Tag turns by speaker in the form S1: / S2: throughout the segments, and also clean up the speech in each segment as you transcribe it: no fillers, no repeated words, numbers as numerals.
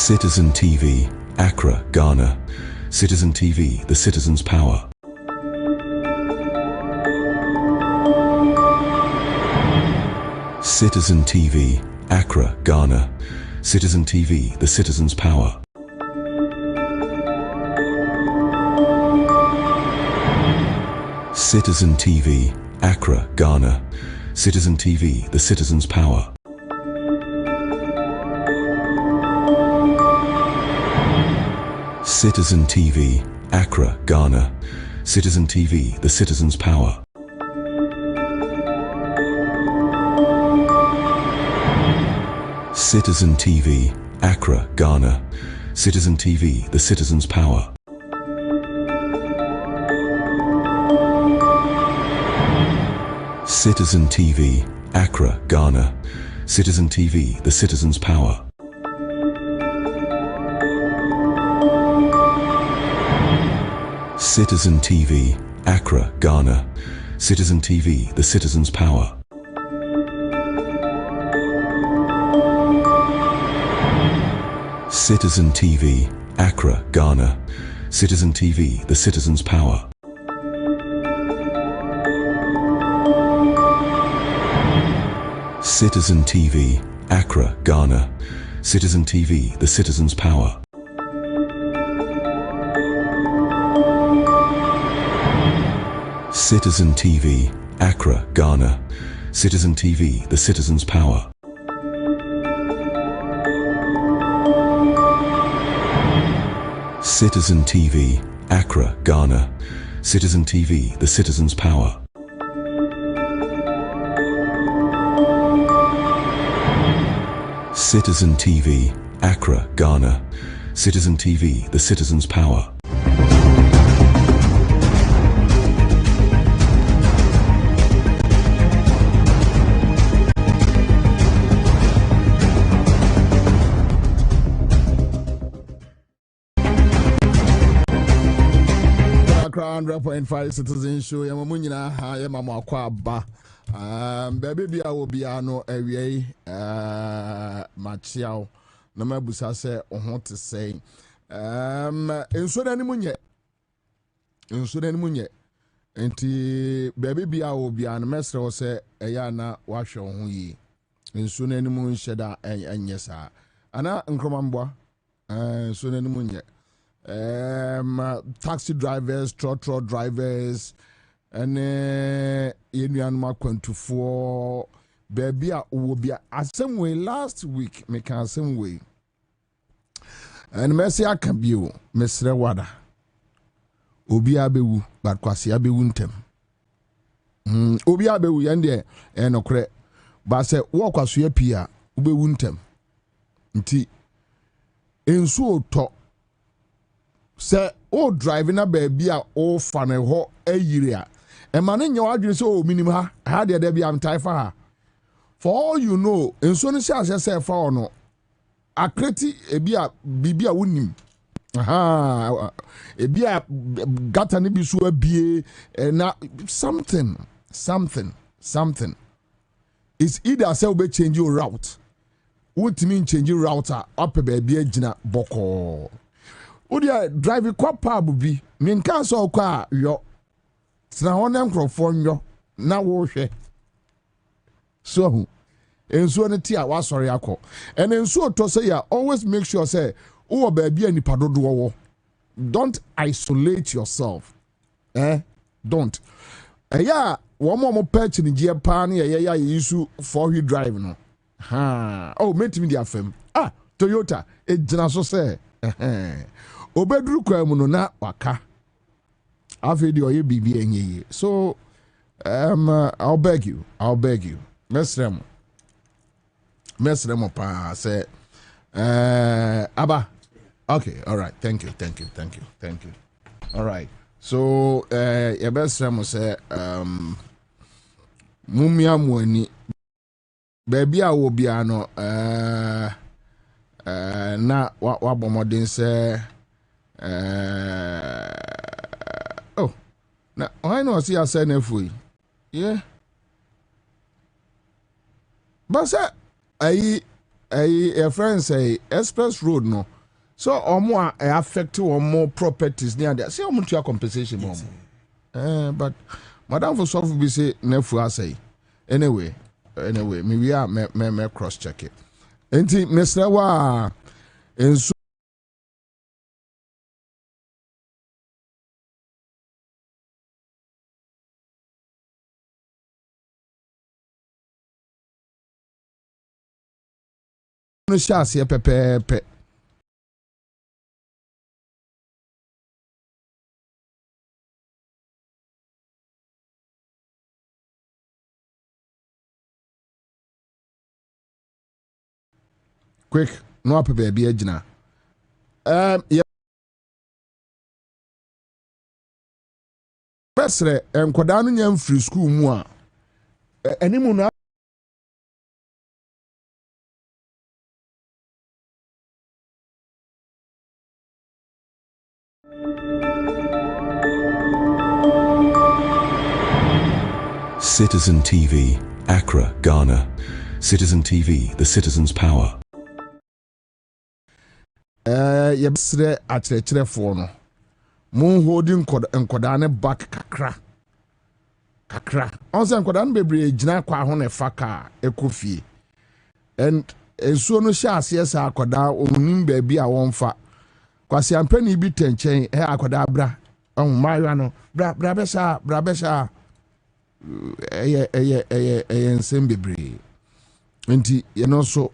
S1: Citizen TV, Accra, Ghana. Citizen TV, the citizen's power. Citizen TV, Accra, Ghana. Citizen TV, the citizen's power. Citizen TV, Accra, Ghana. Citizen TV, the citizen's power. Citizen TV, Accra, Ghana. Citizen TV, the citizen's power. Citizen TV, Accra, Ghana. Citizen TV, the citizen's power. Citizen TV, Accra, Ghana. Citizen TV, the citizen's power. Citizen TV, Accra, Ghana. Citizen TV, the citizen's power. Citizen TV, Accra, Ghana. Citizen TV, the citizen's power. Citizen TV, Accra, Ghana. Citizen TV, the citizen's power. Citizen TV, Accra, Ghana. Citizen TV, the citizen's power. Citizen TV, Accra, Ghana. Citizen TV, the citizen's power. Citizen TV, Accra, Ghana. Citizen TV, the citizen's power.
S2: Accra 100.5 Citizen Show. Yamamunyina ha yamama Kwaba. Baby bia obia no ewie machiao na mabusa se ohon te sei enso na ni munye enti baby bia obia no mesre wo se eya na wahwe ohon yi enso na ni mun hyeda enye sa ana nkromambwa enso na ni munye taxi drivers, trotro drivers, and Indian Makwantufor, baby, will be a same way last week, make a same way. And Messi can be you, Mr. Wada. Obiabewu, but Kwasi Abe Wuntem. Obiabewu Yande, and Okre, but say, walk as you appear, Ube Wuntem. Nti, in so talk. Say, oh, driving a baby, oh, funny, ho, a year. And man in your address, oh, minima, had there be am tie for her. For all you know, in so as I say, for no, a creti, a beer, bibia winning. Aha, a beer got an ibisu a beer, and something. It's either say we change your route. What mean change your route up a baby, Jina Boko. Odia drive kwa pabubi minka so kwa yo tna honem crofon yo na wo hwe so enso ne ti a wa sori akọ and enso to say ya always make sure say wo ba bia nipa dodo wo don't isolate yourself don't ya wo mo perch ni je pa na ya yisu for wheel drive no metimi dia fam Toyota e jina so say obedru kwa mu no na waka afedi oye bibi enye so I'll beg you mesrem pa say aba okay, all right, thank you all right, so your mesrem say mumia mu ani baby a wo bia no na wa bomodin say oh na why no see I say na fui yeah but say a friend say express road no So omo affect more properties near there. Say omo to compensation more. But madam for solve be say nefu asay. Anyway, me we are me cross check it. Enti Mr. Wa enso no shas ye pepepe. Quick, no up baby agina. Yeah, pesre enkoda no nyam free school mu a animu no
S1: Citizen TV, Accra, Ghana. Citizen TV, the citizen's power.
S2: ye besre akyerɛkyerɛfoɔ no. Mon holding enkoda ne back kakra. On say enkoda no bebre gyina kwa ho ne faka ekofie. And ensuo no hye ase sa akoda onim ba bi a wonfa. Kwasi ampani bi tenchen akoda bra. Mayo no bra besha ensem bebre. Nti ye no so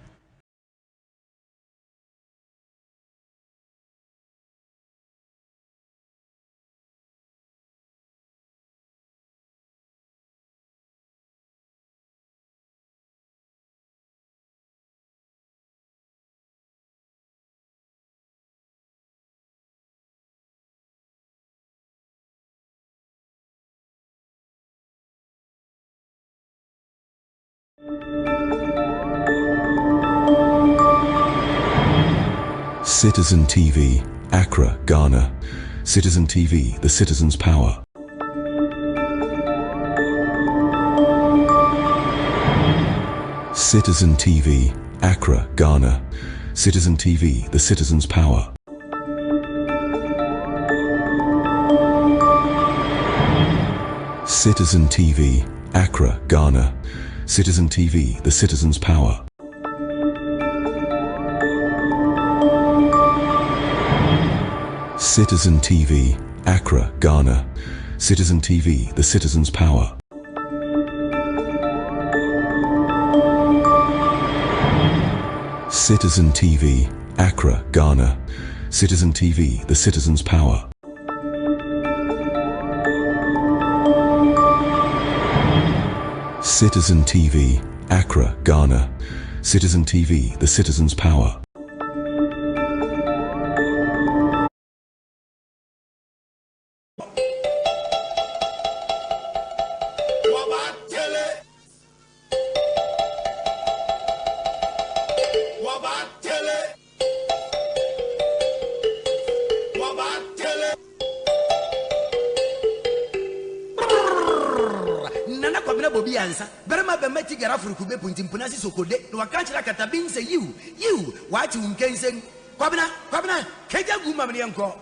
S1: Citizen TV, Accra, Ghana. Citizen TV, the citizen's power. Citizen TV, Accra, Ghana. Citizen TV, the citizen's power. Citizen TV, Accra, Ghana. Citizen TV, the citizen's power. Citizen TV, Accra, Ghana. Citizen TV, the citizen's power. Citizen TV, Accra, Ghana. Citizen TV, the citizen's power. Citizen TV, Accra, Ghana. Citizen TV, the citizen's power.
S3: Kwabena Bobie Ansah. Berema bemeti gara furukube punti mpunasi sokode. No wakanchira katabin say you. Wati unkensen. Kwabena, keja guma mni yanko.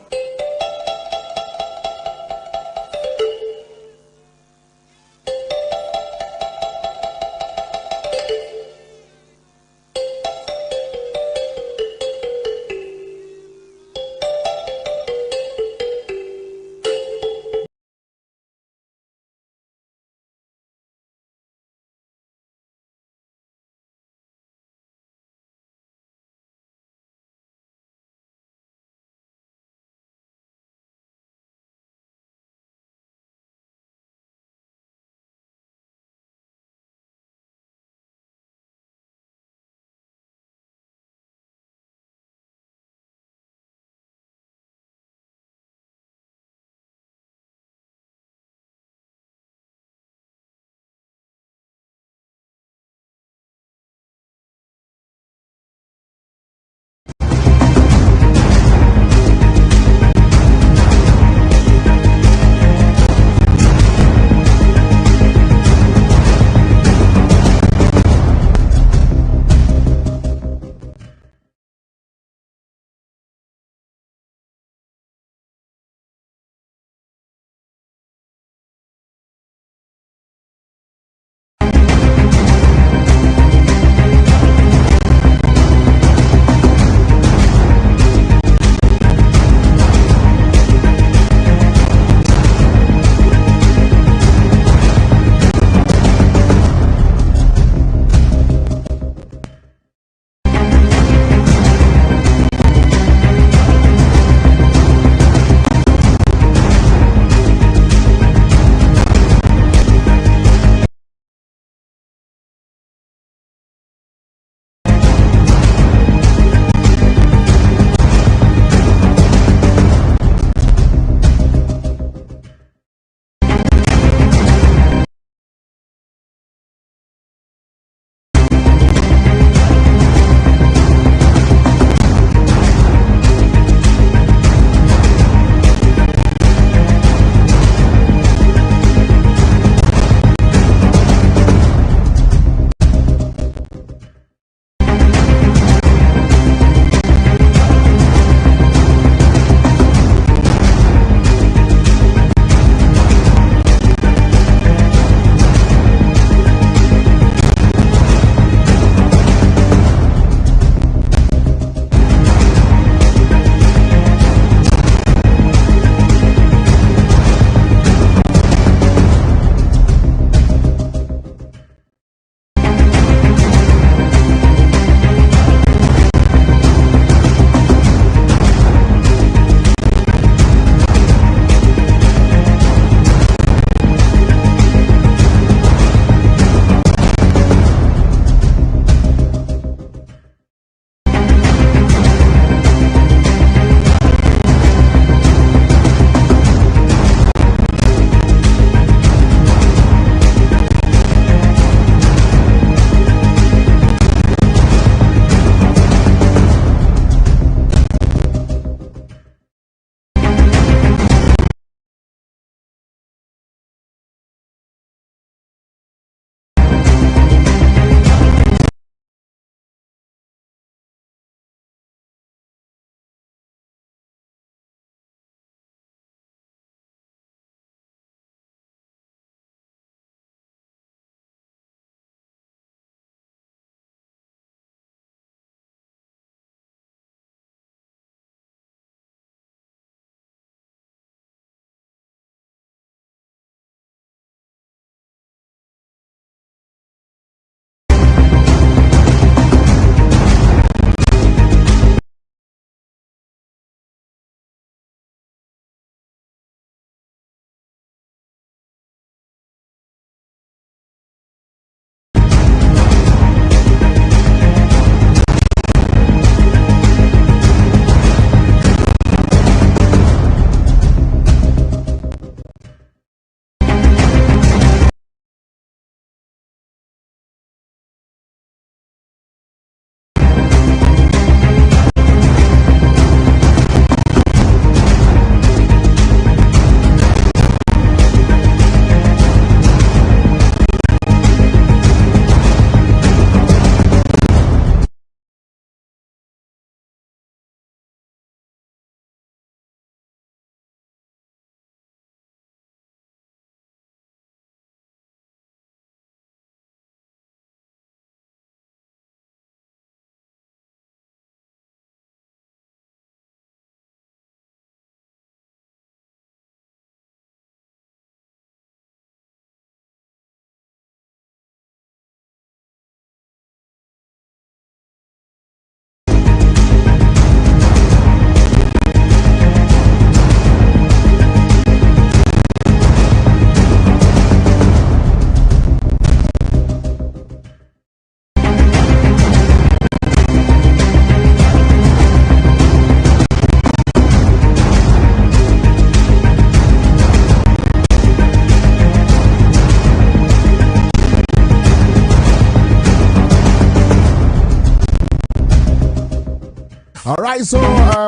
S2: All right, so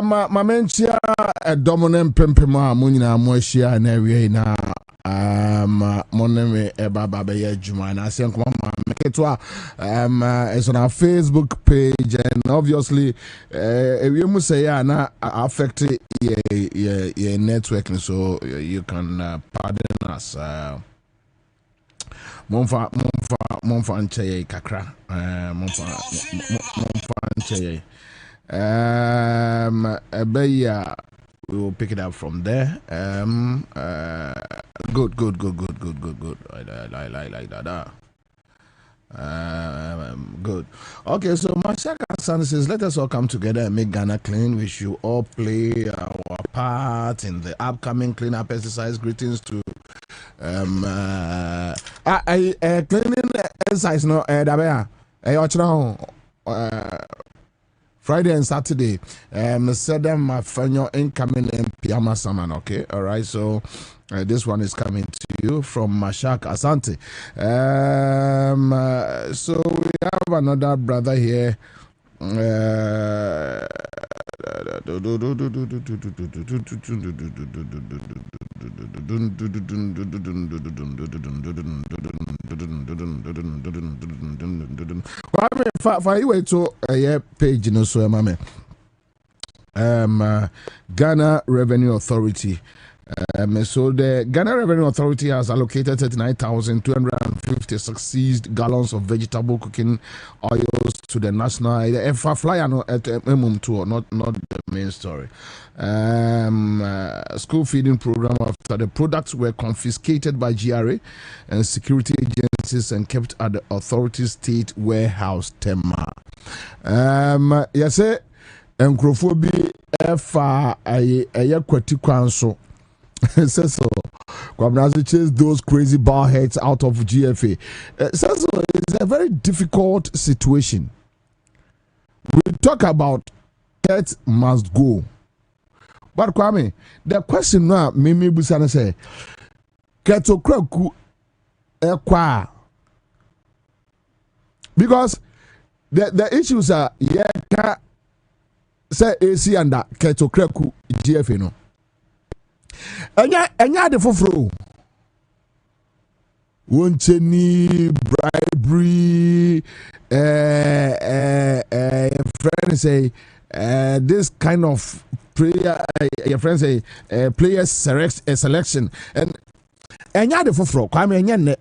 S2: my mention a dominant pimpima munina moishia and area na moneme baba juma and I say come make it it's on our Facebook page and obviously we must say na affect your network, so you can pardon us. Monfa ancheye kakra monfa ancheye we will pick it up from there. Good. I like that. Good. Okay, so Mashaka San says, let us all come together and make Ghana clean. We should all play our part in the upcoming cleanup exercise. Greetings to cleaning exercise. No, Friday and Saturday, said them my final incoming MP Saman. Okay, all right. So this one is coming to you from Mashak Asante. So we have another brother here. To a page no so mame. Ghana Revenue Authority. So the Ghana Revenue Authority has allocated 39,256 seized gallons of vegetable cooking oils to the national. If I fly no at tour, not the main story. School feeding program after the products were confiscated by GRA and security agencies and kept at the authority's state warehouse Tema. Yes, Encrophobia F a kwati kwanso. Says so. Kwabena chase those crazy bar heads out of GFA. Says so. It's a very difficult situation. We talk about that must go. But Kwame, the question now, Mimi Busana say, Keto Kraku Ekwa. Because the issues are, say AC and that Keto Kraku GFA no. Enya de foforo woncheni bribery friend say this kind of prayer your friend say player selection and enya de foforo kwame enya ne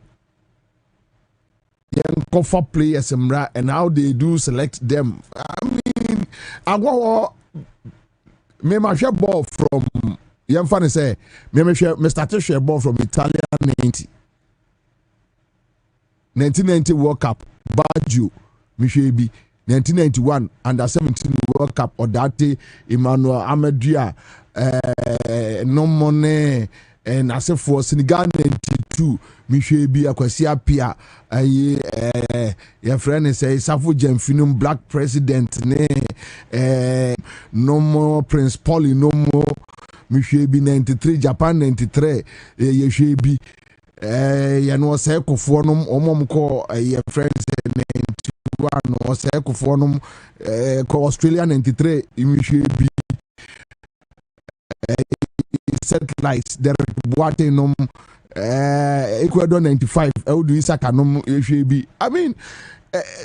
S2: yen cover players mra and how they do select them. I mean agwo me ma share ball from Young funny say, me start to share ball from Italian 1990 World Cup, Baggio, Michebi, 1991 under 17 World Cup, Odate, Emmanuel Amadria, no money, and as for Senegal 92, Michebi, Akwasia Pia, your friend say, Safu Gemfinum Black President, no more Prince Polly, no more. Mishebi 93 Japan 93 Yeshebi no say kofonum omom ko friends 91 no say kofonum ko Australia 93 Mishebi satellites the Boate nom Ecuador 95 Eudu Isaka nom Yeshebi. I mean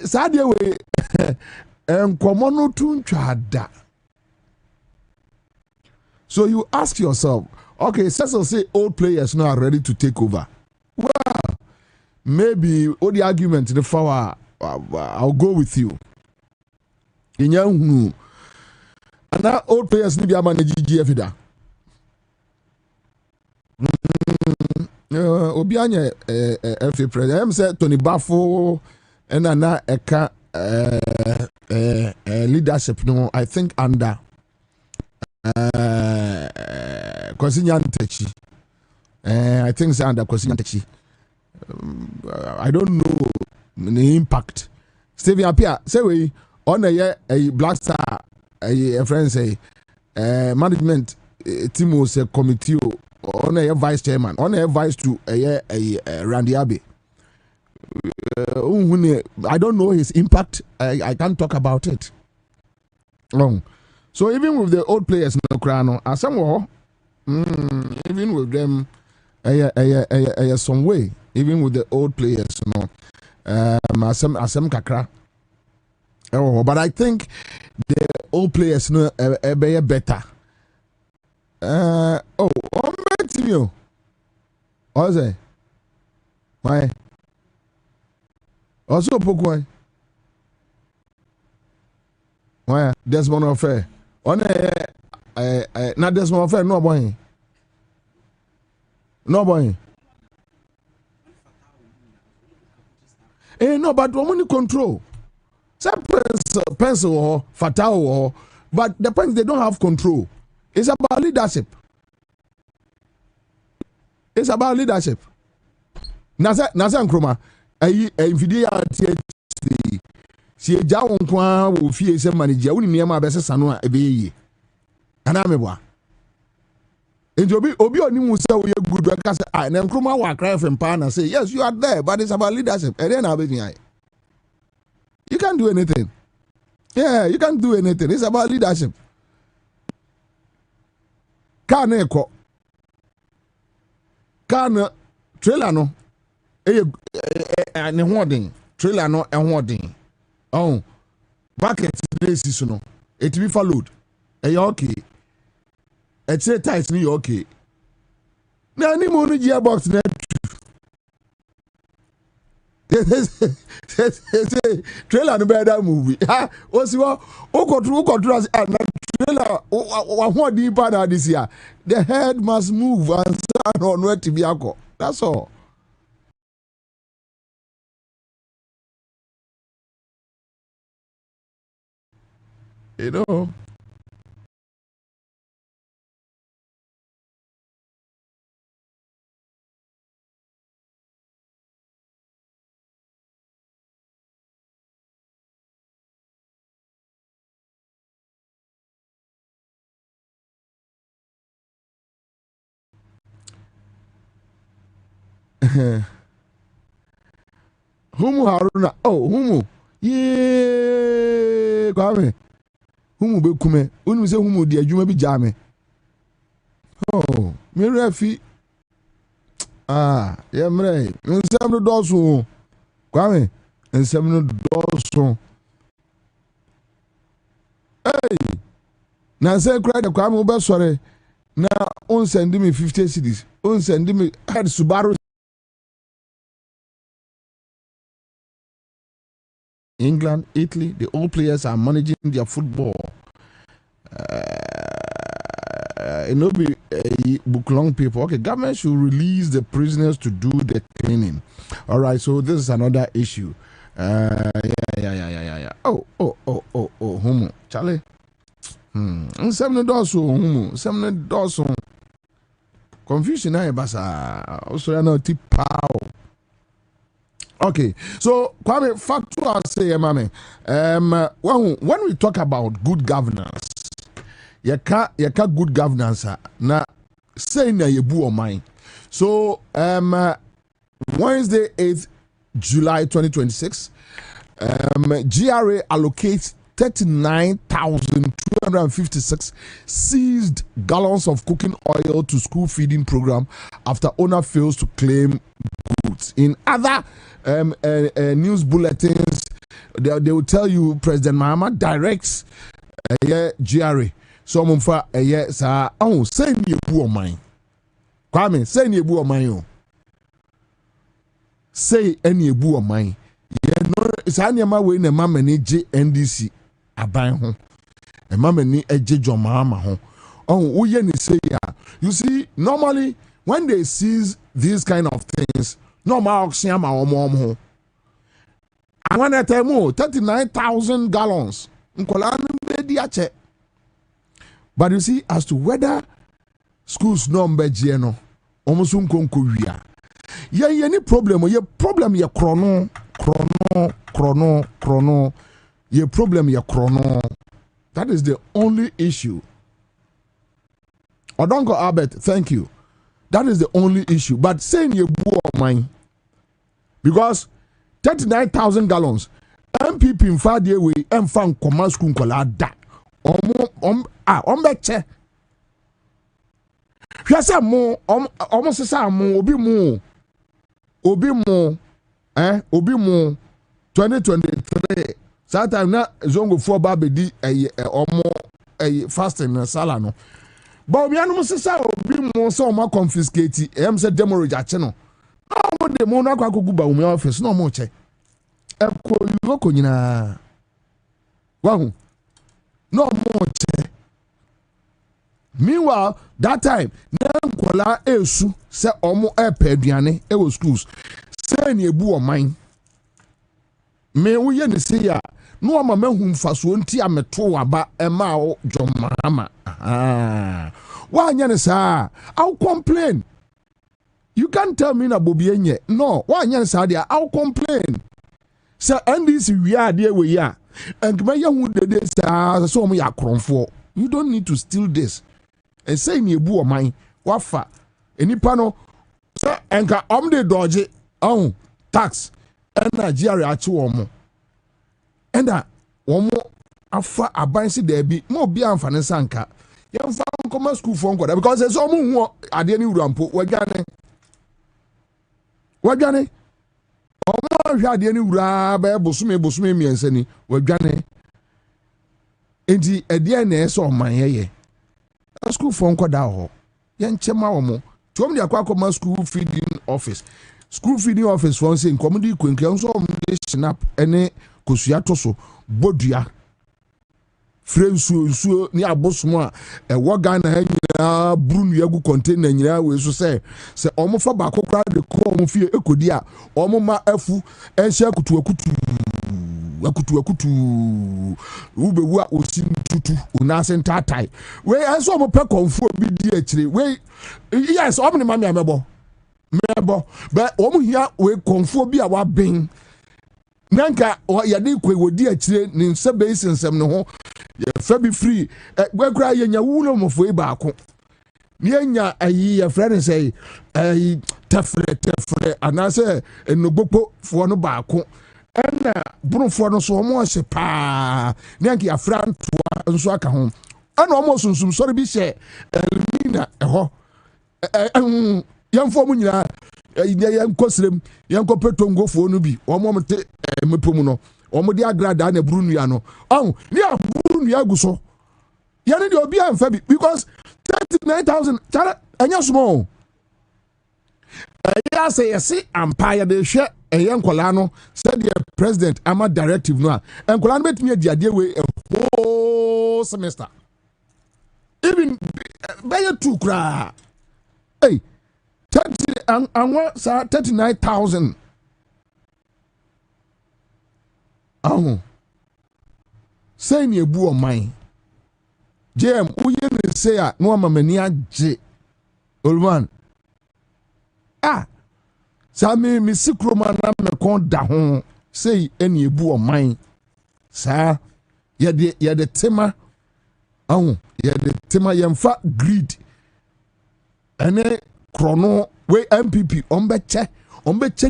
S2: sadia we enkomono tuntwada. So you ask yourself, okay, Cecil say old players now are ready to take over. Well, maybe all the argument the flower, I'll go with you. In young, and now old players need to manage GFA. Obianye FA president. I'm say Tony Bafo and Anna Eka leadership. No, I think under. Kwasi I think it's under Kwasi I don't know the impact. Stephen Apia say we on a Black Star a friend say management team say committee on a vice chairman on a vice to a Randy Abbey. I don't know his impact. I can't talk about it. So even with the old players no crano, as some even with them some way, even with the old players, as some kakra. But I think the old players no better. I'm betting you. What's it? Why? Also, Pokoi. Why? Desmond Affair. On not Desmond Affair, no boy. No boy. No, but woman control. Some pencil or fatal or, but the point they don't have control. It's about leadership. It's about leadership. Nasa Nkrumah, infidelity. Si eja wonkwa wo fie se manager woni niam abesesa no a ebeye anamebwa enjo obi oni mu se wo ye good we ka say ah na Nkrumah wa cry from pa na say yes you are there but it's about leadership and then you can't do anything. Yeah, you can't do anything. It's about leadership. Kana trailer no ne holding trailer no holding. Oh, bucket this no. It be followed. You okay? It's a tight me okay. Na ni mo no gearbox na trailer no better movie. Ha, o si wo control as na trailer wa holding pa na this year. The head must move and stand on where to be akọ. That's all. You know. Humu Haruna. Oh, Humu. Yeah, Kwame. Humu be kume. Unu se Humu di adwuma bi jame. Oh, me refi. Ah, yeah, mre. Nsem no doso. Kwame, nsem no doso. Hey. Na say cry the Kwame ube sore. Na on send me 50 cedis. On send me head Subaru. England, Italy, the old players are managing their football. It no be book long people. Okay, government should release the prisoners to do the cleaning. All right, so this is another issue. Yeah. Oh, homo, Charlie. Seven doors. Confusion, I basa. Also, I know tip pow. Okay, so Kwame, factual say, mame. When we talk about good governance, you can't good governance na say na yebu o mine. So Wednesday 8th July 2026, GRA allocates 39,256 seized gallons of cooking oil to school feeding program after owner fails to claim goods. In other news bulletins, they will tell you President Mahama directs GRA. So mumfa sa say ni ebu o man. Kwame, say ni ebu o man. Say any ebu o man. No, sa niama we na mama ni NDC aban ho. E mama ni eje John Mahama ho. Who ye ni say ya. You see, normally when they seize these kind of things, normal auction ma omo ho. I want to tell you 39,000 gallons. Nkola no be di ache. But you see, as to whether schools no mbeje no, omusu nkonko wia. Ye any problem ye chrono. Ye problem ye chrono. That is the only issue. Odongo Albert, thank you. That is the only issue. But saying ye buo mine, because 39,000 gallons, MPP in 5 years we enfan commerce school kola da. Ombeche. Hwese mo sesa mo obi mo 2023 that time na zongo for babedi fasting na sala no but obi anu sesa obi mo so ma confiscate em say demorage ache no no de mo na kwakogu ba wo office no mo che ko nyina wahu no mo che. Meanwhile, that time, Nankola Esu say omo aduane e wo schools. Say ni ebu o man. Me wo ye ni say ya, no ama mahu mfaso nti ameto aba e ma o jomama. Wa anya ne sa, I'll complain. You can't tell me na Bobie enye. No, wa anya ne sa dia, I'll complain. Say NDC we are there we ya. And me hu de sa so omo ya kronfo. You don't need to steal this. And say ni ebu o man wafa enipa no say enka de dodge tax and Nigeria achi omo enda omo afa abansi there be mo bia amfane sanka yemfa nkoma school for nkoda because say omo hu ade ni wurampo wadwane omo hwa ade ni wura ba bosume miense ni wadwane enti ade na eso man yeye school for nkoda ho yenchema wo mo tuom de akwa school feeding office for say nkom de kwenkran so om de snap ene kosua to so bodua frensu ni abosomo a ewo Ghana hanyira brunu yagu container nyira we so say omo fa ba kokra de ko omo fie ekodi a omo ma afu enhia akutu ubewu a osin tutu unase ntatai we enso omo pe konfo bi di akire we yes omo ni mama mebo but omo hia we konfo bi a wa ben nanka ya de kwe wodi akire ni nsebe isensem ne ho ye fa bi free we kra ye nya wulo mofo e ba ko ni anya ayi ya friend say ayi tefre anase enogbopo fo no ba ko ena brunfo no so omo hye pa nanka ya frantoa nso aka ho ana omo sunsum sori bi hye elmina eho yamfo mu nyina yankosrem yankopetongo fo no bi omo mte mepomu no omo di agrada na brunua no ni abrunua aguso yani de obi amfa bi because 39,000 tara anya small ya say yesi empire de hwe enkola no said the president ama directive no enkola no betumi adi we a whole semester even by 2 kra hey 39,000 say ni ebu o man jem uye ne say a no amamani age olman sami mi sikroma na me kon da ho say eni ebu o man sa ye de tema yemfa greed ene krono we MPP ombeche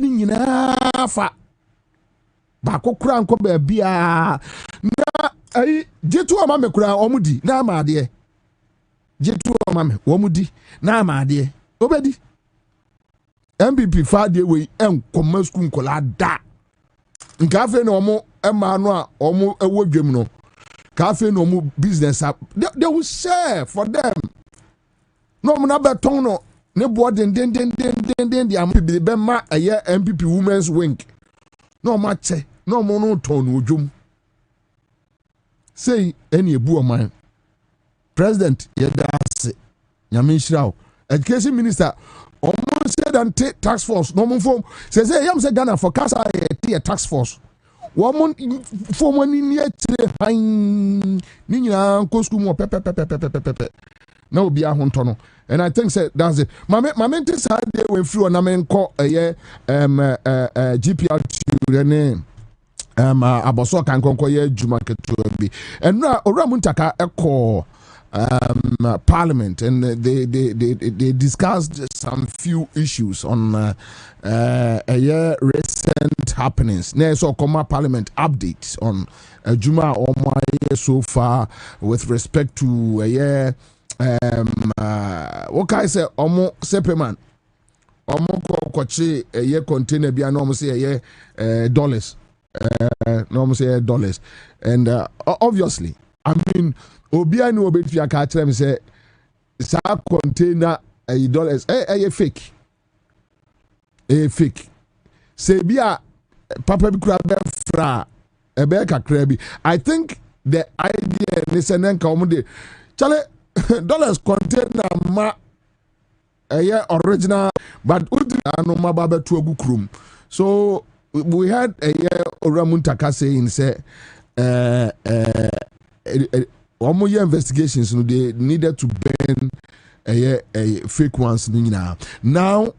S2: ni nyina fa ba kokura nko ba bia na ai jetu o mame kura omudi na amade jetu o mame omudi na amade obedi MPP fa de we enkoma school nkola da nka fe na omo ema no a omo ewo dwem no ka fe na omo business they will share for them no mo na beton no ne board den the am be ma aye MPP women's wing no ma che no mo no ton odwum say any ebu o man president yedase nyame nshirawo education minister omo said and tax force no mo form say yam say Ghana for casa a tax force woman form ni ni akire han ni nyina ko school mo pepe na obi ahonto no and I think say that's it my mentor said they went through na men call GPR to name aboso kan konko ye juma ketu bi and na oramuntaka eko parliament and they discussed some few issues on recent happenings. Next, so come parliament updates on Juma or my so far with respect to what can I say omo sepeman omo kochi a year container be almost a year dollars almost a dollars and obviously I mean obia no obet ya ka tell me say sa container dollars fake say bia papa bi kura be fra ebe kakra bi I think the idea is nen ka omo de chale dollars container ma original but anu ma ba betu agu krum so we had a Oramuntaka saying say omo investigations no they needed to burn fake ones now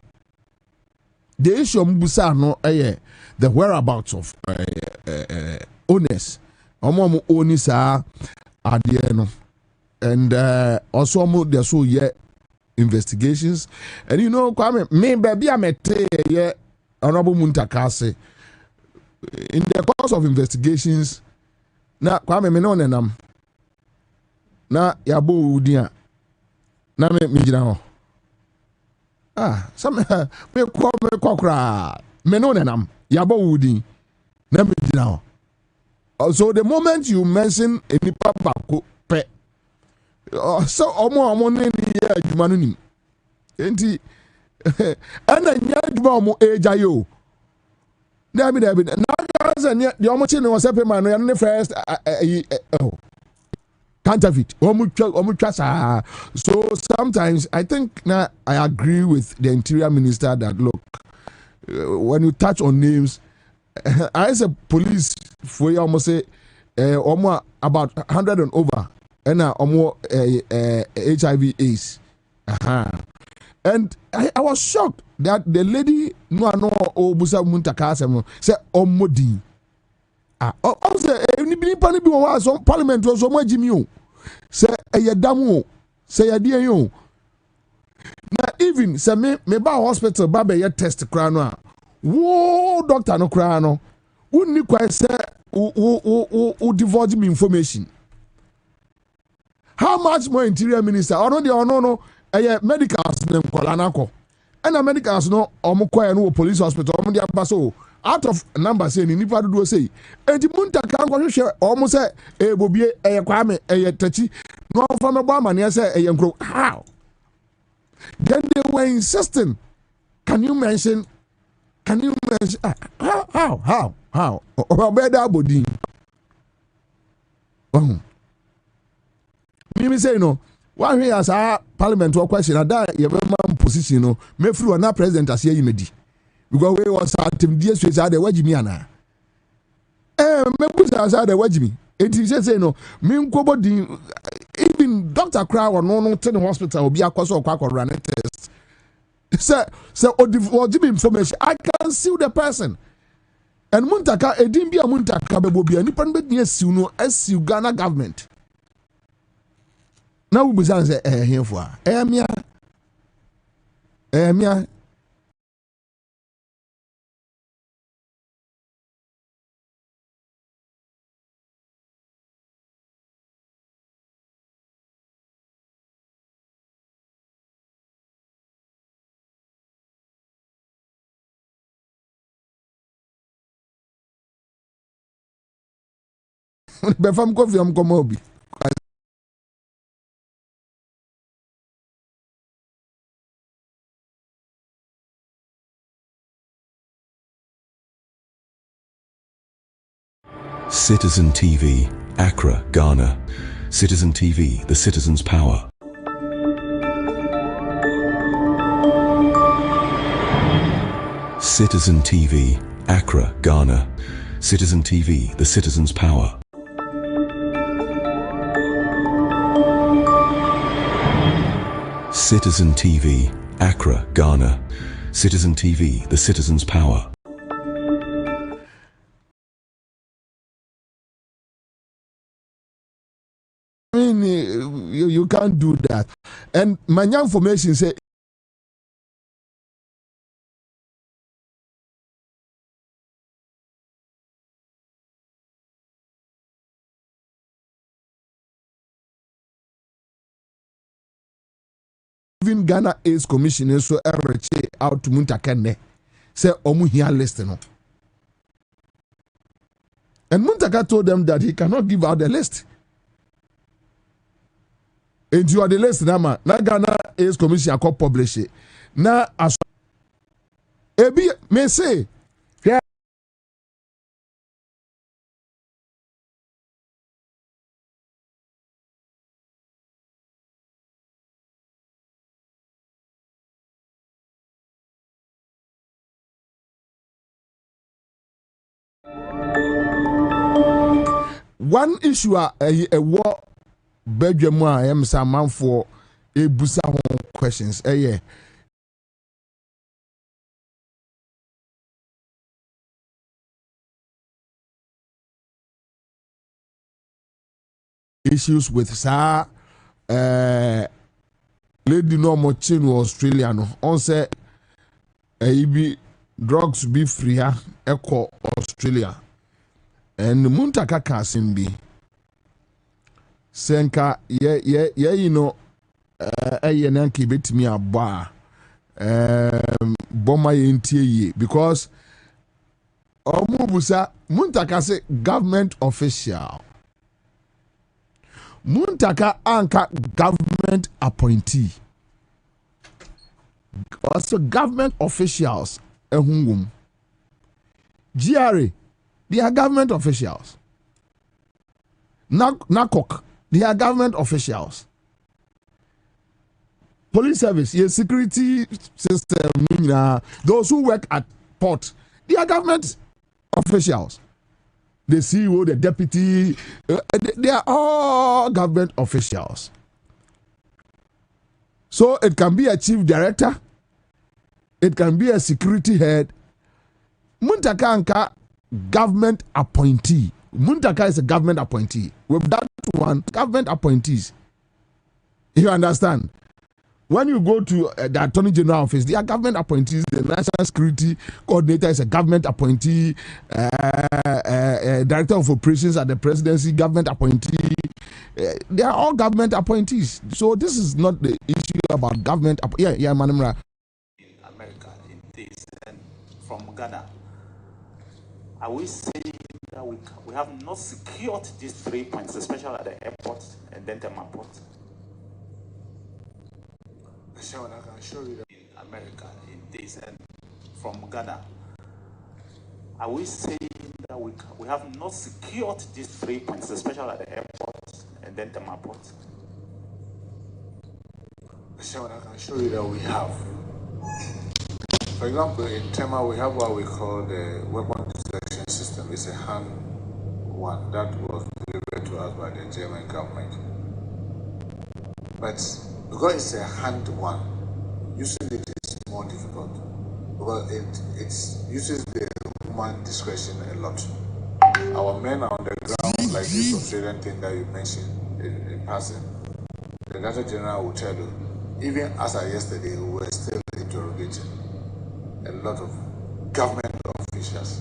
S2: the issue mbusa no the whereabouts of owners omo owners are there no and also omo there so investigations and you know Kwame me baby I met Honorable Muntaka say in the course of investigations na Kwame me no nenam na yabo udia na me gina ho some me kokra me no nenam yabo udi na me gina ho so the moment you mention any papa ko pe so omo ne ni adwuma no nim enti ana nya adwuma omo eja yo David na the omo chi ne wo sepe man no ne first counterfeit omo twa so sometimes I think now I agree with the interior minister that look when you touch on names I as a police for you almost say omo about 100 and over and omo HIV AIDS and I was shocked that the lady no obusa Muntaka asem say omodi o say ni bi pa ni bi wa so parliament so mo agimi o say eyedam o say yade yo na even say me ba hospital ba be test kra no a wo doctor no kra no unni kwa say o divulge me information how much more interior minister or no medicals nem kola nako and medicals no omukoya no police hospital omo dia baso out of number say ni nipa do say enti Muntaka nko hwehwe omo say bobie Kwame tachi no for me bo amane say nkro how then they were insisting can you mention how obeda body me say no one way as our parliament or question that your position no me free na president as you medi because we was at him DS we say the wajimi ana me put as the wajimi it is say no me nkobodi even Dr. Crow no ten hospital obi akoso kwa run test say wajimi information I can sue the person and Muntaka edin bia Muntaka bebobi ani pan be sue no as Ghana government. Now we say here for mia befam coffee am komobi
S1: Citizen TV, Accra, Ghana. Citizen TV, the citizen's power. Citizen TV, Accra, Ghana. Citizen TV, the citizen's power. Citizen TV, Accra, Ghana. Citizen TV, the citizen's power.
S2: I mean, you can't do that. And my information say even Ghana AIDS Commission so reach out to Muntakane say omu here list no. And Muntaka told them that he cannot give out the list. And you are the list now, man. Now Ghana AIDS Commission can publish it. Now as Ebi may say yeah. One issue a war bedroom I am some man for a busa questions issues with sa lady no more chin Australia no on say be drugs be free echo Australia and Muntaka Kasimbi Senka you know nanki bit me a bar bomber in because Omubusa Muntaka say government official Muntaka anka government appointee also government officials ehungum GRA they are government officials. NACOC, they are government officials. Police service, your security system, those who work at port, they are government officials. The CEO, the deputy, they are all government officials. So it can be a chief director, it can be a security head. Muntakanka government appointee. Muntaka is a government appointee. With that one, government appointees. You understand? When you go to the Attorney General office, they are government appointees. The National Security Coordinator is a government appointee. Director of Operations at the Presidency, government appointee. They are all government appointees. So this is not the issue about government. Manimra.
S4: In America, in this, and from Ghana. Are we saying that we have not secured these 3 points, especially at the airport and then the port? Sure, I can show you that in America, in this, and from Ghana. Are we saying that we have not secured these 3 points, especially at the airport and then the port? Sure, I can show you that we have. For example, in Tema, we have what we call the weapon detection system. It's a hand one that was delivered to us by the German government. But because it's a hand one, using it is more difficult because it uses the human discretion a lot. Our men are on the ground, like this Australian thing that you mentioned in passing. The Director General will tell you, even as of yesterday, we were still interrogating a lot of government officials.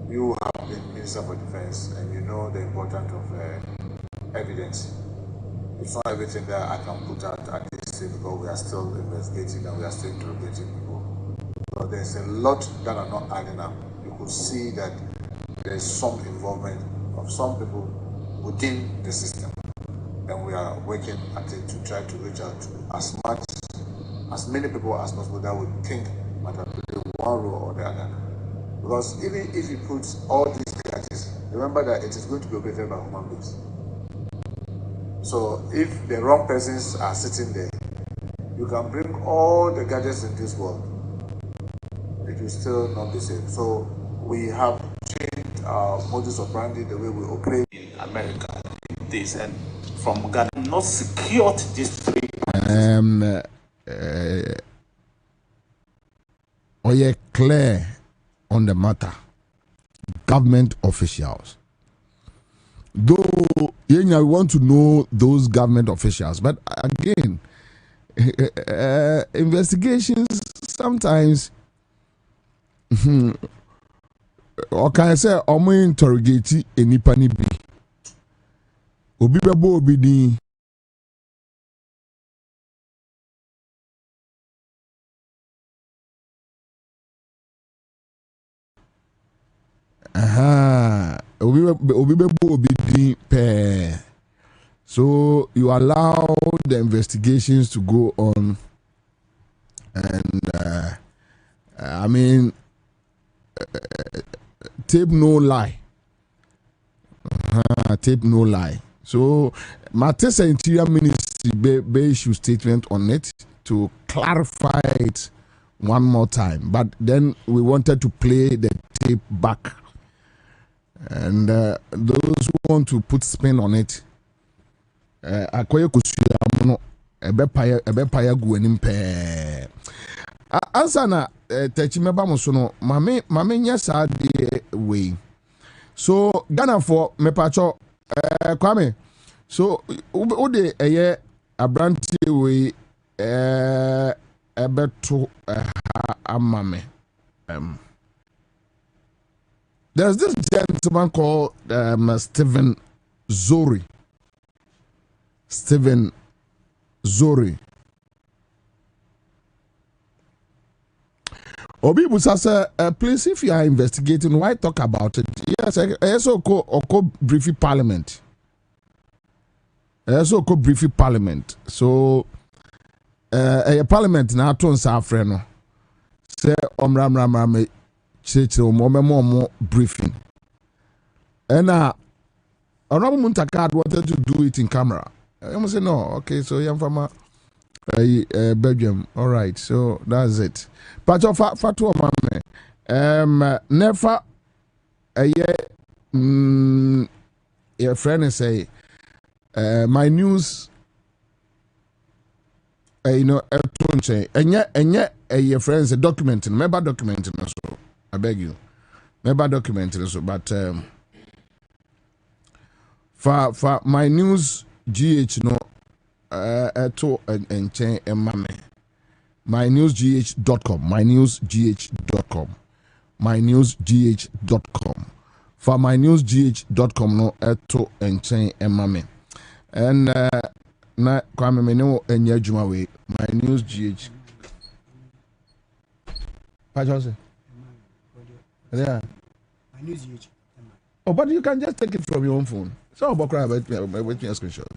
S4: You have been Minister for Defense and you know the importance of evidence. It's not everything that I can put out at this stage because we are still investigating and we are still interrogating people. So there's a lot that are not adding up. You could see that there's some involvement of some people within the system. And we are working at it to try to reach out to as many people as possible that would think might have played one role or the other. Because even if you put all these gadgets, remember that it is going to be operated by human beings. So if the wrong persons are sitting there, you can bring all the gadgets in this world. It will still not be safe. So we have changed our modus operandi, the way we operate in America, in this, and from Ghana, not secured these 3 points.
S2: Or you're clear on the matter. Government officials. Though we want to know those government officials, but again, investigations sometimes, or can I say, interrogate any be. Obi bebo obi di Obi pair. So you allow the investigations to go on, and I mean, tape no lie. Tape no lie. So Matesa Interior Ministry be issue statement on it to clarify it one more time. But then we wanted to play the tape back, and those who want to put spin on it, akoye kusuya mono ebe paya gu anim pe. Ansa na techimeba mo so no mame nya saa de we. So Ghana for mepacho Kwame. So ode eye abranti we ebeto amame. There's this gentleman called Stephen Zori. Stephen Zori. Obi Busasa, please, if you are investigating, why talk about it? Yes, I also go briefly parliament. So, a parliament na to nsafre no. Say omram church more briefing. And Honorable Muntakad wanted to do it in camera. I must say no. Okay, so young farmer Belgium. All right, so that's it. But fatu mame. Never a year. Your friend say my news. You know, and yet your friends a documenting. Remember documenting also. I beg you. Remember documenting also. But for my news GH no to and chain and mame. mynewsgh.com mynewsgh.com mynewsgh.com for mynewsgh.com no to and chain and mame. And na Kwame me no enye adwuma we mynewsgh. Pajose. Yeah. mynewsgh. Oh, but you can just take it from your own phone. So Bokra about me a screenshot.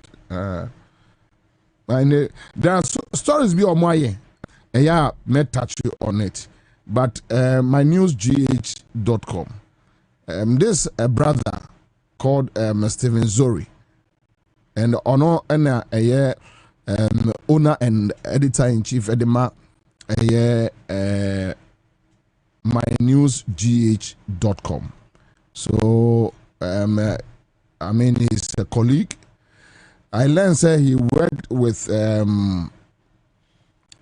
S2: There are stories be on my and yeah, may touch you on it. But mynewsgh.com. This a brother called Stephen Zori, and owner and editor in chief Edema mynewsgh.com. So I mean he's a colleague. I learned say he worked with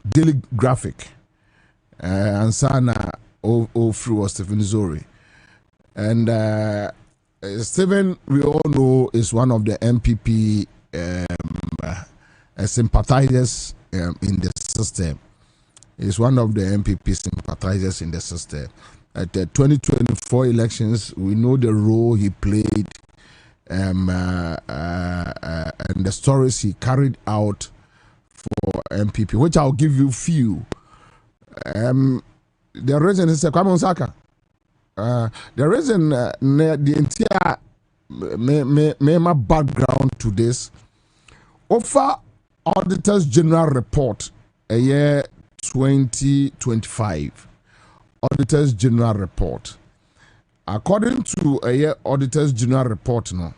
S2: Daily Graphic and Sana through Stephen Zori. And Stephen, we all know, is one of the MPP sympathizers in the system. He's one of the MPP sympathizers in the system. At the 2024 elections, we know the role he played and the stories he carried out for MPP, which I'll give you few. The reason is Kwame Nsaka. The reason the entire my background to this offer Auditors General Report a year 2025. Auditors General Report. According to a year Auditors General Report, no,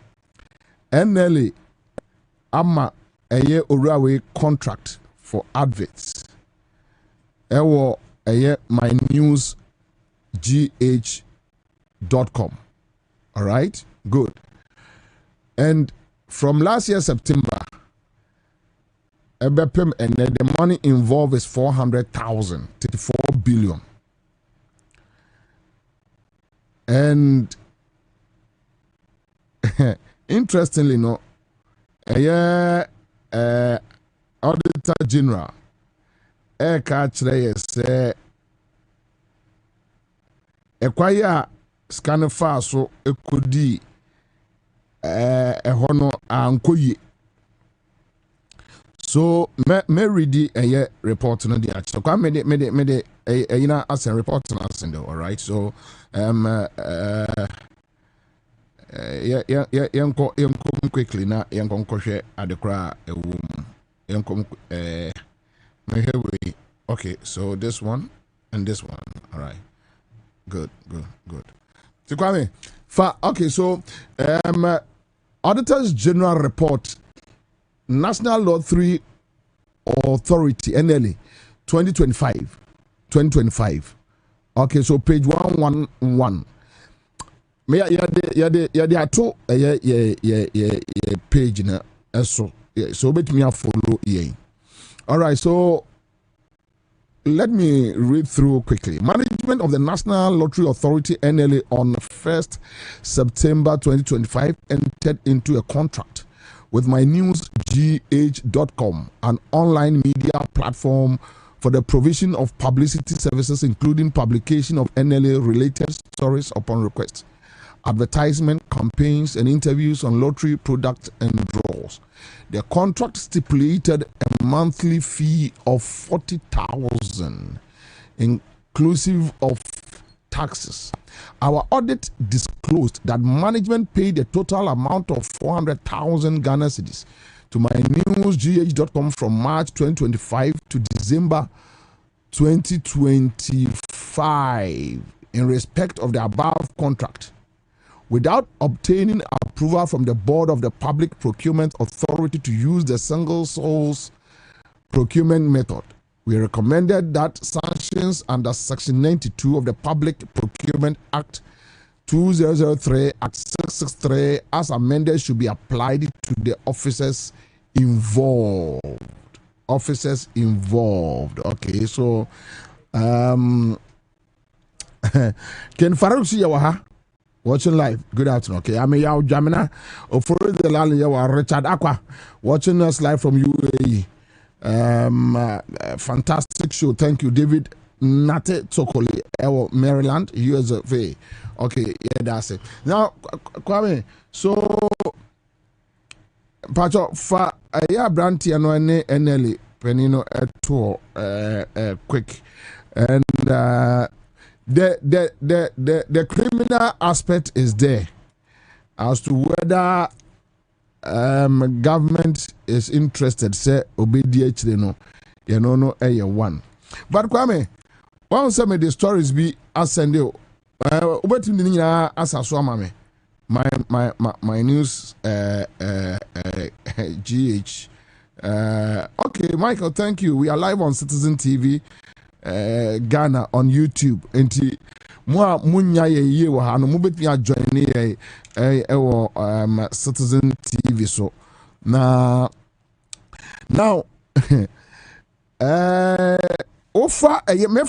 S2: NLA ama a year Urawe contract for adverts. A year mynewsgh.com. All right, good. And from last year September, EBEPM and the money involved is 400,000, 34 billion. And interestingly, no, Auditor General, say, acquire scanner fast so it could be a honor and koye. So, me read a report on the actual. Come, made as a report on us, all right. So yanko quickly na yanko share adekra yanko okay, so this one and this one, all right, good. So Kwame, okay, so Auditors General Report, National Law 3 Authority, NLA, 2025. Okay, so page 111. Me ya to page na so bet me follow ye. All right, so let me read through quickly. Management of the National Lottery Authority NLA on 1st September 2025 entered into a contract with mynewsgh.com, an online media platform for the provision of publicity services, including publication of NLA-related stories upon request, advertisement, campaigns, and interviews on lottery products and draws. The contract stipulated a monthly fee of 40,000, inclusive of taxes. Our audit disclosed that management paid a total amount of 400,000 Ghana cedis to mynewsgh.com from March 2025 to December 2025 in respect of the above contract, without obtaining approval from the Board of the Public Procurement Authority to use the single source procurement method. We recommended that sanctions under Section 92 of the Public Procurement Act 2003 at 663 as amended should be applied to the officers involved. Okay, so Ken Farouk Siyawaha watching live. Good afternoon. Okay, I'm Yao Jamina for the Lali Richard Aqua watching us live from UAE. Fantastic show. Thank you, David Nate Tokoli, Maryland, USA. Okay, yeah, that's it. Now, Kwame, so Pacho fa branti ano NLA penino tour quick and the criminal aspect is there as to whether government is interested. Say obedience, no one. But Kwame, one some of the stories be ascended. As a swamame. My news GH. Okay, Michael, thank you. We are live on Citizen TV Ghana on YouTube. Enti mo munya ye wo ha no mo betumi join ye Citizen TV so now offer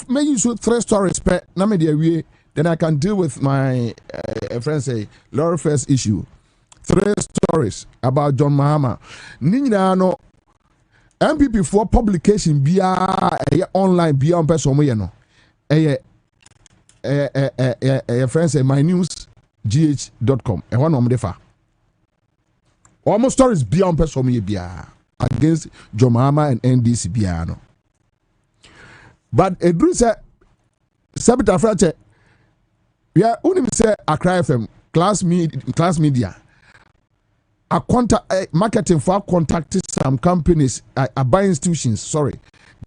S2: me use 3 stories per na me dey wie. Then I can deal with my friends say Laura first issue. 3 stories about John Mahama. Ninyina no MPP for publication bia online bia on person mo ye no. Friends say mynewsgh.com. E one de fa. Almost stories bia on person mo ye bia against John Mahama and NDC bia no. But Edru say Sabita Frache. Yeah, only say Accra FM, class media. A contact marketing for contacting some companies, buying institutions.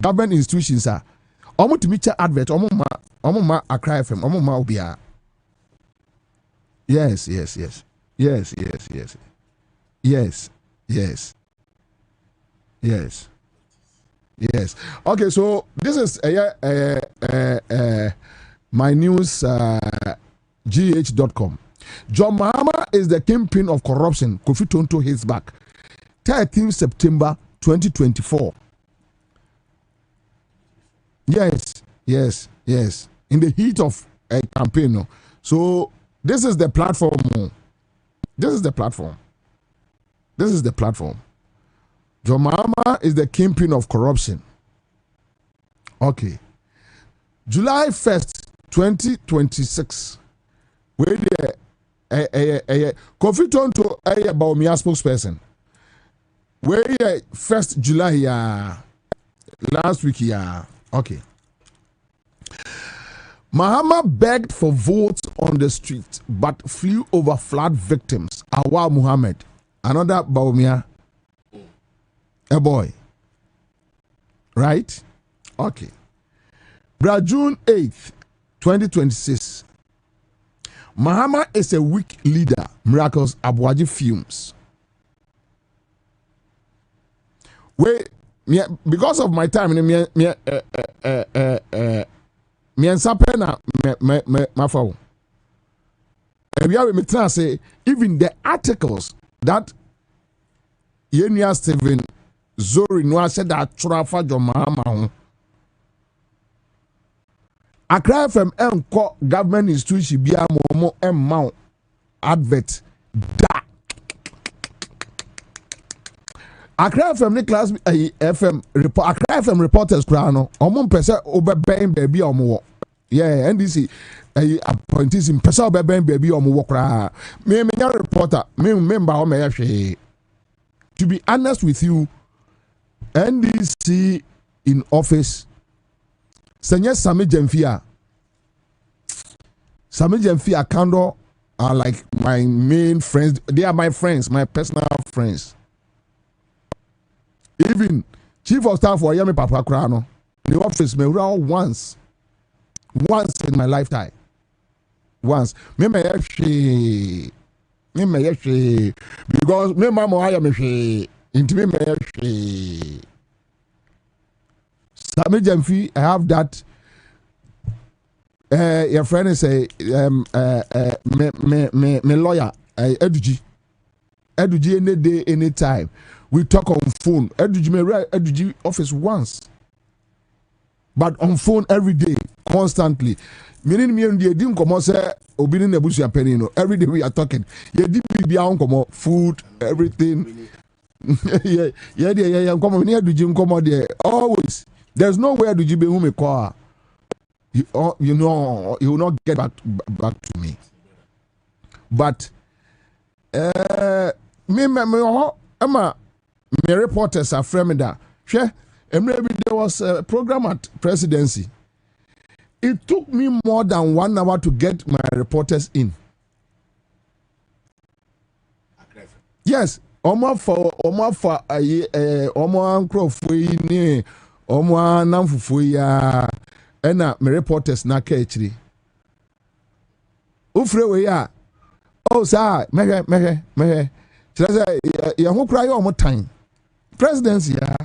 S2: Government institutions are. Omo to meet advert. Omo ma Accra FM. Omo ma obia. Yes. Okay, so this is mynewsgh.com. John Mahama is the kingpin of corruption. Kofi Tonto hits back. 13 September 2024. Yes. In the heat of a campaign. So this is the platform. John Mahama is the kingpin of corruption. Okay. July 1st, 2026. Where the Kofi Tonto about me spokesperson. Where 1st July last week Okay. Mahama begged for votes on the street but flew over flood victims. Awa Muhammad, another Baumia, a boy. Right? Okay. June 8th, 2026. Mahama is a weak leader. Miracles Abuaji fumes. Wait, because of my time, me and Sapena, my phone. And we are say even the articles that Yenya Steven Zori Noah said that Trafa Mahama. Accra FM enko government institution bia mo emma advert da Accra FM ni class FM report Accra FM reporters kra no omo mpese obeben baby omo wo yeah NDC appointees mpese obeben baby omo wo kra me reporter me member o me hwe. To be honest with you, NDC in office Senye Sami Jemfia Kando are like my main friends. They are my friends, my personal friends. Even Chief of Staff for Yemi Papa Krano, the office me once in my lifetime. Once. Me because me mama hire me into me Sami Jemfi, I have that. Your friend is a me lawyer, Eduji any day, any time. We talk on phone. Eduji office once, but on phone every day, constantly. Meaning me and the didn't come say obedient nebusia penny. Every day we are talking. You did be come food, everything. yeah. Come on, near the gym, come on there. Always. There's nowhere do you be whom call. You know, you will not get back to me. But me reporters are framing that. Maybe there was a program at presidency. It took me more than 1 hour to get my reporters in. Yes, Oma for ni Omwa namfufu ya ena me reporters na ka achiri ufre we ya oh sa mehe tira ya ho kra ya omo tan presidency ya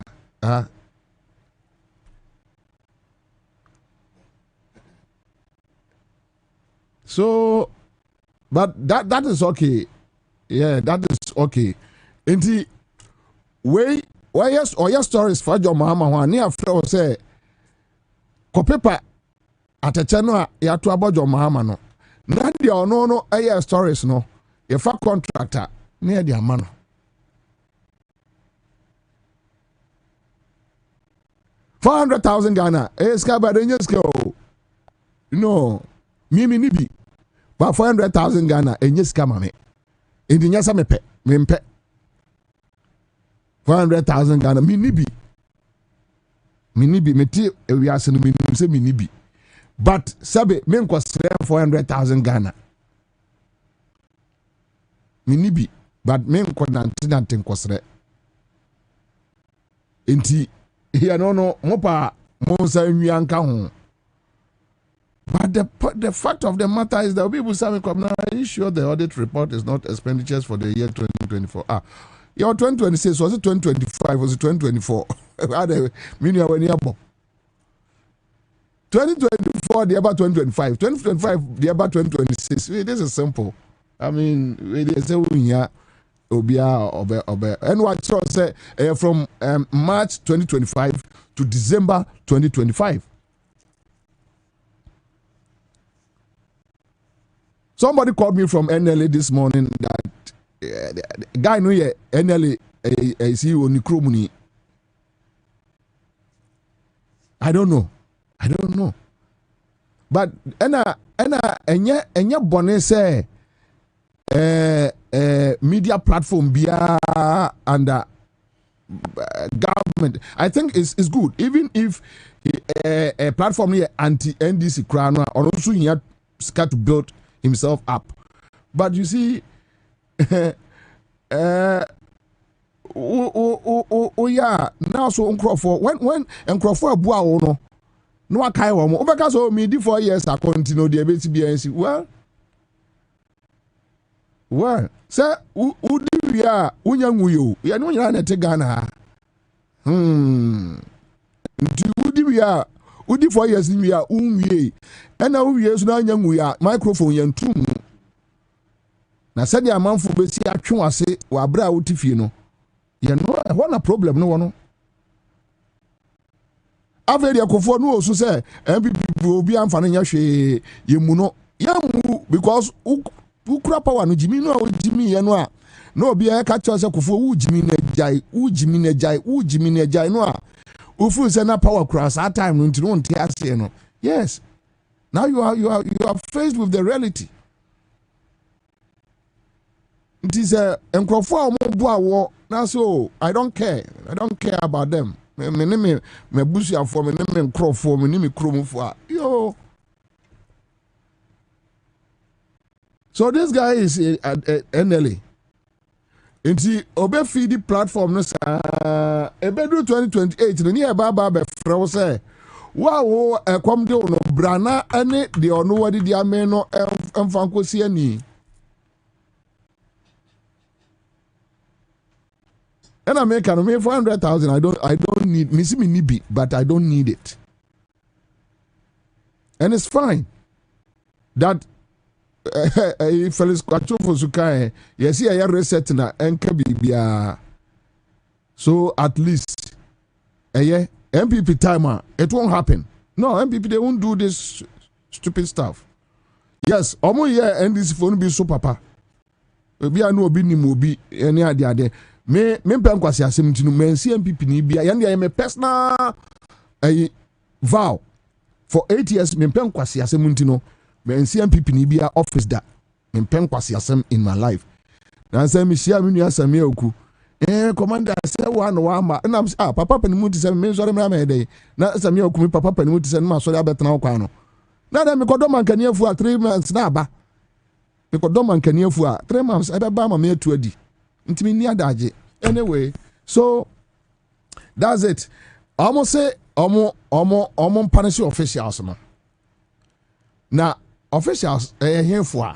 S2: so but that is okay. Yeah, that is okay. Inti we why yes or your stories for your mama one near friend say ko paper at a channel ya to about your mama no na dia ono no air stories no ye fa contractor near dia man 400,000 Ghana ska ba denye ska no mimi ni bi ba 400,000 Ghana enye ska mame endinya sa mepe mempe 400,000 Ghana minibi meti we are saying minibi but sabe men ko 400,000 Ghana minibi but men ko nantin ko sre enti here no mopa monsa nwianka ho but the fact of the matter is that people say are you sure the audit report is not expenditures for the year 2024 your 2026 was it 2025 was it 2024 2024 the about 2025 the about 2026 this is simple. I mean they say obia and what say from March 2025 to December 2025. Somebody called me from NLA this morning that the guy no ye NLA CEO ni kromuni. I don't know. But enya bone say media platform bia under government. I think it's good. Even if a platform here anti-NDC crown or also he had to build himself up. But you see, yeah, now so Crawford when Crawford boa no akai wo mo obeka so me di 4 years I continue the BTBNC well say udi wi a unya nwuyo ya no nyina na te Ghana udi wi a udi 4 years ni wi a unwie na uwie so na anya nwuya microphone ya ntum na sɛde amanfo besi atwe ase wa bra a wotifie no ye no what na problem no wono averi akofo no osu say MPP obi amfa no nya hwe ye mu no ya mu because ukura power no jimi no jimi ye no a no obi e ka che say kofo wu jimi na jai no a ufu say na power cross at time no ntino nti ase no yes now you are faced with the reality. It is a enkrofo mo now so I don't care about them. Me busia for me enkrofo me kromo for yo. So this guy is at NLA. Inti obe feed the platform no sa ebedu 2028 no near baba be frɛ say wow ekom de no brana ane de ono wadi dia me no emfankosi ani. And I make 400,000. I don't need me see me nibi, but I don't need it. And it's fine. That Felix Kwacho for Sukai, yes, I reset na NKBBA. So at least MPP timer, it won't happen. No, MPP they won't do this stupid stuff. Yes, omo and this phone be so papa. Be I know be ni mobi any idea. Me mpem kwasi asem ntinu men MPP ni bia ya na me personal vow for 8 years me mpem kwasi asem ntinu men MPP ni bia office da me mpem kwasi asem in my life na say me share me nua Samia oku commander say one ma na papa panimu ti say me sori me na dey na Samia oku me papa panimu ti say na sori abetena kwa no na dem me kodo mankaniafu a 3 months na aba me kodo mankaniafu a 3 months ebe ba ma me atu adi. Anyway, so that's it. Almost say almost punish officials man. Now officials here for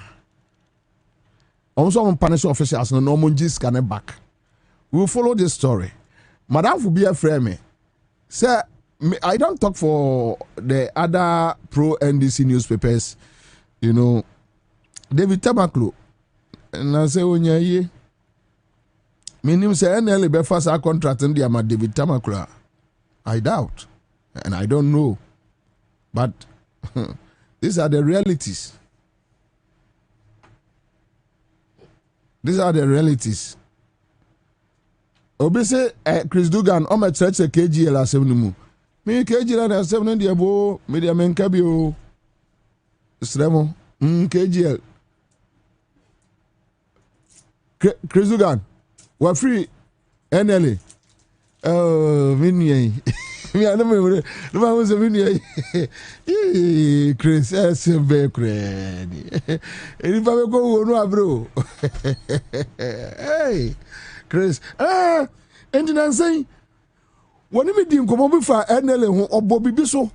S2: almost punish officials no normal just scan it back. We will follow this story. Madam will be a friend. Say I don't talk for the other pro NDC newspapers, you know. David Tamaklo and I say onye meaning say NLA be first a contract in the David Tamakula. I doubt. And I don't know. But these are the realities. These are the realities. Obi say Chris Dugan o me church KGL asem no mu. Me KGL na asem no de bo me de menka bi o. Sremo KGL. Chris Dugan we're free NLA. Oh, Vinny. Me, I don't know. The man was a Vinny. Chris, that's a big credit. And if I go, no, bro. Hey, Chris. And then I say, when you meet him, come over for NLA or Bobby Bisso.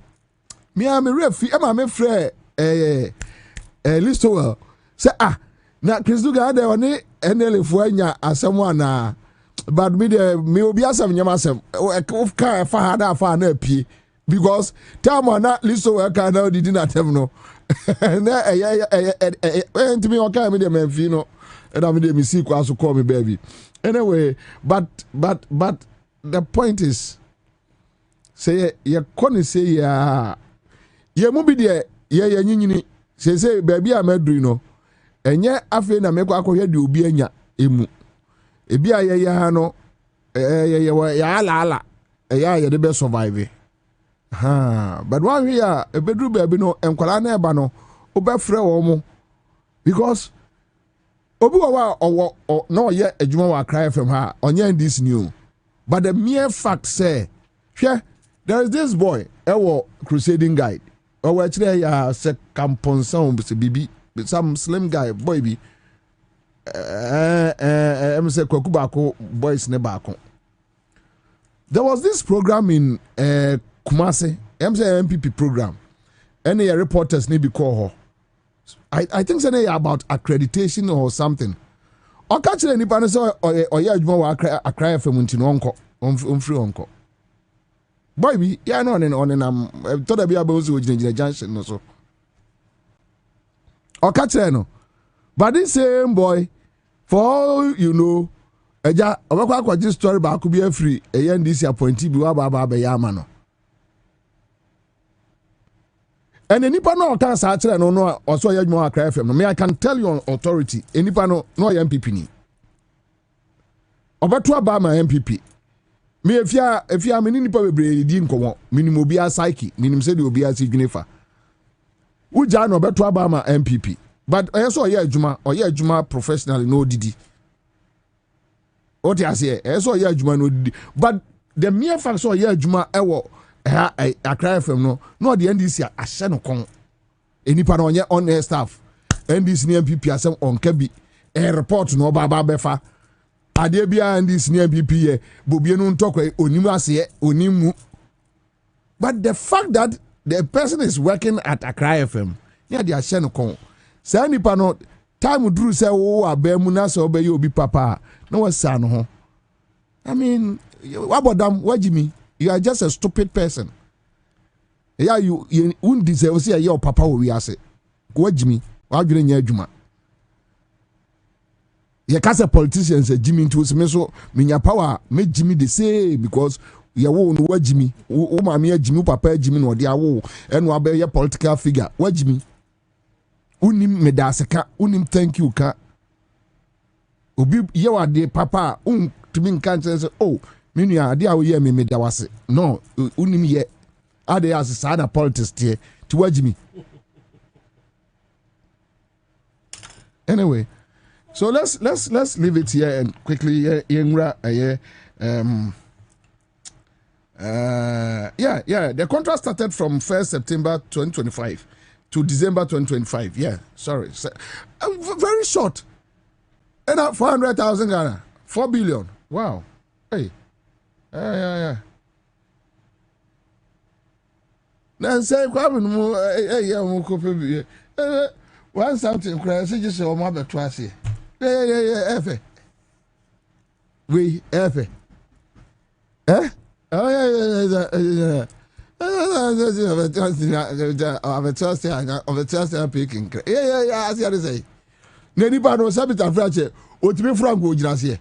S2: Me, I'm a referee. I'm a friend. Listo. Say, now Chris Duga, there on it. NLA fuenya asemwa na but me obi asem nyama asem of ka fa hada fa na pie because time na liso we ka na didi na tem no na enti me o ka me de menfi no and am de me see kwa so call me baby anyway but the point is say ye koni say ya ye mu bi de ye nyinyini say baby amadru no enye afi na mekwa akohwe de obi anya emu ebi aye ha no ya ala ye de be survive but one here e bedru baby no enkwala na eba no obefre wo mo because obi wa no ye adwuma wa Accra FM ha onye this new but the mere fact say hwe There is this boy, crusading guide. Or actually, se campon sound, bibi, some slim guy, boy be. Say Kokubako boys nebako. There was this program in Kumasi, MPP program. Any reporters need be call her. I think say about accreditation or something. Or catch any panel or yeah, I cry for Muntino on free uncle. Boy, yeah, no, and I'm told I be able to in the junction or so. Or catch no. But this same boy, for all you know, Eja, I this story about could be free, a young DC appointee, Baba Yamano. And any panel can start no also yet more cry from me. I can tell you on authority, any panel no MPP. Over to Obama MPP. Me if you many people be din komo, minimum be a psyche, minimum said you be a signifer. Uja no beto Obama MPP. But I saw Juma professionally no didi. What I say, I saw Juma no didi. But the mere fact saw Juma I cry from no the NDC a shano con. Any part on air staff. NDC MPP as on Kebi. A report no Baba Befa. Adebia and this near MPP, Bobiano talk Onimase Onimu. But the fact that the person is working at Accra FM, yeah, they are shano con. Say any pano time drew say abemuna so be you be papa. No one son ho. I mean, what about them? What Jimmy? You are just a stupid person. Yeah, you wouldn't deserve say your papa will be say. What Jimmy? What you in Juma? You can't say politicians say Jimmy to me so minya power make Jimmy the same because you won't what Jimmy. Oh, mammy, Jimmy, papa, Jimmy, or dear wo, and what be your political figure. What Jimmy? Unim medaseka unim thank you ka obi ye wa de papa to me kan say oh me nua ade a wo ye me medawase no unim ye ade as sana politics tie to wagimi. Anyway, so let's leave it here and quickly the contract started from 1st September 2025 to December 2025. Yeah, sorry. Very short. And 400,000 Ghana. 4 billion. Wow. Hey. Yeah. Now say, one something crazy just so mother twice. Yeah. We, F. Eh? Oh, yeah. Of a Thursday picking. Yeah, as you say. Neighbor no sabit and French, what to be from Gojinasia.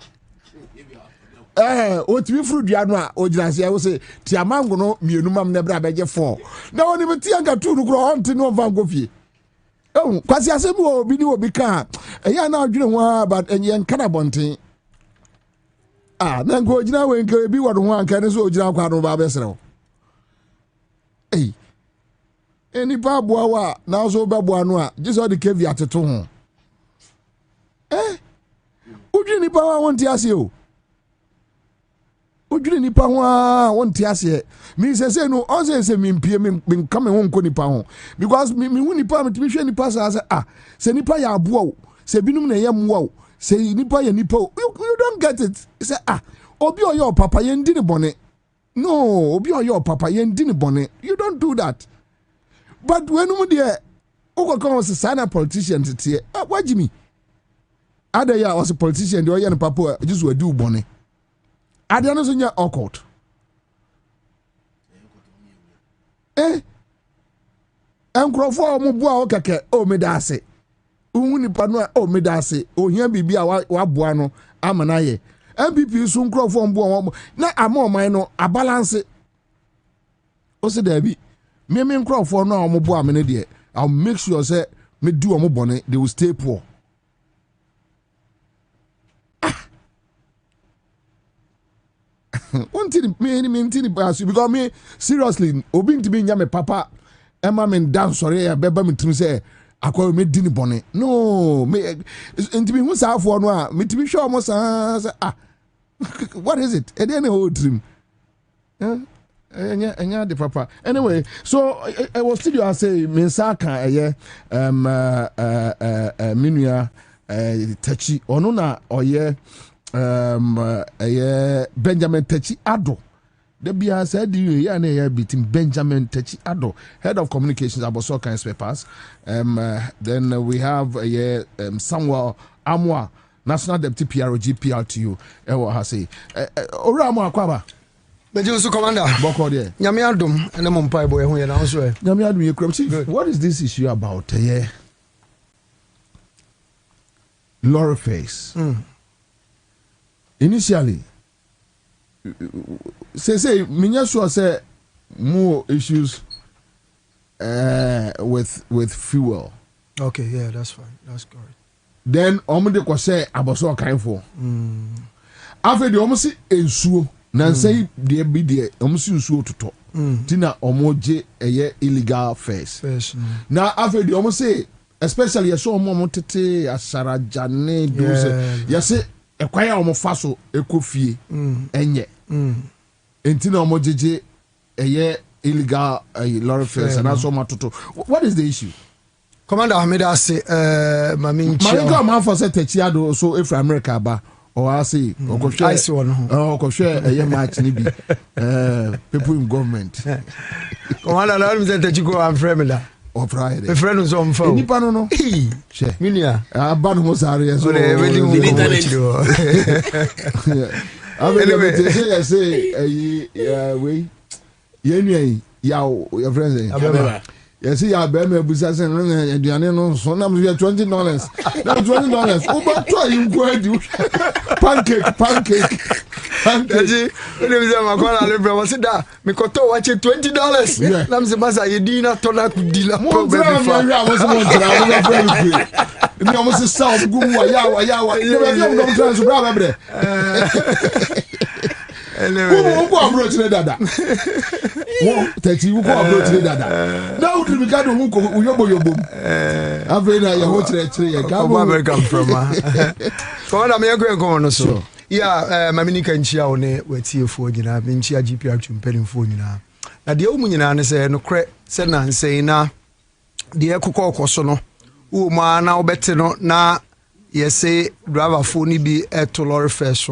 S2: What to be fruit Diana, Ojinasia, I will say, Tiamango, no, Munum never beg 4. No one even Tianga to grow on to no Van Goffy. Oh, Quasiasimo, video become a young now, you know, but a young cannabonting. Ah, then go now and be one can so Jana Barbesero. Hey, any babuawa now so babuanwa, just all the caveat at home. Would you nipa want to ask you? Would you nipa want to ask you? Me say no, also say me PM coming home nipa because me nipa me to be sure nipa say nipa ya abuo, say binum na yam wow, say nipa ya nipa. You don't get it. Say obi o your papa ye ndi ne bone. No, obi o your papa ye ndi ne bone. You don't do that. But when you there, Oko was a sign politician to say, what Jimmy? Other year was a politician, the young papa just were do bonnet. I don't know your awkward. Uncle for Mubua Okake, oh Medase. Uni Panua, oh Medase, oh here be Wabuano, Amanaye. MPP soon crow from Buamo. Now I'm more minor, a balance it. Also, Debbie, me crow for no Mubua Menedier. I'll make sure say me do a bonnet, they will stay poor. One thing me pass because me seriously obing to be nyame papa Emma men dance sorry beba me trim say akwa me dini bone no me enti me hu sa afo no a me timi hwe omo sa what is it e dey na hold trim Enya the papa. Anyway, so I was still you say Minsaka Minua Techi Onuna oye Benjamin Techi Ado. The BR said you between Benjamin Techi Ado, head of communications about all kinds of papers. Then we have Samuel Amwa, National Deputy PROG PRTU. I say Oramo Kwaba.
S5: Bejusu Commander.
S2: Boko there.
S5: Nyamiadum and the Mumpai boy who announced.
S2: Nyamiadum, what is this issue about? Laura Face. Initially, say Minyasua say more issues with fuel.
S5: Okay, yeah, that's fine. That's correct.
S2: Then Omode ko say aboso kan for. After the almost ensuo na say there be there almost ensuo toto. Tina omoje illegal face. Now after the almost say especially so omo tete asara jane do say say ekwaya omo faso ekofie enye. Entina omojeje illegal lorry face and also matoto. What is the issue?
S5: Commander Ahmed say
S2: Maminga man for say Techiado so if America ba or I say
S5: I see one
S2: ko share match ni bi people in government.
S5: Commander let me say Techigo am friend
S2: or Friday.
S5: The friend is on phone.
S2: Nipa no. She.
S5: Minia.
S2: Ban mo sare so. I say we yenu your friends yes, ya bema busa say aduane no so na me $20. Na $20. Uba to you go edu. Pancake.
S5: Daji, ele biza makola lebre was da. Me koto wache $20. Na mse basa yedina tona kudila problem fa.
S2: Mo ni almost south gumu ya. You be am no trans bra bre. Who approach the dada? Who approach the dada? Now to be kind of who yobo. Avena ya ho chire
S5: where come from? Come on, me go on so. Yeah, maminika nchia one wetiefu nyina me nchia GPR mpelifo nyina. Na de omu nyina ne se no kre se na nsei na de ekokọ so no. Wo ma na obete no na yese driver phone bi eto lorry first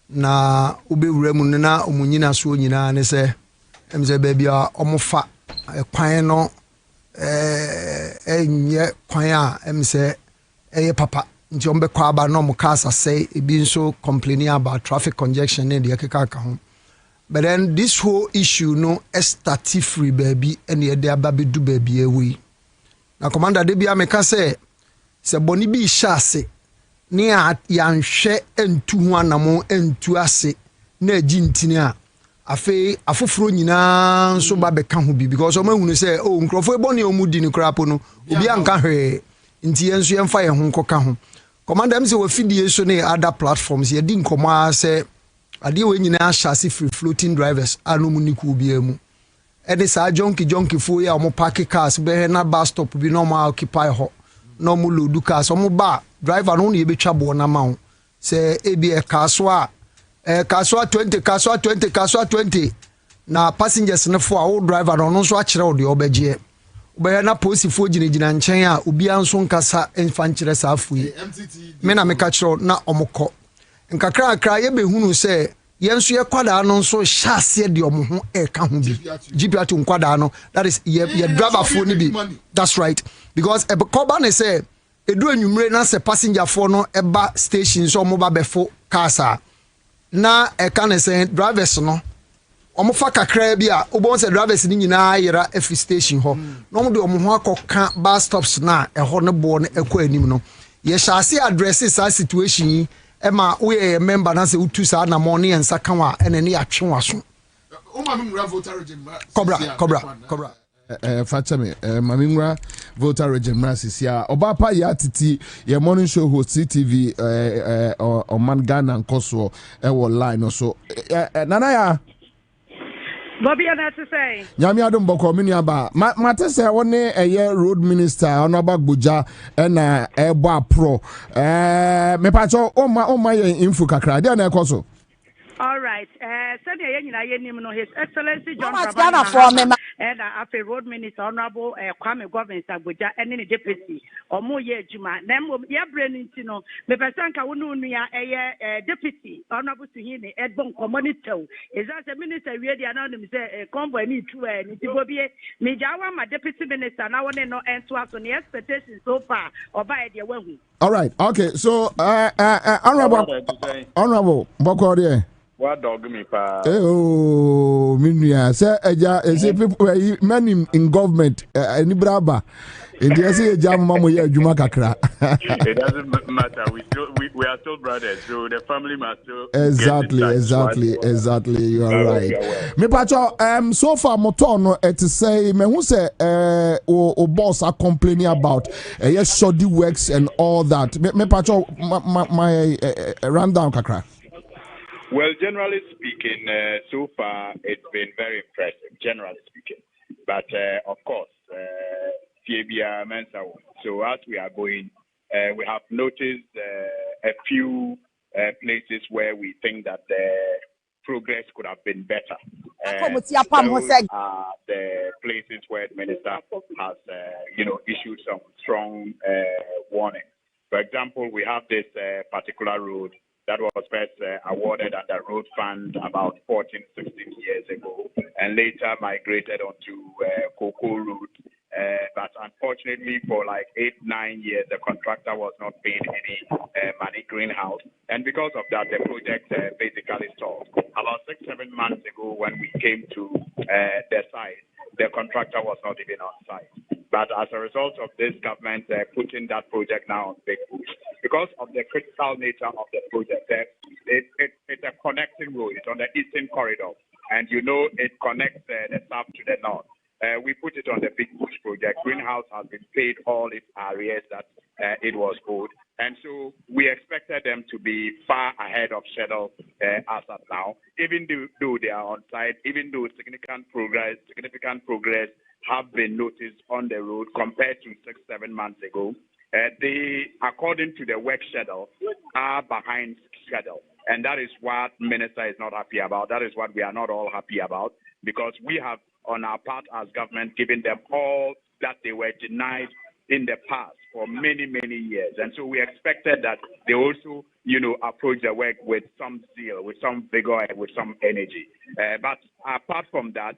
S5: na ubewura mu na omunyina so nyina ne se emze baabi a omofa kwan no enye kwan a emse eye papa nti ombe kwa aba no mukasa say ebi nso complaining about traffic congestion in the ekeka ho. But then this whole issue no start free baby and ye dey ababe du baby ewi na commander de bia meka say se boni bi shase ni a yanhwe entu ho anamo entu ase na agi ntini a afi afoforo nyina so ba beka ho bi because o mahunu say o nkrofo eboni omudi ni krapo no obi anka hwe nti yenso yemfa ye ho nkoka ho. Commander me say we fidie so ne other platforms ye di nkoma say ade we nyina shase free floating drivers anomu ni ku bi emu e de sa jonky fo ya omo park cars be na bus stop bi no ma occupy ho no mu load cars omo ba driver no ye betwa bo na ma ho say ebi e kaswa 20 na passengers ne fo a wo driver no so a kire wo de obeje obe na police fo ginagina nchen a obi anso nkasa enfa nkire sa afu me na me ka kire na omokọ nkakra ye behunu say yenso ye kwada no so shase de omho e ka ho bi GPR to kwada no that is ye driver fo ni bi that's right because e koba ne say edu anwumre na se passenger fo no eba station so mo ba befo kasa na e ka ne say drivers no omofa kakra bi a obon se drivers ni nyina yera every station ho no mo de omho akoka bus stops na e ho ne bo ne ekọ anim no ye shase address sa situation yi ema we member na se utu sa na money en saka wa ene ne atwe waso
S2: o ma mi mura voter regime
S5: cobra
S2: Fatame Mamingwa voter regime sisia Obapa ya titi ye morning show host CTV on man Ghana nkoso e wo line so nana ya
S6: Bobie Ansah say
S2: Nyami adom boko mini aba mate se woni eye road minister onaba gboja na ebo apro me pacho o ma ye info kakra dia na ekoso.
S6: All right. right. His Excellency John
S7: Mama,
S6: Dramani
S7: from
S6: Mahama and after Road Minister Honorable Kwame Bobie Ansah and the deputy or more year Juma. Then we are bringing to know the Pesanka Ununia a deputy Honorable Suhini Edbon Communito. Is that the minister really anonymous convoy need to Nitibobie Mijawa, my deputy minister now and no answer on the expectations so far or by the way.
S2: All right. Okay. So, honorable Bokode.
S8: What dog me pa?
S2: Oh, Minya. Say people many in government. Any braba. In the say jam mamu ya juma kakra.
S8: It doesn't matter. We are still brothers. So the family must still.
S2: Exactly. You are right. Me pacho. So far motor it say me who say o boss are complaining about yes shoddy works and all that. Me pacho my rundown kakra.
S8: Well, generally speaking, so far it's been very impressive, generally speaking. But of course, so as we are going, we have noticed a few places where we think that the progress could have been better. Those are the places where the minister has, issued some strong warning. For example, we have this particular road that was first awarded under road fund about 14, 16 years ago, and later migrated onto Cocoa Road. But unfortunately, for like 8-9 years, the contractor was not paying any money greenhouse. And because of that, the project basically stalled. About 6-7 months ago, when we came to the site, the contractor was not even on site. But as a result of this government putting that project now on big push, because of the critical nature of the project, it's a connecting road. It's on the eastern corridor. And it connects the south to the north. We put it on the big push project. Greenhouse has been paid all its arrears that it was owed. And so we expected them to be far ahead of schedule as of now, even though they are on site, even though significant progress have been noticed on the road compared to 6-7 months ago. They, according to the work schedule, are behind schedule. And that is what Minister is not happy about. That is what we are not all happy about, because we have, on our part as government, given them all that they were denied in the past for many, many years. And so we expected that they also, approach the work with some zeal, with some vigor, and with some energy. But apart from that,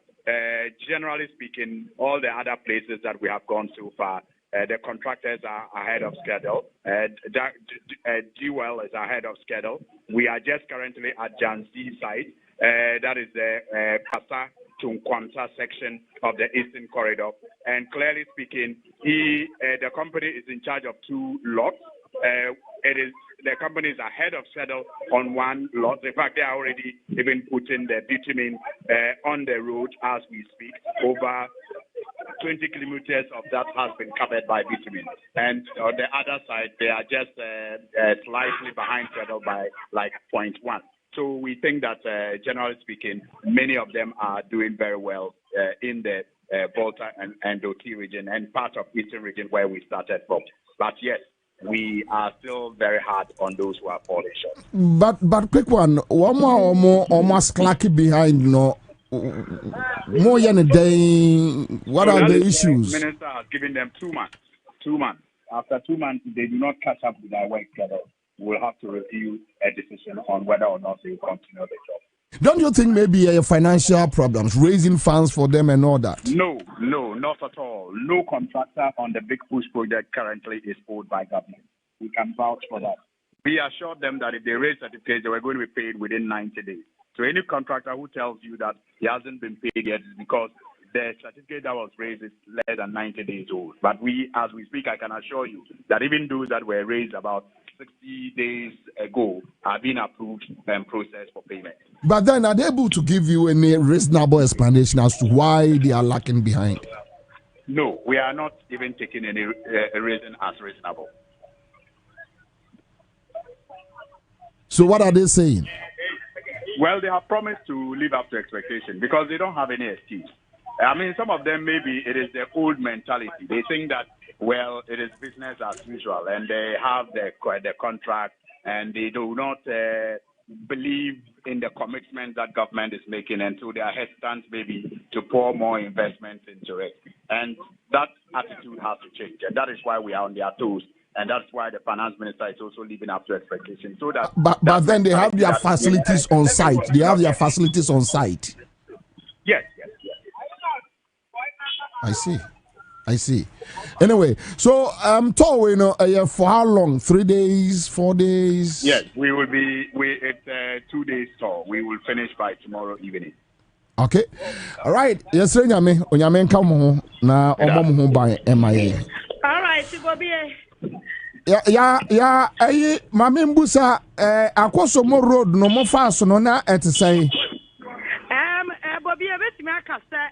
S8: generally speaking, all the other places that we have gone so far, the contractors are ahead of schedule. GWell is ahead of schedule. We are just currently at Janzi site. That is the Pasa to Nkwanta section of the Eastern Corridor. And clearly speaking, the company is in charge of 2 lots. The company is ahead of schedule on 1 lot. In fact, they are already even putting the bitumen on the road as we speak. Over 20 kilometers of that has been covered by bitumen. And on the other side, they are just slightly behind schedule by like 0.1. So we think that, generally speaking, many of them are doing very well in the Volta and Doti region and part of Eastern region where we started from. But yes, we are still very hard on those who are falling short.
S2: But quick one, one more almost clacky behind, more than a day. What are the issues?
S8: The minister has given them 2 months. 2 months. After 2 months, if they do not catch up with their work schedule, we'll have to review a decision on whether or not they will continue the job.
S2: Don't you think maybe financial problems, raising funds for them and all that?
S8: No, not at all. No contractor on the Big Push project currently is owed by government. We can vouch for that. We assured them that if they raise certificates, they were going to be paid within 90 days. So any contractor who tells you that he hasn't been paid yet is because the certificate that was raised is less than 90 days old. But as we speak, I can assure you that even those that were raised about 60 days ago are being approved and processed for payment.
S2: But then are they able to give you any reasonable explanation as to why they are lacking behind?
S8: No, we are not even taking any reason as reasonable.
S2: So what are they saying?
S8: Well, they have promised to live up to expectation because they don't have any excuse. I mean, some of them, maybe it is their old mentality. They think that, well, it is business as usual, and they have the contract, and they do not believe in the commitment that government is making, and so they are hesitant maybe to pour more investment into it. And that attitude has to change, and that is why we are on their toes. And that's why the finance minister is also living up to expectations. So that,
S2: but then they have their facilities on site. They have their facilities on site.
S8: Yes.
S2: I see. Anyway, so tour, for how long? 3 days, 4 days?
S8: Yes, we will be. It's a 2 days tour. We will finish by tomorrow evening.
S2: Okay, all right. Yes, Onyame come na omo by MIA.
S6: All right, Bobie.
S2: Yeah. Mame mbusa Akwosomo road no mo fast no na etesai.
S6: Bobie betimi aka say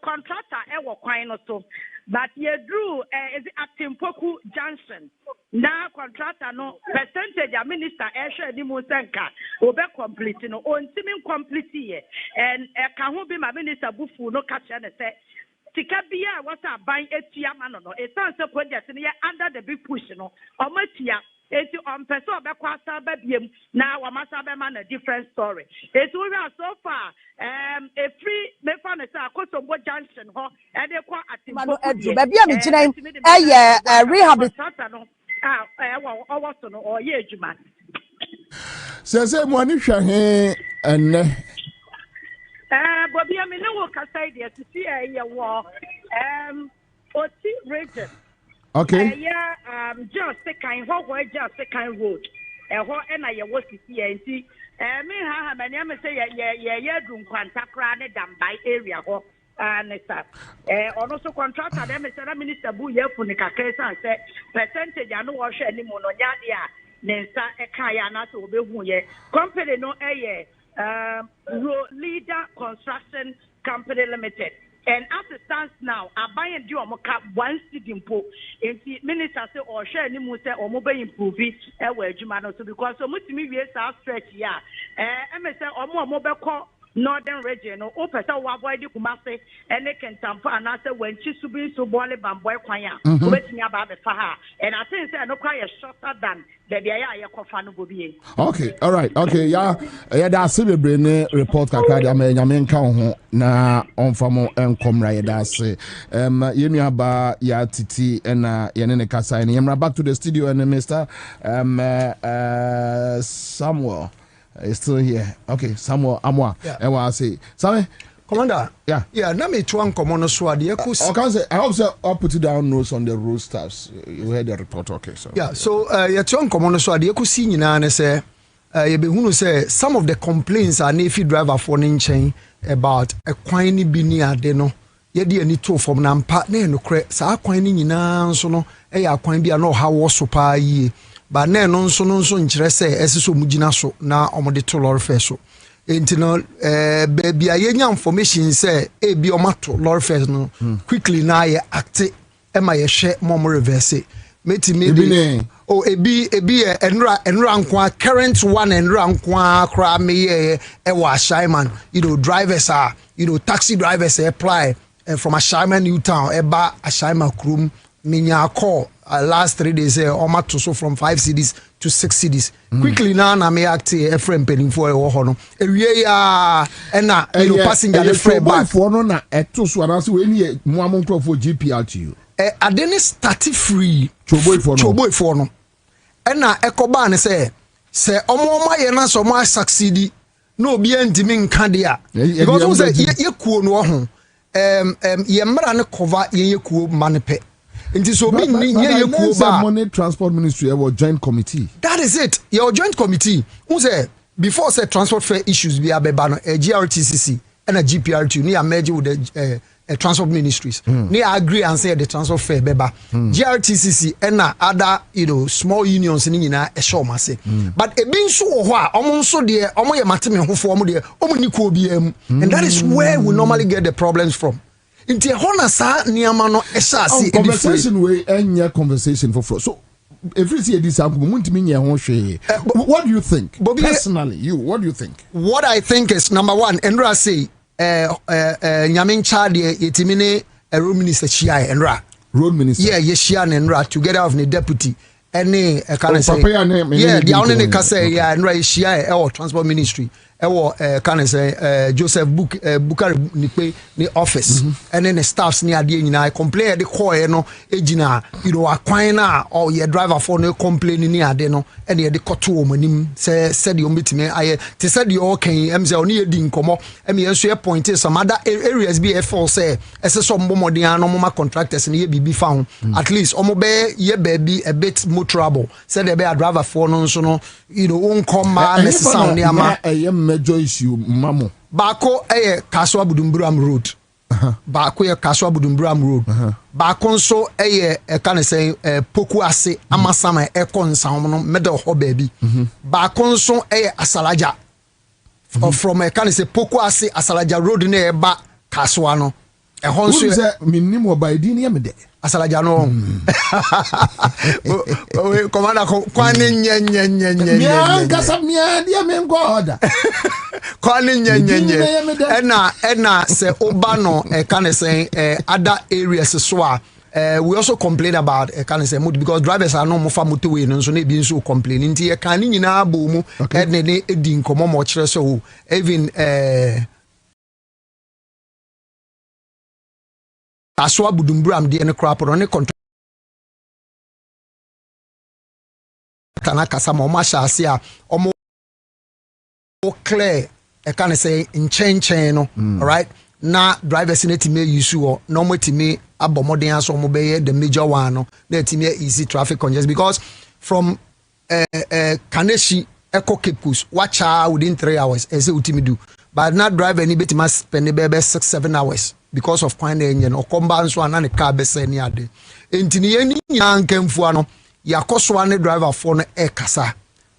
S6: contractor ewo kwan no so, but ye drew is Atimpoku Junction. Na contractor no percentage a minister share ni mo senka obe complete no ontimi complete ye, and ka ho be ma minister bufu no ka che ne say Tikabia was a buying etia man no. It's not so project under the big push no. Omatia it's on person bekwasa babiem now Wamasa man a different story. It's we are so far a free me fan is a Kosovo Junction ho and they kwa Atimpoku
S7: baby am chine rehabilitation
S6: no also no or ye juma.
S2: Say money hwe he enne
S6: Bobby, I mean, no kasai there to see a war. Oti region.
S2: Okay.
S6: Just the kind, what were just the kind road. And I was to see and see. Me, how many am say, yeah, doom Accra dam by area or also contractor them is a minister boo ye punika case and say percentage I know wash any mono yadia. Nensa ekaya na so obehu ye. Company no Leader Construction Company Limited. And as it stands now, I buy and do one city po. And the minister say or share any more or mobile improve it so because so much me we stretch yeah. MSA or more mobile call northern region or person wa boy di Kumasi and they can tampa and I say when Chisubi so boile bamboy kwanya wait me about the faha. And I think say no quite shorter than
S2: okay, all right. Okay, yeah, that's a brain report kakra dia me nyame nka ho na onfamo enkomra ye that's yenu aba ya titi na ye ne kasa ne yemra back to the studio and Mr. Samuel is still here. Okay, Samuel Amwa. And what I say, Sammy
S5: Commander,
S2: yeah,
S5: na me to ankomo no so ade
S2: I hope say I'll put it down notes on the road stuffs. You heard the report, okay? So
S5: ya to ankomo no so ade kusi nyina ne say ye be hunu say some of the complaints are nefi driver for nchen about a kwan ni bi ni ade no ye de ani to from na mpa na enokre sa kwan ni nyina nso no ya kwan bi na ha wo so pa yi ba na no nso nkyere say esiso mugina so na omode to lorry fe so no baby ayenya information say ebi omato lorry first no quickly na ye act e ma ye hwe mom reverse meti maybe ebi enra nkwa current one enra nkwa kra me ye e wa Shaiman drivers are taxi drivers apply from a Shaiman New Town eba a Shaiman krum minya call last 3 days omato so from 5 cities to 6 cities quickly na me act a friend penning for e ho no ewie ya na passenger the free back
S2: for no na eto so anase we ni muamon crop for GPR to you
S5: adeni start free
S2: choboy
S5: for no na ekoba ne say omo ye na so mo succeed no obi antimi nka de a because we say ye kuo no ho ye mra ne cover ye kuo manepe. So
S2: money transport ministry or joint committee.
S5: That is it. Your joint committee. Who say before say transport fare issues be a GRTCC and a GPR2 near merge with the transport ministries. Near agree and say the transport fare beba. GRTCC and other small unions in a show must say. But a being so almost so dear omo matime who form there and that is where we normally get the problems from. Inti hona sa niama no esase
S2: conversation we enya conversation for so every see this muntimi nya ho hwe. What do you think personally? What do you think?
S5: What I think is number one, Enra say nyamin chade yetimine a road minister chia Enra
S2: road minister
S5: yeshia Enra together with the deputy any kind of say yeah the only can say yeah and right share our transport ministry can say Joseph Bukari ni office and then the staffs near the nyina complain the call no ejina you know akwan na or your driver for no complain ni ade no and the koto omanim say said you metime aye te said you okay em say oni edi nkomo em ye so point some other areas be for say ese so mbomodin no mama contractors ni ye bibi fa at least omo be ye baby a bit more trouble said they be a driver for no so no you know won come ma necessary ni ama
S2: major issue mamo
S5: bako Kaswa Budumbram road bako Kaswa Budumbram road bako nso can say poku ase amasama konsan no medal ho baby bako nso Asalaja from can say poku ase Asalaja road na eba Kaswa no
S2: honso minimo by di ne me
S5: Asalaja no commander kwane nya
S2: gasa mia dia me ngo order
S5: kwane nya ena se oba no can say other areas so we also complain about can say mood because drivers are no more for motorway no so na bi so complaining nti e kan nyina abo mu ne edi nkomo mo kire so even Aswa Budumbram de ne crap on ne contract tanaka sama o ma sha ase a omo clear e can say in chain no all right na drivers in etime use o no motime abomoden aso mo be the major one no na etime easy traffic congestion because from Kaneshi Echo Cape watch within 3 hours as utimi do but not drive any bit must spend be 6-7 hours because of kwan engine or comban so na ne car be se ni ade entini ye ni ankemfu ano yakoso ane driver for no kasa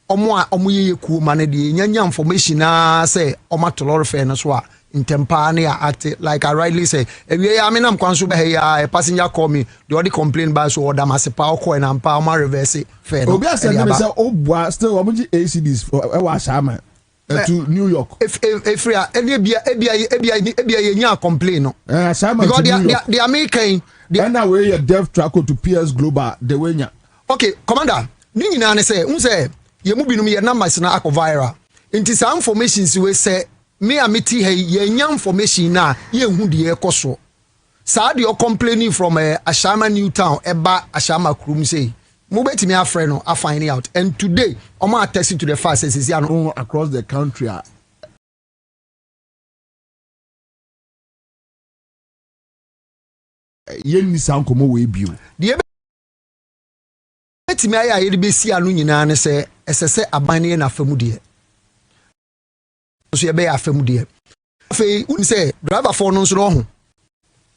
S5: omo ye ku ma ne de nyanya information na say omo tolor fe no so a intempa na act like I rightly say ewie ya me nam kwan so be ya passenger call me the only complain by so order masepa call na mpa omo reverse fe no
S2: obi ase me say obua still omo gi ACDs for e wa shama to New York. If you complain, no. Because the American, the way your dev track to PS Global, the way ya. Okay, Commander. Nini na say, unse ye mu binu ye numbers na akọ viral. Inti sa information si we say me amiti he ye nya information na ye hu de ekoso. Sa de complaining from Ashama Newtown eba Ashama Krum say. Mubeti me afre no finding out and today omo attesting to the fact says across the country yen sound komo we biu
S5: the beti me aya ye be si anu nyina ne se esese aban ne na famu de so ye be afamu de fe un say driver for no so ho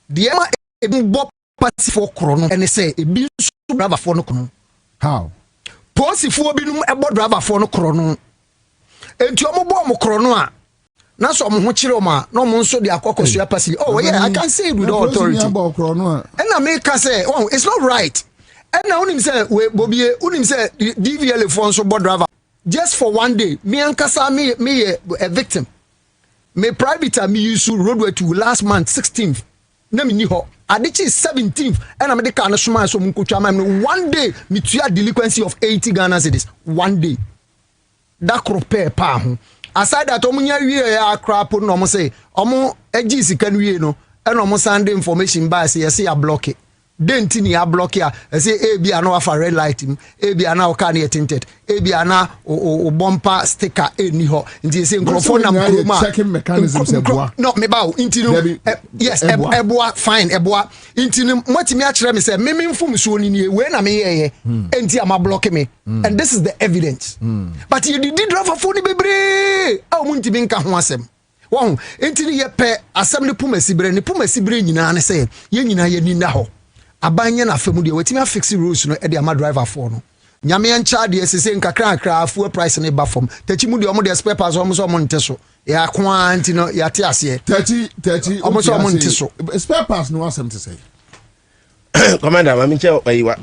S5: de ma e bo party for kro no ene say e bi so driver for no kono.
S2: How?
S5: Posifu binum ebo driver for no krono. Enti omo bo mo krono a na so mo ho kire o ma na mo nso de akokoso ya pasi. Oh yeah, I can say it with authority. And I make say, oh, it's not right. And now unim say we Bobie, unim say DVL for so board driver just for one day. Me ankasa me a victim. Me private me use roadway to last month 16th. Na me ni ho. Adichi 17th and I'm the kind of smile so one day me to delinquency of 80 Ghana cedis one day that crop pa aside that omunya wie ya crap no mo say omo egi sika wie no and omo send information by say yes ya block it denti ni ya block ya say ebi ana wa red light him ebi ana o ka na tinted ebi ana o bumper sticker eni ho nti say microphone na mkroma
S2: checking mechanisms eboa
S5: no me ba nti no yes eboa fine eboa nti no motimi a kire me say me mfum so ni nie we na me ye enti ama block me and this is the evidence but you did drive for ni bebre a mo ntimi nka ho asem won enti ni ye pe asem ni puma sibre nyina ne say ye nyina ye ni na ho abanye na famu de wetimi afix rules no e de ama driver for no nyame ancha de sese nkakra fuel price ne ba fom tachi mu de omo de spare parts omo so omo nteso ya kwanti no ya te ase
S2: 30
S5: omo so omo nteso
S2: spare parts no asem to say
S9: Commander ma minche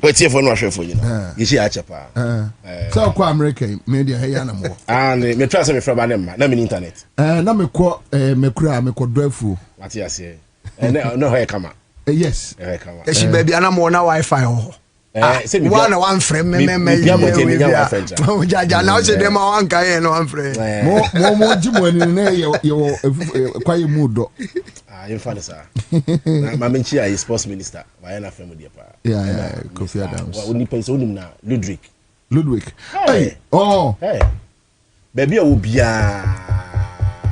S9: wetie for no ahwefo yi no yishi a chepa
S2: so kwa America media he ya na mo
S9: and me trust me from anem na me internet
S2: na me ko mekura me ko drafu
S9: wati ase no he kama
S2: yes
S5: she baby ana mo na wifi ho one frame me jaja now say them one guy no one frame
S2: mo jimoni na yo kwaye mudo
S9: you funny sir my menchi is sports minister why na frame dey pa
S2: Kofi Adams
S9: oni pense onim na Ludwig
S2: hey
S9: baby obia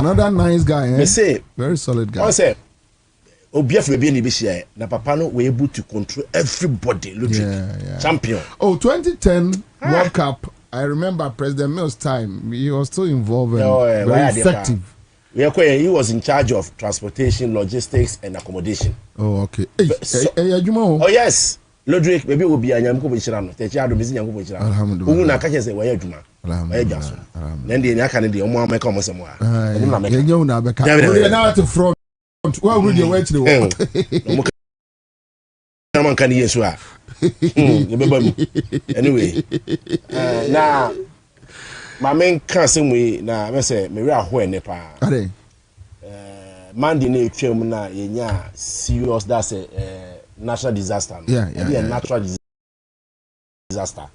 S2: another nice guy
S9: me say
S2: very solid guy
S9: I say obia for be be share na papa no we able to control everybody Ludwig champion
S2: 2010 World Cup I remember President Mills time he was still involved and very effective.
S9: He was in charge of transportation, logistics, and accommodation.
S2: Oh, okay. Oh,
S9: yes. Ludwig, maybe will be a young Kubichano. The child of Missing Kubichano. Who na catches away a Juma. Then the Nakan, the Omo make almost somewhere.
S2: You know, now to front. What would you wait to the
S9: work? Can you swear? Anyway, now. My main cousin we na me say me ra ho ene pa man di na etwam na yenya serious that's a national disaster natural disaster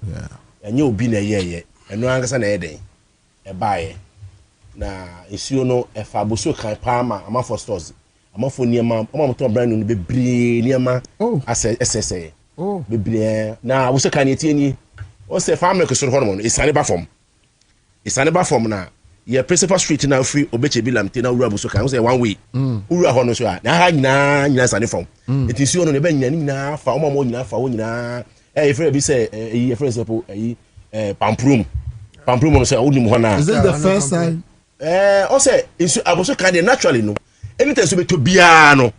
S9: enye obi na yeye eno angasa na eden e baaye na esio no e fa boso kan pa ma ama for stores ama for niema ama moto brand no bebre niema ss bebre na boso kan etie ni o se family ko so ho no isane ba form Isaneba from na ye principal street na free obeche bilam te na ura buso kan say one way ura ho no so na ha nyina sane from it is you no be nyina fa o ma mo nyina fa o nyina e free bi say e free example pamprum no say onim ho na
S2: is this the first time
S9: o say abuso kan naturally no anything so be to bia no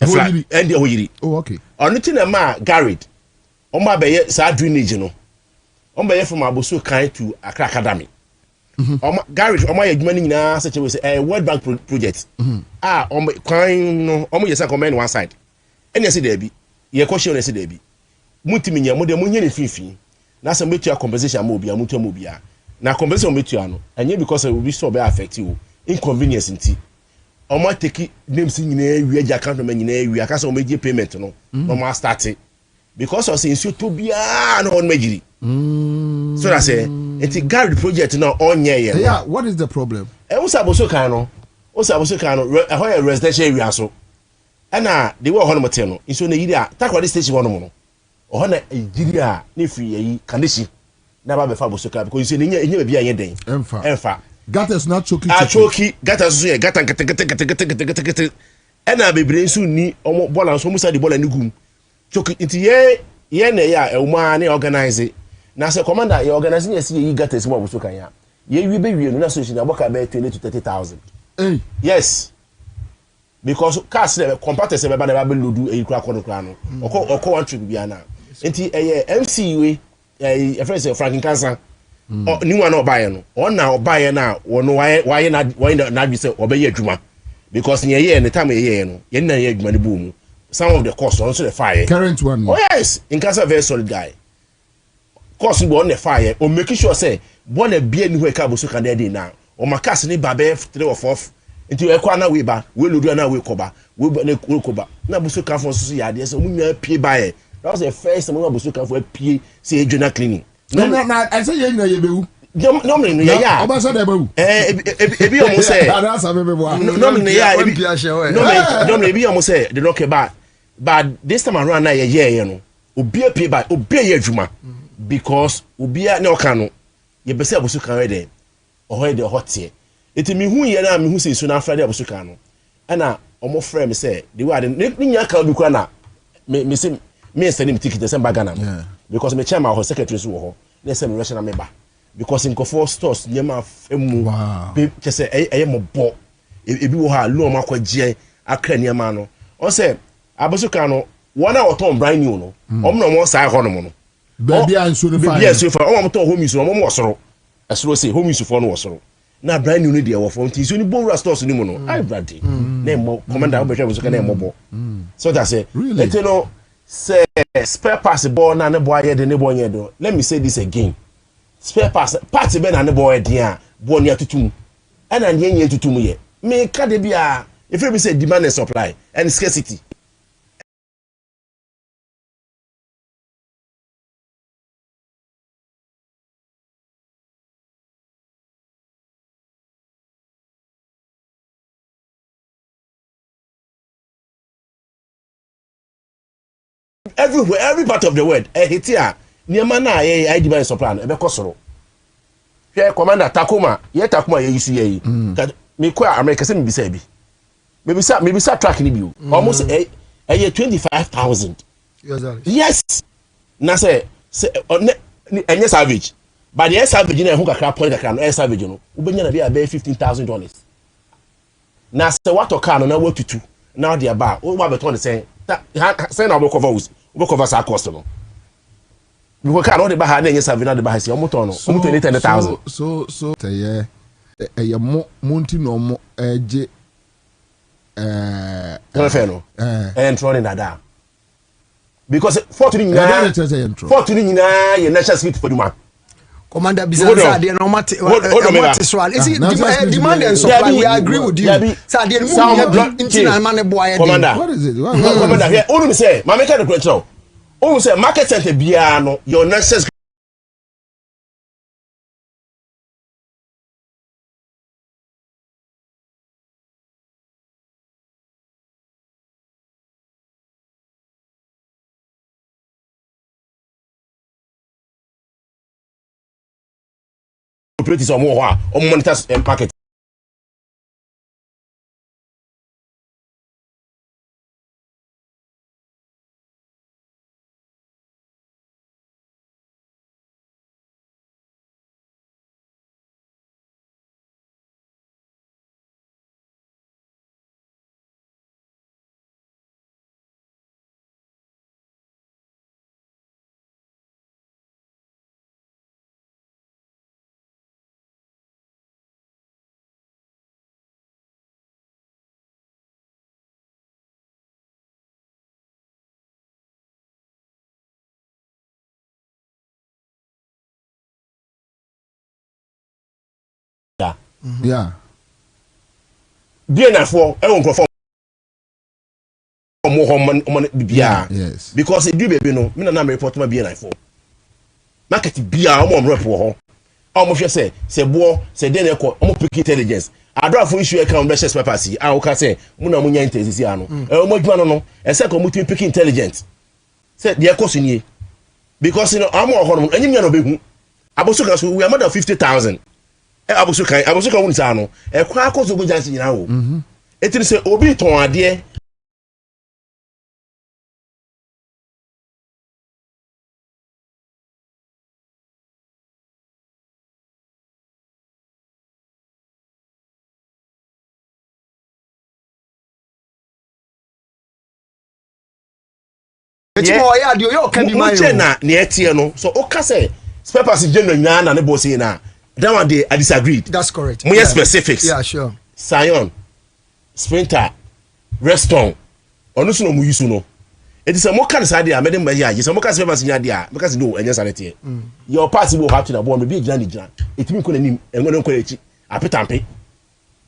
S9: and the hoyiri
S2: okay
S9: on tin na ma garage o ma be ye sa drainage no o be ye from abuso kan to Accra Academy garage omo ye adwuma ni nyina such a way say World Bank project omo kwan no omo ye say comment one side ene say there bi ye question ene say there bi mutimi nya mo de mo nya ne fifi na say metua compensation ma obi a mutua mo obi a na compensation metua no enye because we be so be affect you inconvenience nti omo take names nyina wi agya account no nyina wi aka say omo ge payment no omo start because of say nsu to bia no on magiri so that say it's garage project now on
S2: yeah what is the problem
S9: usaboso kan no residential area so na they were hono motel no nso na yiri a takwadi station hono no ho na yiri a na free yi kandishi na ba be fa boso kan because nso nya bia yen den emfa
S2: gutters not choking
S9: gutters so ye gatan kete na bebre nso ni omo bola nso musa di bola ni gum choking nti ye na ya uma na organize na say commander your organizing yes you got a small boso kan ya ye wi be wi no na so shi na boka be 20 to 30,000 yes because cars le compact se be ba na be lodu e kura kono no oko one trip bia na enti MC we friend say Franklin Cancer ni one obaye no on na obaye na wono why na bi say obaye adwuma because ye ne time ye no ye na ye adwuma ne boom some of the costs also the fire
S2: current one
S9: oh yes in Cancer very solid guy course we on the fire or making sure say born a beer new ka boso kan dey na o makas ni ba be 3 or 4 until e kwa na we ba we lodu na we koba we na koba na boso kan fo so ya dey say munya pie ba e that was the first time boso kan fo pie say journal cleaning
S2: no I say ye na ye bewu
S9: no me no ya
S2: oba say dey bewu
S9: ebi o mo say no me ya no me ebi o mo say the knock ba this time around na ye no obi pie ba obi ye adwuma because ubia ne okano ye bese abosu kan rede oho de hotie eti mi hu ye na mi hu se su na afrade abosu kan no ana omo frɛ me say the way ni nya ka bi kwa na me se me send him ticket sem bagana because me chairman ho secretary so ho na se me rush na me ba because in for stores nyema femu be kese eye mo bo ebi wo ha lo ma kwagye akra nyema no o se abosu kan no wona oton brand new no omno mo sai ho no mo no
S2: baby anso no fire
S9: baby anso fa o mo to home use mo wosoro esoro say home use for no wosoro na brand new no dey wo for nti so ni bonra stores ni mo no ai brady na mo commander o be hwe so ka na mo bo so that say it no say spare pass ball na ne boy head ne boy head let me say this again spare pass party be na ne boy head a boy ni atutum ana ne nya atutum ye me ka de bia if we say demand and supply and scarcity everywhere, every part of the world. Hit here. Niema na I demand supply. Ebe kosoro. Here commander Takuma. Ye Takuma ye isi ye. Me kwa America se me bisa bi. Maybe sa track ni bi. Almost a year 25,000. Yes. Na say enye savage. But the savage na hu kakra point kakra no savage no. Ubenya na bi about $15,000. Na say what car no na what to now they are o wa beton say say na we cover sa cost no. We car no dey ba ha na enye savage na dey ba ha say omoto no omoto 10,000.
S2: So teye mo monti no mo eje
S9: no running that because 40 ye national security for the man.
S5: Commander Bizanza, they no matter what is it demand and supply. We agree with you. Sir, the money boy.
S9: Commander,
S2: what is it?
S9: Commander, here, only say, my make the control. Only say, market center biano, your national operators or more or monitors and market.
S2: Yeah.
S9: Bien for yes. Because it do baby no, me na report ma bien for. Market bia o mo rep ho. O mo hwe say bo say den e ko o mo pick intelligence. Adra for issue account be share papers yi. A o ka say mo na mo nya intelligence ano. O mo djuma no e say ko mo tin pick intelligence. Say de e ko sunie. Because you know am o ho no anyim nya no be hu. Aboso ka so we are more than 50,000. Abusuka wunsa no e kwa akoso go jansi nyina wo etiri se obi ton ade
S5: ya dio yo kan bi mayo
S9: na etie no so o ka say papers general nyina na ne boss na that one I disagreed.
S5: That's correct.
S9: More specifics.
S5: Yeah, sure.
S9: Sion, Sprinter, Reston. Onusu no mu yusu no. It is a more kind of idea. I made him by here. You some more kind of idea because no and yes sanity. Your party will have to the born be grand. It mean ko nim and go ko echi. Apetampe.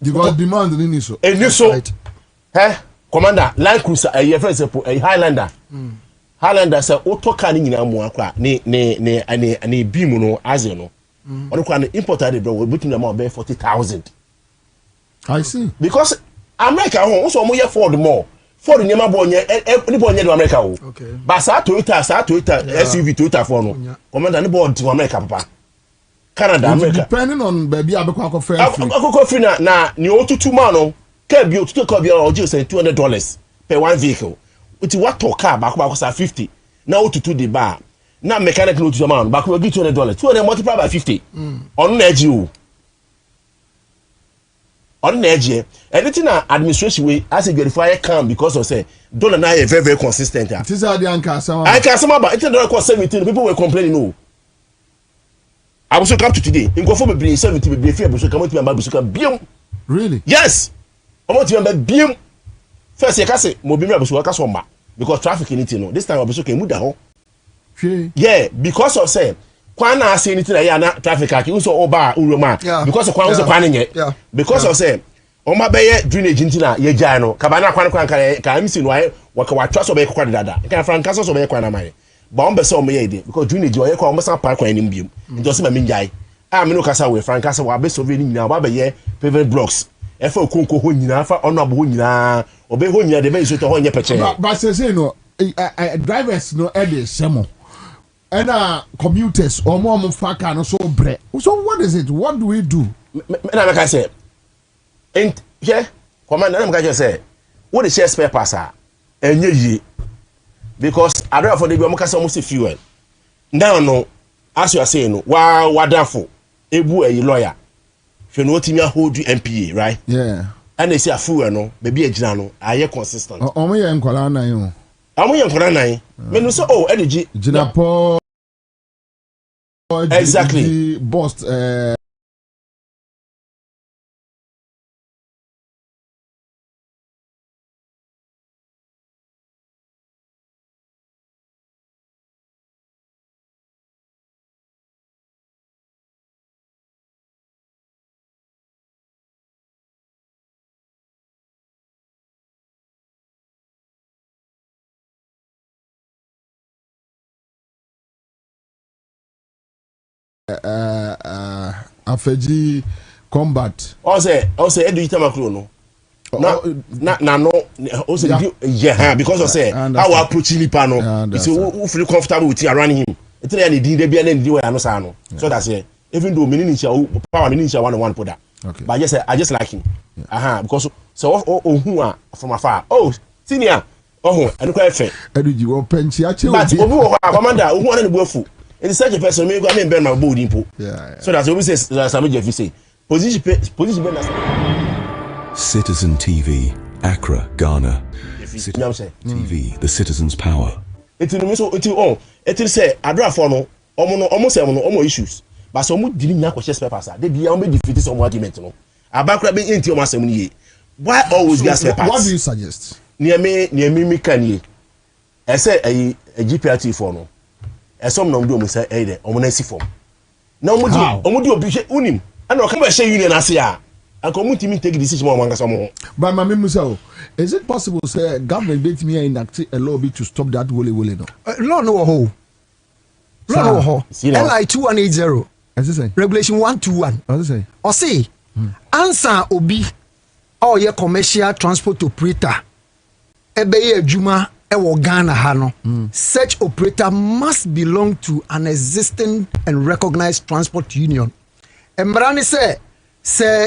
S2: Because demand ni so.
S9: And so Commander, Land Cruiser, for example, a Highlander. Highlander say o to kan nyina mu akwa ne beam no aze no. On the imported bro, we're between them about 40,000.
S2: I see.
S9: Because America also more Ford more. Ford in your boy, anybody in America.
S5: Okay.
S9: But Toyota, SUV Toyota for no. Commander the board to America, Papa. Canada, America.
S2: Depending on baby, I become free.
S9: I free na new to 2 man. Can be to cover or just $200 per one vehicle. It's what to car back was 50. Now to the bar. Now mechanic no to amount, but we'll give $200. $200 multiplied by 50. On edge you. On edge, anything administration way as a verifier can because of say dollar now very very consistent.
S2: This is how the anchor some.
S9: I can some about it don't cost 17. People were complaining no. I was so come to today. In go for be 70 be fear busuka come to me busuka biom.
S2: Really?
S9: Yes. I want to be biom. First you can say mo bi me busuka ka so ma because traffic anything no. This time busuka mu da ho. Yeah, because of say kwana say anything like na traffic aki so oba uroma because of kwana so kwana nye because of say o ma be drainage ntina ye jai no kabana kwana ka MC no aye waka watwa so be kwa dada ka franka so be kwana mai ba on be say o me ye dey because drainage o ye kwa o masa park kwana nim biom njo se ma minjai a me no kasa we franka so wa be so be ni nyina ba be ye pavement blocks e fa okonko ho nyina fa ono abo ho nyina obe ho nyina de be so to ho nye peche
S2: ba say no drivers no edit semo. And commuters or more faka no so bre. So what is it? What do we do?
S9: I can say, and yeah, command. I can say, what is spare passer? And ye because I don't for the Biomocas almost fuel. Now no, as you are saying, wow, wonderful. Ebu a lawyer. If you know what you hold you MPA, right?
S2: Yeah.
S9: And they say a fool no, maybe a jano, I am consistent.
S2: Omo ye nkwala na yo.
S9: Omo ye nkwala na yi. Me so oh, energy.
S2: Jinapo.
S9: Exactly.
S2: Boss afeji combat.
S9: Also, edu itamakro no. Na no. Also, yeah, because I say how approach nipa no. So who feel comfortable with around him. It's really need dey be and dey way no say no. So that's it. Even though meaning power meaning one put that.
S2: Okay.
S9: But I just like him. Because so who are from afar. Oh, senior. Oh, I don't quite fair.
S2: Edu ji wo penchi ache.
S9: But obi wo commander who want to go full. It's such a person me go me burn my body impo.
S2: Yeah.
S9: So that's always says Samuel Jeffy say. Position
S1: Citizen TV, Accra, Ghana. TV, the citizen's power.
S9: It say adra for no almost issues. But some didn't na question spare pass. They be only defeat some argument no. Abakra be into your master money. Why always get spare pass?
S2: What do you suggest?
S9: Near me can ye. I say a GPRT for no. Some no do say there omonesi form na omudi obi unim and o come share union asia and community me take decision on wanga some.
S2: But my musa, is it possible say government bet me enact a law to stop that wole no?
S5: Law no ho. Law no ho. LI 2180.
S2: As I say.
S5: Regulation 121.
S2: As I say.
S5: Or say answer obi or your commercial transport operator ebe adwuma ewo Ghana ha no. Such operator must belong to an existing and recognized transport union. Embrani say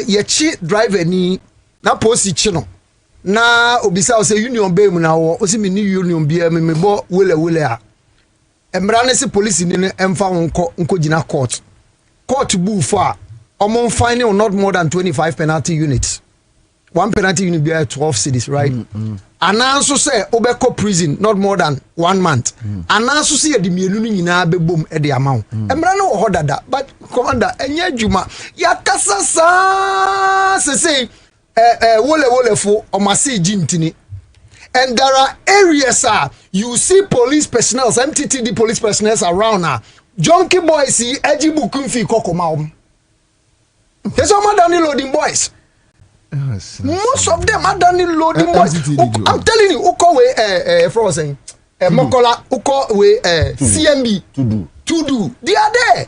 S5: yechi driver ni na posi chi no na obisa say union be mu na wo o si me ni union bia me bo wele a embrani say police ni emfa nko gina court bu for omon fine not more than 25 penalty units. One penalty unit be 12 cities, right? And also say obeko prison not more than 1 month. And also say the mienu nyina be boom e the amount. Emra no ho dada, but commander enye djuma ya kasa sa say wole fo o masi jintini. And there are areas you see police personnel, MTTD police personnel around now. Junkie boys see ejibu kunfi kokoma. There's some other loading boys.
S2: Yes,
S5: most of them are done in loading boys. I'm telling you, uko we frozen, Mokola, uko we CMB to do. They are there.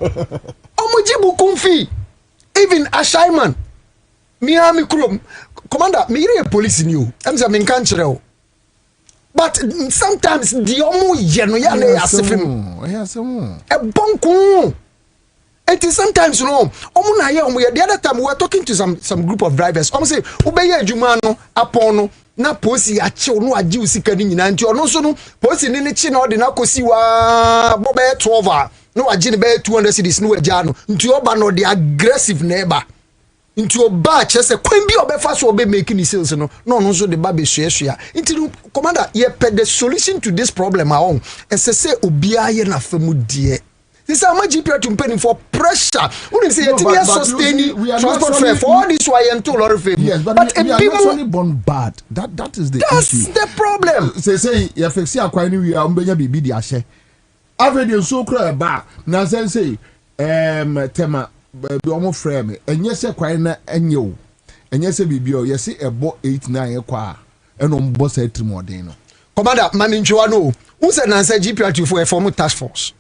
S5: Omujibu kumfi, even Ashaiman, Miami Krum, Commander, me a police in you. I'm saying cancer. But sometimes the omu yeno yale asifim. A bonku. It is sometimes no. The other time we were talking to some group of drivers. Say, "Obeye jumano apono na posi ache no aji usika ni nyina nti ono so no posi ni chi na odi na kosi wa bobe 12 no aji ni be 200 cedis no aja no nti oba no the aggressive neighbor nti oba chese kwen bi obefa so obe making sales no no so the ba be suesua nti commander ye pe the solution to this problem ahon say obia ye na famu die. This is how much GPR to pay for pressure. We say but sustaining transport fare for all this why and to a lot of favor.
S2: Yes, but we are not only born bad. That is the
S5: that's
S2: issue.
S5: The problem.
S2: Say you fix ya kwani we ambenya bibi di ahye. Avenue so kra ba na say tema be omo frame enye se kwani na enye o. Enye se bibi o yesi ebo 89 kwa eno mbo se trimodin no.
S5: Commander mami nchwa no. Who said na say GPR to for a form task force?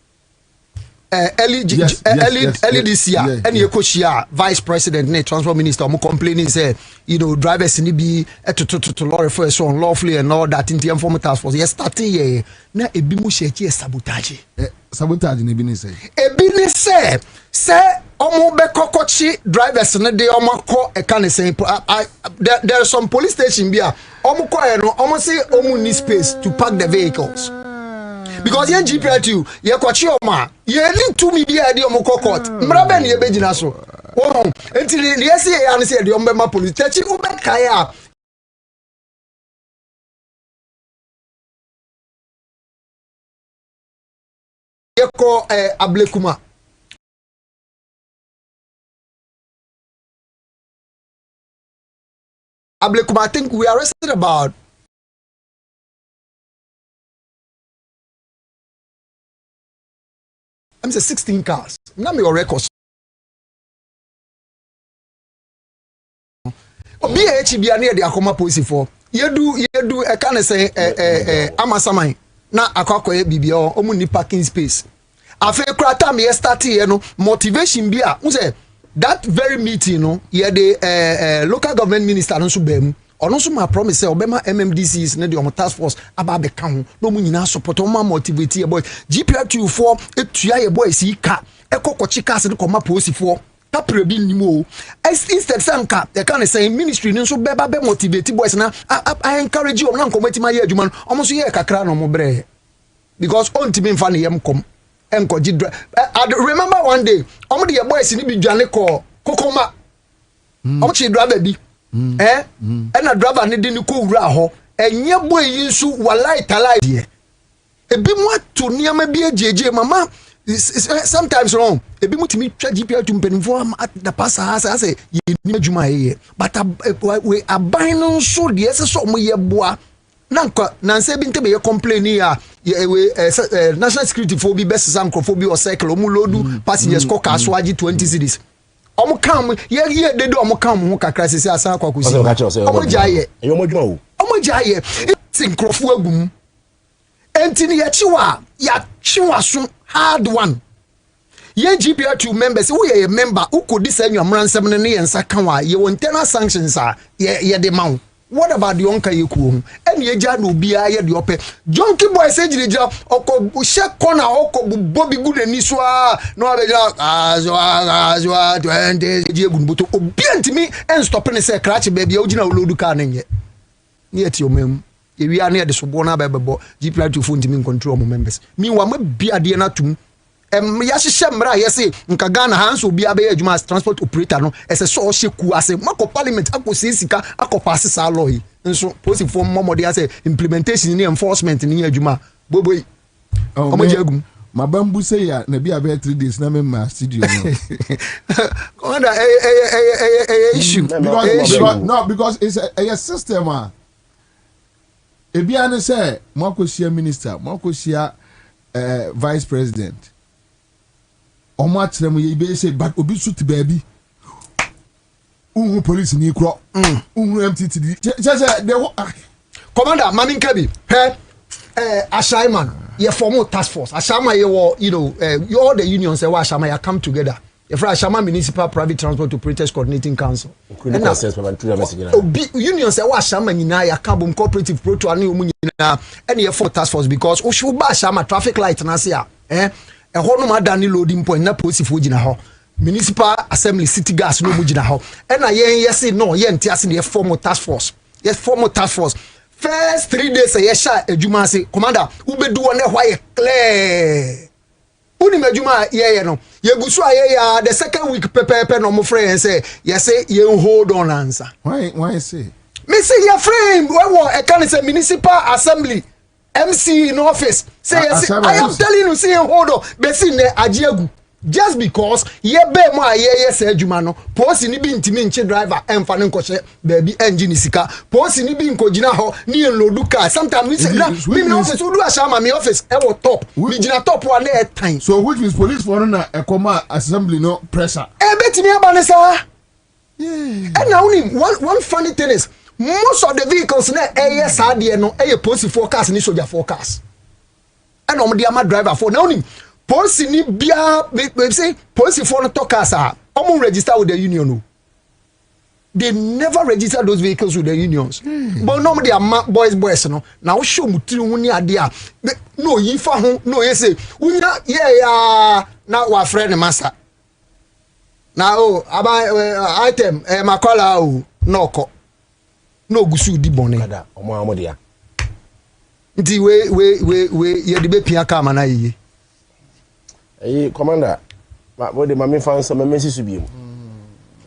S5: early this year, and you vice president, transport minister, complaining say, drivers need be to lorry for so unlawfully and all that in the informal task force. Yes, starting na ebimu sheki sabotage.
S2: Sabotage ne bini
S5: say. Say be kokochi drivers ne de ko e kan say there are some police station bia ko no say need space to park the vehicles. Because yen GPL2 ye kwachi oma ye link to me bia de court mrabe ne ye begina so enti ye say ya ne say de ma police techi ubeka ya ye ko ablekuma I think we arrested about I'm saying 16 cars. Now me your records. BH be near the Akoma police for. You do I can say amasamai. Na akwakoye bibia omu ni parking space. Afi krata me start here no motivation bia. Unse that very meeting no ye the local government minister no so bem. Ono so ma promise say obema MMDCs ne the task force aba be kan no mu nyina support o ma motivate ye boy GPL2 for etua ye boy si ka ekokochi cars ne koma police for ka prebi nimo instead sanka they can say ministry no so beba be motivate boys na I encourage you na nkomati ma ye adwuma no omo so ye kakra no mo bre because on timi mfa ne yem kom enkoji I remember one day omo the boys ni bi dwane ko kokoma omo chi driver bi ena driver ne de ni ko wura ho enye boy yi nsu walai talai de ebi mu ato niam bi ajeje mama sometimes wrong ebi mu timi twa GPL to mpenfo at the passer has say ye ni adwuma ye but we aban no so de ese so mo ye boa na nse bi ntebe ye complain ya national security phobia best sankophobia or cycle omu lodu passengers ko kaso agi 20 cities omo kam ye de do omo kam ho kakra sese asan akwakosi omo jaye omo jaye sinkrofo agum entini ye chiwa so hard one ye GPL2 members who ye member who could this annual ransem ne yensa kanwa ye internal sanctions ye de maw. What about the onka yeku and ye ja no bia ye de ope jonky boy say jira oko she corner oko Bobby good ni so no abeja azwa 20 je gunbuto obi antimi en stop ne say crash baby ogina olodu ka na nye ne ti omem ye wi ane de sobo na bebo GPL2 phone ntimi control mo members mi wa ma bia de na tum ya hyehyɛ mra ye say nka Ghana hands obi abeye adwuma as transport operator no ese so hyeku ase mako parliament akosi sika akopass sa law yi nso policy form momode ase implementation ni enforcement ni adwuma boboy omajagum
S2: mabambu say ya na bia be 3 days na me ma studio no
S5: commander issue
S2: because it's a system ebia ne say makosia minister makosia vice president omo atrem ye be say but obi suit baby police ni kro MTTD the
S5: commander Mamin Kabi Ashaiman ye formal task force Ashama ye all the unions say wa Ashama ya come together ye for Ashama Municipal Private Transport Operators Coordinating Council union say wa Ashama nyina ya kabum cooperative proto ani omu nyina and ye for task force because o should ba Ashama traffic light na se a ho no ma dani loading point na police fo gina ho municipal assembly city gas no mu gina ho and na yes no ye ntiase ne formal task force first 3 days ye sha adwuma se commander ubedu one hwa ye clear uni madwuma ye no ye gusu aye ya the second week pepe no mo friend say ye say ye hold on answer
S2: why say
S5: me say your frame we can say municipal assembly MC in office say yes I am telling you say hold on be see ne agiagu just because ye be mo aye say adwuma no posi ni bi ntimi nche driver emfa ne nkɔhye baby engine sika posi ni bi nkɔgina ho ni loadu car sometimes we say me office do ashama me office e wo top we gina top one e time
S2: so which means police for na e come assembly no pressure
S5: e betimi abane sa and now one funny thing is most of the vehicles na ASRD no post forecast ni soldier forecast and on the driver for now policy ni bia we say policy for no talk as omo register with the union. They never register those vehicles with the unions. But no they are boys no. Now show mutiri hu ni ade a no yifa ho no ye say unya yeah na wa friend master. Now item makola o no gusu di bone.
S9: Kada omo amodia.
S5: Nti we ye de be pia ka ma na ye.
S9: Commander, what the mammy found some messages to be.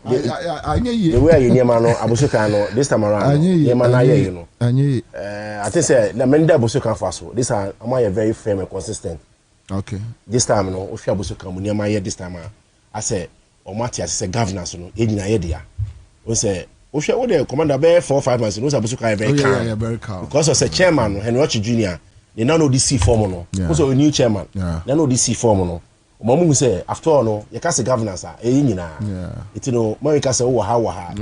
S2: I
S9: the way you near Mano, Abusukano, this time around, you know. I think the Menda Busukan Faso, this time am I a very firm and consistent.
S2: Okay.
S9: This time, no, if you Abusukan, near my this time, I say, or Matthias is a governor, so in idea. We say, what the commander bear 4 or 5 months, knows Abusuka very calm. Because as a chairman, Henry Jr., they now know this C formula. Also a new chairman. They know this C formula. Mamu say after all no, you can say governance It know, America say oh ha.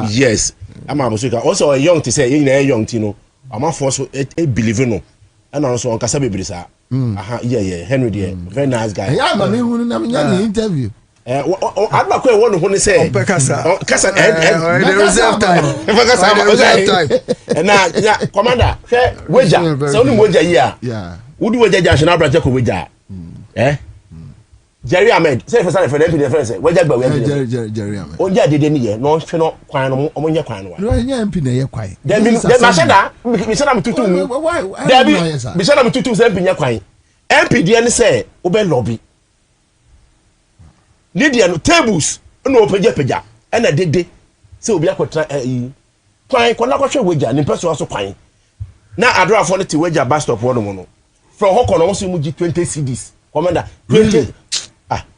S9: Yes. I'm also a young to say young tino. I'm a force a believer no. And also on Kasabi Brisa. Yeah, Henry dear. Very nice guy.
S2: Yeah, man, we interview.
S9: I'm not quite one who say Casa
S5: the reserve time.
S9: And now, Commander, Wager, so Wager, yeah. Would you wager National Project Wager? Jerry Ahmed, say for some for them to say, Wager
S2: Jerry Ahmed.
S9: Oh, yeah, didn't you? No, quite on your quine.
S2: No, yeah, MP, quite.
S9: Then, Mashada, we said I'm to
S2: why?
S9: We said I'm to Zempin Quine. MP, the say, Obey lobby. Lydia no tables no peja and a dede so obi akotra kwan kwa na kwhwe wager ni person so kwan na adra for the wager bus stop one no from hoko no so mu 20 cedis commander 20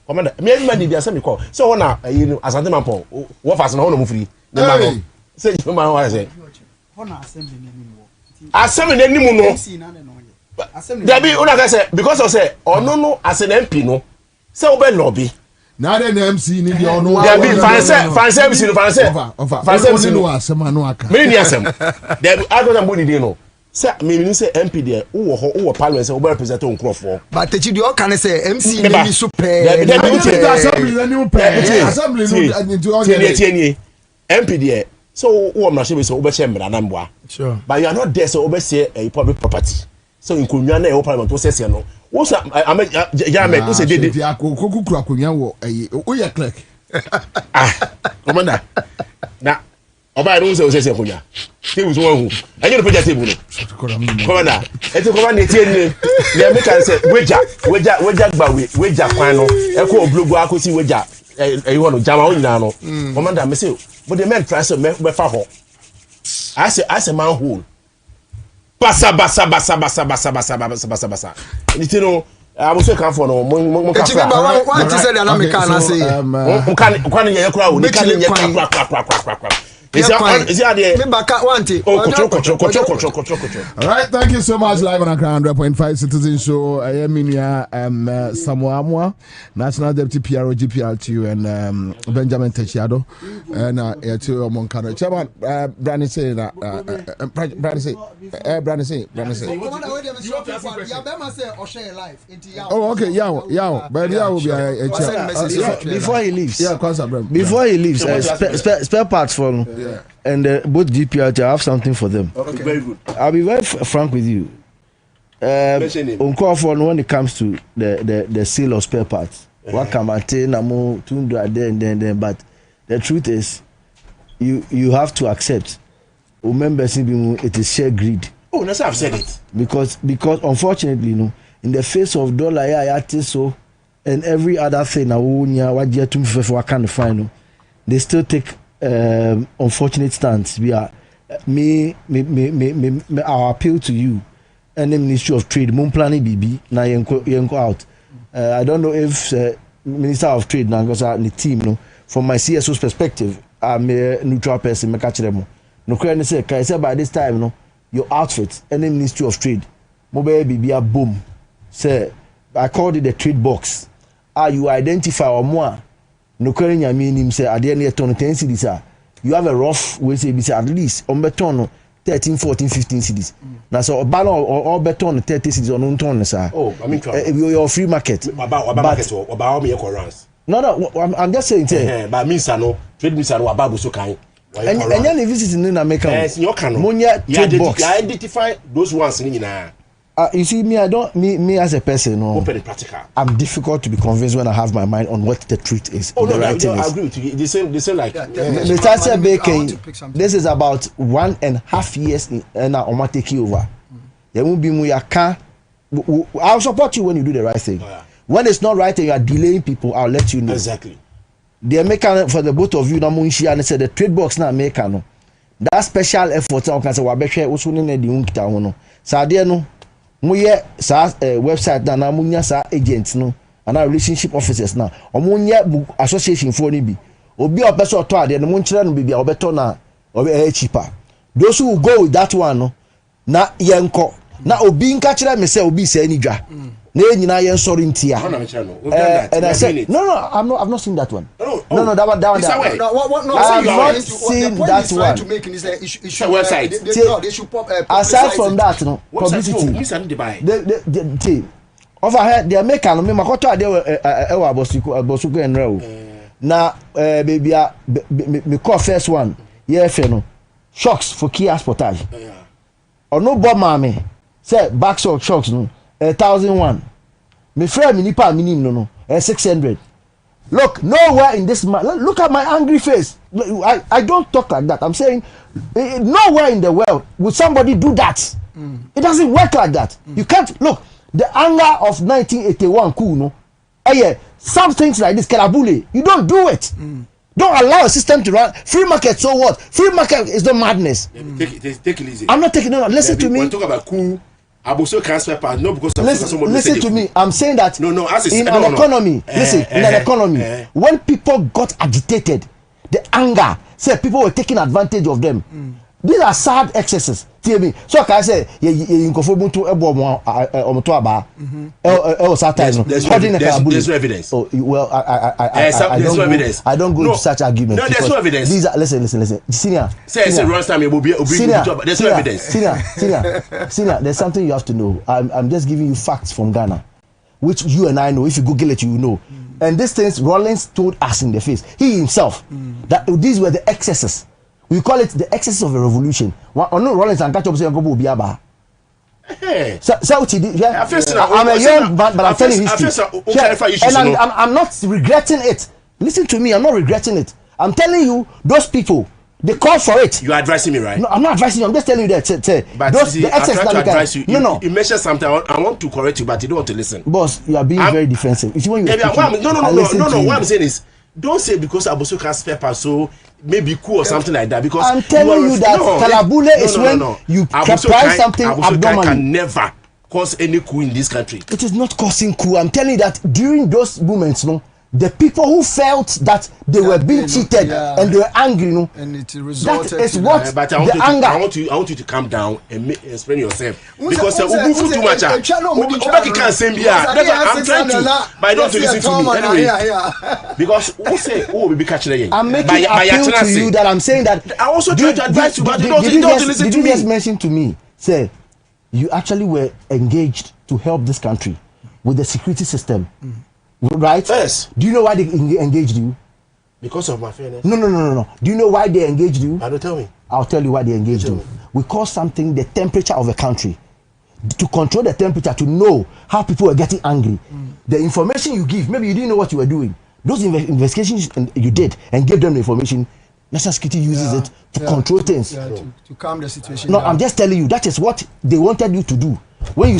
S9: commander me dey asem me call so na asante man pon wo fast na ho no mu free ne ma no say you man wa say ho na assembly na nimu no Dabi una ka say because of say ono no as an MP no say obe lobby.
S2: Now the MC ni the ono.
S9: There be fancy MC no fancy MC no
S2: asema no aka.
S9: Me ni asem. There be I don't body dey no. Say me say MP there wo parliament say wo represent on crofo.
S5: But techi the can say MC ni super.
S2: There be assembly ni super. Assembly no
S9: tie MP there. So wo mra she say wo be share mra na mboa.
S5: Sure.
S9: But you are not there so wo be say a public property. So in konwa na e parliament wo say no. Wo say Ahmed wo say dede
S2: dia kokukura akonwa wo wo ye clerk.
S9: Commander. Na oba ru say akonwa. Table so hu. Enye no page table no. Commander. Eti commander tie ni. Le make can say weja gbawe weja kwan no. E ko oblogo akosi weja wo no jama wo nyina no. Commander me say but the men try so me fa ho. I say man hole. Basa. You know, I was looking for no more.
S5: What is it? I'm a say.
S2: All right, thank you so much. Live on Accra 100.5 Citizen Show. I am in Samoa Amwa, National Deputy PRO GPRTU, and Benjamin Techiado, and to Moncano. Chairman, Brandy say that. Brandy say. Oh, okay, yeah, but yeah, will be a
S10: before he leaves.
S2: Yeah,
S10: before he leaves, spare parts for him.
S2: Yeah.
S10: And both GPRT, I have something for them.
S9: Okay, very good.
S10: I'll be very frank with you. When it comes to the sale of spare parts, what can I tell you? Then, but the truth is, you have to accept. Remember, it is share greed.
S9: Oh, that's how I've said it.
S10: Because unfortunately, in the face of dollar, so and every other thing, what can find? They still take unfortunate stance. We are our appeal to you and the Ministry of Trade planning BB na yenko out. I don't know if Minister of Trade now because the team no from my CSO's perspective I'm a neutral person make catch them no can say by this time no your outfit and the Ministry of Trade mobile BB a boom say I called it the trade box you identify or more no current mean him say at the end of 10 cities you have a rough way say at least on beton 13, 14, 15 cities. Now, so or better on 30 cities on ton, sir.
S9: Oh, I mean,
S10: your free market.
S9: About market or about me runs.
S10: No, I'm just saying,
S9: but means I know, trade means I know about so kind.
S10: And then visit in America.
S9: Yes, your canon.
S10: Munya trade box.
S9: I identify those ones in
S10: you see, me, I don't, me as a person, no.
S9: Open and practical.
S10: I'm difficult to be convinced when I have my mind on what the truth is.
S9: Oh, no, I agree with you. They say like,
S10: Mr. Baking, this is about 1.5 years and I'm taking over. There won't be Muyaka. I'll support you when you do the right thing. When it's not right and you are delaying people, I'll let you know.
S9: Exactly.
S10: The American, for the both of you, Namunshi, and said the trade box na American. That special effort, I can say, Wabeshe, also in the Unkita. Sadia no. Muye sa website na munya sa agents no and our relationship officers na omunya association for ni bi obi o person to ade no munchira no bibia obeto na cheaper. Those who go with that one no na yenko na obi nka kire me say obi say ni dwa na enyina yen sorry ntia and I said no I've not seen that one. No, that one.
S5: No,
S10: I've not seen that one.
S5: To make is a issue
S10: website.
S5: They should pop.
S10: Aside from that, no publicity. The over here they make an me makoto ade ewa bosuku enra o. Na baby me call first one. Yeah, no shocks for key exportage. Or no bomb mame. Say back shocks no 1,001. Me friend me nipa minim no 600. Look, nowhere in this man. Look at my angry face. I don't talk like that. I'm saying, nowhere in the world would somebody do that. It doesn't work like that. You can't look. The anger of 1981, cool, no. Yeah, some things like this, Kalabule. You don't do it. Don't allow a system to run. Free market. So what? Free market is not madness.
S9: Take it easy.
S10: I'm not taking. No. Listen to me.
S9: When talk about cool.
S10: Listen to me. I'm saying that
S9: in
S10: an economy, in an economy, when people got agitated, the anger, say people were taking advantage of them. These are sad excesses. Tell me. So can I say, there's
S9: no evidence.
S10: Oh, well, I don't go into such arguments.
S9: No, there's no evidence.
S10: These are, listen. Senior.
S9: There's no evidence.
S10: Senior, there's something you have to know. I'm just giving you facts from Ghana, which you and I know. If you Google it, you know. And these things Rollins told us in the face. He himself, that these were the excesses. We call it the excesses of a revolution. No, Rollins and catch up saying go biaba. I'm a young man, but I'm telling history. And I'm not regretting it. Listen to me, I'm not regretting it. I'm telling you, those people, they call for it.
S9: You are advising me, right?
S10: No, I'm not advising you. I'm just telling you that.
S9: But
S10: those,
S9: see, I'm trying to advise you.
S10: No.
S9: You mentioned something. I want to correct you, but you don't want to listen.
S10: Boss, you are being very defensive. You see when you're speaking,
S9: no. What I'm saying is, don't say because Abosu can spare part so maybe cool or something like that. Because
S10: I'm telling you that Kalabule is when you price something abnormally.
S9: Can never cause any coup in this country.
S10: It is not causing coup. I'm telling you that during those moments, no, the people who felt that they were being cheated and they were angry, no,
S5: and it resulted.
S10: That is what
S9: but
S10: the anger.
S9: I want you to calm down and explain yourself because Ubu too much. Nobody can say me. I'm trying to, but I don't want to listen to me anyway. Because who say we be catching again?
S10: I'm making appeal to you that I'm saying that
S9: I also try to advise you, but you don't listen to me.
S10: Did you just mention to me, say, you actually were engaged to help this country with the security system? Right?
S9: Yes.
S10: Do you know why they engaged you?
S9: Because of my fairness.
S10: No. Do you know why they engaged you?
S9: I don't tell me.
S10: I'll tell you why they engaged you. We call something the temperature of a country. To control the temperature, to know how people are getting angry. The information you give, maybe you didn't know what you were doing. Those investigations you did and gave them the information, national security uses it to control things.
S5: Yeah, to calm the situation.
S10: No, I'm just telling you, that is what they wanted you to do. When you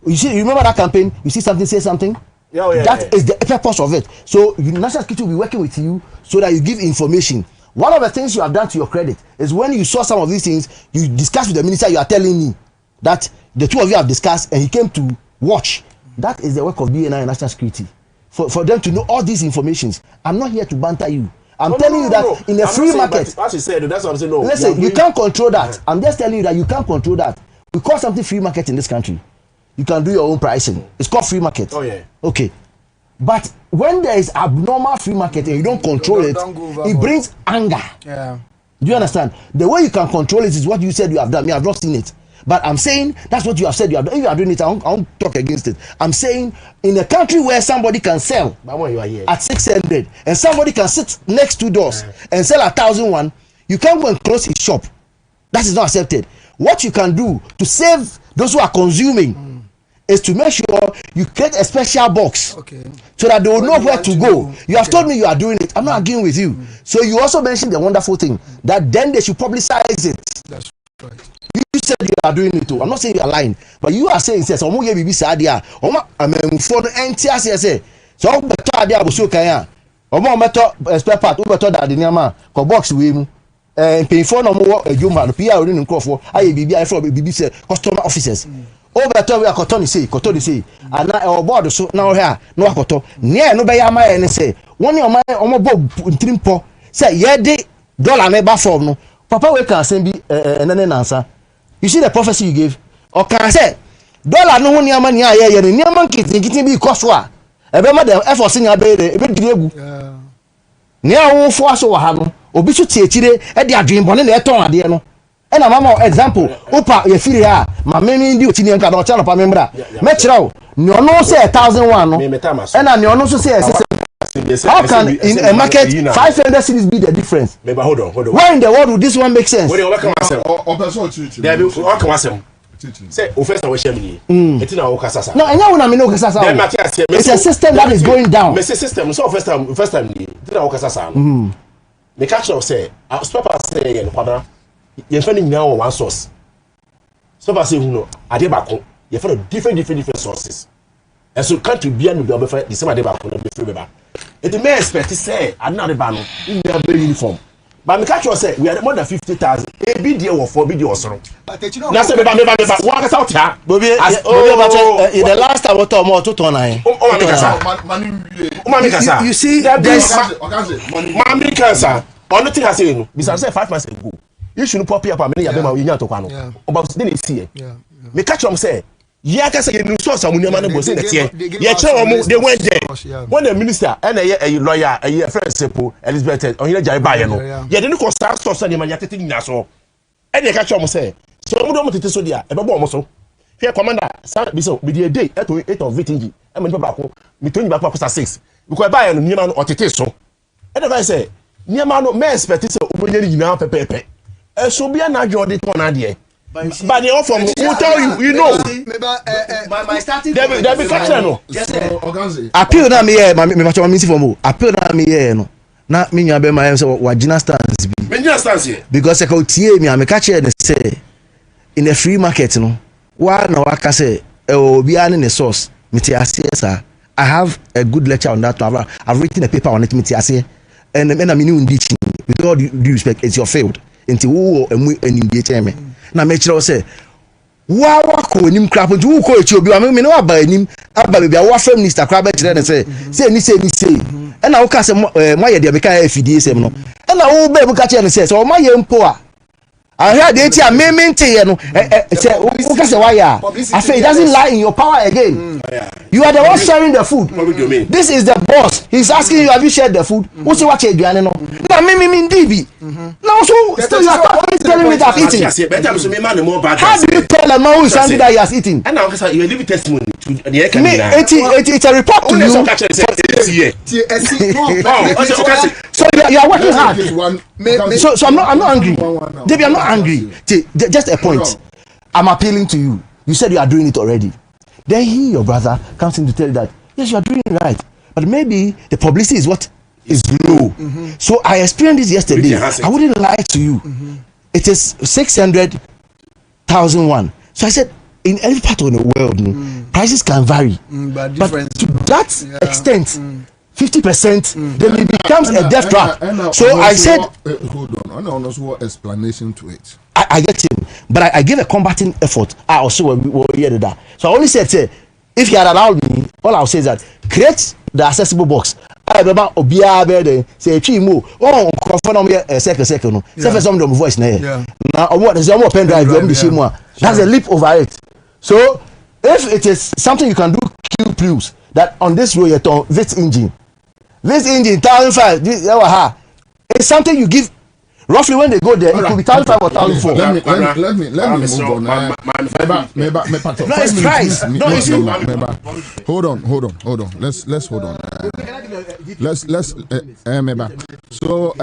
S10: remember that campaign, you see something, say something? That is the purpose of it. So national security will be working with you so that you give information. One of the things you have done to your credit is when you saw some of these things, you discussed with the minister, you are telling me that the two of you have discussed and he came to watch. That is the work of BNI and national security. For them to know all these informations. I'm not here to banter you. I'm telling you that in a free market.
S9: As you said, that's what I'm saying. No.
S10: Listen, you can't control that. I'm just telling you that you can't control that. We call something free market in this country. You can do your own pricing. It's called free market.
S9: Oh yeah.
S10: Okay. But when there is abnormal free market and you don't control it brings anger.
S5: Yeah.
S10: Do you understand? The way you can control it is what you said you have done. Me, I've not seen it. But I'm saying that's what you have said you have done. If you are doing it, I won't talk against it. I'm saying in a country where somebody can sell at 600 and somebody can sit next 2 doors and sell at 1,001, you can't go and close his shop. That is not accepted. What you can do to save those who are consuming is to make sure you create a special box so that they will know where to go. You have told me you are doing it. I'm not arguing with you. So you also mentioned the wonderful thing that then they should publicize it. That's right. You said you are doing it too. I'm not saying you are lying, but you are saying says omo ye bibi sadia omo amemfo no entia say so beto ade aboso kan ya omo meto spare part beto da de niama ko box we mu payphone no mo adwuma no pia ori nkrofo aye bibi aye for bibi say customer officers o beto we akoto ni say ana e board so na o ha no akoto ne no be ya ma ye ne say woni omo bo ntrimpo say ye de dollar na ba form no papa we can send be enene nansa. You see the prophecy you gave? Or can I say, dollar no one yaman ya ye ni yaman kitin bi koswa. Ebe ma dem effort sin abere ebe diregu. Ni awo fo aso wa ha no, obi so tiechire e de adwen bone na eton ade no. E na mama example, opa ye firi ha, ma memi ndi otini nka na o channel pa membra. Me kirawo, ni ono say 1,001 no. E na ni ono so say how can in a market 500 cities be the difference? Maybe hold on. Where in the world would this one make sense? Say, first I will share me. It's in our Casasa. No, I know when I'm in Casasa. It's a system that is going down. It's a system. So first time, it's in our Casasa. The catcher say, I'll stop us saying, Father, you're finding now one source. Stop us saying, no, I did back home. You're finding different sources. And so country beyond the same day back on the free. It may expect to say another banner in their uniform. But the catcher said we had more than 50,000. A video or 4 video or so. But you know, that's what is out here. In the last time, what more to turn you see, there's Mammy Cancer. Only thing I say, besides 5 months ago, you shouldn't pop up a minute about didn't see it. The catcher say, yeah, I say you saw some money was in the year. They went there. When the minister and a lawyer, a friend, simple Elizabeth, on your Jai Bayano, you didn't cost us to send him and you're taking Nassau. And the catcher must say, so we don't want to so dear, a bubble muscle. Here, Commander, with the day at 8 of VTG, I mean, between back 6. Because buy a Nieman or Titeso. And if I say, Niamano may expect it now, Pepe. So be an adjourned one idea. But the offer will tell you, you know. My starting appeal na me here, my missing for mo. Appeal na me here no. Na me nya be my say wagina stance bi. Me nya stance here. Because I can tie me catch here say in a free market no. Wa na waka say obi an the source. Me tie ase I have a good lecture on that. I've written a paper on it. Me tie ase. And I mean with all due respect, it's your field. Until who and we na me kire say wa ko nim crap ntu ko echi obi wa me no aba nim aba bia wa fam minister crap kire na say ni e na wo ka say mo ye de me ka afidie sem no e na wo be bu ka kire na say so mo ye mpo a ahia de eti a me nte no say wo ka say wa ya I say it doesn't lie in your power again. You are the one sharing the food. This is the boss. He's asking you, have you shared the food? Who say what you do? No. Now me DB. Now so still you are telling me that eating. How do you tell a man who is angry that he has eaten? And now you give testimony to the it's a report to you. So you are working hard. So I'm not angry. DB, I'm not angry. Just a point. I'm appealing to you. You said you are doing it already. Then he, your brother, comes in to tell you that yes, you are doing it right, but maybe the publicity is what is low. So I experienced this yesterday. I wouldn't lie to you. It is 600,001. So I said, in every part of the world, prices can vary, but to that extent, 50%, then it becomes a death trap. So I said,
S2: hold on. I also want explanation to it.
S10: I get him, but I give a combating effort. I also will hear that. So I only said, if you had allowed me, all I'll say is that create the accessible box. I remember Obia Bede say Chimu. Oh, confirm me a second. No, say some of voice now. Now what is your pen drive? That's a leap over it. So if it is something you can do, Q plus that on this road you this engine 1005. It's something you give roughly when they go there, it could be 1,500 or 1,400.
S2: Let me move on.
S10: No, it's price. No, it's you.
S2: Hold on. Let's hold on. So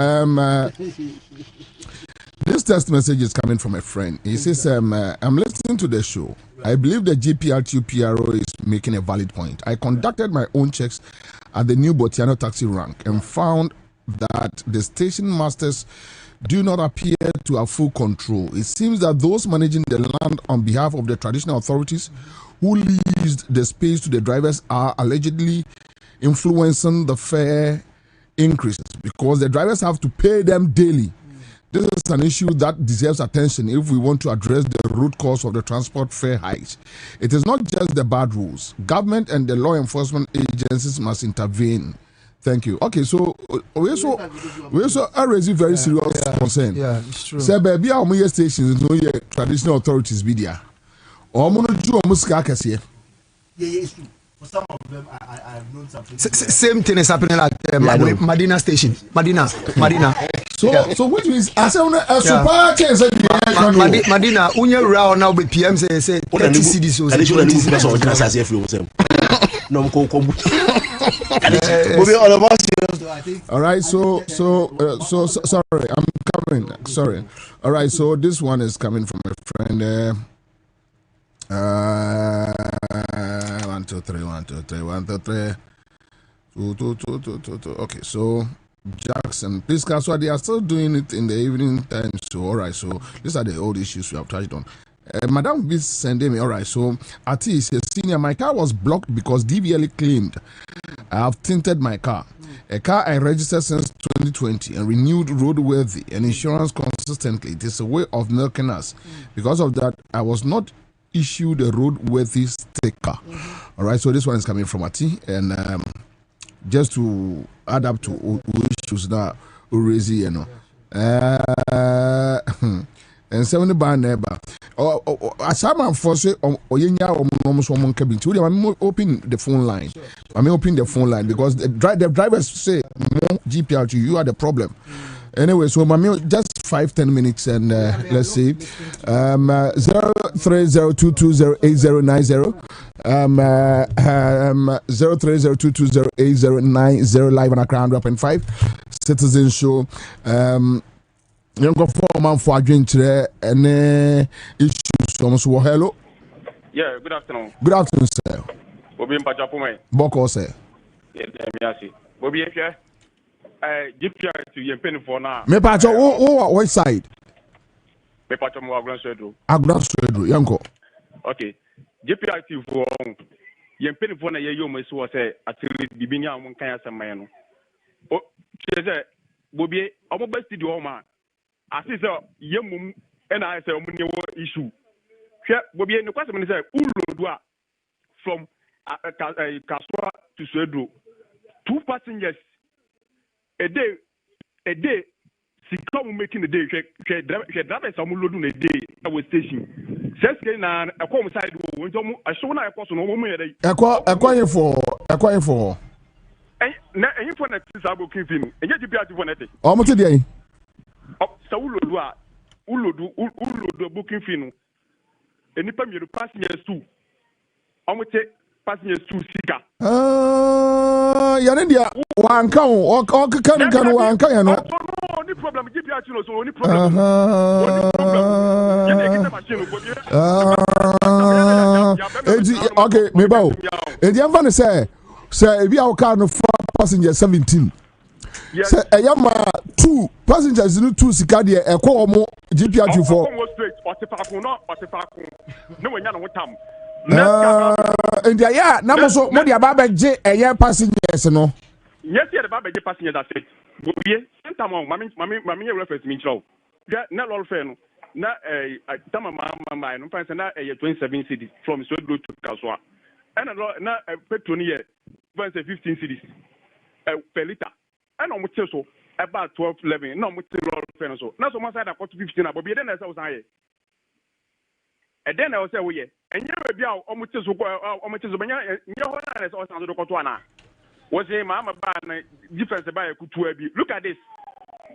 S2: this text message is coming from a friend. He says, I'm listening to the show. I believe the GPRTU PRO is making a valid point. I conducted my own checks at the new Botiano taxi rank and found that the station masters do not appear to have full control. It seems that those managing the land on behalf of the traditional authorities who leased the space to the drivers are allegedly influencing the fare increases because the drivers have to pay them daily. This is an issue that deserves attention if we want to address the root cause of the transport fare hikes. It is not just the bad rules. Government and the law enforcement agencies must intervene. Thank you. Okay, so we also raise a very serious concern.
S5: Yeah, it's true.
S2: Say, baby, our media stations no traditional authorities be there. Or mono do almost here.
S9: Yeah, it's true. For some of them, I've known something.
S5: Same thing is happening at Madina station. Madina.
S2: So which means I say super case
S5: Madina unye raw now be PM say 30 cedis or 20 cedis.
S10: No,
S2: all right, so sorry, I'm covering. Sorry. All right, so this one is coming from a friend. 1, 2, 3, 1, 2, 3, 1, 2, 3. 2. Okay, so Jackson, please, so they are still doing it in the evening time. So all right, so these are the old issues we have touched on. Madam is sending me. All right, so Ati says, senior, my car was blocked because DVLA claimed I have tinted my car. A car I registered since 2020 and renewed roadworthy and insurance consistently. It is a way of milking us. Because of that, I was not issued a roadworthy sticker. All right, so this one is coming from Ati, and just to add up to issues that Urezi, you know. And 70 by neighbor. As I'm forced or Yenya or Momos cabin to them, open the phone line. I mean, open the phone line because the drivers say, no, GPRTU, you are the problem. Anyway, so Mami, just 5-10 minutes and let's see. 0302208090. 0302208090 live on Accra 100.5 Citizen Show. You go for man for drink today and issues from so hello.
S11: Yeah, good afternoon.
S2: Good afternoon, sir.
S11: Bobie Ansah.
S2: Boko sir.
S11: Yeah, me Bobie Ansah. GPRTU you paying for now.
S2: Me pacho what side?
S11: Me pacho mo Agran Swedro.
S2: Agran Swedro, yanko.
S11: Okay. GPRTU for you paying for na ye yo mo so say atiri bibinya am kan asema no. O say Bobie omo best studio ma. Asi say yemum and I say omo ne issue. Hwe Bobie no kwase me say ulodu a from Kaswa to Swedro 2 passengers a day Sikam making a day drivers some load on a day at our station. Says na a come side when I saw na person no woman
S2: acquire for
S11: and for that is able keeping and yet you be at one at it.
S2: Almost a day.
S11: So ulodu booking fee. And if you passengers too. Almost passengers to Sika.
S2: Yandia, one count or can one can no
S11: problem. GPRTU so only problem.
S2: Okay, maybe. And the other say we are kind of 4 passengers 17.
S11: Yes.
S2: Say a young 2 passengers in 2 Sika there a call more GPRTU for. No one no time. India, yeah, now so money about J a year passengers, no.
S11: Yes, yeah, the Baba passengers are said. Sometimes, mammy, reference me, Joe. Not all fair. Not a Tamama, and finds a 27 cities from Swedro to Kaswa. And not a petronia, 15 cities per liter. And on which so about 12, 11, no, with the roll fair. So, not so much I got 15, but then as I was high. And then I was say, oh, yeah, and you will be out almost as well, almost as well. You know, was a Mamma ban difference by a Kutuabi. Look at this.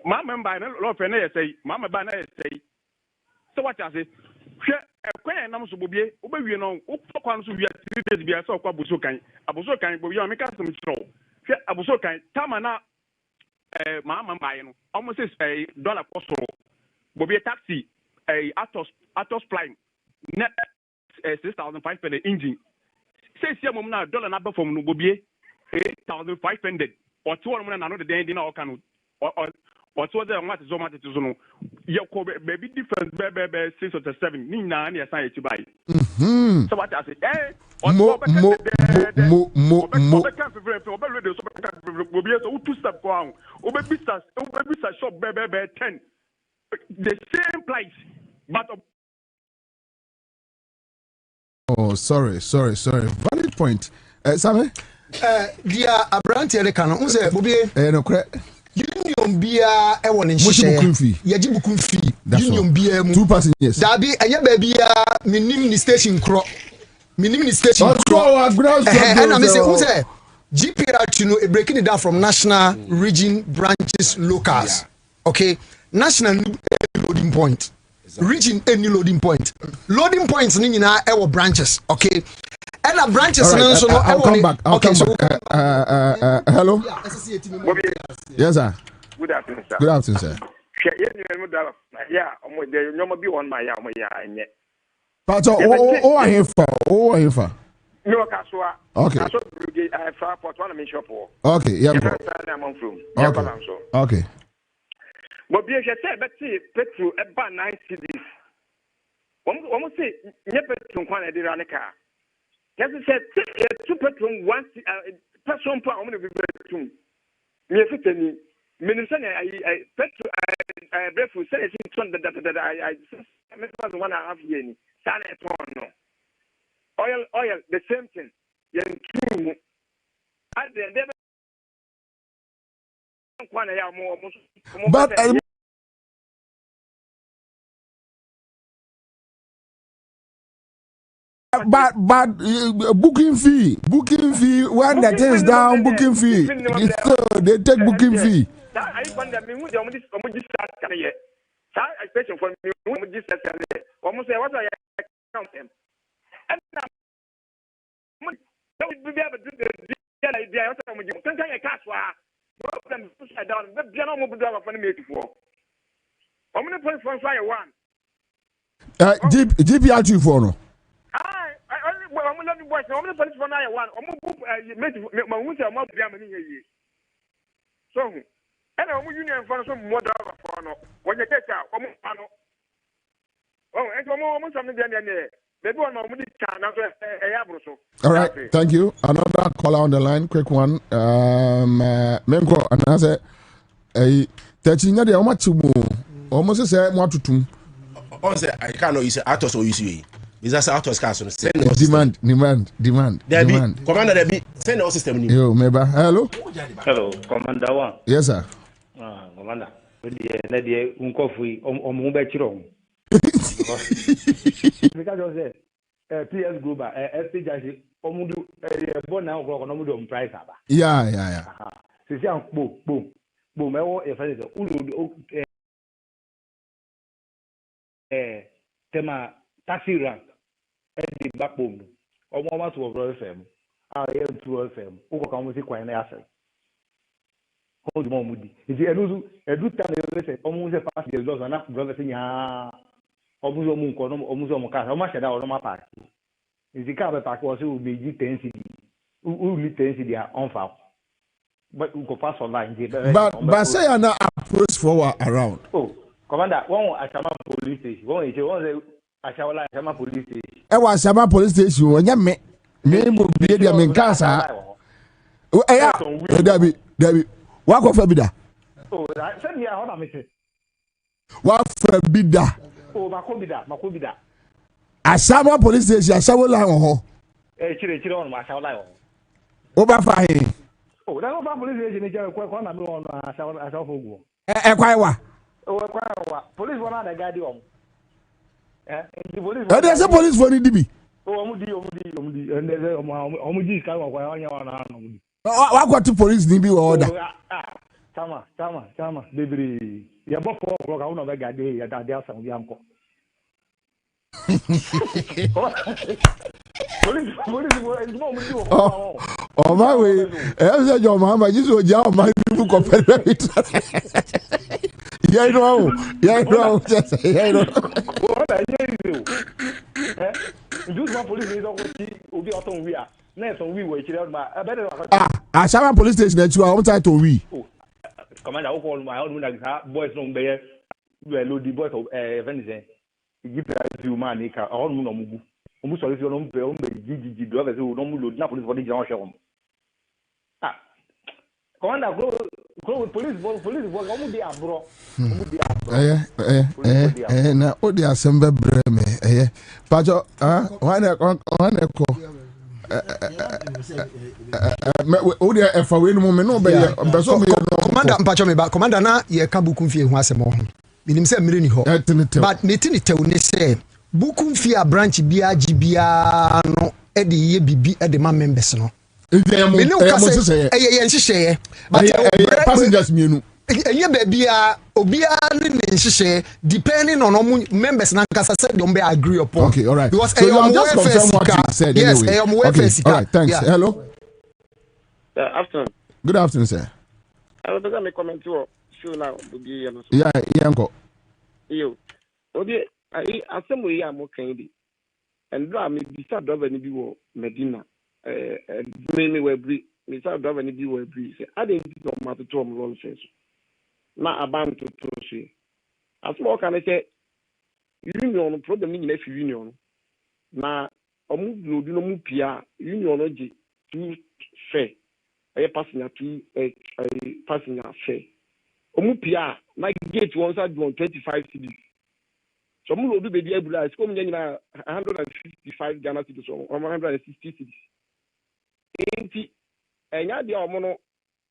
S11: my member no law for na say mama ba na say so what I say hwe ekwan nam so bobie obawie no ukwa so wi 3 days bia so kwa aboso kan bobie o meka sem chiro hwe aboso kan tama na mama mbaye no almost say dollar cost bobie taxi atos prime net 6,500 engine say see mom na dollar na ba from no bobie 8,500 or 200 na no the den na o kan or so the what is much to no your baby difference be 6 or 7 ni na na say to buy so what I say mo step go obe shop be 10 the same price but
S2: oh sorry valid point Sammy
S5: dia Abrante ele kan no say bobie
S2: no correct
S5: union bia e won nhye yaji bukun fee union bia mu
S2: 2 passengers
S5: dabi enya ba bia minim ni station kro and I say GPR no breaking it down from national region branches locals okay national loading point region any loading points ni nyina e wo branches okay and the branches
S2: right,
S5: so
S2: I'll come back. Hello. Yes, sir.
S12: Good afternoon, sir.
S2: Good afternoon, sir.
S12: Yeah, be on my
S2: But I hear for.
S12: No, Kaswa.
S2: Okay.
S12: I for one of shop.
S2: Okay, yeah. Okay.
S12: But be said, but see, petrol about 9 cities. Almost say, petrol one at the car. Yes, said, 2 petrol, 1 person per woman of the bedroom. Me, Minister, I breakfast says it's on that I was 1.5 years. Sana oil, the same thing. True.
S2: But booking fee when the thing is down booking fee so they take booking fee.
S12: I find that me with the start career. I question for me with this career. Almost what I count them. And now we be able to do the idea of you can I cash problem upside down. The general mobile for me before. I'm going to put for fire one.
S2: GPR2 for no.
S12: I'm going to put for one. I'm going to put so and I'm union for some more for no. When you get out, oh, and almost something there.
S2: All right, thank you. Another caller on the line, quick one. Menko, and I say, Tachina de Omachumu, almost say, what to do.
S9: I cannot use actors or use is that actors castle.
S2: Demand.
S9: Commander, there be send our system.
S2: Yo, maybe. Hello,
S13: Commander one.
S2: Yes, sir.
S13: Commander. The Unkofui, Mubechiro. Because of the PS Global, SPJ, Omudu, born now, Omudu price.
S2: Yeah.
S13: Boom. If I say, Tema taxi rank, the backbone, or more to a FM, I am to FM, who come with quite an asset. Hold more moody. If you a good time, they say, almost a pass the laws and not brother thing. Omuzo munko omuzo muka o ma sheda o ma park izika be park o se o meji 10 cd u mi 10 cd on fa but u go pass online
S2: but say you na approach forward around
S13: commander one Ashama police station one Ashama police station
S2: e wa Ashama police station onya me mo bie dia me nkansa ya Dabi wa ko fa bi da
S13: send me how na me say
S2: wa fa bi da Makobida. Ashama police station, Ashama line ho.
S13: Chire on Ashama line.
S2: Oba fa he.
S13: That over police station is kwa na me on Ashama fogu.
S2: Kwa wa.
S13: Kwa police wana na guard on. The police.
S2: There's a police for the DB.
S13: Omudi. And there's omudi kan kwa anya wana omudi.
S2: Wa kwa to police ni bi order.
S13: Chama, baby. You have 4 o'clock. I want to make a day. That there are some young.
S2: Oh my way. I your mama. You so young, my people compare it. Yeah, I know. Just yeah, know.
S13: What I hear you. Just one police is obi oton we are. Na so we we chire ma.
S2: Ashama police station that you are on time to we.
S13: Commander, I call my own boys no be load the boys of Venice. Give you man nika all no mugu. Omu so no be gigi do be no mu load na police body jam show. Commander go police omu dey abro.
S2: Na o dey assemble bre me pajo one ko o dey efa we no me no be so me
S5: commander mpacho me ba commander na ye ka buku mfie hu asem ho minim se mmere ni ho but neti ni tew ne se buku mfie a branch bia gibia no e de ye bibi e de ma members no me no ka se ye nhihye but
S2: passengers mienu
S5: enye babia obia ne nhihye depending on members na nkasa said they be agree upon.
S2: Okay, all right,
S5: because
S2: so you just confirm what you said
S5: yes,
S2: anyway.
S5: Okay,
S2: all right, thanks. Yeah. Hello,
S14: afternoon.
S2: Good afternoon, sir.
S14: I was going to comment to show now.
S2: Yeah, uncle.
S14: You, okay, I assume we are more candy. And draw me beside driver any be Medina. Mainly where breed, beside driver any be where breed. I didn't know matter to him roll face. Now about to see. As more can I say, union problem in F union. Now, a move no do no move Pia, union oji too fair. A passenger to a passenger fair. Omupia, my gate once I do 25 cities. So we will do the able to come in 155 Ghana cities or 160 cities. 80 and ya the omono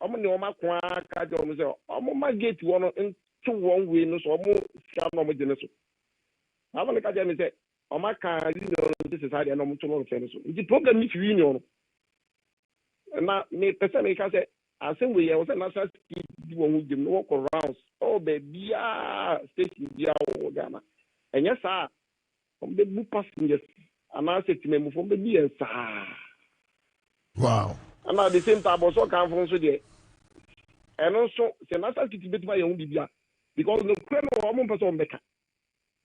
S14: oma kwa ka de omo say omo ma gate one into one way no so omo sia no mo jene so. I want to ka me say oma ka union this is how they no mo to no so. The problem if union na me person me ka say I think we was a national security who give no walk around. Oh, baby, station bia Ghana. And yes, sir, from the book passengers, and I said to me, from the BS.
S2: Wow.
S14: And at the same time, also come from Sudan. And also, the national security bit my own Bibia. Because no crane or one person maker.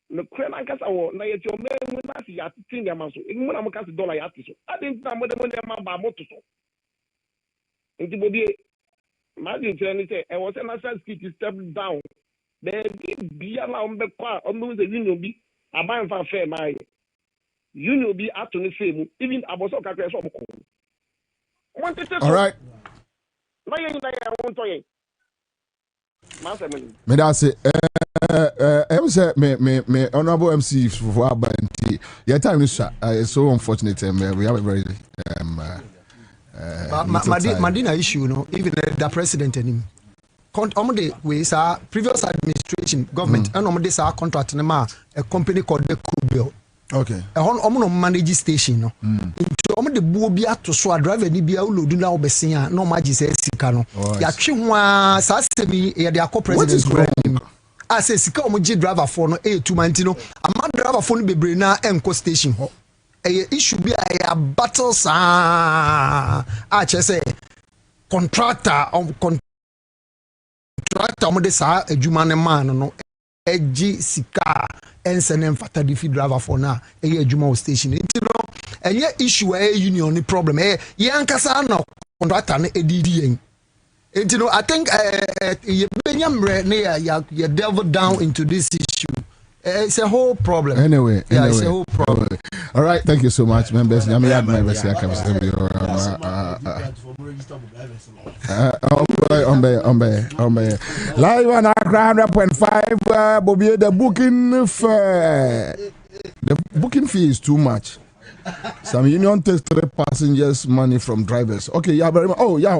S14: No crane, I guess I will. Now, it's your man when I see at the thing, I'm so. Even when I'm a $1 at this. I didn't know what the money I'm about to. Into body, imagine say, I was a national security step down. Baby, be allowed to qua almost a union be a man for fair my union be up to the same, even I was okay.
S2: All right. Me that's it. I say me honorable MC for Abanti. Your time is so unfortunate. We have a very
S5: Madina issue, no, even the president and him. With our previous administration government, and this our contract a company called the Bill.
S2: Okay.
S5: On manage station, no. The Bobia to so drive any be able to now be seen. No magic says Sicano. Yachiwa Sassemi, the co-president. I say Sikamoji driver for no A to Mantino. A man driver for the Brina and co station. It should be a battle, sir. I say contractor on contractor, this a Jumane man, no edgy sika, and send them for the driver for now, a Juma station. And yet issue a union problem. Yankasano contractor and ADDing. You know, I think you delve down into this issue. It's a whole problem.
S2: Anyway,
S5: it's a whole problem.
S2: All right, thank you so much, members. Live on Accra 100.5. Bobie, the booking fee is too much. Some union takes 3 passengers' money from drivers. Okay, yeah, very much. Oh, yeah.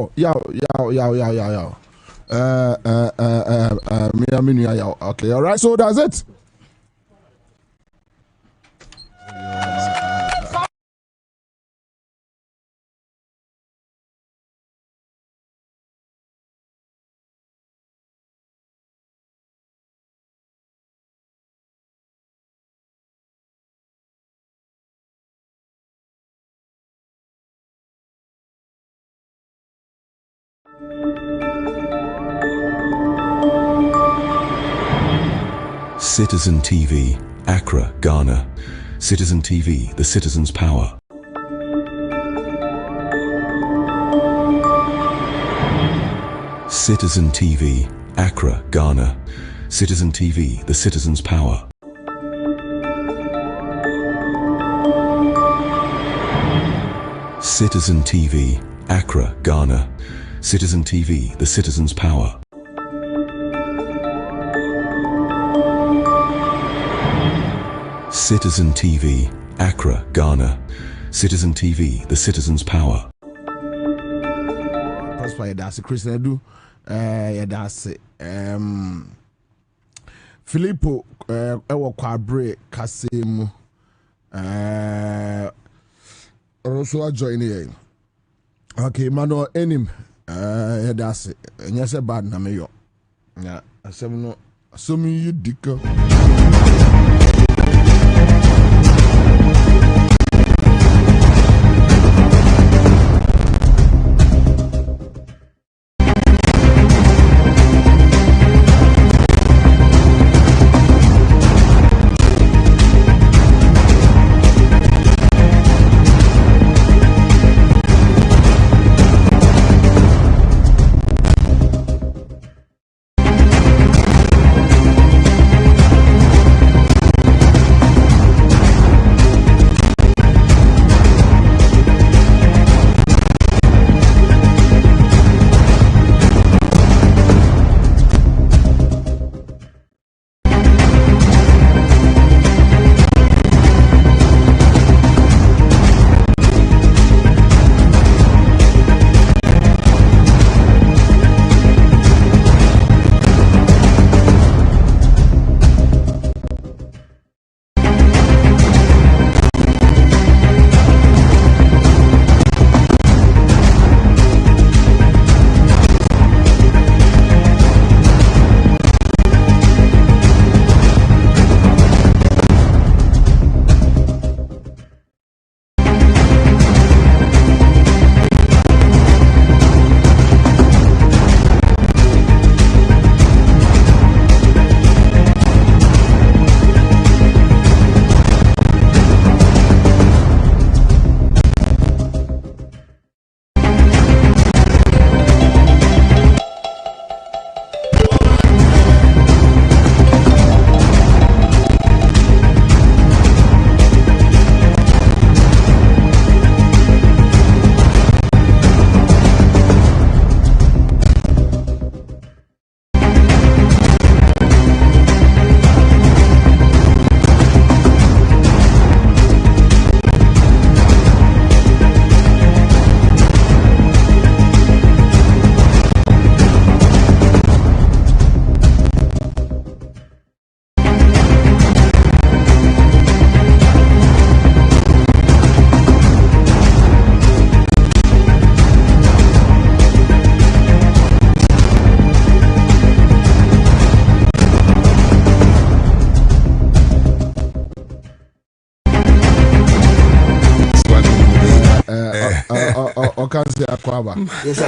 S2: Okay, all right. So that's it.
S1: Citizen TV, Accra, Ghana. Citizen TV, the citizen's power. Citizen TV, Accra, Ghana. Citizen TV, the citizen's power. Citizen TV, Accra, Ghana. Citizen TV, the citizen's power. Citizen TV, Accra, Ghana. Citizen TV, the citizen's power.
S2: Prosper, that's Chris Edu. That's Filippo. Ewo Kwabre Kasemu. Also join here. Okay, Mano Enim. That's it. And yes, a bad name. Yo. Yeah, I said no. Assuming you dicker. Yes,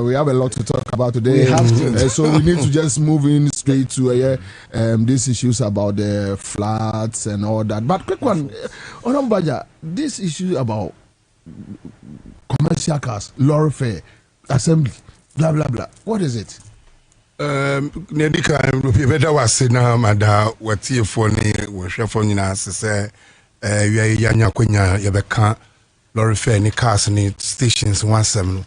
S2: we have a lot to talk about today. We have to. So we need to just move in straight to these issues about the floods and all that. But quick one, Onambaja, this issue about commercial cars, lorry fare, assembly, blah blah blah. What is it?
S15: Nedika better was saying now, Mada, what you for me, what you for me now, say, we are Yanya Quenya, Yabeka. Lorry fare ni cars ni stations 17.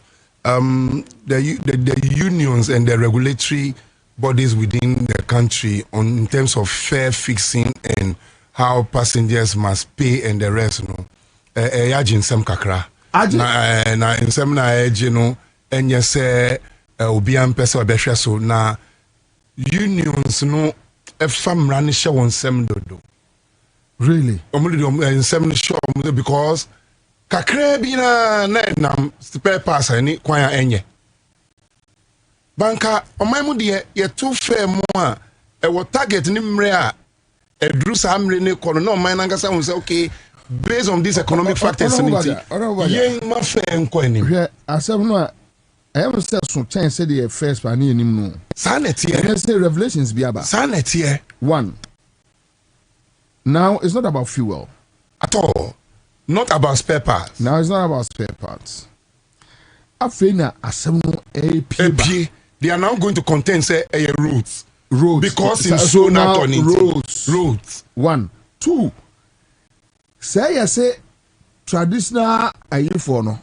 S15: The unions and the regulatory bodies within the country in terms of fare fixing and how passengers must pay and the rest, yajin sem kakra. Na in some na ejino enye se obian pesa obehwe so na unions no efam rani she won sem dodo.
S2: Really?
S15: Omuli in sem show because kakra bi na nam spare pass ani kwanya enye banka omamu de ye to fair mo a e wo target ni mre a edru sa mre ne kono na oman ngasa won say okay based on these economic factors ni yen ma fair enko ani
S2: hwe asem no I have said some chance said the first by near him. No,
S15: Sanity.
S2: Let's say Revelations be about
S15: Sanity.
S2: One. Now it's not about fuel
S15: at all. Not about spare parts.
S2: Now it's not about spare parts. Afena asemno AP.
S15: They are now going to contend say roads. Because in
S2: so now
S15: roads.
S2: 1, 2. Say I say traditional ayifo no.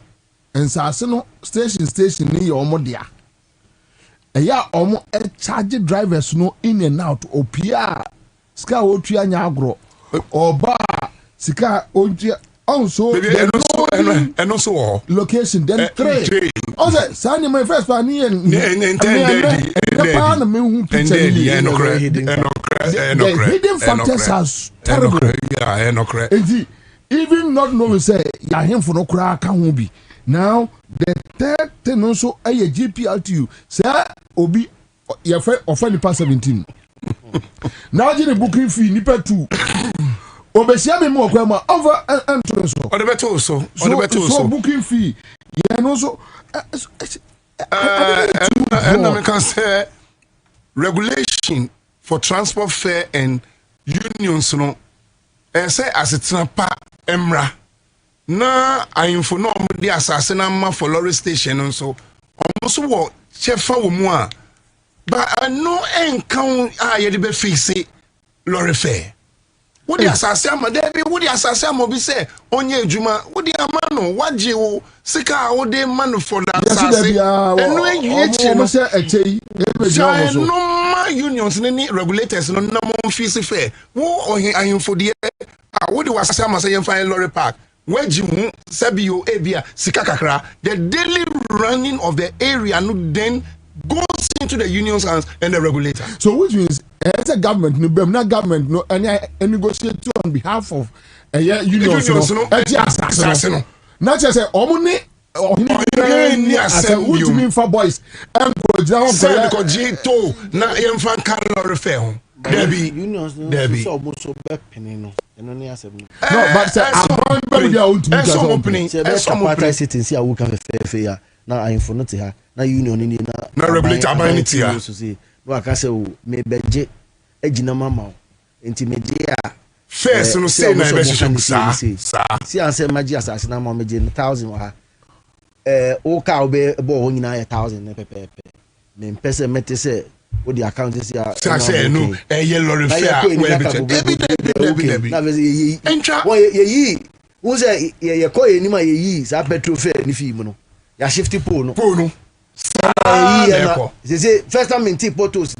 S2: Ensase no station ni your modia. Eya omo charge drivers no in and out opia. Ska otua nya agro. Oba sika otua also
S15: and also
S2: location then 3. Also sani my first pan ni and hidden factors are terrible. Even not knowing say ya him for no cry can be. Now the third thing also a GPLTU say obi your friend offend past 17. Now the booking fee nipa 2. Obesia me mo kwama over entrance so.
S15: On the better also.
S2: So booking fee. Yeah, and also
S15: and I can say regulation for transport fare and unions no. And say as it's not pa emra. Na ayinfo no the assassin ma for lorry station and so almost what chefa wo mu a but I know encounter ye be fix lorry fare. What the assassin ma there be what the assassin mo be say onye adwuma what the amano waje wo sika wo de man for that assassin eno enye no
S2: say echei
S15: no ma unions ni regulators no na mo fix fare wo ayinfo de what the assassin ma say yen find lorry park where Jimu Sabio Abia Sikakakra, the daily running of the area no then goes into the union's hands and the regulator.
S2: So which means as a government, no government, no any negotiate on behalf of unions, no. Not just say omni or what you mean for boys and
S15: because J2 na yemfan Carlo refer. Debbie
S10: unions
S15: Debbie
S10: almost so back penino. No,
S2: but
S10: opening. Sitting see, I will come fair. Now I inform her. Now union in
S15: na regulator by it here.
S10: No, I can say, maybe Ejina Mama. Intimate
S15: first, no say, my best.
S10: See, I said, my dear assassin, I'm 1,000. O cow be born in 1,000. Then person met to say. What the account is here?
S15: Say no, a yellow refair.
S10: Ye who's a coy in my years? I bet to fair if you know. Ya shifty pono. First time in tea potos.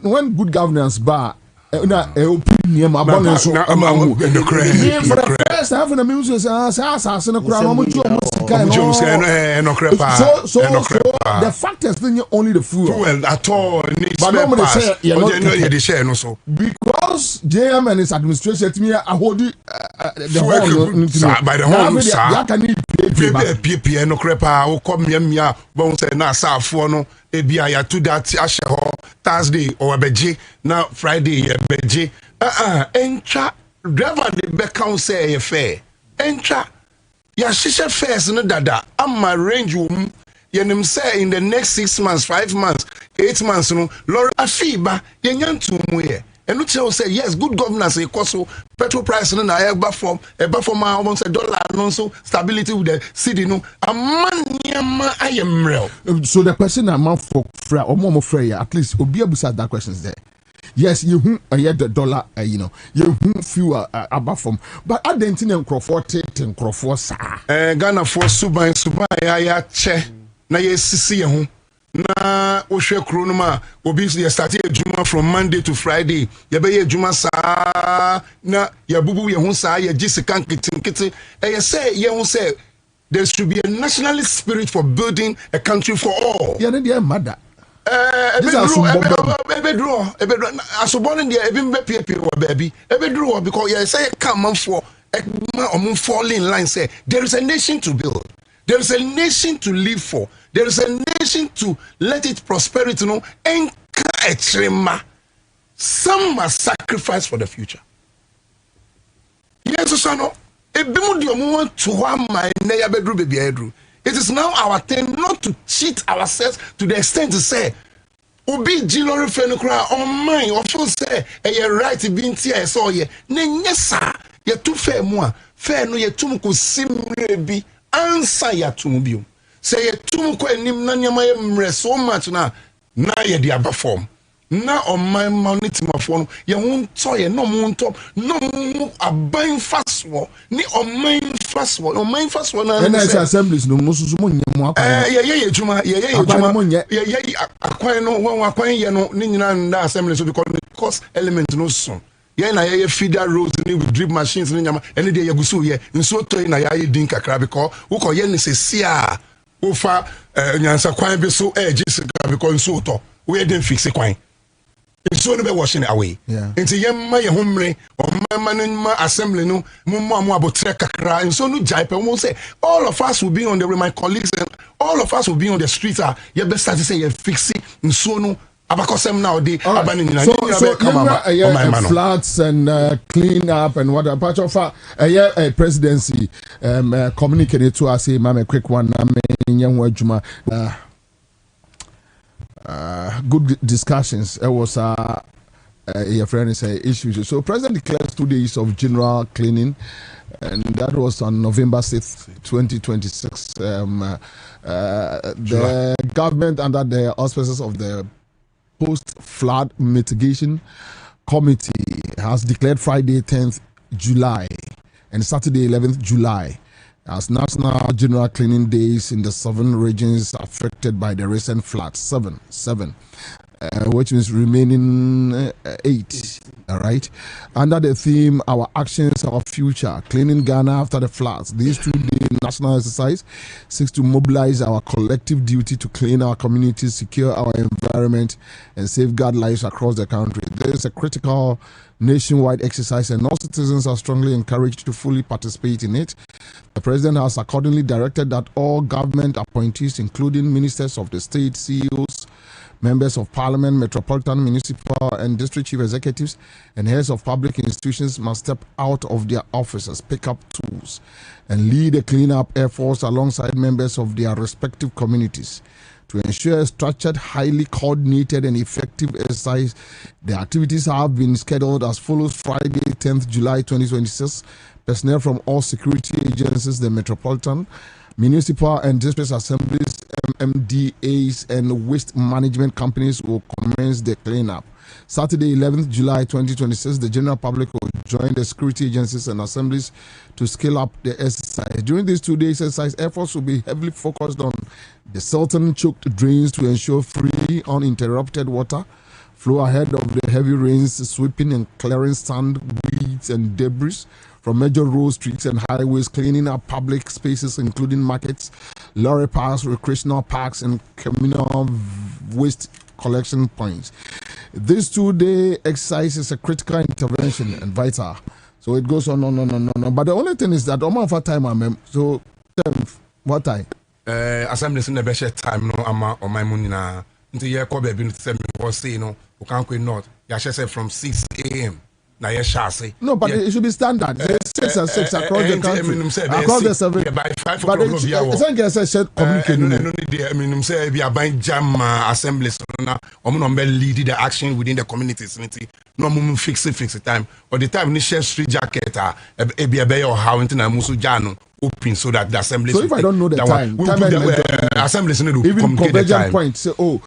S2: When good governance bar. Opinion about so for the first half of the music so the fact is only the fuel
S15: at all
S2: but normally say because JM and his administration to me I hold the whole
S15: by the whole no crepa o come here bon say na safo no ebia ya to that ashe Thursday or beje na Friday ye beje entra driver the back say fair entra ya shisha fares no dada ama range wum yenim say in the next 6 months 5 months 8 months no lorry afiba ye nyantu mu ye enu tell say yes good governance e koso petrol price no na eba form almost $1 no so stability with the city no amaniama ayemrel.
S2: So the question amount for omo frey at least obi abusa that questions there. Yes, you the dollar, you few above from, but I didn't think Crawford sa.
S15: Ghana for suban ya che na ye sisi ho na ohwe kronoma obi ye start ejuma from Monday to Friday ye be ye ejuma sa na ye bubu ye ho sa ye gisikan kitinkiti ye say ye ho say there should be a nationalist spirit for building a country for all.
S2: Yeah, they are mad.
S15: Because you say come for fall in line say there is a nation to build, there is a nation to live for, there is a nation to let it prosperity no and some must sacrifice for the future. Yes, so no. It is now our turn not to cheat ourselves to the extent to say, Obi Jilori Fenukra on mine, or feel say, a right to be in tea, so ye, Nessa, ye too fair moi, fair no ye tumuku simrebi, answer ya tumubio. Say ye tumuku and nim nanyama so much now ye the other form. Now on my money my phone, you won't toy, no moon top, no a buying fast war, ni on mine fast one, on mine fast one. And I say assemblies no musumun, Juma, acquire no one acquire no Nina assemblies because elements no son. Na ye feeder roads ni with drip machines ni nyama any day yagusu ye nso to na ya din kakra because wo ko ye ni se sia wo fa nyansa kwan bi so just because nso to we dey fix kwan nso no be washing away nti ye ma ye homre o ma no assembly no mo abotre kakra nso no jaipe mo say all of us will be on my colleagues and all of us will be on the streets ye be start to say ye fix nso no floods and clean up and what part of presidency communicated to us. A quick one. Good discussions. It was your friend say issues. So President declares 2 days of general cleaning, and that was on November 6th, 2026. The government under the auspices of the Post-Flood Mitigation Committee has declared Friday 10th July and Saturday 11th July as National General Cleaning Days in the 7 regions affected by the recent floods. Seven, which means remaining 8. All right. Under the theme, Our Actions, Our Future, Cleaning Ghana After the Floods, this 2-day national exercise seeks to mobilize our collective duty to clean our communities, secure our environment, and safeguard lives across the country. This is a critical nationwide exercise, and all citizens are strongly encouraged to fully participate in it. The President has accordingly directed that all government appointees, including ministers of the state, CEOs, members of parliament, metropolitan, municipal, and district chief executives, and heads of public institutions must step out of their offices, pick up tools, and lead the cleanup efforts alongside members of their respective communities. To ensure a structured, highly coordinated, and effective exercise, the activities have been scheduled as follows: Friday, 10th July 2026, personnel from all security agencies, the metropolitan, municipal and district assemblies, MMDAs, and waste management companies will commence the cleanup. Saturday, 11th July 2026, the general public will join the security agencies and assemblies to scale up the exercise. During these 2 days exercise, efforts will be heavily focused on the Sultan choked drains to ensure free, uninterrupted water flow ahead of the heavy rains, sweeping and clearing sand, weeds, and debris from major roads, streets, and highways, cleaning up public spaces, including markets, lorry parks, recreational parks, and communal waste collection points. This 2-day exercise is a critical intervention and vital. So it goes on. But the only thing is that for time, so what time? Assembly in the best time, no, on my money now. Until you come back, you say, no, you can't quit not. You should say from 6 a.m. No, but it should be standard. 6 and 6 across the country, across the 7. By 5 o'clock, it's like I said, communicate. I mean, say we are buying jam assemblies. Lead the action within the communities. No, fix it time. Or the time share street jacket, or how into Musu Jano open so that the assembly. So if I don't know the time assemblies even convergent point. Say, oh,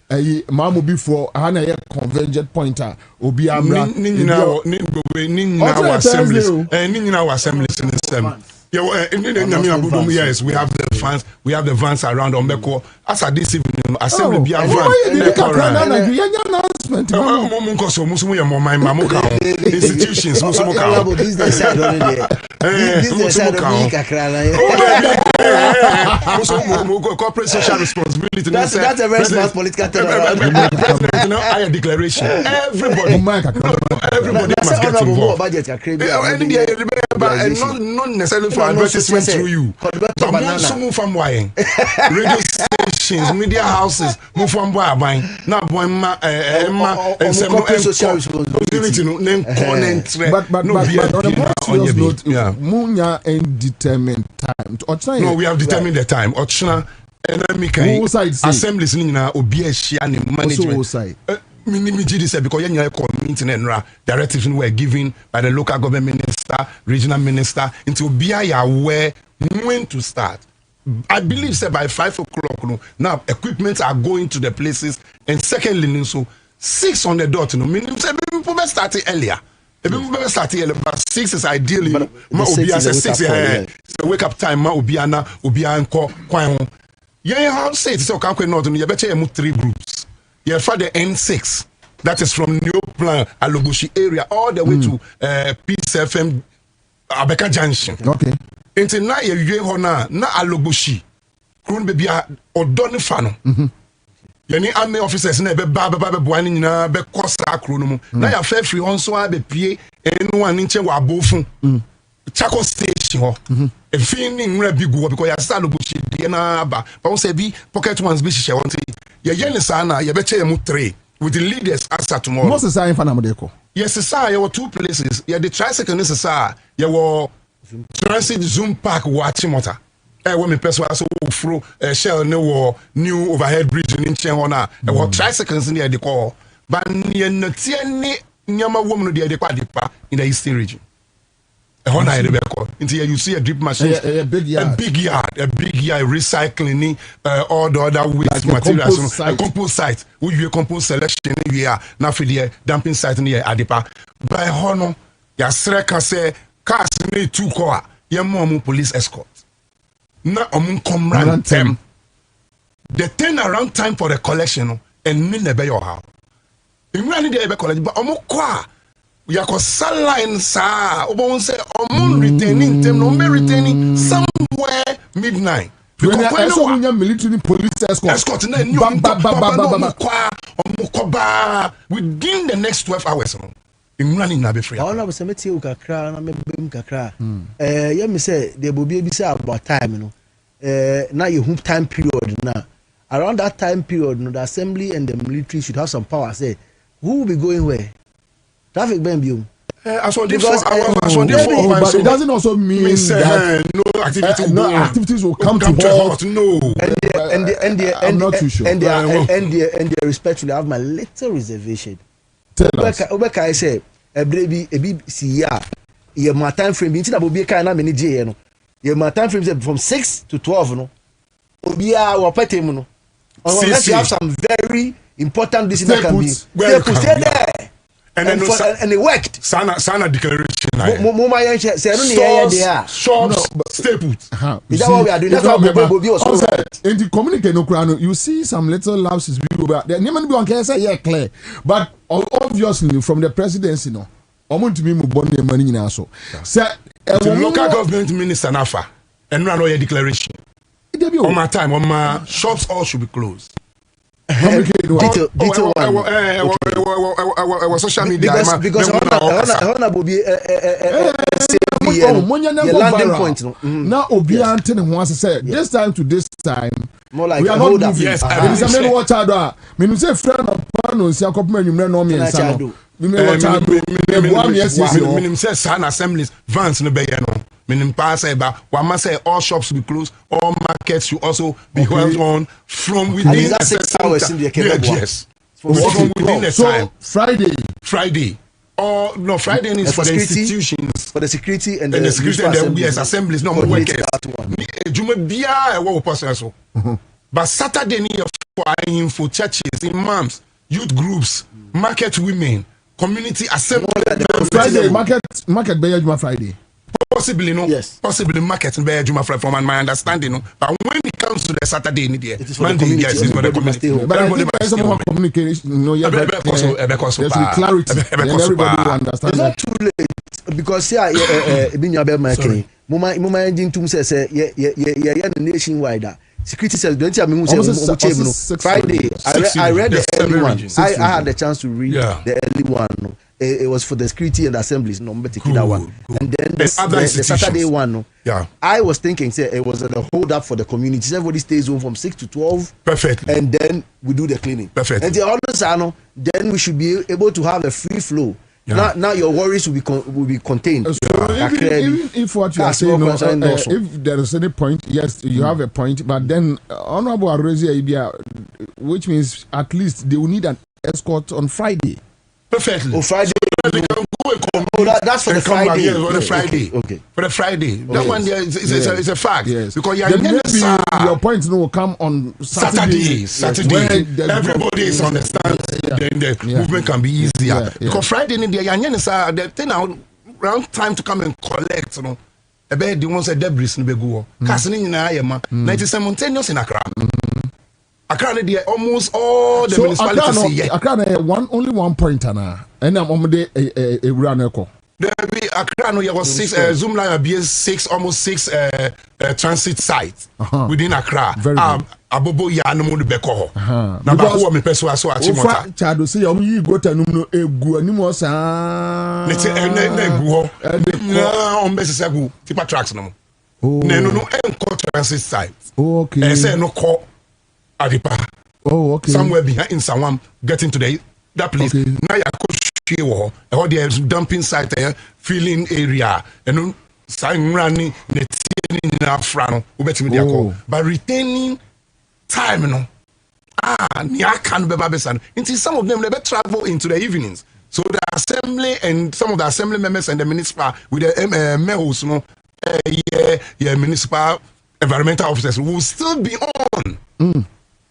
S15: Mamu before Hana convergent pointer Obi Amra assemblies in the same. Yes, we have the fans. We have the vans around Ombeko. As at this evening, assembly be a van. Institutions, corporate social responsibility. That's a very smart political term. President, I declaration. Everybody. everybody must get involved.
S10: Budget
S15: and not necessarily for advertisement through you. But move from wine, radio stations, media houses, move from buying. Now, and some social responsibility.
S2: But on a more serious note, Munya ain't determined time.
S15: No, we have determined the time. Ochna assemblies nina obi ehia ne management. Because you community and directives were given by the local government minister, regional minister, into be aware when to start. I believe say by 5 o'clock now equipment are going to the places, and secondly, so 6 on the dot. Meaning say people start earlier. People start earlier, but 6 is ideally. Ma obi say 6 wake up time. Ma obi anko kwan. Yeah, how say it? So can't not. You better move 3 groups. Yeah, for the N6, that is from New Plan, Alobushi area, all the way to Peace FM, Abeka Junction.
S2: Okay.
S15: Until now, you na Alobushi, Kroon baby or Donny Fano. Yani army officers na be baba boani na be kosa Kroon. Now you fair free on so be pie anyone in wa abofun. Chako station. A feeling big because you start Alobushi na ba. But we say be pocket ones be she want. You sana you better move 3 with the leaders answer tomorrow.
S2: Most is in Fanamodeko.
S15: Yes, sir. You were 2 places. You the tricycle is sir. You were transit Zoom Park watching motor. When me person also through shell no new overhead bridge in Chenhona. There were tricycles in the call. But you not see any nyama woman the depa in the eastern region. Until you see a drip machine,
S2: a big yard,
S15: recycling all the other waste like materials. A compost site, we do a compost selection here. Now for the dumping site near Adipa. By Hono, ya Sreka say cars need 2 car. Ya mom police escort. Now come run them. The turnaround time for the collection and need never your house. In running the college, but kwa. Yako saline sa obon say retaining them no retaining somewhere midnight because when you
S2: military police escort
S15: na new within the next 12 hours in running na be free
S10: all of us meti u kakra na mebem kakra yeah me say the bobi bi say about time now you hoop time period now around that time period the assembly and the military should have some power say who will be going where. Traffic ban bill.
S2: But it doesn't also mean that
S15: no
S2: activities will come to halt.
S15: No.
S2: I'm not too sure.
S10: And they respectfully have my little reservation.
S2: Tell us.
S10: Obeka I say ebi si ya ye my time frame bi ntina bobi kan na me ni je no. Ye my time frame from 6 to 12 no. Obi a wo patem no. Unless you have some very important decision that can be. Stay there. And it worked.
S15: Sana declaration.
S10: Mama yenche say no near there.
S15: Shops stay put.
S10: Is that what we are doing? That's what Bobi was saying.
S2: In the communique no crano, you see some little lapses the name be on can say yeah clear. But obviously from the presidency no. Omo to me mo born the money nyina so. Say
S15: the local government minister nafa and run all your declaration. On my time, on my shops all should be closed.
S10: Detail
S15: social media
S10: because I Bobie landing point
S2: now obi ante ne ho say this time to this time
S10: more like
S2: we are not moving.
S15: Yes,
S2: I mean watch out me say friend of pano si akopma nwumre no me nsa no me watch out
S15: me say san assemblies vans no be ye no meaning pass about one say all shops will be closed, all markets should also be held on from within
S10: the 6 hours in the
S15: yes. From within the time. Friday. Oh no, Friday is for the institutions,
S10: for the security and
S15: the security and the assemblies. No more workers. Juma bia what process so. But Saturday ni for churches, imams, youth groups, market women, community assembly.
S2: Friday market be Juma Friday.
S15: Possibly no, yes. Possibly market be Juma Friday from my understanding no. But when it comes to the Saturday ni there, Monday yes, it's for the community.
S2: But I think there's some communication. No, yeah, there's clarity. Everybody will understand.
S10: It's not too late because yeah, binya be my Muma engine tum say nationwide. security service. Don't you mean Friday? I read the early one. I had the chance to read the early one. It was for the security and assemblies. No, but that one. And then the Saturday one. No.
S15: Yeah.
S10: I was thinking, say it was a hold up for the community. Everybody stays home from 6 to 12.
S15: Perfect.
S10: And then we do the cleaning.
S15: Perfect.
S10: And the others, then we should be able to have a free flow. Yeah. Now your worries will be contained.
S2: So even if what you are saying, if there is any point, yes, you have a point. But then Honorable Arezia, which means at least they will need an escort on Friday.
S15: Perfectly.
S10: Oh, Friday.
S15: That's
S10: for the Friday.
S15: Here, for the Friday.
S10: Okay.
S15: For the Friday. That one there is a fact.
S2: Yes.
S15: Because
S2: your point will come on Saturday.
S15: Everybody is on the stand. Then the movement can be easier. Because Friday in the thing around time to come and collect, you know. The ones that debris in the go. Casting in Ayama. 90 simultaneous in Accra. Accra, almost all the municipalities here.
S2: Accra, only one point, and I'm on the run echo.
S15: There be Accra, there was 6 Zoom line, almost 6 transit sites within Accra. Abobo ya no mo be ko ho. Na ba ho me peso aso achi mota.
S2: Chado say you go to no egu animu sa.
S15: Neti na egu ho. Na on be se gu tipa tracks no. Na no enko transit site.
S2: Okay.
S15: Say no call Adipa.
S2: Oh, okay.
S15: Somewhere behind in Sawam, getting to that place. Okay. Now you go all the dumping site there, filling area, and sign running, but retaining time, you know. Can't be babesan. Until some of them never travel into the evenings. So the assembly and some of the assembly members and the municipal with the mayors, you know, municipal environmental officers will still be on.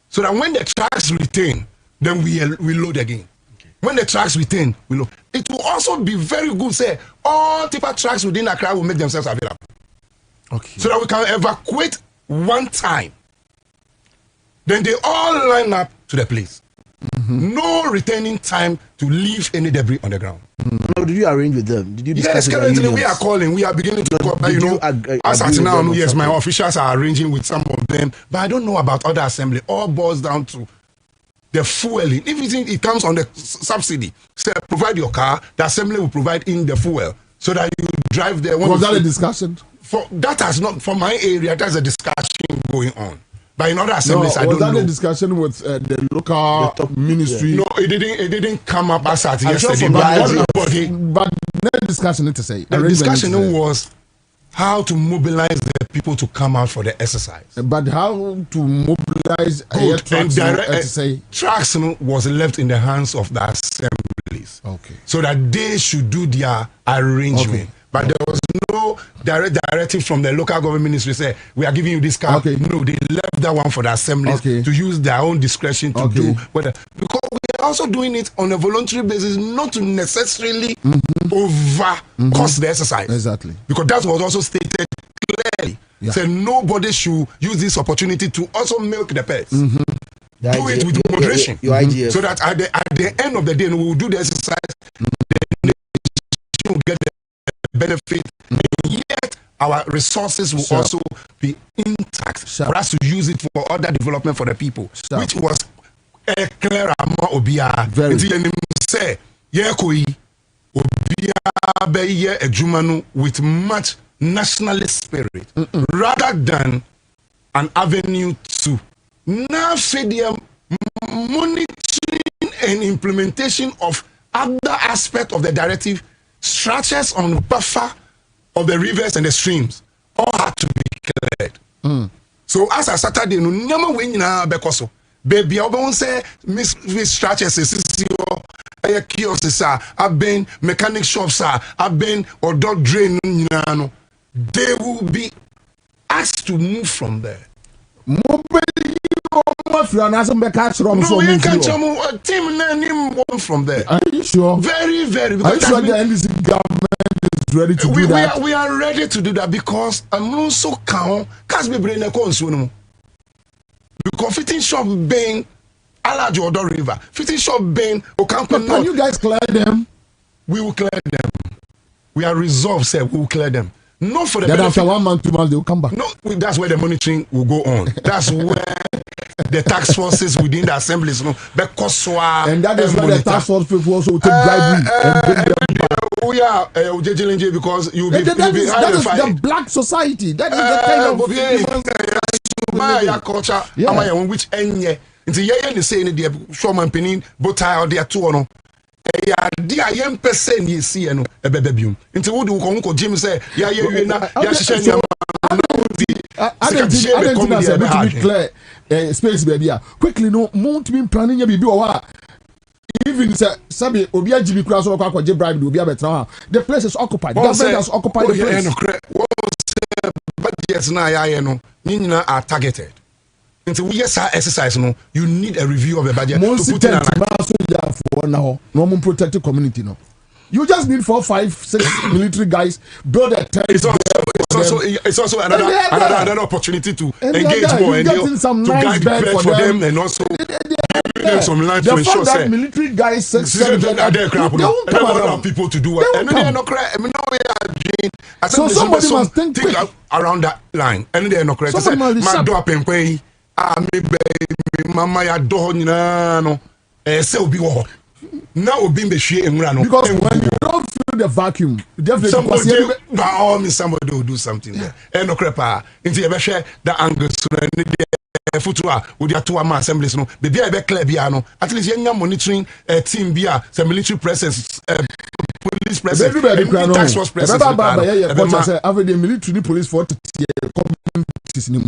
S15: So that when the tracks retain, then we load again. Okay. When the tracks retain, we load. It will also be very good, say, all tipper tracks within Accra will make themselves available.
S2: Okay.
S15: So that we can evacuate one time. Then they all line up to the place. No retaining time to leave any debris on the ground.
S10: No, did you arrange with them? Did you discuss?
S15: Yes, currently we are calling. We are beginning to call. But, you know, as at now, yes, my officials are arranging with some of them. But I don't know about other assembly. All boils down to the fueling. If it comes on the subsidy, say provide your car, the assembly will provide in the fuel so that you drive there.
S2: Was that a discussion?
S15: That has not, for my area, there's a discussion going on. But in other assemblies, I don't know.
S2: Was that a discussion with the local ministry?
S15: No, it didn't come up as at yesterday.
S2: But the discussion, to say.
S15: The discussion was how to mobilize the people to come out for the exercise.
S2: But how to mobilize
S15: tracks was left in the hands of the assemblies.
S2: Okay.
S15: So that they should do their arrangement. Okay. But there was no direct directive from the local government ministry say we are giving you this car.
S2: Okay.
S15: No, they left that one for the assemblies to use their own discretion to do whether, because we are also doing it on a voluntary basis, not to necessarily over cost the exercise.
S2: Exactly.
S15: Because that was also stated clearly. Yeah. So nobody should use this opportunity to also milk the pets. Do it with moderation. So that at the end of the day, we will do the exercise, the nation will get the benefit, and yet our resources will also be intact for us to use it for other development for the people, which was a clear obia. Say obia with much nationalist spirit rather than an avenue to now the monitoring and implementation of other aspects of the directive. Structures on the buffer of the rivers and the streams all had to be cleared. So as a Saturday, no never win na bekoso. Baby, I won't say miss structures is your kiosks I've been mechanic shops I've been or dog drain. They will be asked to move from there.
S2: No, you
S15: can't a team name one from there.
S2: Are you sure?
S15: Very, very.
S2: Are you sure the NDC government is ready to do that?
S15: We are ready to do that because I'm also count because we bring a consumer. Because fitting shop being Alajo Odo River, fitting shop being Okampo.
S2: Can you guys clear them?
S15: We will clear them. We are resolved, sir. We will clear them. Not for the
S2: then
S15: benefit.
S2: after 1 month, 2 months, they will come back.
S15: No, that's where the monitoring will go on. That's where the tax forces within the assemblies, and
S2: that is why the tax force people also take bribery and bring them back.
S15: Because you'll be
S2: that is the black society. That is the kind of
S15: culture. Which any into the saying the showman penning, but I they are two no. Dia yem percent ye see no ebebebium. Into wo do ko Jim say ya na ya hye
S2: I don't declare space baby. Quickly no won't be planning ya bibi o even say sabi obi ajibi kura so kwa je bribe obi abetra the place is occupied. Government has occupied the place.
S15: Budgets na ya no nyina are targeted. Until we exercise no, you need a review of the budget to put in
S2: an protected community no. You just need 4, 5, 6 military guys build a tent.
S15: It's also another opportunity to engage more and to guide bed for them and also give them some land to ensure
S2: that military guys
S15: people to do so somebody must think around that line and they are not correct. Mama ya do nyina no say obi wo na obi mbehwe enwura no
S2: because when you don't feel the vacuum definitely
S15: somebody will do something there and no crepa into you behwe the angle so na the futura with the two assemblies no baby e be clear bia no at least you monitoring team bia some military presence police presence tax force presence
S2: the military police for communities ni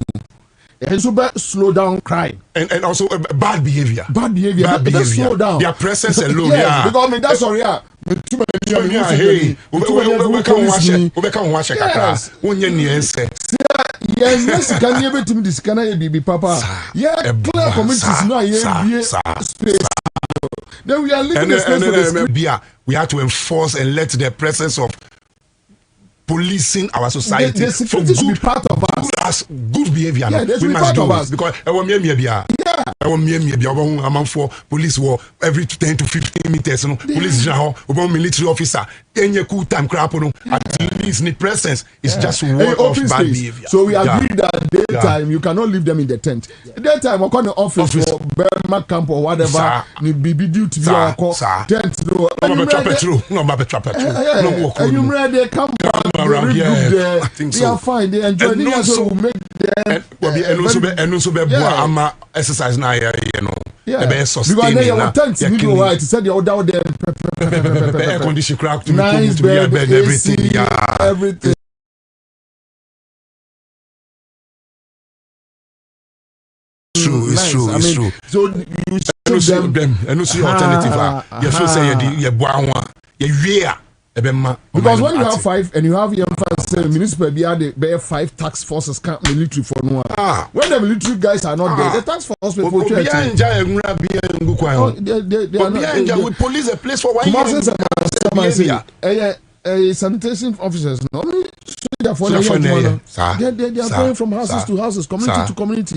S2: and so slow down crime
S15: and also bad behavior.
S2: Slow down
S15: their presence alone.
S2: Yes, because I mean that's sorry.
S15: Hey, we can watch Accra.
S2: Yes, can you be this can I be papa? Yeah, clear communities now space. Then we are living in space.
S15: We have to enforce and let the presence of policing our society
S2: for good, be part of us.
S15: Good behavior. Yeah, we must do it because for police war every 10 to 15 meters. No, police general, military officer. Any cool time crap no. At least the presence is just one of bad behavior.
S2: So we agree that daytime you cannot leave them in the tent. Daytime we call the office for Burma camp or whatever. Ni be due to be our tent. No, you ready? They come around here. I think so. They are fine. They enjoy. They also make them.
S15: And also be ama exercise na you know.
S2: Yeah. Because they are tent. You know why? It said they are down there.
S15: Air condition crack to
S2: nice bed,
S15: everything.
S2: Everything.
S15: True, it's true, it's true.
S2: So you show them
S15: and also alternative. You feel say you boa you
S2: because when you have 5 and you have municipal be 5 tax forces military for no one. When the military guys are not there, the tax force people
S15: with police a place for 1 year.
S2: Sanitation officers, no, they are going from houses to houses, community to community.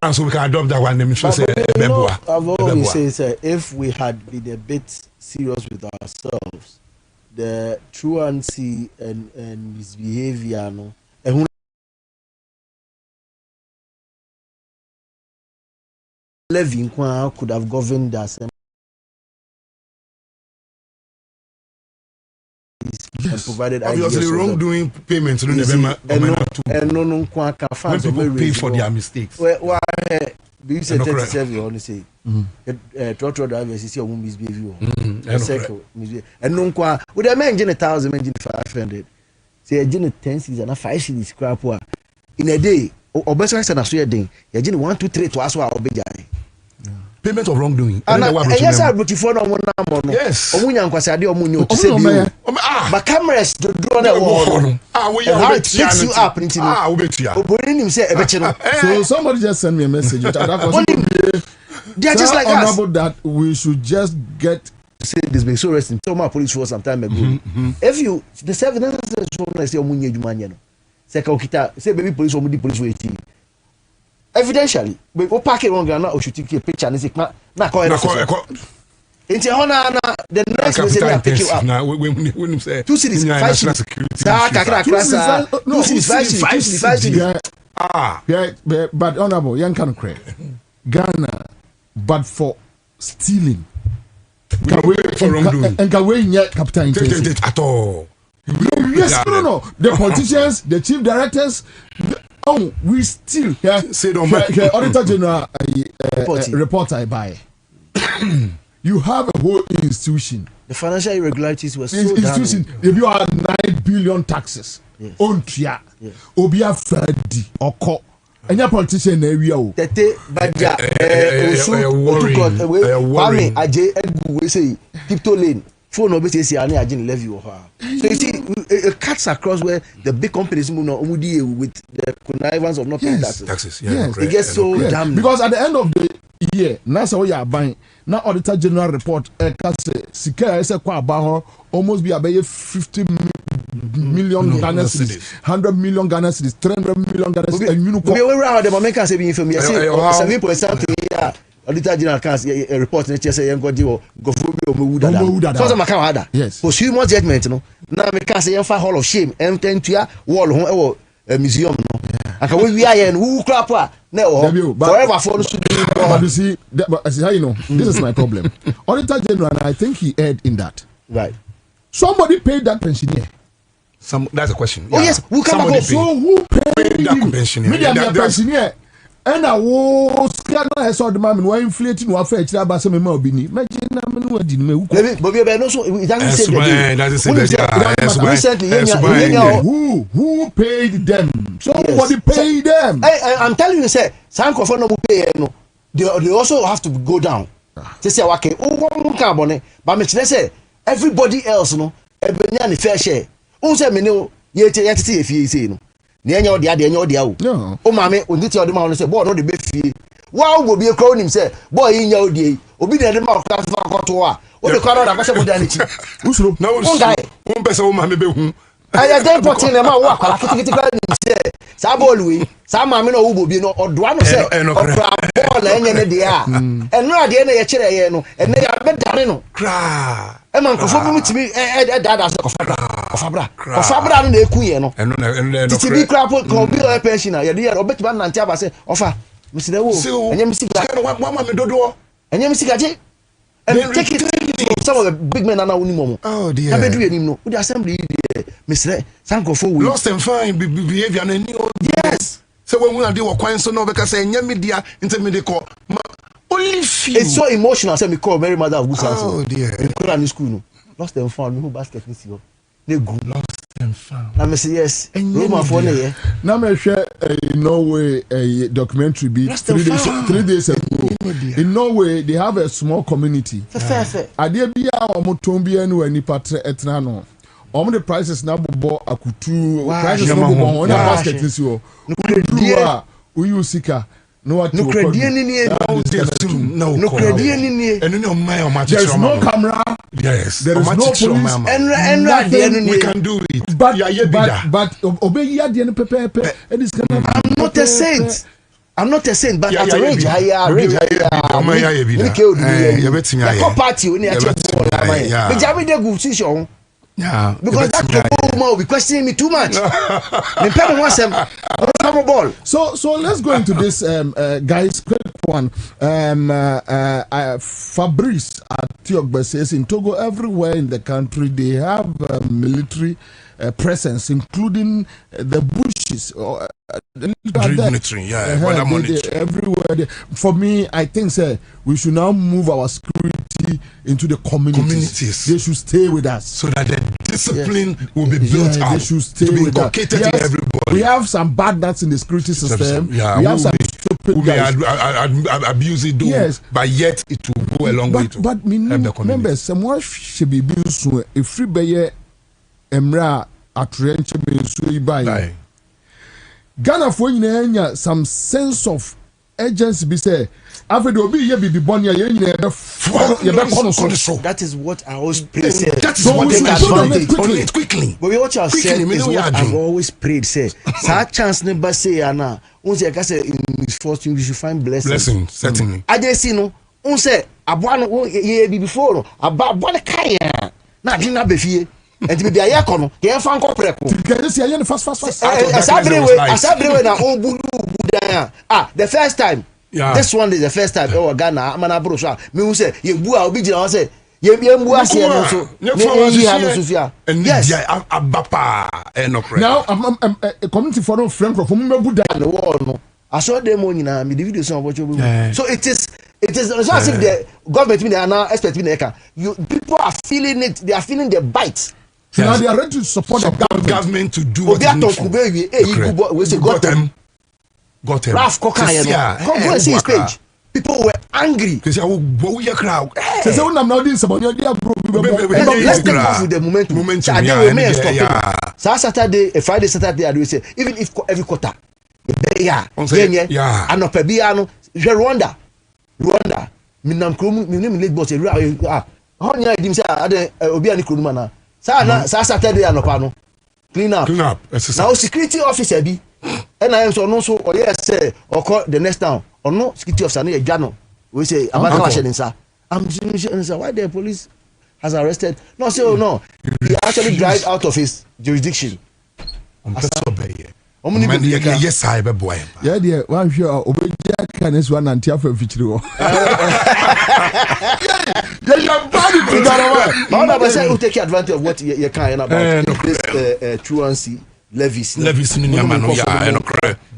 S2: And
S15: so we can adopt that one.
S10: I've always said, if we had been a bit serious with ourselves, the truancy and misbehavior, no, Levin could have governed us.
S15: Yes.
S10: Provided
S15: obviously wrongdoing payments and
S10: no
S15: people pay for their mistakes.
S10: Well, do you say 37 you only say trotro drivers is your misbehavior and no kwa with a man 1,000 engine 500 say a gen 10 season and 5 cities scrap in a day or better I said I saw day you gen 1 2 3 to us our big
S15: payment of wrongdoing.
S10: Yes, I put you for no one.
S15: Yes.
S10: Omunya nkwasade omunyo to say you. But cameras do draw the wall. How it picks you up into Obonin say
S2: so somebody just sent me a message.
S10: They are just like us.
S2: That we should just get
S10: say this being so resting. Tell my police force some time ago. If you the 7 say omunye adwuma no. Say ka okita say baby police omudi police wait. Evidentially, we park it wrong now or should take a picture and say na call Into Hona, the next person I pick you up.
S15: Now, when you say
S10: 2 cities, 5 cities.
S2: But honorable, young can cry. Ghana, but for stealing. And can we yet Captain
S15: at all?
S2: Yes, no. The politicians, the chief directors. We still
S15: say don't
S2: Auditor General report I buy. You have a whole institution.
S10: The financial irregularities were so
S2: institution. If you are 9 billion taxes on Tria, Obia Freddy or Co. And your politician area.
S10: Tete Baja, Kwame Ajay Egu, we say Tiptoe Lane. Phone obviously say any agent levy or her. So you see, it cuts across where the big companies move on with the connivance of not paying taxes.
S2: Yes.
S10: It gets so damn.
S2: Because at the end of the year, that's how you are buying. Now Auditor General report, Sika is almost be about 50 million Ghana cedis, 100 million Ghana cedis, 300 million Ghana cedis, and you know.
S10: We around the American saving from here. 7% here. Auditor General can't report in the say go deal go for me. So some account ada.
S2: Yes.
S10: Posthumous judgment no. Now me can say hall of shame. M10 wall ho museum no. Aka we are here who crap na forever for
S2: but you see, how you know, this is my problem. Auditor General, I think he erred in that.
S10: Right.
S2: Somebody paid that pensioner.
S15: That's a question.
S10: Oh yes, who come up?
S2: So who paid
S15: that
S2: him?
S15: pensioner?
S2: Pensioner. And I was scared. I saw the man who inflating or fetch that bass. Imagine I'm not doing me.
S10: But we no so it doesn't say
S2: who paid them? Somebody paid them.
S10: I'm telling you, say Sanko for no pay no. They also have to go down. They say okay, but me say everybody else no. Everybody fair share. Who say me no? Yet if you say no. Nenya odi ade enya odi awo o mame onditi odi ma no say boy no de be fie wa go be e crow nim say boy nya odi obi de ma ka fa koto a o de kwa na kwase boda nichi
S2: usuro
S15: na o pese o mame be hu
S10: aya dey potin na ma wo akwala kitikiti kwa nim say sa bolu wi sa mame no wo bobi no odo ano say ball enya ne de a eno ade na ye kire ye no ene ya be dare no
S15: kra
S10: e man ko fo bi mutimi dada so kofabra no na eku ye no titi bi kra ko bi o pensioner ye de obeti ba nante aba se ofa misire wo enye misika
S15: wa ma me dodo
S10: enye misika je and take it some of the big men na woni momo
S15: oh dear
S10: na bedu enim no the assembly misire sanko fo we
S15: lost and fine behavior na ni
S10: yes
S15: so when we dey work so no because enye media intermediate call only few.
S10: It's so emotional. Say me call Mary Mother of Good Sense.
S15: Oh dear.
S10: In Korean school no. Lost and found. Me who basket this year. They go.
S15: Lost and found.
S10: I me say yes. Roma for ne.
S2: Now me share in Norway a documentary be 3 days ago. In Norway they have a small community.
S10: Fair.
S2: Ade bia omo ton bia no ani patre etna no. Omo the prices na bobo akutu prices no bobo on basket this year. No uyu sika. No
S10: credit
S2: there's no camera.
S15: Yes.
S2: There is no police.
S15: And we can do it.
S2: But obey pepe.
S10: I'm not a saint. But at a range,
S15: yeah,
S10: because that people will be questioning me too much.
S2: So let's go into this, guys. Quick one. Fabrice Atiogbe says in Togo, everywhere in the country they have military presence, including the bushes.
S15: Military,
S2: everywhere. For me, I think we should now move our security into the communities. They should stay with us
S15: so that the discipline will be built up.
S2: They should stay to be
S15: inculcated in everybody.
S2: We have some bad nuts in the security system.
S15: We have some stupid guys. Abuse it, but yet it will go a long way to help the community.
S2: Remember, someone should be being so a free bayer emra atrenche be so ibai. Ghana for nyina some sense of urgency be say after obi ye be born here
S10: that is what I always pray say.
S15: That is what they advantage quickly.
S10: But what you said is what I've always prayed say. Sa chance never say ana. Un say in misfortune we should find blessings.
S15: Certainly.
S10: I just see no. Un say Abuano ye before no abone kaya na adi na befie enti be aye kono ye fa nko preko
S2: can you see aye fast
S10: asabre na obudu budan the first time this one is the first time Ghana mana bro so me hu say ye bu a obi gina say ye mbu ase no so ye ha no sofia yes
S15: abapa enokre
S2: now community for no friend for me budan
S10: no no aso dem nyina me the video so so it is so as if the government they are now expecting you people are feeling it, they are feeling the bite.
S2: So now they are ready to support the
S15: government to do what they need. Got him.
S10: Raf Kokaya, come go and see his page. People were angry.
S15: Because I will your crowd.
S2: Let's take off
S10: with the momentum. Saturday, Friday, Saturday, I do say, even if every quarter, Anopebiano, Rwanda, minam krum, minim late boss, how near him say, Obiani Krumana. Saturday, Anopano. Clean up. Now, security officer be, and I am so no so, or yes, say, or call the next town, or no, security officer, Jano. We say, I'm why the police has arrested? No, say, oh no, he actually drive out of his jurisdiction.
S15: Yes, I be boy.
S2: Yeah, dear, one sure Obeja can is one anti for feature. Yeah, you're bad to that one.
S10: Now, I say you take advantage of what you can about this truancy levies.
S15: Levies in your man,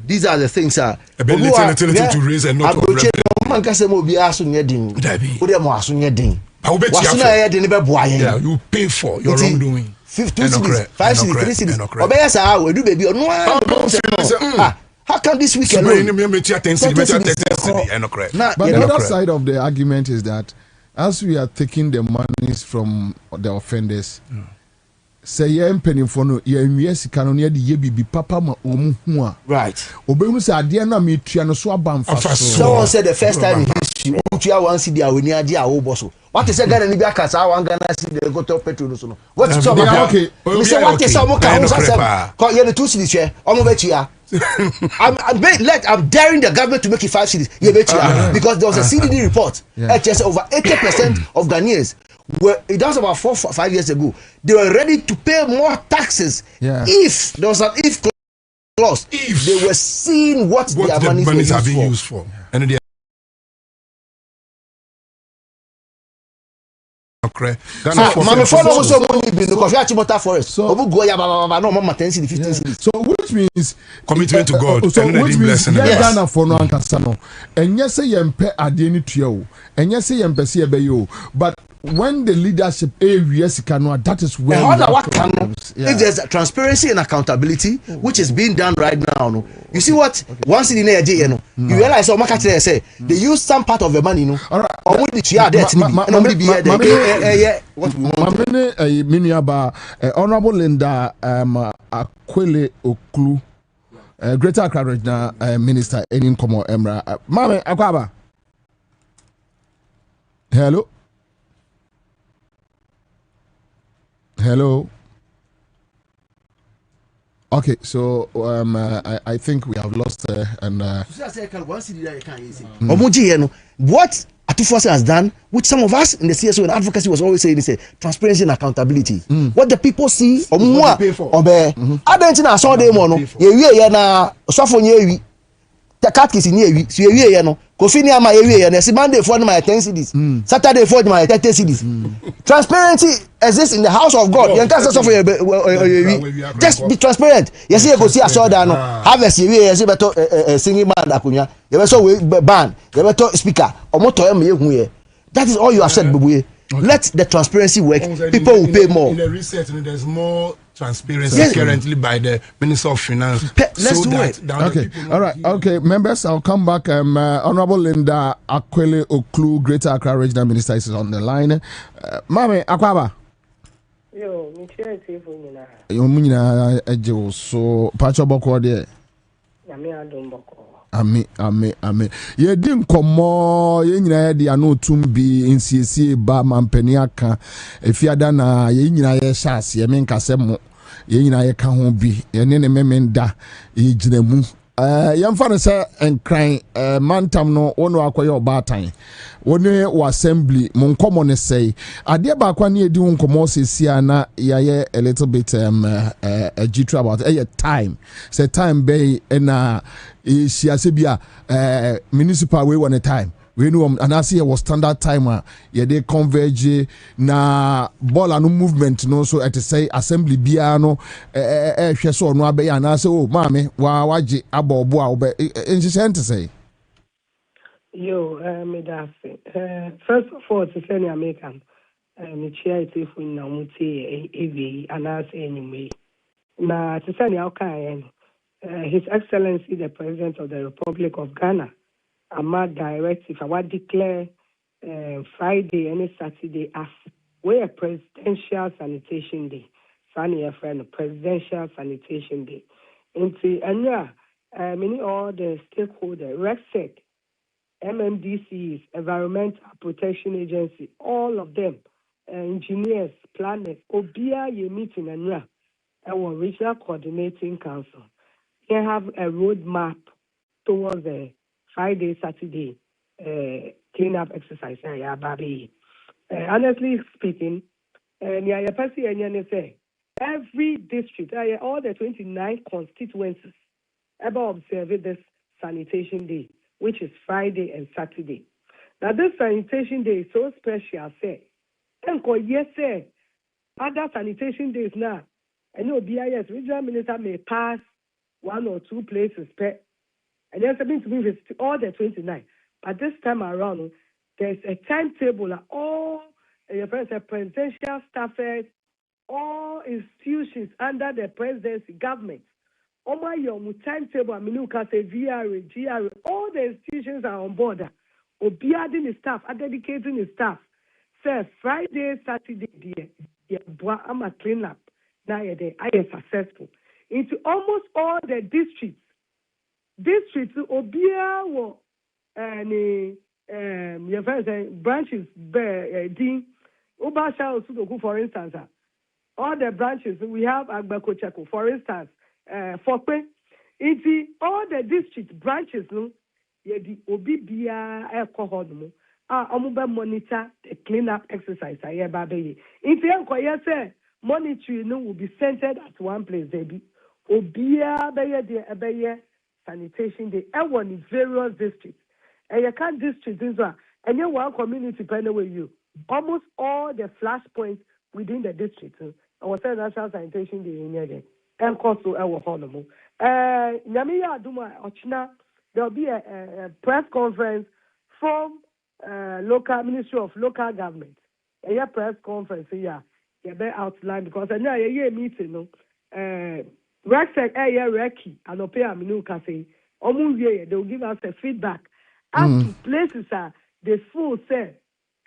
S10: these are the things, sir.
S15: To raise and not to
S10: man can say, Mobi Asun Yedin. Put them Asun Yedin.
S15: You pay for your wrongdoing.
S10: 2 cities, 5 cities, 3 cities. Obeyasa, we do baby. How come this weekend?
S2: But the other side of the argument is that as we are taking the monies from the offenders, say ye penny for no ye sika near the ye be papa ma omuhua.
S10: Right.
S2: Obemu say ade na me tua no so abam fa.
S10: Someone said the first time in history, tua one cedi a weni ade a oboso. What is a Ghana ni bi aka sa one Ghana cedi the go to petrol so no. What is some okay. We say what is some ka say ye the 2 cedis share omo be tua. I'm daring the government to make it 5 cities. Because there was a CDD report. Just over 80% of Ghanaians were, it was about 4 or 5 years ago, they were ready to pay more taxes if there was an if clause. If they were seeing what their money are being used for. And they
S2: So which means
S15: commitment to God.
S2: So which means Ghana for no ankasano. And yes, say yempe adeni tuyo. And yes, say yempe si ebeyo. But when the leadership areas cannot, that is where
S10: if there's transparency and accountability, which is being done right now. No, you see what once in the you know, you realize how much say they use some part of the money, no. Or would it
S2: Honorable Linda Akwele Oklu, Greater Accra Regional Minister in Komo Emra. Mame Akwaba. Hello. Hello. Okay, so I think we have lost and
S10: what Atufosa has done, which some of us in the CSO and advocacy was always saying, is transparency and accountability. What the people see, or more, I don't know. I saw them on you na suffer near the cat is in you, so you know. Kofinia my area and Monday for my 10 cities, Saturday for my 30 cities. Transparency exists in the house of God. Just be transparent. Yes, you go see a saw down. Have a serious singing man. Akunya. You ever saw band. You ever talk speaker. Or motor. That is all you have said, Bubu. Let the transparency work. People will pay more.
S15: In the research, there's more transparency currently by the Minister of Finance.
S10: Let's do it.
S2: Okay, all right. Okay, members, I'll come back. Honorable Linda Akwele Oklu, Greater Accra Regional Minister, is on the line. Mame Akwaba.
S16: Yo, me share it for you now.
S2: You mean ejo so pacho boko there.
S16: Na me adom boko.
S2: Ami. Ye di nkomo ye nyina ye di ano tumbi nsiesie ba mampani aka efiada na ye nyina ye shas ye menkasem ye nyina ye ka ho bi ye ne memenda ye gyinamu yɛmfa no sɛ nkran mantam no wono akɔyɛ ɔbaatan wone wɔ assembly mo nkɔmmɔ ne sɛi adeɛ baako ne yɛdi ho nkɔmmɔ sɛsia na yɛayɛ a little bit agitro about ɛyɛ time sɛ time bɛyi ɛna siase bi a municipal wei wɔ ne time we know anase was standard time ye dey converge na ball no movement no so at say assembly bia no hwe so no abe anase o maame waje abobo a obe insistent say
S16: yo me da say first of all to say American me chair it if we na muti evi anase anyway na to say His Excellency the President of the Republic of Ghana Ama directive, I would declare Friday and Saturday as a presidential sanitation day. Sunny friend, presidential sanitation day. Into many all the stakeholders, RECSEC, MMDCs, Environmental Protection Agency, all of them, engineers, planners, Obia ye meeting and our regional coordinating council. They have a roadmap towards the Friday, Saturday, cleanup exercise. Honestly speaking, every district, all the 29 constituencies, about observing this sanitation day, which is Friday and Saturday. Now, this sanitation day is so special, other sanitation days now, I know BIS, regional minister may pass 1 or 2 places per. And there's something to be visited all the 29. But this time around, there's a timetable of all presidential staffers, all institutions under the presidency government. Oh my timetable, I mean, you can say VRA, GRA, all the institutions are on board. Obiading the staff, dedicating the staff. Say Friday, Saturday, I'm a clean up. Now I am successful. Into almost all the districts obia wo branches din Obasha Osudoku, for instance, all the branches we have Agbakocheko, for instance, Fokpe, into all the district branches no yedi obi bia alcohol no omuba monitor the cleanup exercise aye babe into enkoye say monitoring no will be centered at one place baby obia beye sanitation day in various districts. And you can't district this one. And you one community anyway you. Almost all the flashpoints within the district. I was saying national sanitation day in there. And also our honorable. Nyamiya Aduma Ochina, there'll be a press conference from local Ministry of Local Government. A press conference here. You better outline because I know a meeting RECSEC Reki and Opea Minu Cafe. They will give us a feedback as to places the full say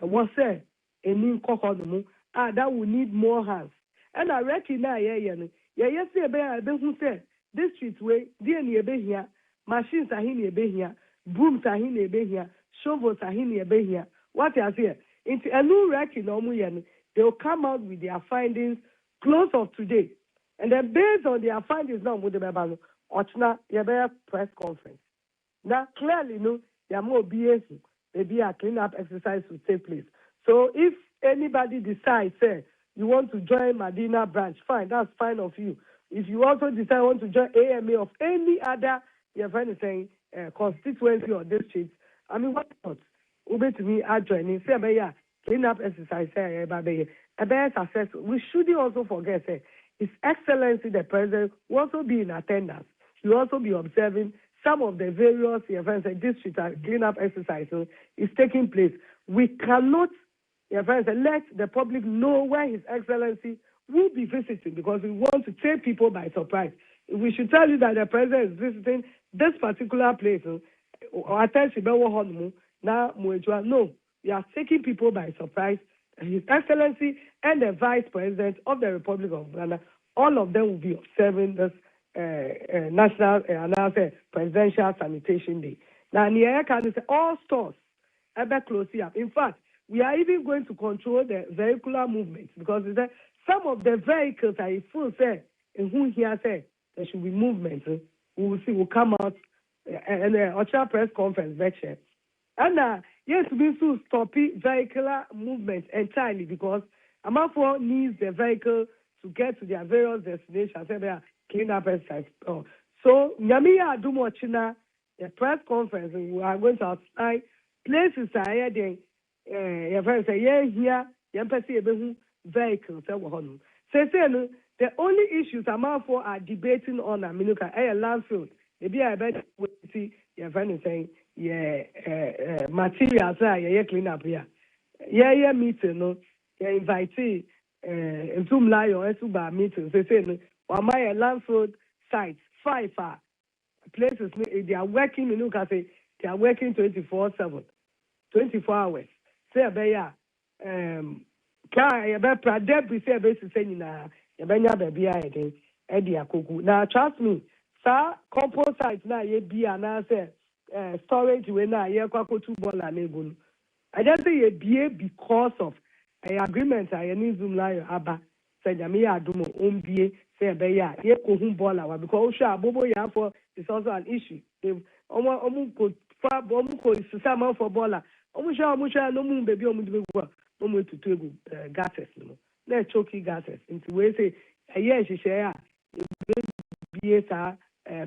S16: and say a new coconumu that will need more hands. And I reckon now who say district way DNA be here, machines are here, brooms are here, shovels are here. What is here? Into a new record they will come out with their findings close of today. And then based on their findings now, with the Babano, Ochna, Yabea press conference. Now, clearly, no, there are more BS, maybe a cleanup exercise will take place. So if anybody decides, say, you want to join Medina branch, fine, that's fine of you. If you also decide want to join AMA of any other, you're saying, constituency or district, I mean, what not? Ube to me, I join. Say, cleanup exercise, successful. We shouldn't also forget, say, His Excellency the President will also be in attendance. He will also be observing some of the various events and district cleanup exercises is taking place. We cannot let the public know where His Excellency will be visiting because we want to take people by surprise. We should tell you that the President is visiting this particular place. No, we are taking people by surprise. His Excellency and the Vice President of the Republic of Ghana, all of them will be observing this national presidential sanitation day. Now, all stores ever close up. In fact, we are even going to control the vehicular movements because some of the vehicles are full say and who here say there should be movement will come out and Ocha press conference lecture. And yes, we should stop vehicular movement entirely because Amafo needs the vehicle to get to their various destinations. Clean up sites. So Nyamiya Adumochina, the press conference, we are going to outside places are here. Vehicles. The only issues Amafo are debating on Aminuka landfill. Maybe I bet we see your friend saying materials are clean up here. Meeting no invite Zoom live or Suba meetings. They say no my landfill sites 5 places they are working say they are working 24/7 24 hours. Say abeya debris say base say na yebenya baby again edi akoku. Now trust me, sir, composite na ye bia na say storage we na ye kwako 2 ball na ego. I just say ye bia because of agreement I need Zoom live aba say Nyamiya Adumo ombie say abeya ye ko hu ball wa because sure bobo ya for is also an issue. They omu ko fa omu ko sisa for baller. Omusha no mu baby omu de go omu to ego gases no. Na choky gases. Into we say she share be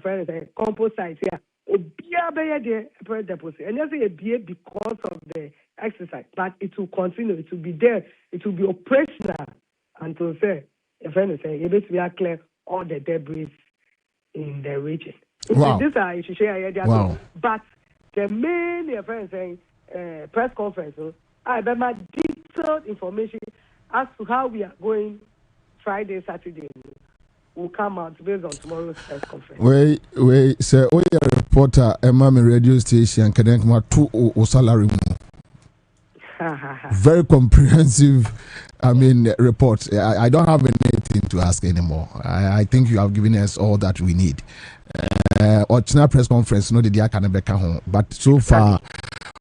S16: friend say composite here. Obia be there per deposit. And just say be because of the exercise, but it will continue. It will be there. It will be operational until say a friend say you better be clear all the debris in the region.
S2: Wow.
S16: This is she share there.
S2: Wow.
S16: But the main friend saying press conference. I bet my detailed information as to how we are going Friday, Saturday will come out based on tomorrow's press conference.
S2: Wait, sir, we are a reporter, Emma radio station, can I o salary mo. Very comprehensive, report. I don't have anything to ask anymore. I think you have given us all that we need. Ochina press conference, no, the dia can be home. But so far,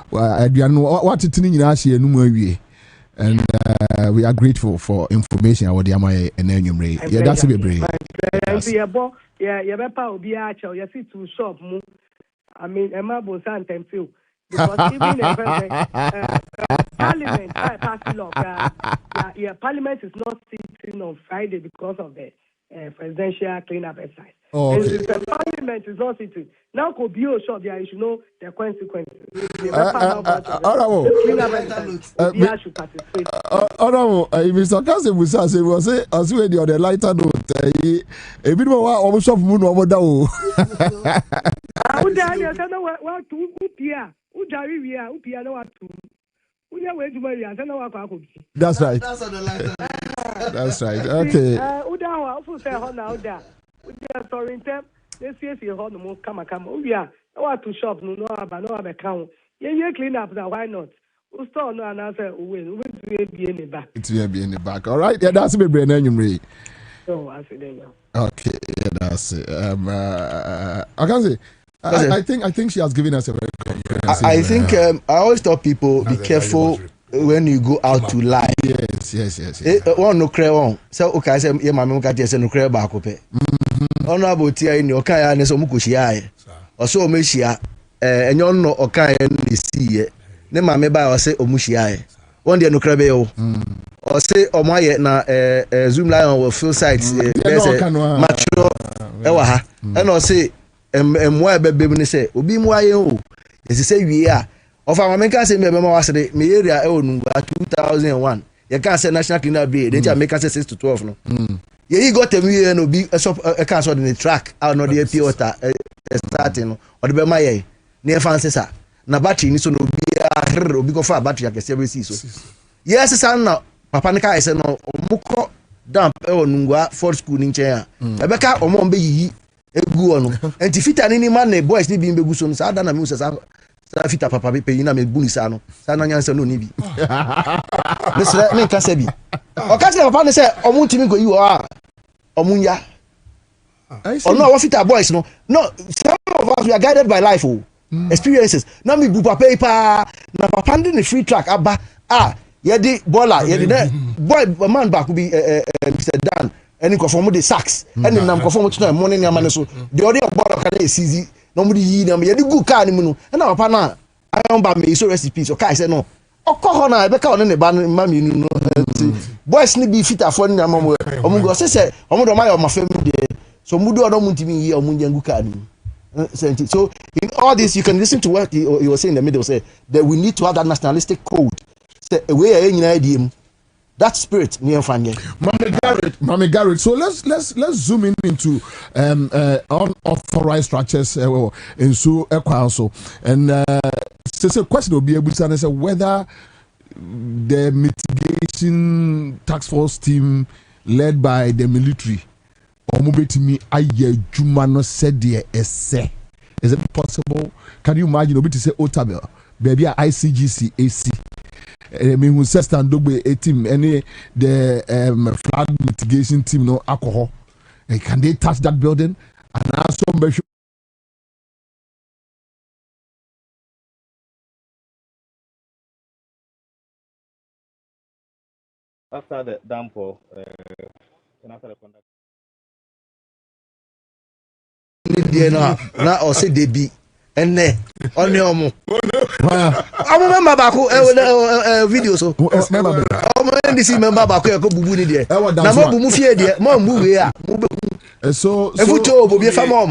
S2: what it is and we are grateful for information about the Amai and Enumerate. Yeah, that's a bit brave.
S16: Yeah, better be actual. You see to shop. Emma Bosan Tempil. Because even Parliament, Parliament is not sitting on Friday because of the presidential cleanup exercise.
S2: Oh, okay.
S16: And the Parliament is not sitting. Now, could be a shop. You should know the consequences. Should participate.
S2: Mr. Kasi Musa say was say as we on the lighter note. A bit more almost of moon over down. That's right. That's right. Okay.
S16: Let's see if you hold the most come. We are to shop, no, account. Yeah, clean up now. Why not? We'll store no answer. We'll be in the back.
S2: It will be in the back. All right. Yeah, that's a bit brain anyway.
S16: So I see there now.
S2: Okay, yeah, that's it. I can say. I think she has given us a very comprehensive.
S10: I think I always tell people be careful when you go out to lie.
S2: Yes.
S10: One no cry on. So okay, I say yeah, mama ka say no cry back up. Honorable tia in your kaya ne so mu ko hia o so o me hia enyo no o kaya ne si ne mama ba o say o mu hia one dey no cry be o say o mo aye na Zoom lion will fill sites mature e wa ha and o say mo e be ne say obi mu aye o yesi say wie a of our American say me be ma wasede me area e onu 2001 you can say national cleanup day they make us 6 to 12 no you got a million no be a cancer in the track out no the pure water starting or the be my near fancy sir na battery ni so no be obi go for battery akese be see so yes sir na papa ne kai say no omukọ damp e onungwa for school ni nchen e be ka omo be yi egu onu enti fita ni man ne boys ni bi mbegu so no sa da na me sa fita papa be peyi na me bu ni sa no sa na nyansa no ni bi mesre me ka se bi o ka se papa ne se omo ntimi go yi o omunya oh no what fita boys no some of us we are guided by life experiences na me bu papa na papa ndi ni free track aba ye di baller ye di boy man back be Mr. Dan any conform the sacks and the nam conform to morning yaman so the other about can easy nobody yi them you good car no and our partner I am by me so recipes okay I say no okohona e be ka on ne ba mami no boys ni be fit afọ na mamo omugo say omudo my my family there so mudu odo muntimi yi omunja good car so in all this you can listen to what he was saying in the middle say that we need to have that nationalistic code say we are that spirit near Fanye.
S2: Mami Garrett. So let's zoom in into unauthorized structures in so council and so question will be able to answer whether the mitigation task force team led by the military or mobitimi aye jumano said the essay. Is it possible? Can you imagine obiti say Otabel baby ICGC AC I mean who says stand a team any the flood mitigation team no alcohol can they touch that building and also
S17: after the downpour and after the conduct
S10: na o say dey be ene oni omo member back video so member NDC member back e ko bubu ni de na mo bubu fie de mo mbu we a mo be
S2: so
S10: efucho obo fa mo o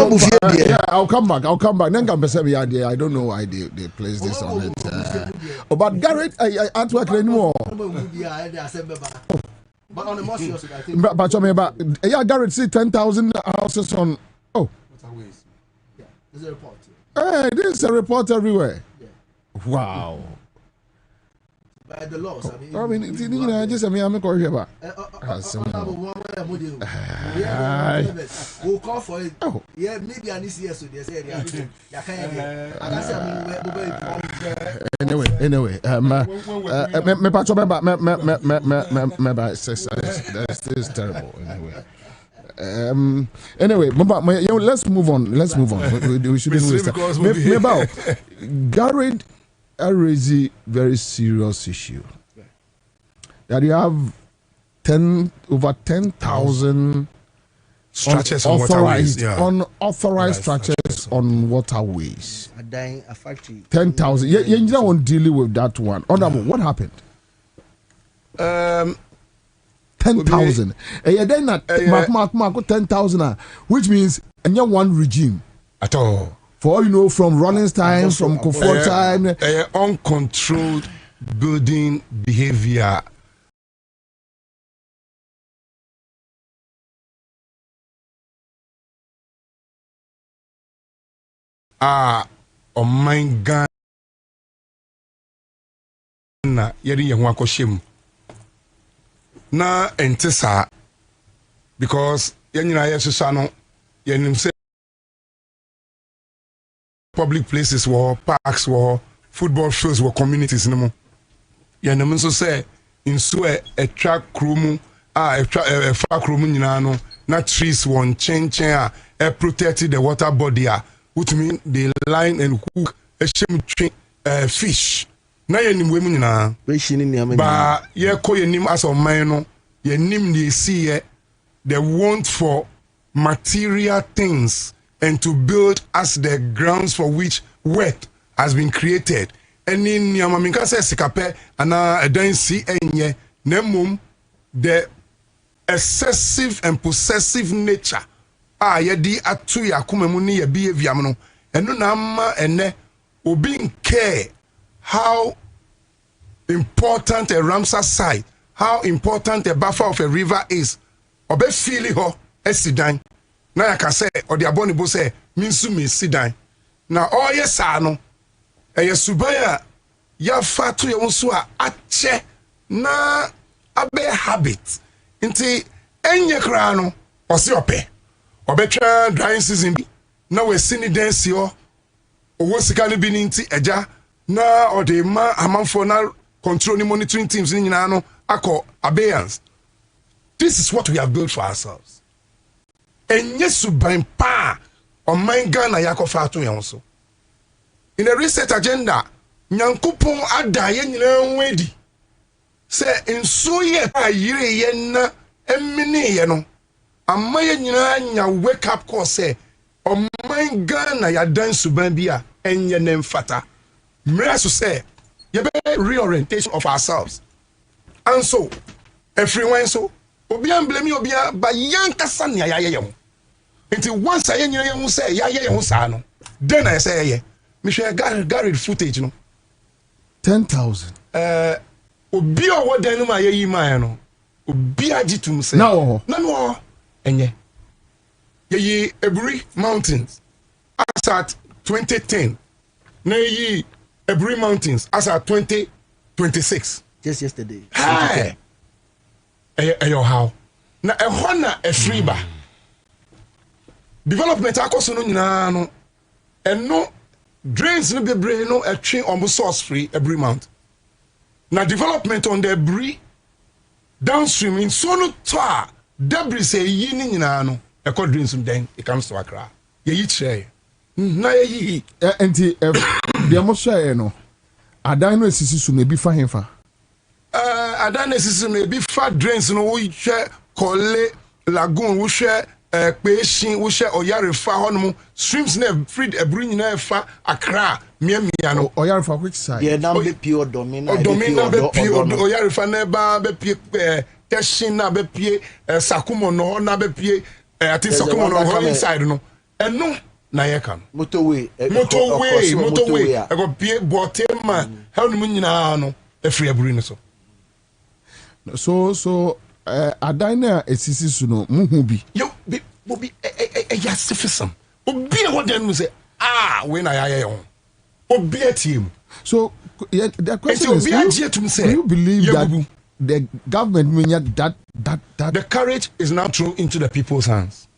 S10: bu fie de
S2: yeah I'll come back nanga pese be idea I don't know why they place this on it but Garrett I artwork anymore but on the most serious I think but yeah Garrett see 10,000 houses on waterways. Yeah, there's a report. Hey, there's a report everywhere. Yeah. Wow. By the laws, I mean, you know, just I'm here about.
S10: We'll call for it. Oh, yeah, maybe I need to see so they say
S2: anyway, me patch this is terrible anyway. Let's move on. We shouldn't waste time. Garrett raised very serious issue that you have over 10,000
S15: structures on waterways,
S2: unauthorized structures on waterways. 10,000. You don't deal with that one. What happened? 10,000. And then that 10,000, which means and you one regime
S15: at all.
S2: For all you know, from Rollins time, from Kufuor time,
S15: uncontrolled building behavior. On my Ghana, yeri yehwa koshim. Na entesa because yenyina yesusa no yenim say public places were parks were football fields were communities no mo yenim so say inso a track room a track room nyina no na trees won chen a protected the water body which mean the line and hook a shame fish na yenim we mu nyina ba ye ko yenim as on man no yenim dey see the want for material things and to build as the grounds for which wealth has been created. And in Yamaminka says Sikape and I don't see any nemum the excessive and possessive nature. Yedi atu ya kumemuni ya behavior no and no nama ene obin care how important a Ramsar site, how important a buffer of a river is. Obe fili ho esidan. Na ya ka say or the abonibo say minsu mi sidan. Na all yes no eye subaya ya fatu ya wonso a ache na abe habit. Nti enye kra no osi ope. Obetwa drying season bi na we sini dance yo. Owo sika no bi ni nti eja na ode ma amanfo na control ni monitoring teams ni nyina no akọ abeyance. This is what we have built for ourselves. And yes, by pa on my Ghana yakofa to yanso. In a research agenda, Nyankopon adaye nyina wedi. Say in so ye yire ye na emini ye no amaye nyina nya wake up call say o man Ghana ya dan suban bi a enye ne mfata mra so say ye be reorientation of ourselves and so everyone so obi am blame obi ba yankasa ne ya ye ho nti once aye nyina ye ho say ya ye ho sa no then I say ye me share Gary footage no
S2: 10,000
S15: obi o wo dan no ma ye yi man no obi agitum say
S2: no
S15: enye ye Eburi Mountains as at 2010 na ye Eburi Mountains as at 2026
S10: just yesterday
S15: hey ayo how na ehọ na efriba development akoso no nyina no eno drains no bebre no etwe on source free Eburi Mount na development on the Eburi downstream in so no to a debris say yi ni nyina no ekọ drains then it comes to Accra ye yi tire na ye yi
S2: enti de mo share no adan no esisi su na bi fa henfa
S15: adan no esisi no bi fa drains no wo hwe Kole lagoon wo hwe Kweshin wo hwe Oyarefa hono streams na free Eburi nyina fa Accra mia no
S2: Oyarefa which side
S10: yeah na be pure domina
S15: be pure Oyarefa na ba be pie Teshin na be pie Sakumo no na be pie I think Sakumo no inside no eno na ye kan
S10: motorway
S15: I go pie Botema how no nyina no free Eburi no
S2: so adan na esisi su no muhu bi
S15: yo bi ya sufficient obi e what dem say we na ya ye ho obi atim
S2: so the question is do you believe that the government mean that
S15: the courage is now thrown into the people's hands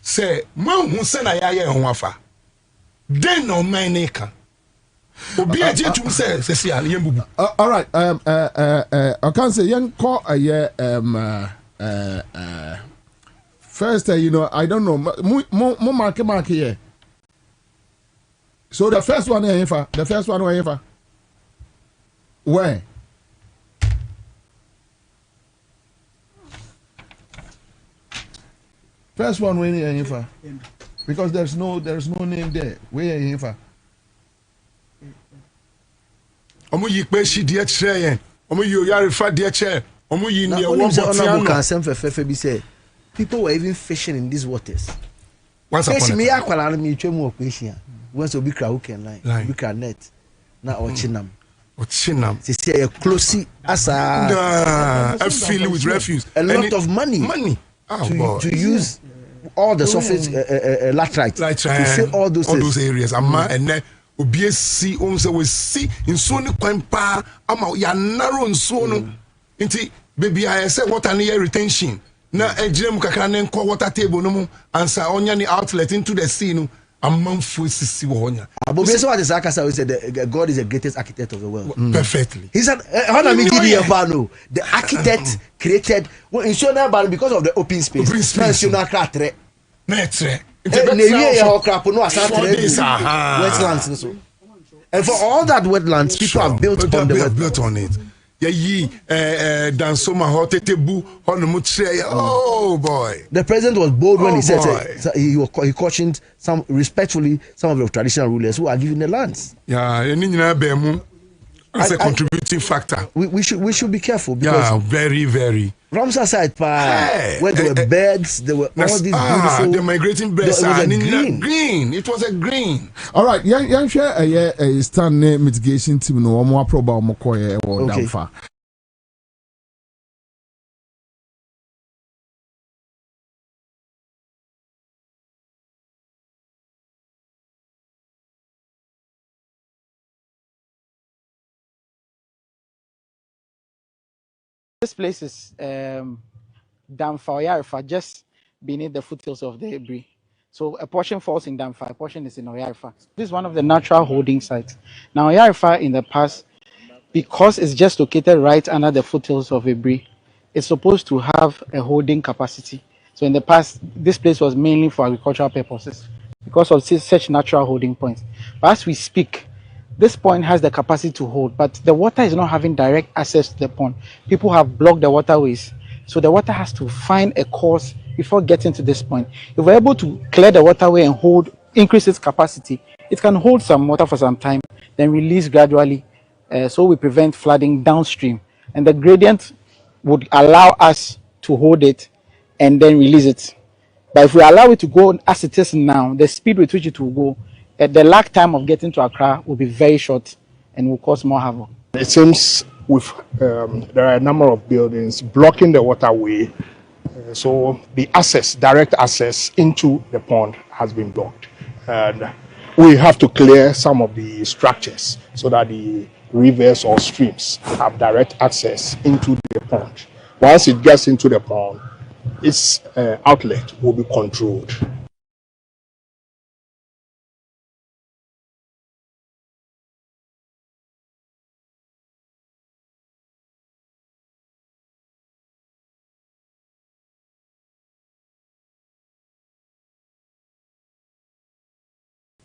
S15: say man who say na ya ye ho afa then no man neka obi ajetum say say ale bubu
S2: all right I can say yen call first you know I don't know mo mark here so the first one here where first one when here because there's no name there where here
S15: omo yi pe shi die kire yen omo yi Oyarefa die kire omo yi ne wo
S10: botiano can sem fefe bi say people were even fishing in these waters once upon me akwala me twemu operation once obi kra hook and line obi kra net na ochinam say say close asa
S15: I feel with refuse
S10: a lot of money to use all the surface laterite to fill all those
S15: areas and obi si on say we see in so ne kwan pa ama ya narrow nso no nti baby I say water near retention na ejirem kakra ne nko water table no mu ansa onya ni outlet into the sea no amanfo sisi wo onya
S10: abobi so what is akasa we say God is the greatest architect of the world
S15: perfectly
S10: he said how na me no the architect created in so na because of the open space national kratre
S15: netre
S10: wetlands so. And for all that wetlands, people have built on the wetlands.
S15: Built on it. Oh boy.
S10: The president was bold when he said he cautioned respectfully some of the traditional rulers who are giving the lands.
S15: Yeah, it's a contributing factor.
S10: We should be careful because
S15: very, very.
S10: Ramsar side where there were birds, there were all these beautiful
S15: the migrating birds are green. It was a green.
S2: All right, young share a stand mitigation team no more proba mokoye or damfa.
S18: This place is Damfa Oyarefa, just beneath the foothills of the Ebri. So a portion falls in Damfa, a portion is in Oyarefa. This is one of the natural holding sites. Now Oyarefa in the past, because it's just located right under the foothills of Ebri, it's supposed to have a holding capacity. So in the past, this place was mainly for agricultural purposes because of such natural holding points. But as we speak, this point has the capacity to hold, but the water is not having direct access to the pond. People have blocked the waterways. So the water has to find a course before getting to this point. If we're able to clear the waterway and increase its capacity, it can hold some water for some time, then release gradually, so we prevent flooding downstream. And the gradient would allow us to hold it and then release it. But if we allow it to go as it is now, the speed with which it will go, the lag time of getting to Accra will be very short and will cause more havoc.
S19: It seems there are a number of buildings blocking the waterway, so the direct access into the pond has been blocked. And we have to clear some of the structures so that the rivers or streams have direct access into the pond. Once it gets into the pond, its outlet will be controlled.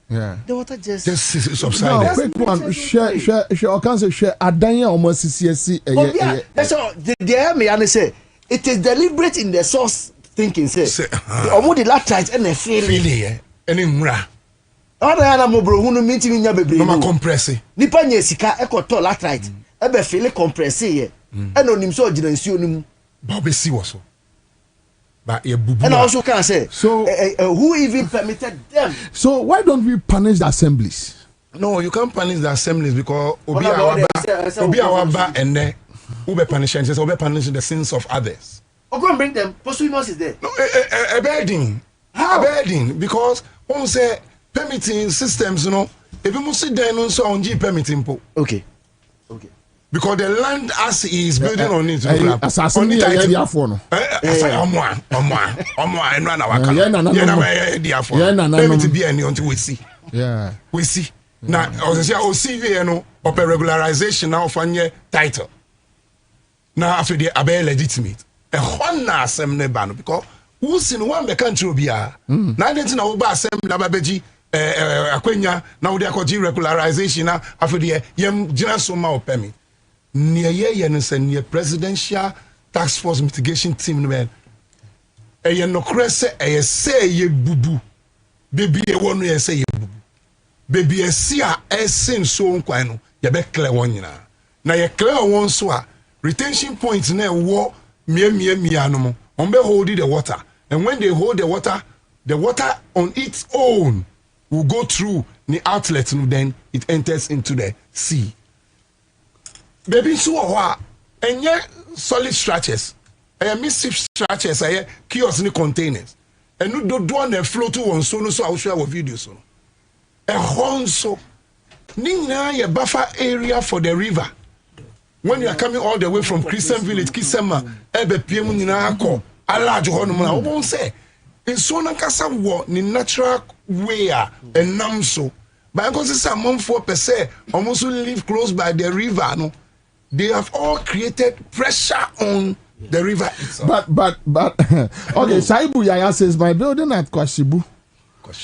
S2: Yeah.
S10: The water just
S15: subsided.
S2: No, quick one. Share. I can't say share. Adanya almost CSC.
S10: That's all. The me say it is deliberate in the source thinking. Say almost the latrite and the feeling.
S15: Any mra.
S10: Other na mo bro hunu minti nya bebre.
S15: No ma compress.
S10: Nipa nya sika e ko to latrite. E be feel compress ye. E no nim so ogina nsuo nim.
S15: Ba be si wo so. But and
S10: I also can say, so who even permitted them?
S2: So why don't we punish the assemblies?
S15: No, you can't punish the assemblies because Obi Awaba and then Ube punishing the sins of others.
S10: Oh, go and bring them. Posthumous is there.
S15: No, a burden. How? A burden because one say permitting systems, you know, if you must sit down on so on G permitting po.
S10: Okay.
S15: Because the land as is building on it.
S2: Assassin
S15: we see. Now, OCV no regularization now for title. Now after the abe legitimate. A Honna assembly ban because who's in one the country be a now didn't know about assembly lababeji Akwenya now they are regularization now after the yem jinasoma permit. Near near presidential task force mitigation team man. No cresse say ye bubu. Baby ye one say ye bubu. Baby ye see a sin so unquino. Ye be clear one yina. Na ye clear one so retention points na war me anomo. On be holding the water. And when they hold the water on its own will go through the outlet and then it enters into the sea. Baby so and yet solid structures, missive structures, kiosk ni containers, and no do one float to one so no so I'll share with videos so. A honso, nina ye buffer area for the river. When you are coming all the way from Christian Village, Kisema, ebe piemu nina ako, alajo hono muna, won't say. In so na kasa wo ni natural way and namso. But because it's a month for per se, almost live close by the river, no. They have all created pressure on the river itself.
S2: But okay, Saibu Yaya says my building at Kwashibu.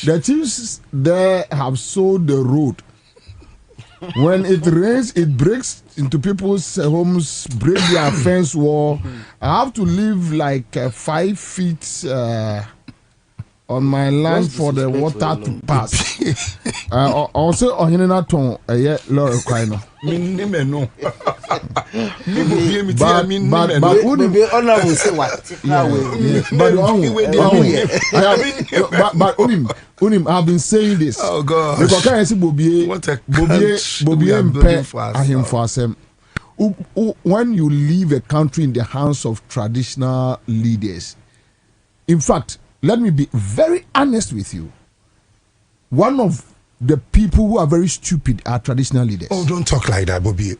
S2: The chiefs there have sold the road. When it rains, it breaks into people's homes, break their fence wall. I have to live like 5 feet on my land for the water to pass. Also, on Hinena Ton, a yet Laura Quino. But Unim, I've been saying this.
S15: Oh God!
S2: Because I see Bobie when you leave a country in the hands of traditional leaders, in fact, let me be very honest with you. One of the people who are very stupid are traditional leaders.
S15: Oh, don't talk like that, Bobie.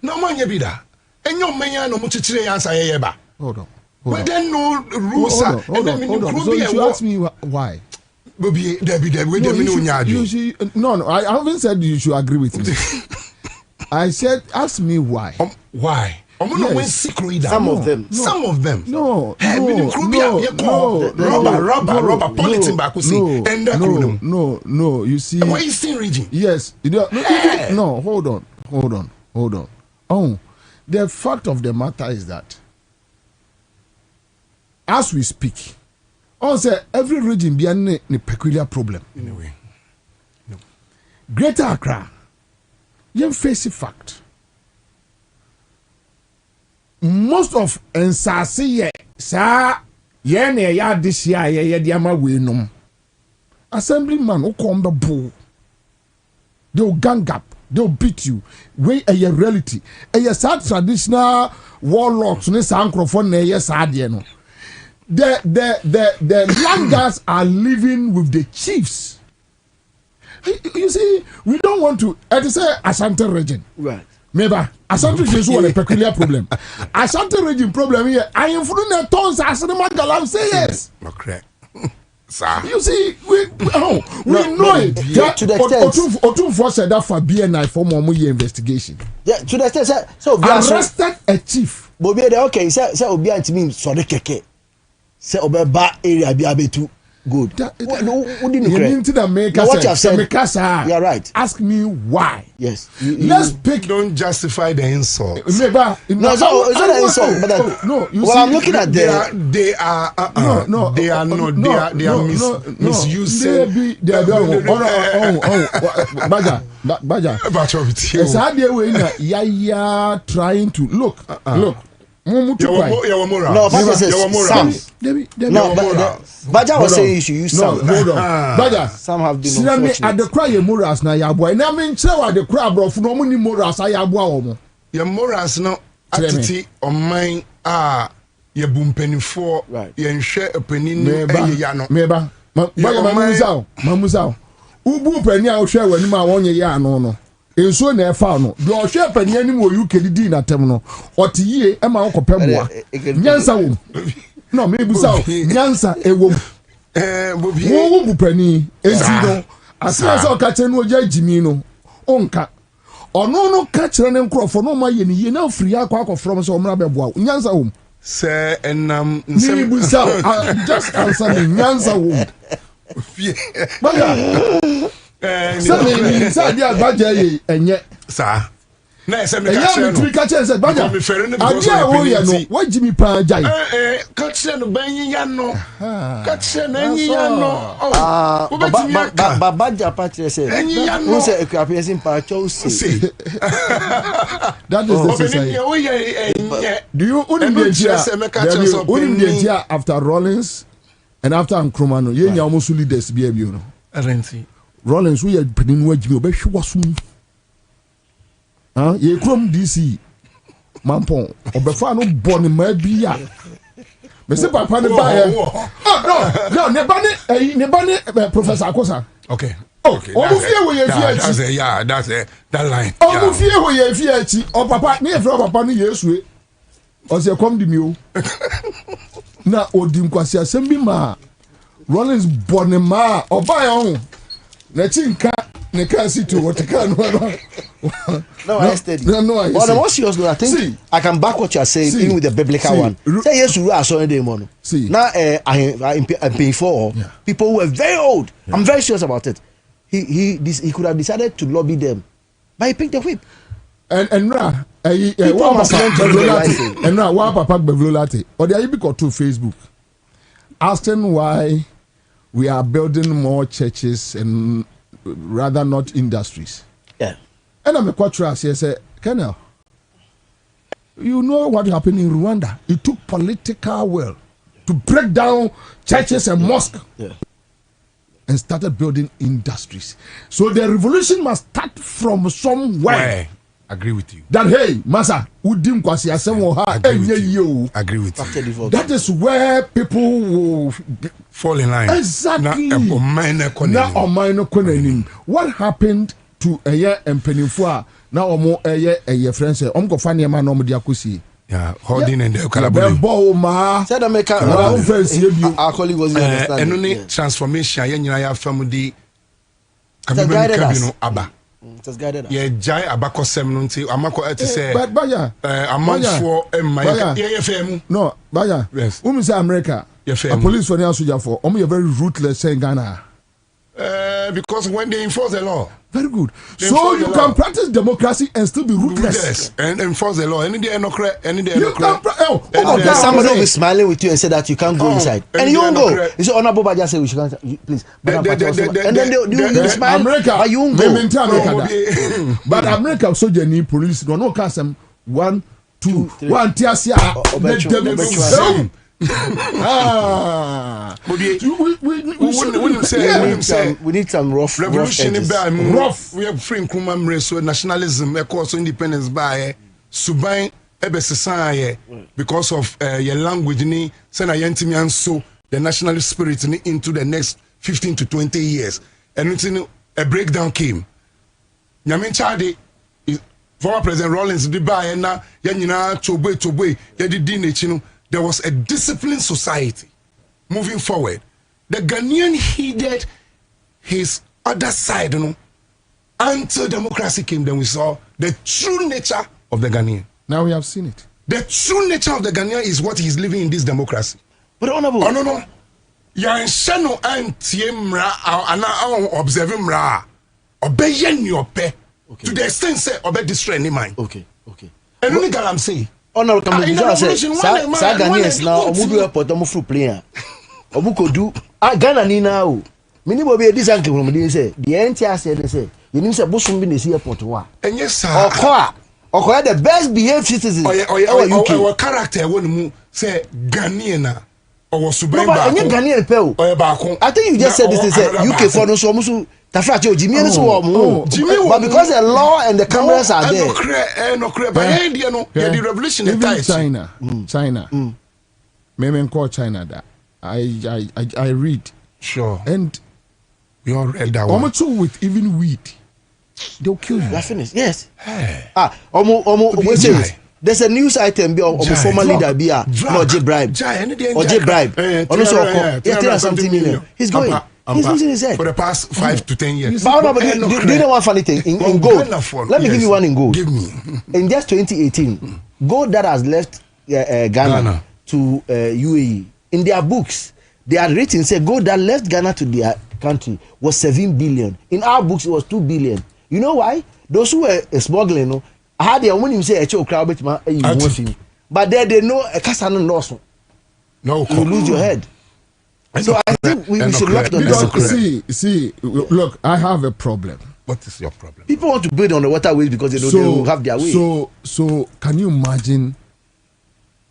S15: No man be that. And your man no muchichire answer yeba.
S2: Hold on.
S15: But then no rules.
S2: Hold on. So you should ask me why.
S15: Bobie, no,
S2: I haven't said you should agree with me. I said, ask me why.
S15: Why?
S2: Yes.
S10: Some of them.
S2: No.
S15: Rubber, politic back.
S2: No. You see.
S15: Why is still region?
S2: Yes. No, hold on. Oh, the fact of the matter is that as we speak, also every region be a peculiar problem.
S15: In a way. No.
S2: Greater Accra, you face a fact. Most of Nsasi sa ne ya this year ye diama we nom. Assemblyman who come the bull. They'll gang up, they'll beat you. We a reality. A sad traditional warlocks ne sa microphone ne yes no. The landers are living with the chiefs. You see, we don't want to say Ashanti region.
S10: Right.
S2: Maybe Ashanti region is a peculiar problem. Ashanti region problem here. I am from the tons as the Magalam say yes.
S15: No correct.
S2: You see, we know it.
S10: To the extent,
S2: Otunfo said that for BNI for more investigation.
S10: Yeah, to the extent, so
S2: arrested a chief.
S10: Bobie, okay, say Obi antimi so the keke. Say Obeba area bi abetu. Good. What you have said. You are right.
S2: Ask me why.
S10: Yes.
S2: Let's pick.
S15: Don't justify the insult.
S2: No, it's not
S10: an insult. But
S2: no, you
S10: well,
S2: see,
S10: I'm looking at
S15: they are misusing.
S2: Baja trying to look.
S10: No, Baja says some. No, Baja was saying you should use some.
S2: Hold on. Baja,
S10: some have been
S2: unfortunate. At the cry, morals na yabwa. And I mean, at the cry, bro, for no money morals, I yabwa.
S15: Your morals no attitude on mine are your boom penny for your share a penny.
S2: Meba, Mamuzao. Ubu penny, I'll share when you want your no. So na fa no do ohwe panye ni mo UK di na tem no otiye e ma ko pemboa nyansa wo no me busa nyansa ewo
S15: Bobie
S2: wo bu pani enti no asira so ka che no oja jimi no onka ono no ka kire ne nkrofo no ma ye ni ye na free akwa from so omra beboa nyansa wo
S15: se enam
S2: me busa just answer me nyansa wo Baja so dia Baja ye enye
S15: sa na ese me
S2: ka che no Baja adia wo ye no wajimi pa jai
S15: ka che no banyiya no ka che na nyiya no
S10: Baja patire say who say equiaping pa cho say
S2: that is the society. Do you unim after Rollins and after Nkrumah ye nya almost leaders be you know
S15: arenti
S2: Rollins we pedin wajimi obehwe wasum ye krom DC mampon obefa no boni ma bia me se papa ne ba no ne ba ne Professor Akosa.
S15: Okay.
S2: Okay.
S15: That's that line.
S2: Oh, fie wo ye fie achi o papa ne fro papa ne Yesu o se kom di mi o na odi nkwasi asem bi ma Rollins boni ma oba ya ho na chinka ne ka si to what can
S10: no I steady no but what serious I think I can back what you are saying even with the biblical one say yes you are so dey mono now I pay for people who are very old I'm very serious about it he could have decided to lobby them but he picked the whip
S2: and wa papa Bevlolate or they be to Facebook asking why we are building more churches and rather not industries.
S10: Yeah.
S2: And I'm a quatrass here say, Colonel, you know what happened in Rwanda? It took political will to break down churches and mosques and started building industries. So the revolution must start from somewhere.
S15: Agree with you.
S2: That hey, Masa, udim kwasi asemo ha
S15: agree with you.
S2: That is where people will
S15: fall in line.
S2: Exactly. What happened to a year and penifua now omo a friends omko fani ma no mudi akosi.
S15: Yeah, holding and the collaboration.
S10: Said America our colleague was
S15: and only transformation yen ya family kabino aba. Yeah, jai abako sem no nti amako say
S2: but Baja
S15: amanfo FM
S2: no Baja say America a police for the soldier for very ruthless in Ghana
S15: Because when they enforce the law.
S2: Very good. So you can practice democracy and still be ruthless.
S15: And enforce the law. Any day, no credit. Any day, no
S10: credit. Somebody will be smiling with you and say that you can't go inside. And you won't go. You say, Honorable Baja say we should go, please. And then you smile, but you won't go.
S2: But America, so they need police. No, no, cast them 1, 2, 1, Tiasia.
S10: We need some rough
S15: revolution. Rough. We have free Nkrumah so nationalism, of independence by Subai Ebesesai because of your language ni sena yentimi so the national spirit into the next 15 to 20 years. And a breakdown came. Nyamin Chade former President Rawlings did buy and now Yanina Tobe Yadi there was a disciplined society moving forward. The Ghanaian heeded his other side, until democracy came. Then we saw the true nature of the Ghanaian.
S2: Now we have seen it.
S15: The true nature of the Ghanaian is what he's living in this democracy.
S10: But honorable,
S15: no. You're in Shano anti-mra, and observing mra, obeying your pay to the extent say obey destroy any mind.
S10: Okay.
S15: And only that I'm saying.
S10: Honor come to say Ghanaians now omudu airport omu fru plane omu kodu Ghana ni now mini bo be dis anke from dey say the entire say you need say bosom bi na see airport wa
S15: enye sir
S10: okoya the best behaved citizens
S15: our character won mu say Ghanaian na owo suban ba
S10: enye Ghanaian pe o I think you just said this say UK for no so musu Tafracho Jimmy and so but because the law and the cameras are there.
S15: The revolution
S2: even China. Maybe call China that I read.
S15: Sure.
S2: And
S15: we all read that one.
S2: With even weed, they'll kill you.
S10: That's finished. Yes. There's a news item of a former leader no bribe. Or bribe. Also something million. He's going. He's losing his head
S15: for the past 5 to 10 years.
S10: But do you know one funny thing in gold? Let me give you one in gold.
S15: Give me.
S10: In just 2018, gold that has left Ghana to UAE, in their books, they are written say gold that left Ghana to their country was 7 billion. In our books, it was 2 billion. You know why? Those who were smuggling, I had their money say a crowd, but they know a casano loss.
S15: No,
S10: you lose your head. So I think we should look on
S2: this. See, look, I have a problem.
S15: What is your problem?
S10: People want to build on the waterways because they know they will have their way.
S2: So can you imagine?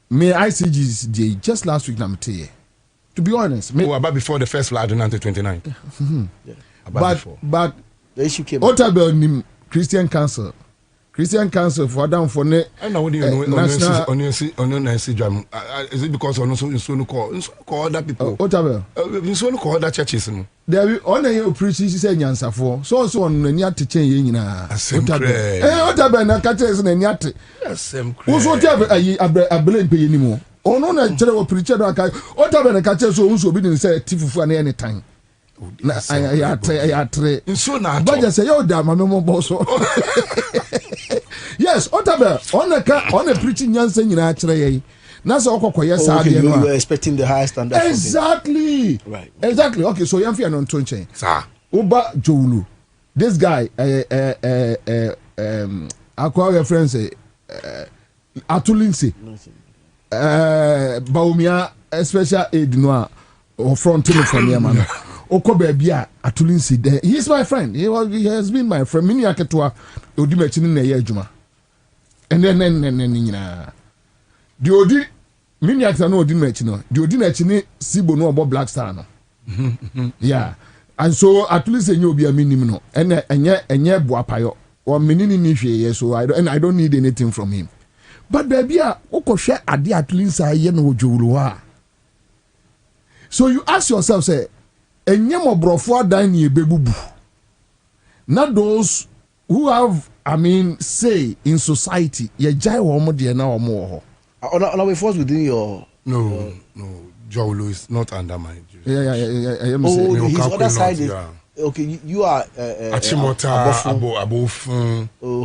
S2: May ICG's just last week, to be honest.
S15: About before the first flood in 1929.
S2: But
S10: the issue came.
S2: Otabel Christian Council for down for ne.
S15: I know what you know. On your jam. Is it because on so call other people?
S2: Otabel.
S15: You call other churches.
S2: There we only you preach. She said Nyansa for so on near to change na. Otabel. Otabel na catch is na nyate.
S15: Same.
S2: Who's whatever I blame pay anymore. Oh no, na chere preacher na catch. Otabel na catch so who so be say tifufu na any time. I atre.
S15: So na.
S2: But just say yo da mama boss. Yes, Otabel on a preaching Nyansa nyina chere ye. Na so okokoye sa de no.
S10: You were expecting the highest standard.
S2: Exactly.
S10: Right.
S2: Exactly. Okay, so you fear non tonchen.
S15: Sir.
S2: Uba Jowulu. This guy Accra your friend say Atulinsi. Baumia special aid no or front from here man. Okobebia Atulinsi there. He's my friend. He has been my friend. Mini aketwa odimechini na ye adwuma. And then the odi mini aketa no odimechi no. The odimechi ni Sibo no about Black Star no. Yeah. And so at least you be a minimum no. And enye boapayo or minini ni hwe so I don't need anything from him. But baby okoshe ade at least aye no jowuluwa. So you ask yourself say enye mobrofo adan ni ebebubu. Not those who have say in society ye jai wo mo de na wo mo ho.
S10: Now we force within your
S15: no Jowulu is not under my
S2: yeah
S10: his other side is okay you are
S15: Achimota above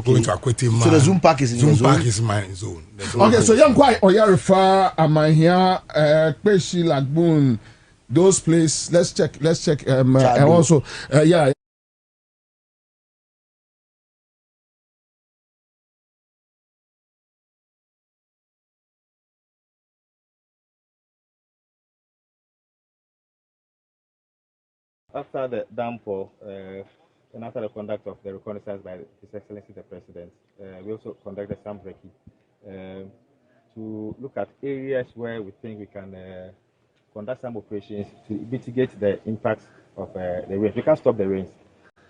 S15: going to Akwete man.
S10: So the Zoom Park is in your zone.
S15: Park is my zone.
S2: Okay, so young quite Oyarifa Amahia Kweshi Lagbun those places let's check and also
S17: after the downpour and after the conduct of the reconnaissance by His Excellency the President, we also conducted some recce to look at areas where we think we can conduct some operations to mitigate the impacts of the rain. We can't stop the rains.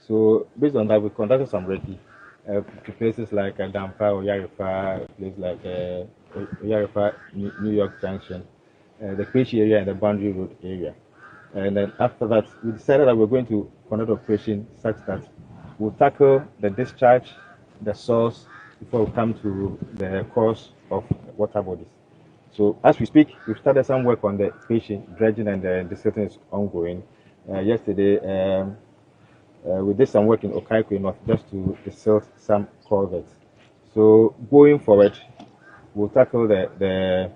S17: So based on that, we conducted some recce to places like Damfa, Oyarifa, places like Oyarifa, New York Junction, the Kweshi area and the Boundary Road area. And then after that, we decided that we're going to conduct operation such that we'll tackle the discharge, the source, before we come to the cause of water bodies. So as we speak, we've started some work on the patient dredging, and the dissecting is ongoing. Yesterday, we did some work in Okaiko North just to dissect some culverts. So going forward, we'll tackle the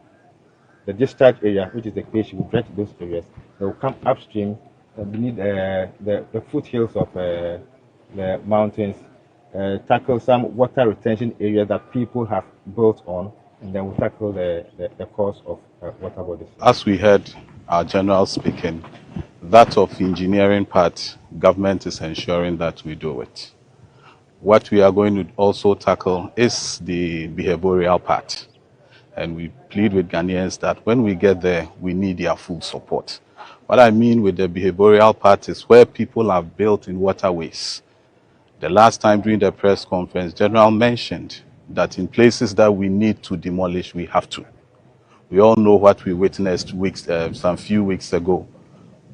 S17: discharge area, which is the patient. We'll dredge those areas. They will come upstream beneath the foothills of the mountains, tackle some water retention areas that people have built on, and then we'll tackle the cause of water bodies.
S20: As we heard our general speaking, that of engineering part, government is ensuring that we do it. What we are going to also tackle is the behavioral part. And we plead with Ghanaians that when we get there, we need their full support. What I mean with the behavioral part is where people have built in waterways. The last time during the press conference, General mentioned that in places that we need to demolish, we have to. We all know what we witnessed some few weeks ago.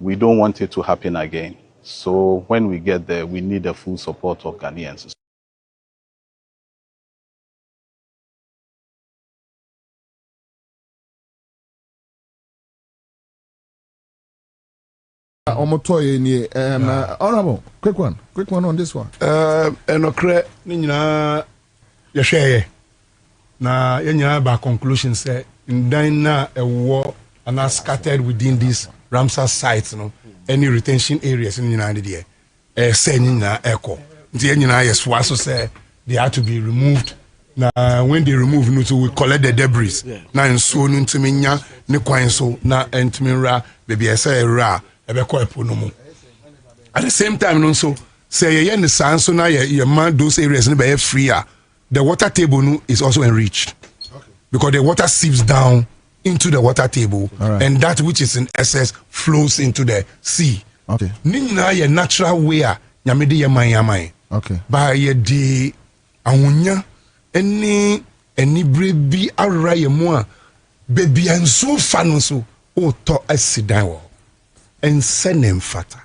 S20: We don't want it to happen again. So when we get there, we need the full support of Ghanaians.
S2: Honorable, quick one on this one.
S15: Enokre ninyina ye hweye na yenya ba conclusion say ndan na ewo and scattered within this Ramsar sites, any retention areas in the say nyina eko nti nyina yes so say they have to be removed. Now when they remove no to we collect the debris. Na nso no ntimi nya ne kwan so na ntimi ra baby say ra ebeko epo no mu. At the same time no so say ye ne san so na ye man those areas no be free. The water table no is also enriched. Because the water seeps down into the water table, and that which is in excess flows into the sea.
S2: Okay.
S15: Nina ye natural way nyamede ye man.
S2: Okay.
S15: Ba ye di awunya any brebi ara ye mu a baby anso fa no so o to asidan wo ensenem fata.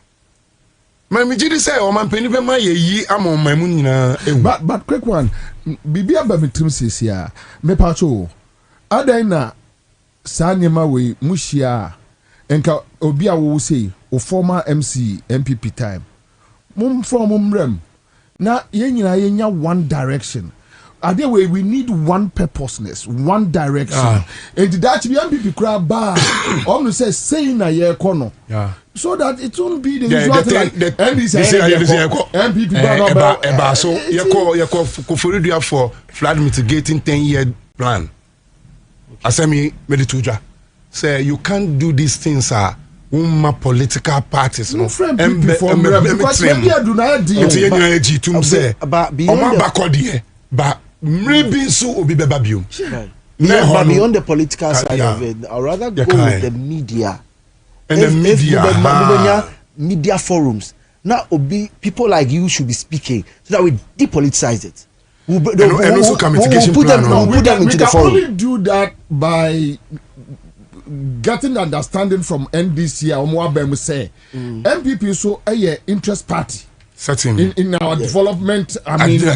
S15: Mami jidi say o man peni be ma ye yi amon man mu nyina ewu.
S2: But quick one, bibi aba mitim sesia me pacho adaina Sanyama we mushia enka obi a wo say o former MC MPP time mum from mumrem na yenyina yenya one direction ade we need one purposeness, one direction. And that be MPP kra ba om say na ye kono, so that it won't be the usual thing. MPP
S15: ba so ye ko Koforidua for flood mitigating 10-year plan. Asemi medituja say you can't do these things political parties no
S2: because maybe I do not deal
S15: say but maybe so obi beba biom
S10: but beyond the political side of it, I'd rather go with the media
S15: and the
S10: media forums. Now people like you should be speaking so that we depoliticize it.
S15: And also communication plan.
S2: We can only do that by getting understanding from NDC or Mwabem say MPP so a interest party.
S15: Certainly.
S2: In our development, agenda,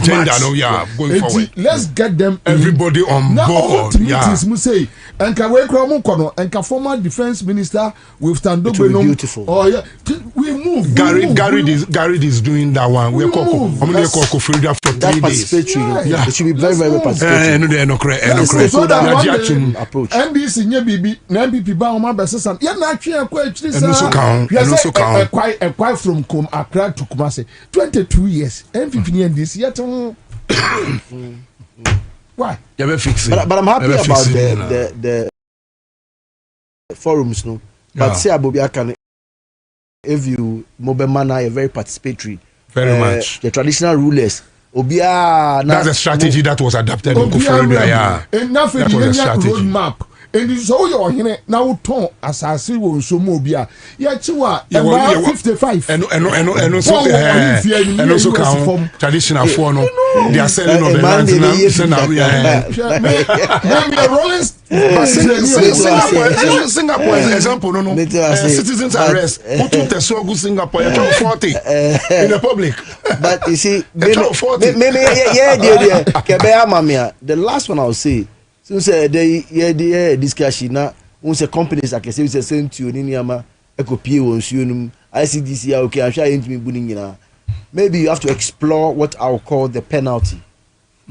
S15: going forward.
S2: Let's get them
S15: everybody on board.
S2: Say, and former defense minister with stand up.
S10: Beautiful.
S2: Oh yeah, we move.
S15: Gary is doing that one. We call Koforidua for 3 days.
S10: It should be very participatory.
S2: So that approach. NDC BB, NPP ba oma besesan. Ya na twe quite from Accra to Kumasi. 22 years. MPP and this yet. Why?
S10: But I'm happy about the forums, no. But say Bobie Ansah if you Mobemana, you're very participatory.
S15: Very much.
S10: The traditional rulers.
S15: That's a strategy that was adapted in Kufori.
S2: Enough in the roadmap. And it's all your hine now ton asase wo so mo bia ya chiwa 55
S15: and also count traditional for no they are selling of the land now Singapore example no citizens arrest who took the so go Singapore 40 in the public
S10: but you see the last one I'll say since the discussion now, once companies like say send to ni niama ekopie won suonum ICDC okay I'm sure you me buning maybe you have to explore what I'll call the penalty.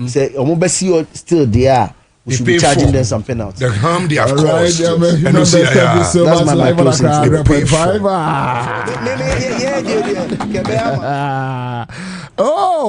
S10: Say omobesi still there. We should be charging them some penalty.
S15: The harm they have caused.
S2: And you see, that's my closing. Oh.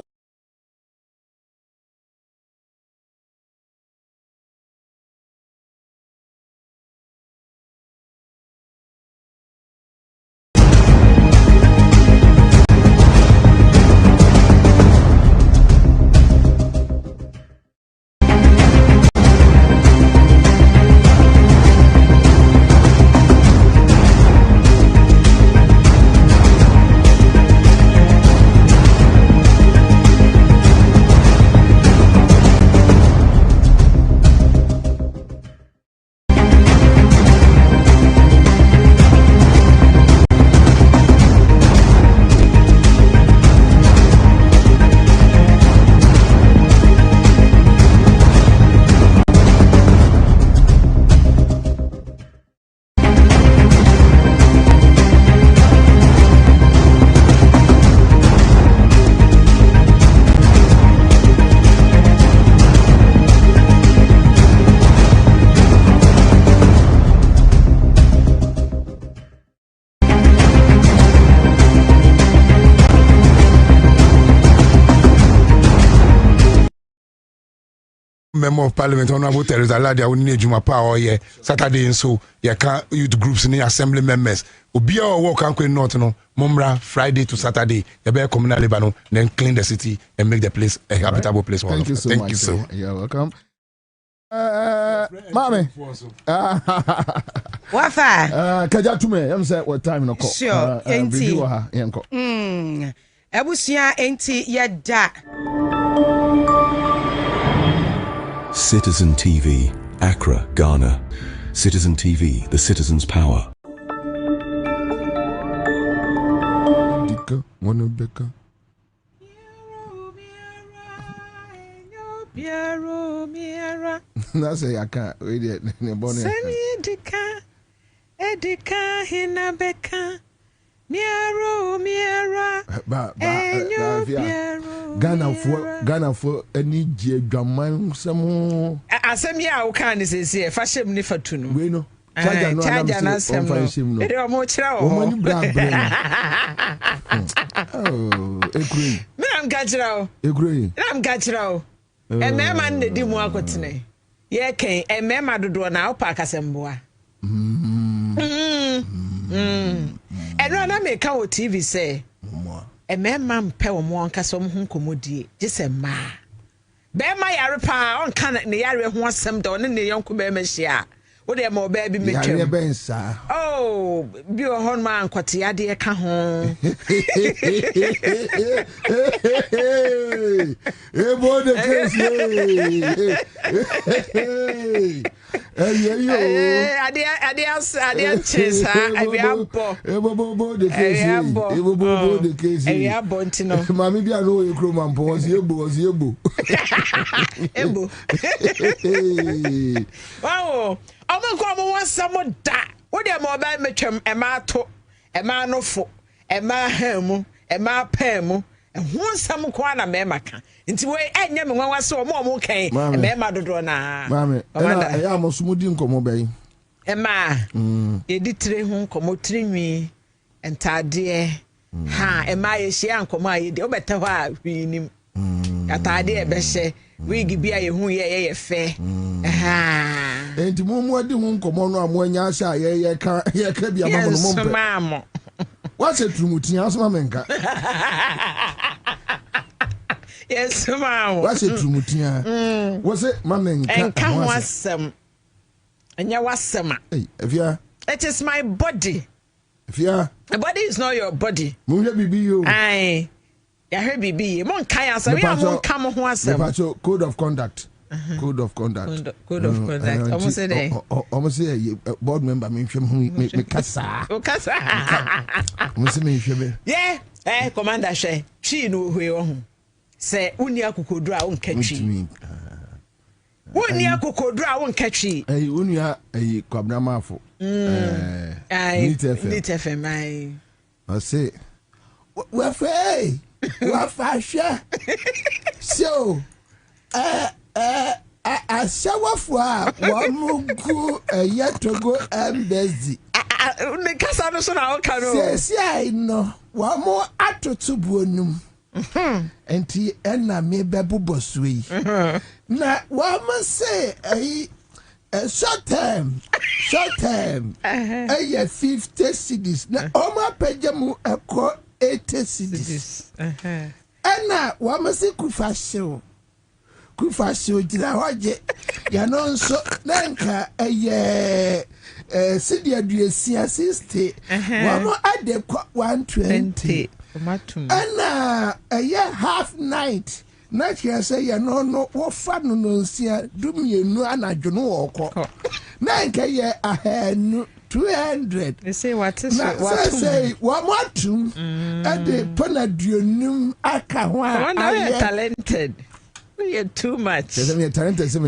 S15: Member of Parliament, Honorable Teresa Ladia, we need Juma Power here Saturday, and so you can youth groups in the assembly members. Ubia or walk and queen not no Mumra Friday to Saturday. You better communal Lebanon, then clean the city and make the place a habitable place.
S2: Thank you so much. Thank you so. You're welcome. Mommy.
S7: Wafa.
S2: Kaja to me. I'm saying what time no call.
S7: Sure. Enti. Ebusia enti yada.
S1: Citizen TV, Accra, Ghana. Citizen TV, the citizen's power.
S2: Dika, Wanabeka. That's a I can't read it.
S21: Semi Edika, Hinabeka. Miara.
S2: Ghana for any Jaman some.
S21: Asemia, who can say, fashion Nifatun.
S2: We know.
S21: Charger, I'm Gajro. And man, the Dimwakotine. Ye came, and Mamma do now, Parkasemboa. And when I make our TV say, a man pay more castle home commodity, just a ma. Bear my arapa on can the area wants some done in the young Kubemeshia. What are more baby me? Oh, be a horn man, Quatia dear Cajon. I'm going to want someone that. What are more about me? A man no fo, a man hemu, a man pemu, and one some quana memaka. Into way, I never want so more okay. A memma do na.
S2: Mammy, I am a smoothing come obey.
S21: Emma, editre home come me and tadia. Ha, and my shan come my dear better we nim. At idea beshe, we give you who ye fair.
S2: And to mum what the moon come on when ya say, ye can be a mamma. What's a trumutia menka?
S21: Yes, ma'am.
S2: What's a trumutia? Was it mamenka?
S21: And come was some. And you was some.
S2: Hey, if you
S21: it is my body.
S2: If you
S21: the body is not your body.
S2: Munja bibi you.
S21: Aye. Ya heard bibi. Mon kaya so we won't come on some.
S2: Code of conduct. Code of conduct.
S21: Code of conduct. Almost a day.
S2: Almost a board member. Me kasa.
S21: Kasa.
S2: Almost me shebe.
S21: Yeah. Commander she. She know who you are. Say unia kukodra on catchy. Unia kukodra on catchy.
S2: Unia Kwabena Mafo.
S21: Need FM.
S2: I say. We're fair. We're fashion. So. I shower for one go a year to go embassy.
S21: The Casano Cano
S2: says, I know one more at to bonum. And tea and I may be bubosui. Now, one must say a short time, a year 50 cities. Now, all my pejamu a call 80 cities. And now, one must say, good fashion. Kufasho jira hoje ya no nso nanka sidi aduasia 60 wamo ade 120 ana half night na kia say ya no wo fa no nsia dumienu anadwono woko nanka ye ahanu 200
S21: they say what is
S2: what say wamo tum ade panaduonum aka ho a
S21: talented. You're too much.
S2: Yes, I'm talented. Hey.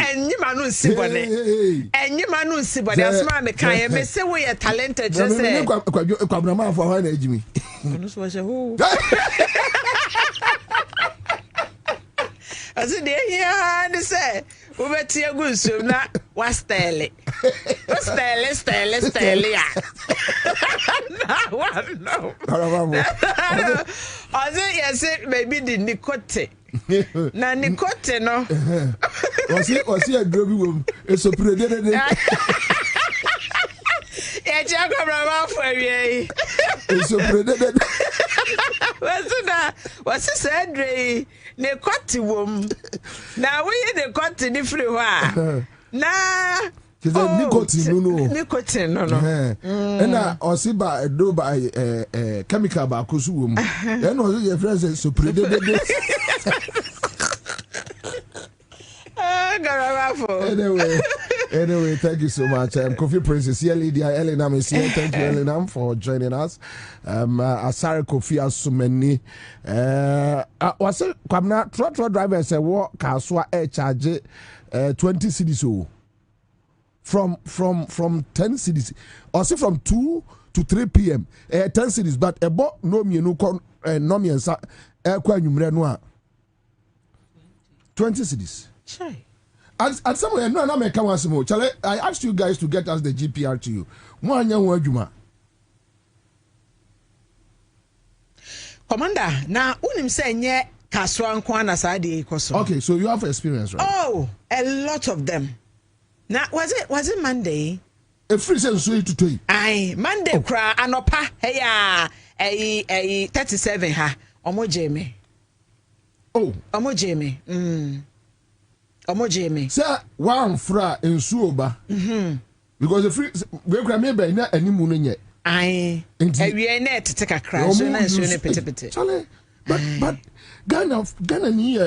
S21: And you manu sibone. And you manu sibone. As my mekaya, me say we are talented. Just say.
S2: Kwabena man for one age me.
S21: Who? I said, yeah, they say. We bet you good soon. Na was style. Style. Yeah. No. I said, yes, maybe the nicote. Na nicote, no.
S2: Was he a grubby woman? It's a predator.
S21: Yeah, Jack for you.
S2: It's a predator.
S21: What's this, Andre? Nicote womb. Now we in the cotton if you are. Nah. Nicotine, no.
S2: And I also buy a do by chemical bakusum. And also your friends so predator. Anyway, thank you so much. Kofi Princess here, Lydia Elena Messia. Thank you, Elena, for joining us. Asare Kofi Asumeni. Was it Kwabena trotro driver say what Kaswa air charge 20 cedis from 10 cedis. Or say from 2 to 3 p.m. 10 cedis, but about no me no con no me and kwa numre no 20 cedis. And somewhere, no, I asked you guys to get us the GPR to you.
S21: Commander, now, unim say nye kaswan kwana saadi koso.
S2: Okay, so you have experience, right?
S21: Oh, a lot of them. Now, was it Monday?
S2: A free sense to tell.
S21: Aye, Monday kra anopa heya 37 ha. Omo Jamie.
S2: Oh,
S21: Omo Jamie. Omo Jamie.
S2: Sir, one fra in Suoba. Because the free we kra me be na animu no nye.
S21: Aye. We net to take a crash so na so ne pete.
S2: But Ghana ni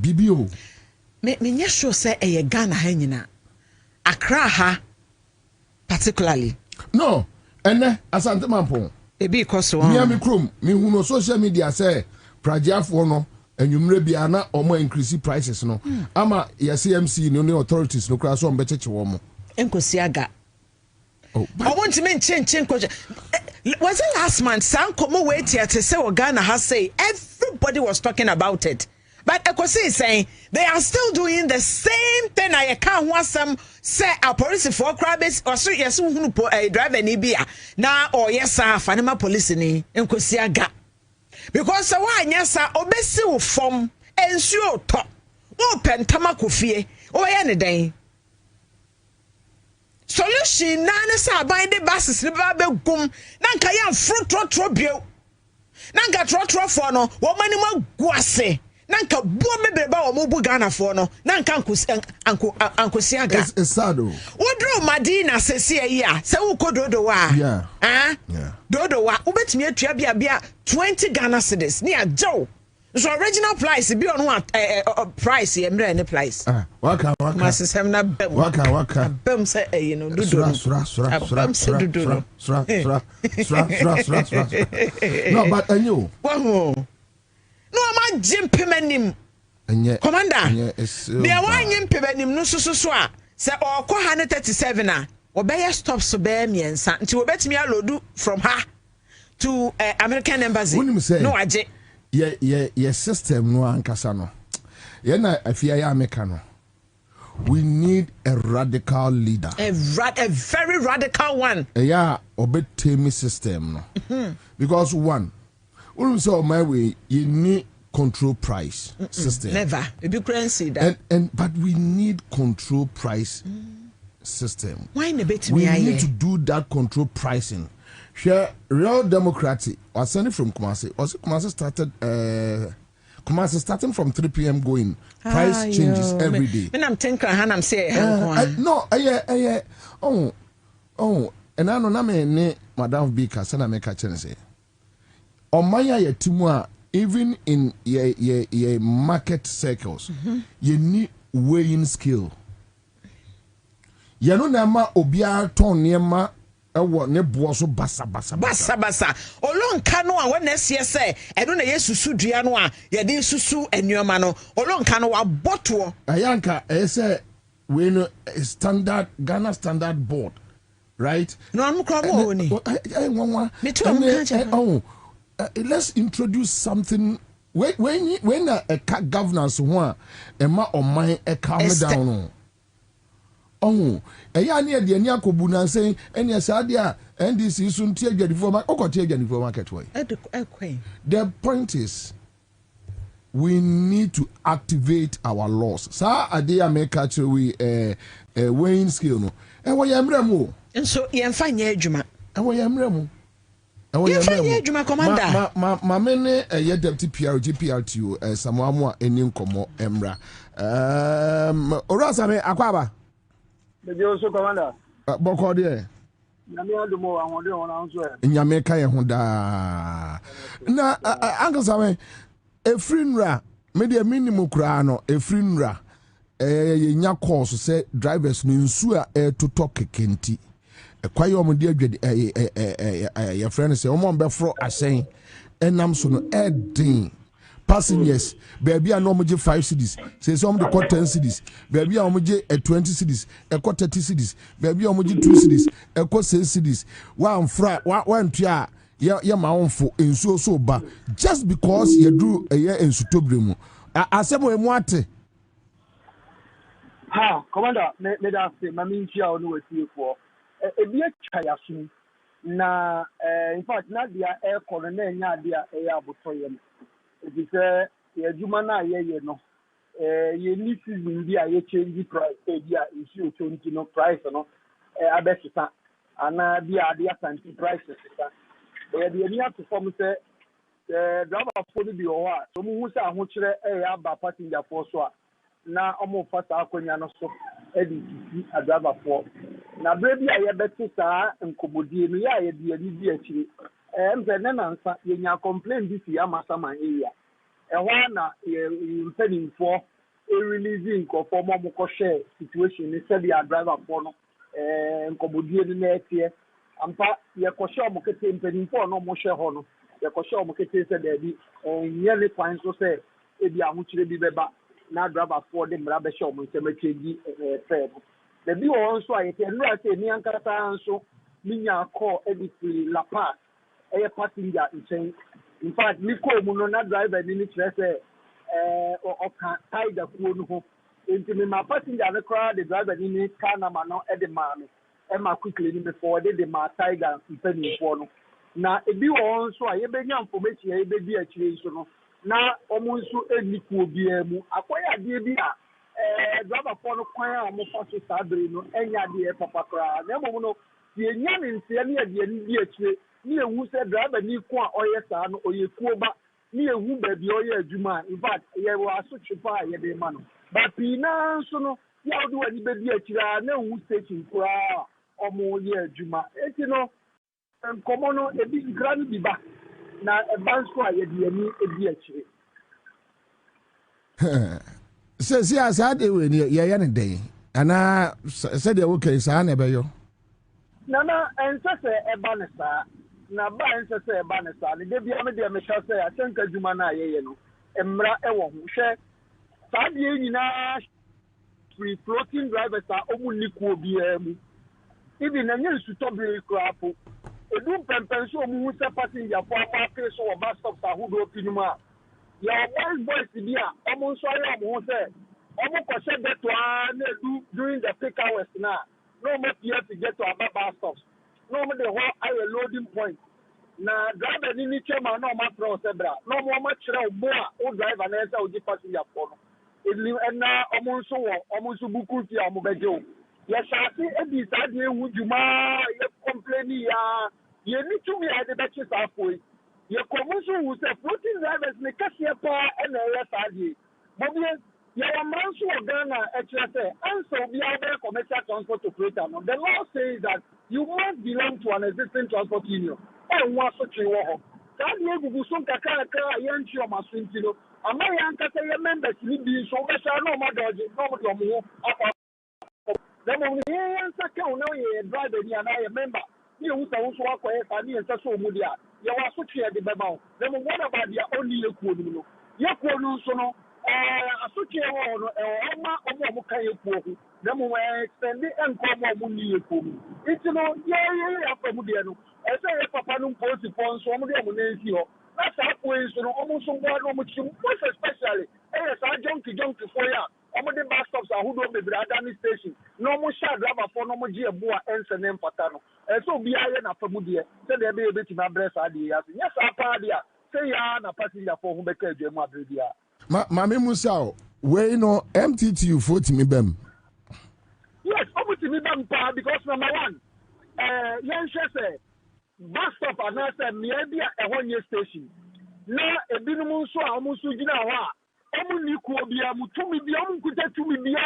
S2: bibio.
S21: Me nye sure say e Ghana ha nyina. Accra ha particularly.
S2: No, ene Asante Mampong.
S21: E bi koso
S2: me am krom me hu no social media say prajiafo no enwumre bia na omo increase prices no. Ama ya CMC no authorities no kra so ombecheche wo mo.
S21: Enkosi aga. I want to mention was it last month? Sankomo wait here to say what Ghana has say. Everybody was talking about it. But Ekosi is saying they are still doing the same thing. I can't want some say a police for crabs or so yes who drive any beer now or yes sir fanima police ni Enkosi aga. Because so why yes sir obesi wo form ensure top. Open tamakofie. Oh yeah, solution na ne sa ban de basis ne ba begum na nka ya frotro bio na nka trotro for no wo mani ma guase na nka buo mebreba wo mu bu Ghana for no na nka ankosi aga
S2: esado
S21: wodro madina sesi ayi a se wo kododo wa dodo wa ubetimi atua bia 20 Ghana cedis ni ajo so original price be on price emre any price
S2: waka
S21: masem na bem
S2: waka
S21: bem say you know dodo
S2: sura no but anyo
S21: no ma jimpemanim commander there one jimpemanim no so a say okọ 137 a obey stop so be miensa nti obetimi alodu from her to American embassy no aje
S2: ye system no ankasa no ye na afia ya America no we need a radical leader
S21: a very radical one
S2: yeah obetemi system no because one so my way you need control price system
S21: never be currency that
S2: but we need control price system
S21: why na betimi
S2: we need to do that control pricing. Share Real Democratic was sending from Kumasi. Also, Kumasi starting from 3 p.m. going. Price changes every day.
S21: When I'm thinking, I'm saying,
S2: no, and I know na Madam Bika, Sana make a chance. On my timua, even in your market circles, you need weighing skill. You know, nama obia ton nema. Ne boso basa
S21: olonka no a when sie say eno na yesusu dua no a ye de susu enuoma no olonka no wa boto
S2: ayanka say we no standard Ghana standard board right
S21: no am kra mo oni
S2: let's introduce something when a governance one ema oman e calm down no eya ne de ani akobu na sen ene asade a NDC so ntie adwadifo ma okotie adwadifo market way the point is we need to activate our laws sa ade America to we weighing scale no wo yemre mu
S21: nso yemfa nya adwuma
S2: wo yemre mu
S21: yemfa nya adwuma commander
S2: ma me ne deputy PRTO Samuamu a eni nkomo emra orasa me akwaba
S3: the also commander
S2: boko de
S3: nyame adumo ahode won anso e
S2: nyame ka ye ho da na uncle Samuel efrinra me de minimum kura no efrinra ye nya course say drivers no nsu a toto kekenti kwaye omde adwade ye friend say omon be fro asen enam so no edin passengers baby a no mo 5 cedis say some the 10 cedis baby a mo 20 cedis e 30 cedis baby a mo 2 cedis e 6 cedis one fra one tua ya ma onfo ensuo so ba just because you do ensu tobremu asemo emu ate
S3: commander me da say mami ntia onu wetiefo ebi atwa yaso na in fact na dia air colonel nya dia e abotoye it is a jumana ye no ye need season bi a ye change price bi a issue 20 no price no abesita ana bi a dia santi price sita the near to form say driver for the o a so mu hu say aho kire aba passenger for so a na omo fasa akonya no so edi a driver for na brebi a ye beti saa nkobodie no ya ye de ani bi akire mze ne nansa ye nya complain this ya masama area na impeding for releasing of form of share situation ni say the driver for no nkobodie ni na etie ampa ye ko share mo kete impeding for no mo share ho no ye ko share mo kete say there bi nyele kwan so say e bi ahukire bi beba na driver for the mra be share mo se ma change fair the bi won so ayete nra say ni ankata nso minya call edit la pass passenger in fact me call mu no na driver ni kire say oka tiger kuo no ho enti me ma passenger ne kra the driver ni car number no e de ma me e ma quickly ni me forward the ma tiger impeni for no na ebi won so aye be nya information aye be bi akire so no na omo nso eni kuo bi amu akoya de bi a driver for no kwan a mo fa so sadre no enya de papa kra na mo no ye nya ne ntia ne de ni bi akire ni ewu se driver ni ko a oye saa no oye kuo ba ni ewu ba bi oye adwuma in fact ye wa so chipa ye de ma no ba pina so no ya do ani be bi akira na ewu station kra omo ye adwuma enti no nkomo no ebi grani bi ba na ebanso a ye de ni ebi akire
S2: see as I do when you're any day, and I said, okay, son, ever
S3: Nana, and say a banasa, na ba and say a banasa, the baby, I'm a dear Michelle say, I think a Jumana, Emra Ewo, share Sadia free floating drivers are only cool BM. Even a news to top the crap. A room pension who is passing your former or bus stops are who do Pinuma. Your boys to be almost sorry, almost said. Almost said that to during the peak hours now. No more you have to get to our bus stops. No more the whole higher loading point. Now, driver in the chairman, no more pro zebra. No more much more or drive an answer with the passenger phone. And now almost Bukuti or Mobejo. Yes, I see a decided would you complain. You need to be at the batches halfway. Your commercial was a floating drivers in the cashier power and the RFID. But your man of Ghana HSA and so be other commercial transport operator. The law says that you must belong to an existing transport union. And what's such a war? That you will soon Kaka, Yanchi or Masintino. A my uncle say a member to be so much no matter no more. The moment he answer count no driver and I remember. You who also work for FID and social media. You are so clear the Bama. Then what about the only Yakuno? Yakuno, so no, associate or Mukai Yaku. Then we extend it and come on Muni Yaku. It's no, yeah, from Mudiano. As I have a panum post upon some of them. That's halfway, so almost someone much especially. Yes, I junkie for ya. All the bus stops are who don't be Bradani station. No more shall driver for no more Gia Boa and Senem Patano. And so be I and a Famudia. Say there be a bit in my breast ideas. Yes, I pardia. Say ya and a passenger for whom became Madridia.
S2: Mammy Musao, where no MTT 40 me bem.
S3: Yes, over to me bem because number one, Yan say bus stop and I said maybe a 1 year station. Now a binumu so almost Gina. Omuni kuobia mutumi bia omukute tumi bia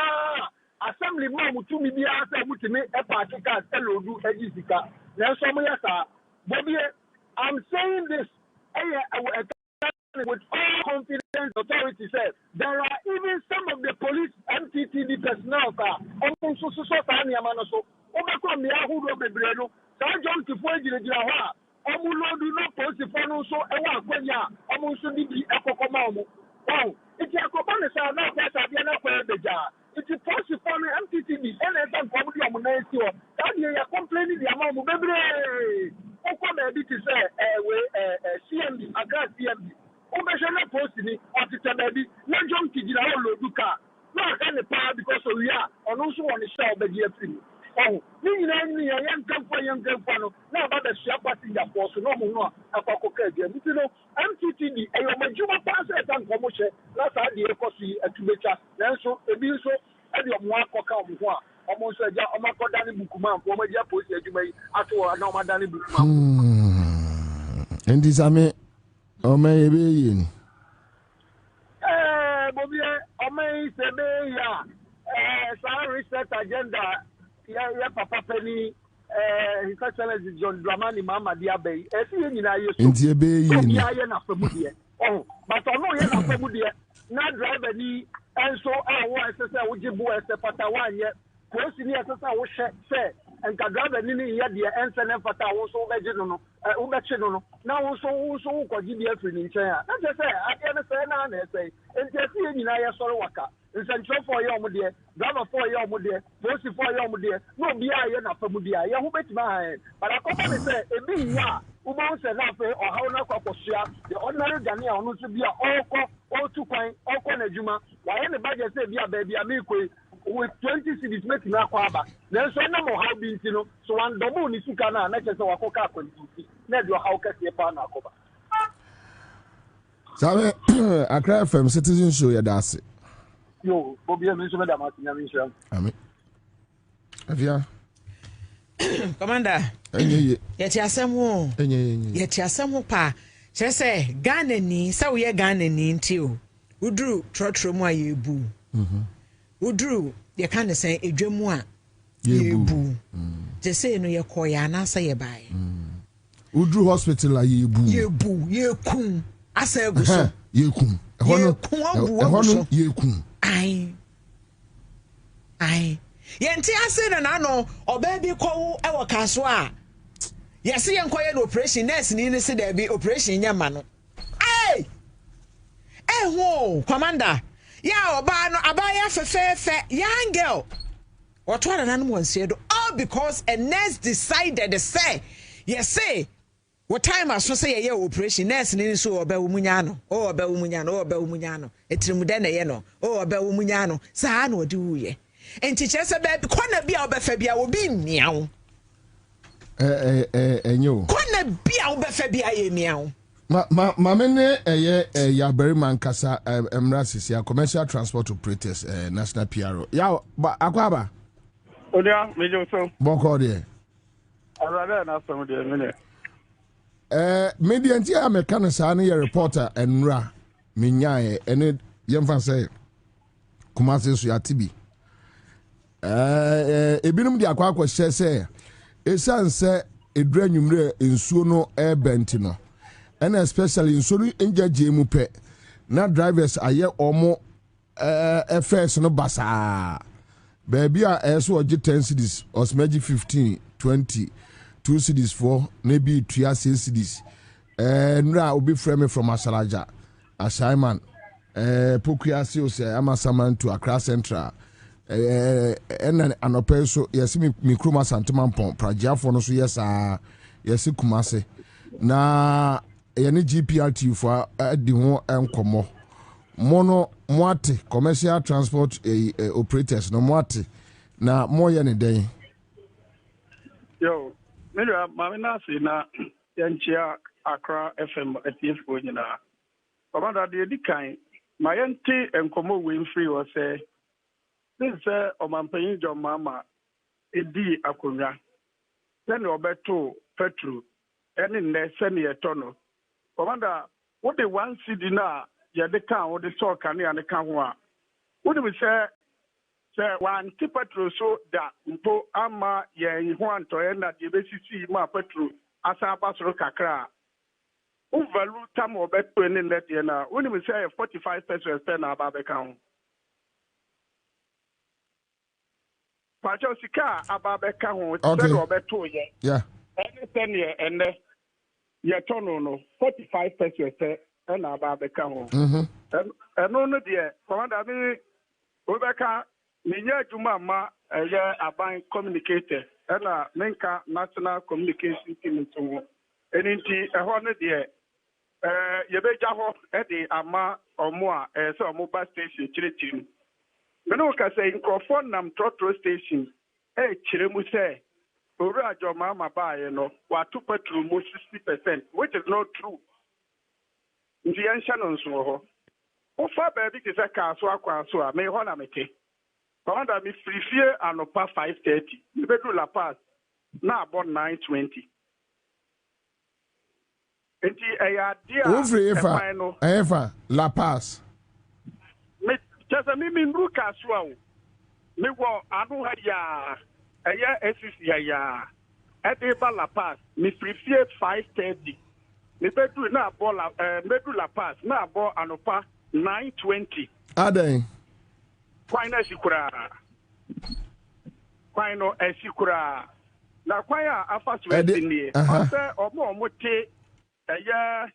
S3: assembly man mutumi bia say mutimi e party card elodu ejisika na so mo yasa Bobie I'm saying this with all confidence authority says there are even some of the police MTTD personnel omo so ta ni amano so obekọ mi ahudo bebre no sa John Tifo ejira ho a omo lodu no post for no so e wa akwanya omo so ni bi ekokoma omo. Oh, it's a company, sir. Now, that's a Vienna for the jar. It's a possible MTTB, and it's a comedy on the next year. That you are complaining the amount of baby. Who come a bit to say, CMD, Accra CMD. Who measure not posting it, or to tell baby, no junkie, you know, Luca. No, I can't power because we are, and also on the show, but you're free. Oh, me, I am come for young girl. Now, about the shop passenger force, no more, a cocker. You know, MTTD, and your Juma passes and promotion. That's how the economy to be just. Then so, a bill so, and your more cocker, almost a job, I'm not Danny Bukuma, for my dear post, you may, after a normal Danny Bukuma.
S2: And this I may, or maybe in.
S3: Bobby, I may say, yeah, research agenda. Yeah, Papa Penny, His Excellency John Dramani Mama Diabe. If you know, you be oh, but I know you're not familiar. Not drive any, and so I want to say, would you boy as a Patawan yet? Close in the SSI say, and Kagaba Nini yet the answer and Pata also vegetable, Ubachino. Now also could you be a free in China? That's just say, I can't say, and just in Naya Sorowaka. It's a job for your dear, driver for your dear, post for your dear, no be I enough for Mudia, you bet my but I come and say, a being ya, who wants enough or how not the ordinary Ghanaian wants to be all too kind, all corner Juma, while anybody say, yeah, baby, I'm with 20 cities making a quaba. There's no more how being, so one double is to Kana, not just our coca, not your how can you pan a cover.
S2: So I cry from citizen show your that's it.
S3: Yo, Bobby, I'm so madam,
S2: Amen. Avia.
S21: Commander. Yet asemo. Yet asemo pa. She say Ghana ni sa we Ghana ni nti Udru trotro mu ayebu. Udru ye kan say edwemu a yebu. Je say no ye koya na sa ye bai.
S2: Udru hospital ayebu.
S21: Yebu, yekun. Asa eguso.
S2: Yekun. Ehono yekun.
S21: Ai. Yenti ase na no obabi kwawo e wo kaso a. Yesi yenkoye no operation nurse ni se da bi operation nyama no. Ai! Commander. Ya oba no abaya fefefe young girl. What one and one said all because a nurse decided to say say what time I so say operation nurse ni so oba umunya no oba umunya no etirimu de na ye no oba umunya no saa na odi wuye enti chese baby kona bia obefa bia obi miawo
S2: enyo
S21: kona bia obefa bia ye miawo
S2: ma mene ya very man kasa emra sisia commercial transport operators national PRO ya akwaba
S3: odia mejo so
S2: boko de
S3: arada na so de mene
S2: media nti America no sa na reporter enra menyae ene yemfa say kumase so ya tibi ebinum di akwa hye say esanse edura nwumre ensuo no bent no and especially nsuo no enjaje mu pe na drivers aye omo FS no basa baby a eso oje 10 cedis osmeji 15 20 2 cedis 4 maybe 3 cedis nra obi frame from Asalaja assignment Pokuya say amasaman to Accra Central and an opeso yes mi kruma santimampon prajiafo no so yes yes kumase na yani GPRT for di ho enkomo mono moate commercial transport operators no moate na moye ne den
S3: yo mira mamina si na yanchia Accra FM ATF ko nyina Commander de dikan ma yente enkomo we free o say this omampanyin John Mama edi akonwa then obeto petrol any ne send ye tono Commander what the one city na ye de kan what the so kan ya ne kan ho a what we say one petrol so da mpo ama ye ho antoye na de besisi ma petrol asa abasoro kakra o value tam obeto ne net ye na what we say 45 pesos na aba be kan Pacho sika ababeka ho se Roberto ye.
S2: Yeah.
S3: Anything ye ene ye tono no 45 pesos na ababeka ho. Eno no de commander me obeka ninya adwuma ma ye aban communicator na menka national communication team to eninti eho no de ye beja ho e de ama omo a se omo bus station chirichiri Meno ka say microphone nam trotro station chiremu say ora jo mama bae no wa to petrol mo 60% which is not true. Nti yansha no nso ho. O fa ba bi ke say ka so akwa so a me ho na meke. Commander me free fie anopa 5:30. Me bedu La Paz na about 9:20. Nti eya dia
S2: efa La Paz.
S3: Just a mimi nruka so me wo anu ha ya eya SC ya Edeba La Paz me prefie 5:30 me bedu na bola medu La Paz na bo anopa 9:20
S2: aden
S3: kwai na sikura kwai no esikura na kwai a afa so ni ose omo te eya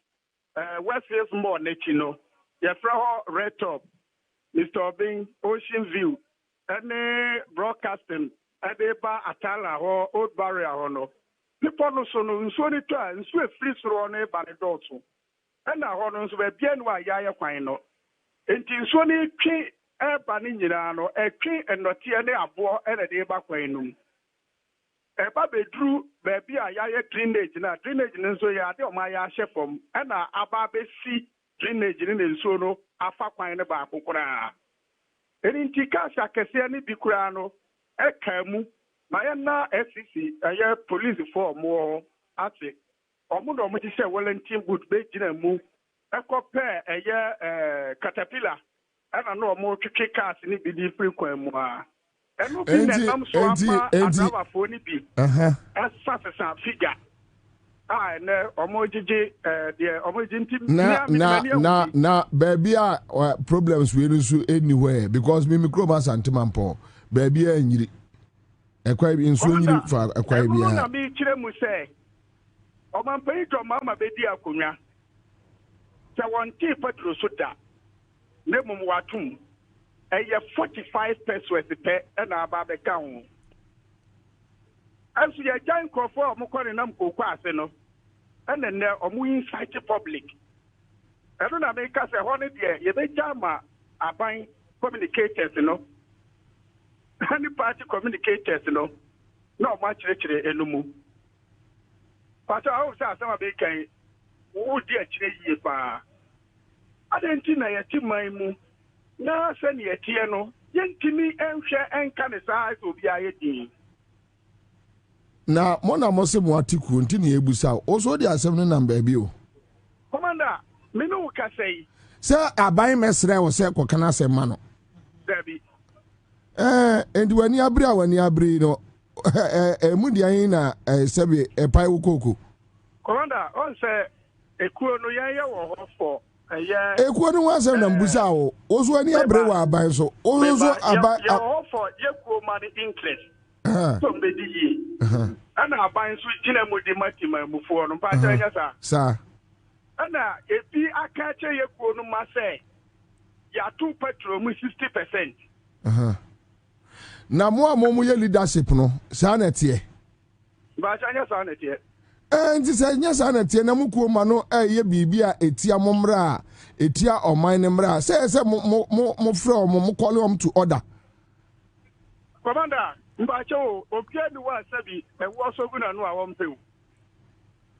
S3: West Hills Mall na chino ye fra ho Red Top Mr. Obing, Ocean View, and broadcasting, Edeba Atala or Old Barrier or no. The Ponoson, so it turns to a free throw on a banadotso. And our honors were bien why Yaya Quino. And in Sony King Air Baninano, a king and not Tiane Abo and a deba Quinum. A baby drew baby a Yaya drainage in so ya de Maya Shepom, and a Ababe sea drainage in the sono. Afa kwanye ba kokora
S11: Enti kasha kese ni bikura no eka mu ma ya na FCC aye police for mo ate omo do mo ti se Wellington boot be gina mu ekope aye caterpillar ana no mo twetwe cars ni bi di free kwan mu a eno bi na nam so ama adaba fo ni bi asa figure na omojiji de omojinti
S2: na baby problems we no anywhere because me microba santimampo baby anyiri ekwa bi nso nyiri fa ekwa bi
S11: a na mi kire mu se omampai to mama bedi akonwa se wonti petro so da ne mum watum eye 45 pesos pe na aba be ka ho asu ya jan krofo omukore nam kokwa ase no ene ne omu insight public eno na me ka se ho ne de ye be jama aban communicators no any party communicators no no ma chire enumu pata o sa sama be kan wo di a chire yie pa adenti na ye ti man mu na se ne ye tie no yentimi enhwe enka ne sa obi aye din
S2: na mona mose mo atiku nti ne ebusa oso di asem no na baabi o
S11: commander me no ka sei
S2: se aban mesre wo se kokana asem ma no
S11: dabi
S2: endi wani abri no mu di ayin na sebe pai wokoko
S11: commander on say ekuo no yan ye wo ho for
S2: ekuo no wasem na mbusa o oso ani abre wa aban so oso aban
S11: ye ho for ye kuo ma the interest so me di yi ana aban so gina mu di matima mu fo no pa ta nya
S2: sa
S11: ana ebi aka che ye kuo no ma say ya tu petrol mu 60%.
S2: Na mo amomu ye leadership no sa na tie
S11: ba cha nya sa na tie
S2: nti se nya sa na tie na mukuo ma no ye bibia etia momra etia oman ne mra se mo frɛ mo call to order
S11: commander mba cha o obia ni wa sabi e wo so gu na no a wo mpew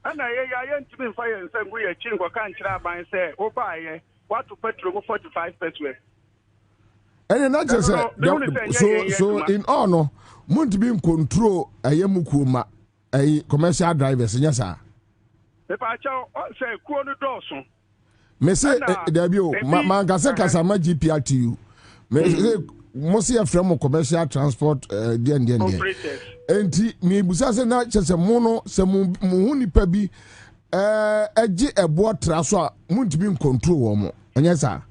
S11: ana ye ntimi mfa ye nsangu ye chi ngwa kan kira ban se o ba ye watu petrol go 45 pesos.
S2: And not just so in all no muntu be control ayemukuma ay commercial drivers nyasa
S11: me pa cha say kuo no doso
S2: me say debio mangase kasama GPRTU me say mosi afrem commercial transport den enti me busa se na chese mo no se mu hu nipa bi agi ebo tra so a muntu be control wo mo nyasa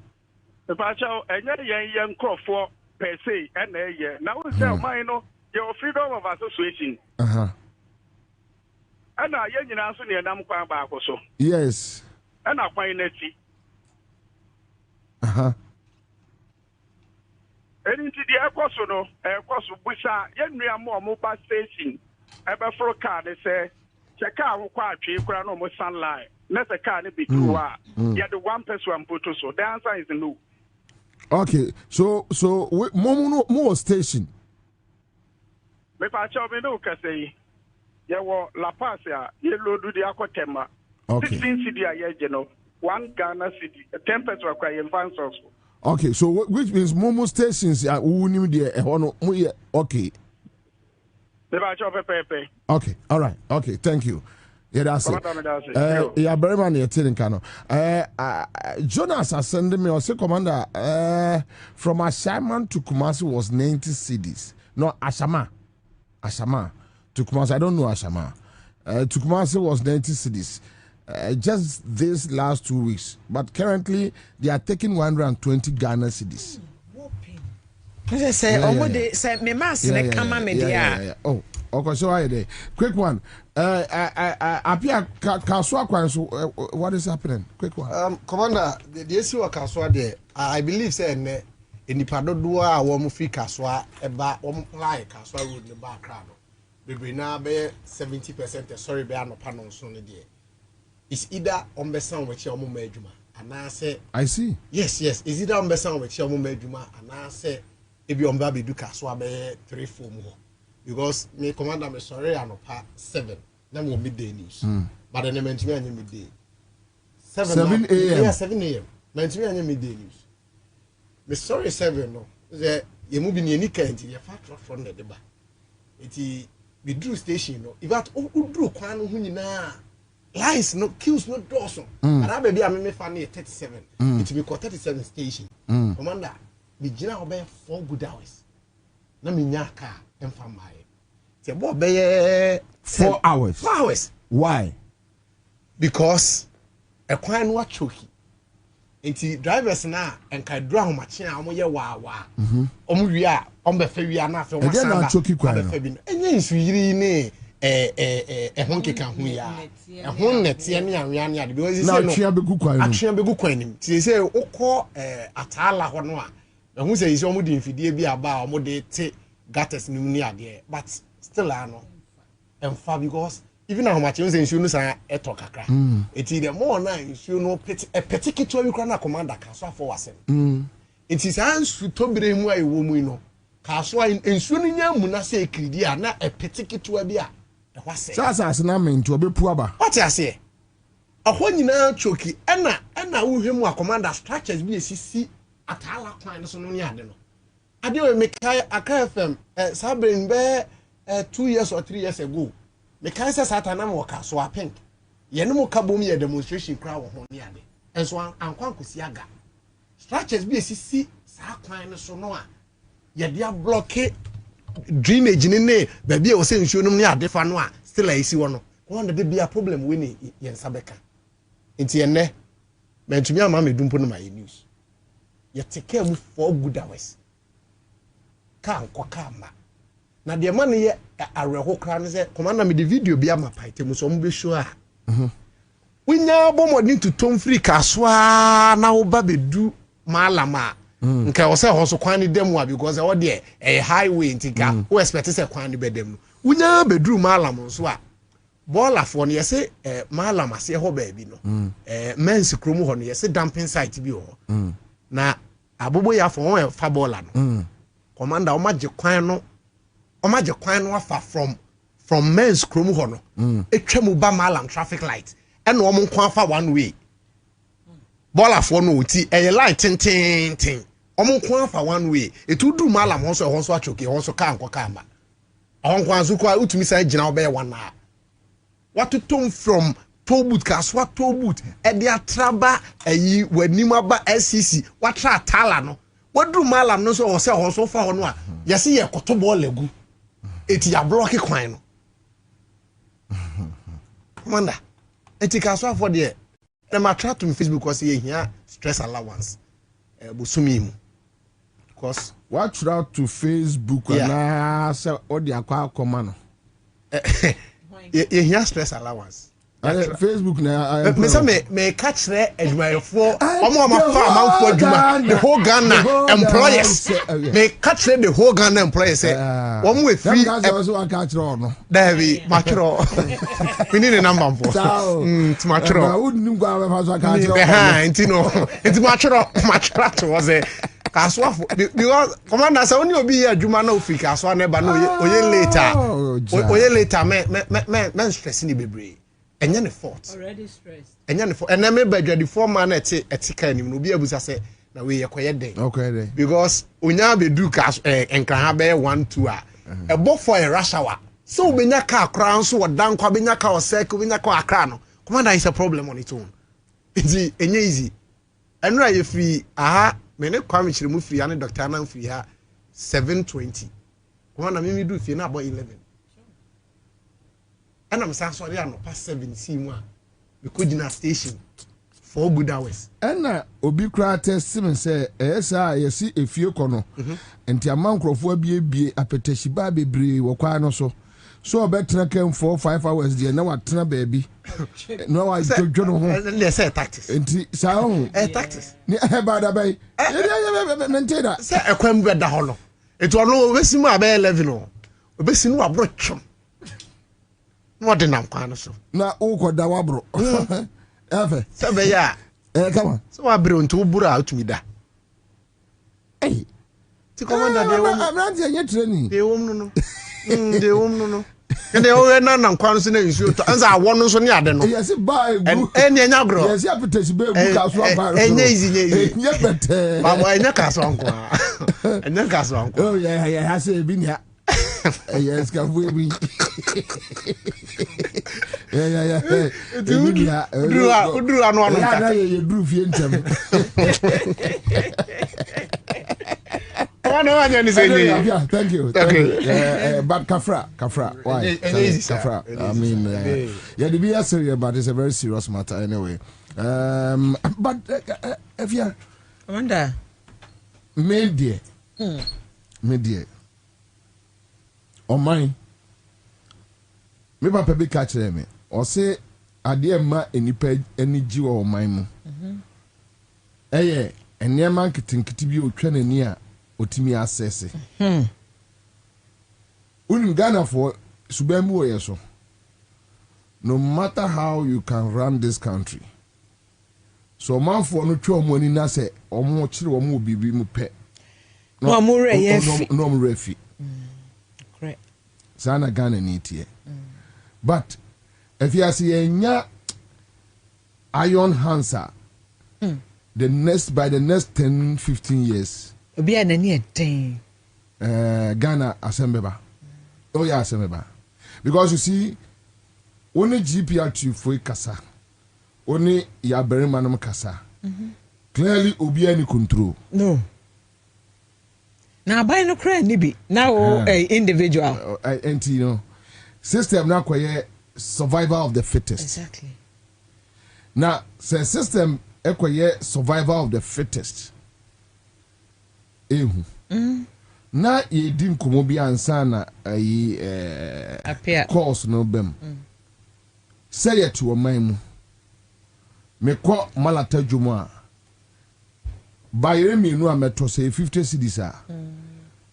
S11: Pacho, yen crofo per se, and now we say, mine, your freedom of association. And I yen answer near Namquan back also.
S2: Yes.
S11: And I find it. And into the aircosono, aircos, which are yen more mobile station, ever for a car, they say, check out quite cheap, almost sunlight. That's a car, be true. Yet the one person put so. The answer is no.
S2: Okay, so more station.
S11: Me pa cha me no ka say ye wo La Paz ya ye lodu di akotema.
S2: Okay.
S11: 16 cedi a ye no 1 Ghana cedi 10 pesos kwa ye fansos.
S2: Okay, so which means more stations are uni there no okay.
S11: Me pa cha pepe.
S2: Okay, all right. Okay, thank you. Yeah, that's it. Yeah, very man, you're telling Kano. Jonas has sent me or say, Commander, from Ashaman to Kumasi was 90 cedis. No, Ashama to Kumasi. I don't know Ashama. To Kumasi was 90 cedis. Just this last 2 weeks. But currently, they are taking 120 Ghana cedis. Oh, okay, so I day. Quick one. Apia Kaswa Kwanso, what is happening? Quick one.
S5: Commander, the issue of Kaswa there, I believe say in the Padodua woman free Kaswa about like Kaswa road in the background. We now be 70% sorry be no panel soon there. It's either on the sound with your mumejuma and I say
S2: I see.
S5: Yes, it's either on the sound with your mumejuma and I say if you on baby do Kaswa be 3-4 more. Because me commander me sorry and pa 7. Then will midday news. But then mention me midday. 7
S2: a.m.
S5: Yeah, 7 a.m. Mention me midday news. Me sorry 7 no.
S9: the ye mu bi ne ni kan ti ye fa from the deba eti we drew station no if at drew kwan no hu nyina lines no queues no doors and I baby am me fa na 37 it be 37 station commander me gina obey 4 good hours na me nya car emfa mai ti bo be
S2: 4 hours
S9: 4 hours
S2: why
S9: because a kwan no achoki enti drivers na enka dru ahomache a omo ye wa omo wi a omo be fa wi a na afa
S2: wa sa ba
S9: enye nsu yiri ne ehon keka ho ya ehon nete ne anwea ne ade because
S2: na atwea begu kwan no
S9: atwea begu kwan nim ti say ukọ atala ho no a ehun say isi omo de mfidie bi aba omo de te gates nim ne ade but still ano emfa because even how much you say nsuo no san eto kakra eti the more na nsuo no petikitu wi kra na commander ka so afọ wasem eti san su tobire mu ayi wo mu no ka so nsuo no nya mu na say kridi a na petikitu bi a ehwase
S2: sasa na mento obepu aba
S9: what you say ahọ nyina choki na wo hwemu a commander structures bi esisi atala kwan so no ne ade no ade we mekai Accra FM sabrin be 2 years or 3 years ago me kan say satana mo ka so a pink ye no mo ka bom ye demonstration kra wo ho ne ade enso ankwan kosi aga structures bi esisi sa kwan no so no a ye dia block drainage ne ba bi e wo se nsuo no ne ade fa no a still isi wo no ko na de bia problem we ne ye nsabeka enti enne mentumi ama me dumpo no ma ye news ye take mu 4 good hours ka anko ka ma na de man ye areho kra ne se commander me the video bi ama paite mu so mo be show a winya bomodin to tom free kaswa na wo ba bedu malama nka wo se ho so kwan ni dem wa because wo de a highway ntika wo expect se kwan ni bedem no winya bedu malam so a bola for ne se malam ase ho ba bi no men's krom ho ne se dumping site bi ho na abobo ya for won fa bola no commander o magye kwan no omaje kwan no afa from men's krom ho no etwam ba malam traffic light ena o mon kwan afa one way bola for no ti e light tin o mon kwan afa one way etu du malam ho so achoke ho so ka anko ka ma on kwan so kwa utumi sa gina obey one na what to tom from tollbooth kaswa tollbooth e dia traba ayi wanim aba SCC watra tala no wadu malam no so ho so fa ho no a yesi ye koto ball legu eti ya block kwan no commander eti kaswa for there na ma try to Facebook cause ye here stress allowance bosumi mu because
S2: what should out to Facebook na say odi akwa akoma no
S9: ye here stress allowance
S2: Facebook na
S9: me say me catch there adwayefo omo ma farm for adwuma the whole Ghana employers me catch the whole Ghana employers say omo we free
S2: so catch no
S9: David matro we need a number for matro
S2: na wouldn't go have so catch
S9: behind enti matro to was kaswa because commander say only obi adwuma na ofiri kaswa na ba na oye later me stress ni bebre enya ne fault
S21: already stressed
S9: enya ne fault and me badwa the former na etika nim no obi abusa say na we yekoye den
S2: okay then
S9: because onya be do kas enkran ha be 1 2 a ebo for a rush hour so obenya ka akra nso wodan kwa benya ka osek obenya ka akra no commander is a problem on its own it's enye easy enra ye free aha me ne kwa me chire mu free ane doctor na free ha 720 commander me do free na about 11 and I'm sorry I no past 7 see mu a we could in a station 4 good hours
S2: and obi kra test sim say esa yesi efie kono enti amankrofo abie apetashi ba bebre wo kwa no so betra kem 4-5 hours there na watena baby no wa jojo no ho
S9: let's say tactics
S2: enti sa ho
S9: tactics
S2: ni ba da bay menteda
S9: say ekwam be da ho no eto no obesimu abe 11 no obesinu abro twom no de nam kwa no so
S2: na ukoda wabro efe
S9: sabe ya
S2: come on
S9: so wabro nto buru a utumi da
S2: eh
S9: ti commander de wo
S2: amranti enye training
S9: de wo no de wo no ende o na nam kwa no so na nsuo to anza awo no so ne ade no
S2: yes ba egu
S9: enya nya gro
S2: yes apetesi ba egu ka so aba
S9: enye izi
S2: enye bete
S9: ba mo enya ka so anko And then Castle.
S2: Oh, yeah, I say, been here. Yes, can we be? Yeah.
S9: Drew,
S2: you drew fientum. Thank you. Okay. But Kafra. Why? Kafra. I mean, yeah, the BS serious, but it's a very serious matter anyway. But if you
S21: wonder,
S2: media. On mine, me papa be catch me. Or say, I dear ma any peg any Jew or mine. Eh, and near marketing kitibio training near Otimi assess. Ghana for Subembu yeso. No matter how you can run this country. So man for no true money na say or more children or more bibi mu pe.
S21: No more refi.
S2: No more refi.
S21: Correct.
S2: Sana Ghana need here. But if you see a iron hansa, by the next 10-15 years,
S21: be an any thing.
S2: Ghana assemble. Oh yeah, assemble. Because you see, only GPR2 for kasa, only ya beremanum kasa. Clearly, obi any control.
S21: No. Now buy no credit nibi. Now individual.
S2: And you know, system now quiet survival of the fittest.
S21: Exactly.
S2: Now, say system quiet survival of the fittest. Na ye dim kumobi ansana course no bem. Say it to a maimu. Me kwa malata juma. Bayre mi no ameto say 50 cedis a.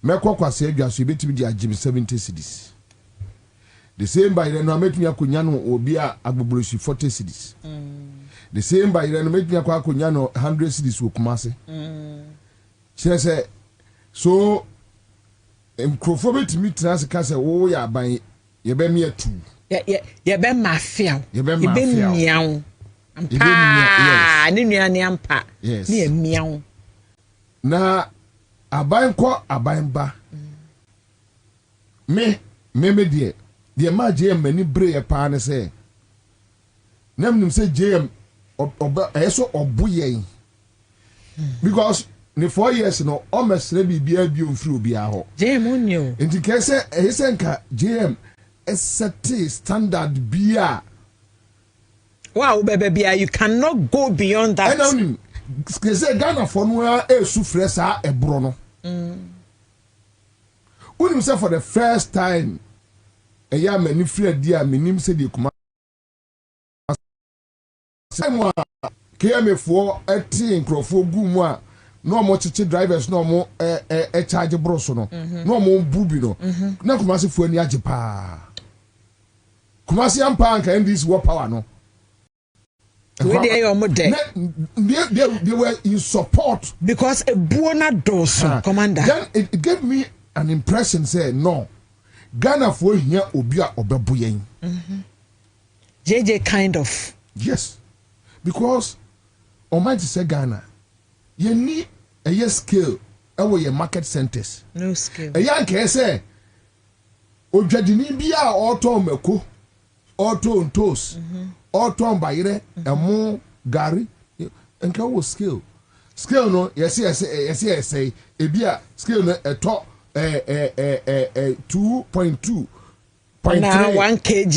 S2: Me kwa say adwaso betimi di agim 70 cedis. The same bayre no ametumi akonya no obi a agbobrosi 40 cedis. The same bayre no ametumi akonya no 100 cedis wo kumase. Say so mkrofo betimi trans ka say wo ya ban ye be me atu.
S21: Ye be mafia.
S2: Ye be miaw.
S21: Ampa, ni nuane ampa. Ni emiaw.
S2: Na aban ko aban ba. Me die ma JM mani bre ye pa ne say. Nem nim say JM oba eso obuye. Because ni 4 years no omesre bibia bi onfiri obi aho.
S21: JM onyo.
S2: Enti kese esenka JM eseti standard bia.
S21: Wow, baby, you cannot go beyond that.
S2: And say Ghana for no e sufre sa ebro no. Unim say for the first time e ya mani free dia minim say de kuma. Say mo KM for eti nkrofo gu mu a no mo chichi drivers no mo charge broso no. No mo bubi no. Na kuma se fu ani age pa. Kuma se ampa anka this war power no. They were in support
S21: because a buona doso commander.
S2: Then it gave me an impression. Say no, Ghana for here obia obebuyen.
S21: JJ kind of
S2: yes, because Almighty say Ghana, you need a year skill. Our your market centers.
S21: No skill.
S2: A young can say, Ojadini bia auto meko, auto on toast. Autumn bayre emo gari enka wo skill no yes say e bia skill no eto 2.2
S21: na 1 kg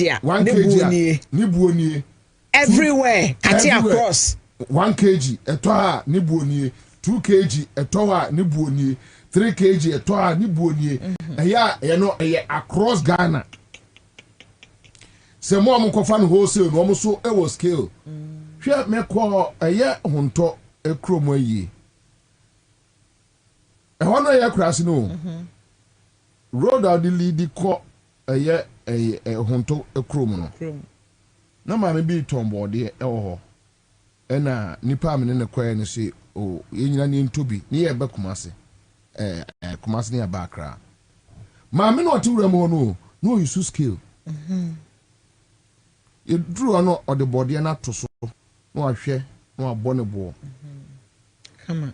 S2: ni buonie
S21: everywhere kati across
S2: 1 kg eto ha ni buonie 2 kg eto ha ni buonie 3 kg eto ha ni buonie eya no across Ghana. Se mo am kofa no wholesale no mo so e was scale hwe me ko eye honto e krom ayi e hono ye krasi no road out the lead ko eye honto e krom no na ma me bi tombo de e ho e na nipa me ne kwae ne se o ye nyina ne ntobi ne ye be kumase kumase ne ba Accra ma me no otiwura mo no use scale you drew on or the body and not to so no share no abonnable.
S21: Come on.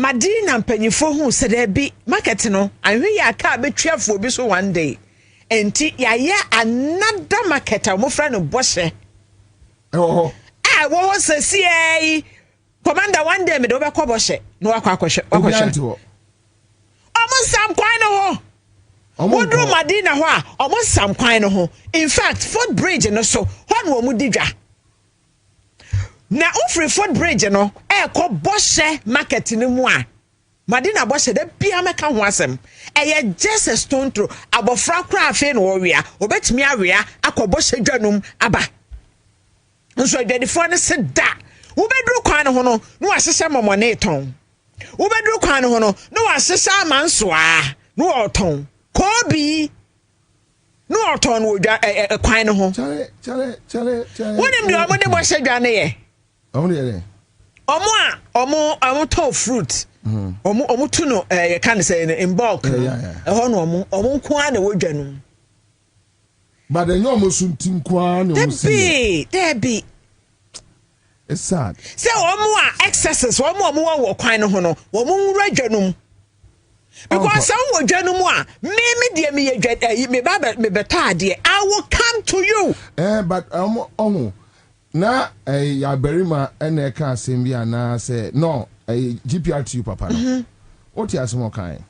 S21: Madina mpanyifo hu sɛ da bi market no ahwe ya ka betwafo bi so one day enti ya another market a mo fra no bɔhye wo sɛ sie commander one day me do be kɔ bɔhye no wakɔhwɛ ɔmo sam kwan no ho wodru Madina ho a ɔmo sam kwan no ho in fact Fort Bridge no so hɔ no ɔmo didwa na ofri Fort Bridge no kɔ bɔhye market no mu a Madina bɔhye da bia meka ho asɛm just a stone throw abɔfra kora afi no wɔwea obetumi awea akɔ bɔhye dwanum aba nso adwadifo no se da wobɛduru kwan no ho no no ahyehyɛ momone ton wobɛduru kwan no ho no no ahyehyɛ amansoa no ɔton kobi no ɔton no kwan no ho
S2: chale
S21: wonim de ɔmo de bɔhye dwane yɛ ɔmo to fruit ɔmo to no can say in bulk ɛhɔ no ɔmo nko a na wodwa no
S2: but then you almost suntin kwa no
S21: there be
S2: It's sad.
S21: Say omo excesses omo wo kwan no ho no wo mo nwura dwanum. Because some wo dwanum a me de me ye me ba me beta de I will come to you.
S2: But omo na ya berima ene ka asem bia na say no GPRTU papa no. What you asem kan?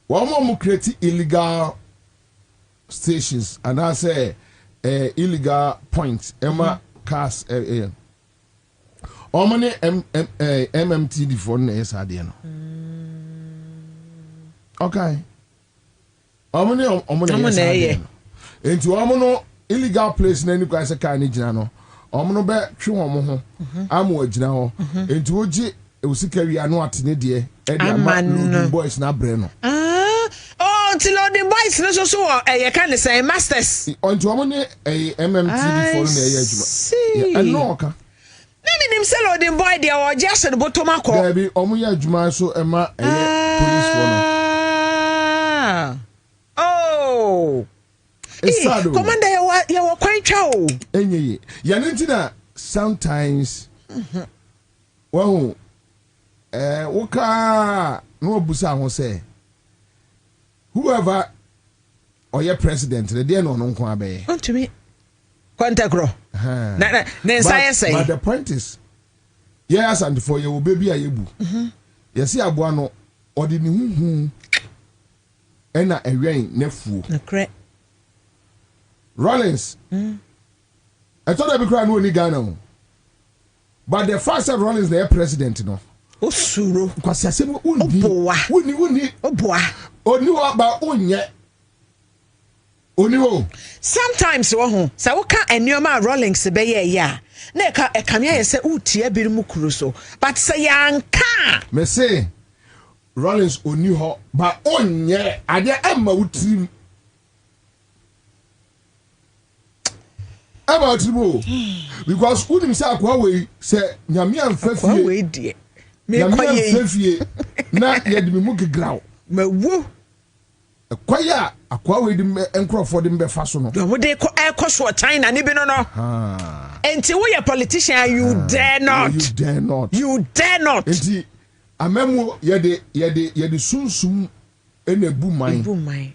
S2: Wo mo create illegal stations and I say illegal points Emma cars omane MMTD for na esade no okay omane esade enti omono illegal place na ni kwa se car ni gina no omono be twe won ho amo agina ho enti oji usika wi anu atene de e de ama boys na bre no until all the boys no so you can say masters until omone MMTD for na adwuma and no ka na me nim say all the boy there o just the bottom akọ there be omo ya adwuma so ema police for no oh it's sad commander you were quite chow enye ya ntina sometimes well woka no busa ho say whoever or your president the day no nko abe to me quantagro na say but the point is yes and for your baby ayebu yes aboa no odi ni huhu ena ewen nefu na kre Rollins I thought I be cry no ni Ghana but the fact that Rollins the president no osuro kwasi asem uni oboa oni wa ba onye oni wo sometimes wo ho sa wo ka enioma Rollins be ye ya na e ka me ye se utie biri mu kuru so but say yanka me say Rollins oni ho ba onye ade amma wutrim about tribo because unim say akwa we say nyame amfa fie we die me amfa fie na ye de mu gegraw mawu kwaya akwa we de enkrofo de mbefa so no mo de ekoso China ni bi no no enti we ye politician you dare not enti amemu ye de sunsum enebu man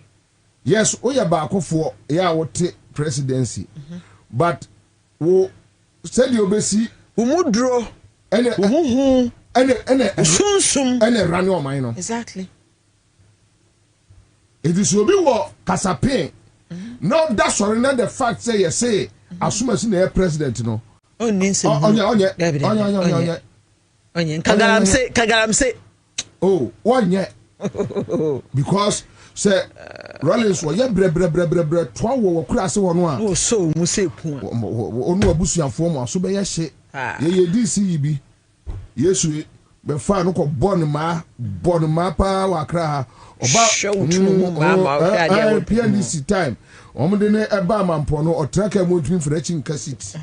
S2: yes we ye ba akofo ya wote presidency but wo said you obesi umudro ene sunsum ene rani o man no exactly it is obi wo kasape no that sorry not the fact say you say asuma si na president no onye kagaram say oh onye because say Rollins wo ye bre twa wo kura se wono a so mu se ku onu abusuafo mo aso be ye hye ye DC bi yesu be fa no ko bon ma pa wa Accra oba PNDC time omde ne eba mampo no otraka mo twin frachin cassette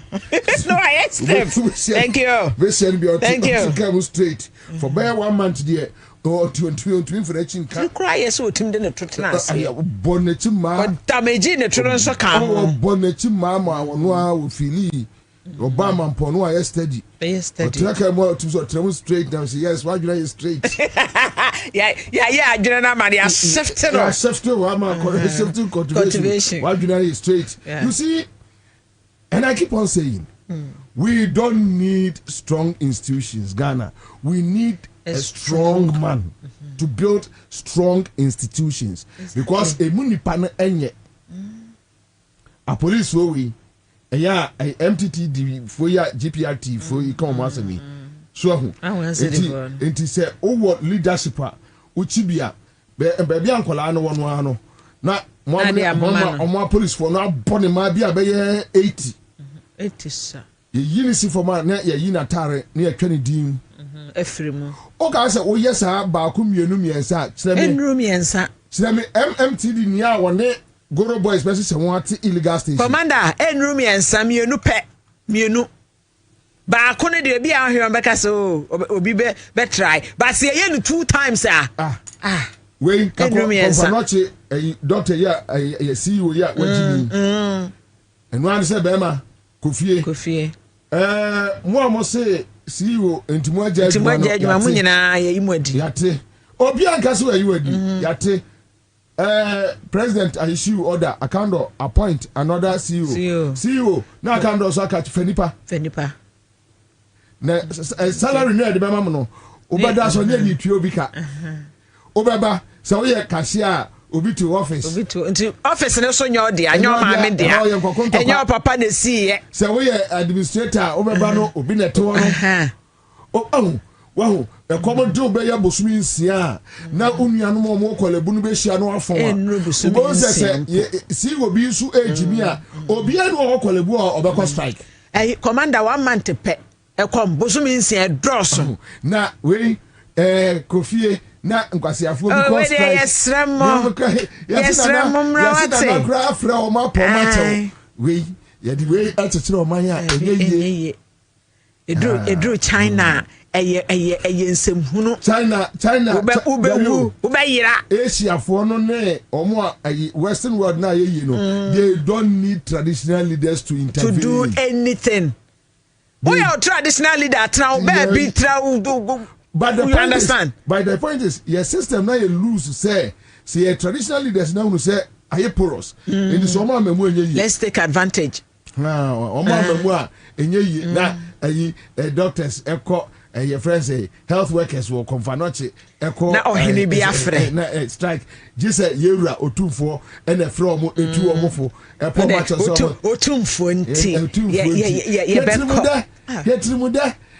S2: no I thank you thank you come straight for by 1 month there or 20 frachin can cry so tim de ne totena ase bonnechi ma damage ne toro so ka ho bonnechi ma wono a wo fili Obama mpono a yesterday otraka mo to so travel straight now say yes why you straight yeah adwena na ma dia shift no shift wa ma shifting cultivation why you straight you see and I keep on saying we don't need strong institutions Ghana we need a strong man to build strong institutions because a munipa na enye a police we yeah MTTD for ya GPRT for you come once me so it is say over leadership uchibia be ankola no wono ano na mo police for no bone ma bia be 80 sir ye yinisi for ma na ye yina tare na ye twani din efremu o ka say o yesa ba ku mienu miensa kire me MMTD ni a wone Goro boys especially say want illegal station. Commander, enroom and some mienu pe mienu. Ba ko ne de bi a hwe mbeka so obi be try. But say ye 2 times we Companoche doctor ya CEO ya wajini. And one say bema Kofie. mo say CEO ntimo agya
S21: adwuma mu nyina ye imodi
S2: yate obi anka so ayi wadi yate president I issue order akando appoint another CEO na akando so aka fenipa na salary no e de bema mo no obeda so ne ni tuo bi ka obeba so we cashier obi to office
S21: office ne so nyo de anyo ma me de enyo papa na si ye
S2: so we administrator obeba no obi na to no wow e common do be ya bosumi nsia na onuanom omo kwalebu no be hia no afon a si obi su ejimi a obi anu o kwalebu a obekọ strike
S21: commander 1 month pe e kom bosumi nsia dross
S2: na we kofie na nkwasiafo because
S21: yes remo mrawate
S2: na gra afra o ma pomato we ye di we atchire o man a enye
S21: edru China eye nsemhunu
S2: China
S21: ubeyira
S2: Asia for no ne omo western world na ye no they don't need traditional leaders to intervene
S21: to do anything we are traditional leader now baby
S2: but the
S21: you understand
S2: the point is your system now you lose say your traditional leaders now who say aye poros in the summer memu enye
S21: let's take advantage
S2: omo memu a enye yi na doctors eko your friends say health workers will confanoche eko
S21: na ohini bi afre
S2: na strike just yewura otumfo and from etu omofo epo match so
S21: otumfo nti ye beko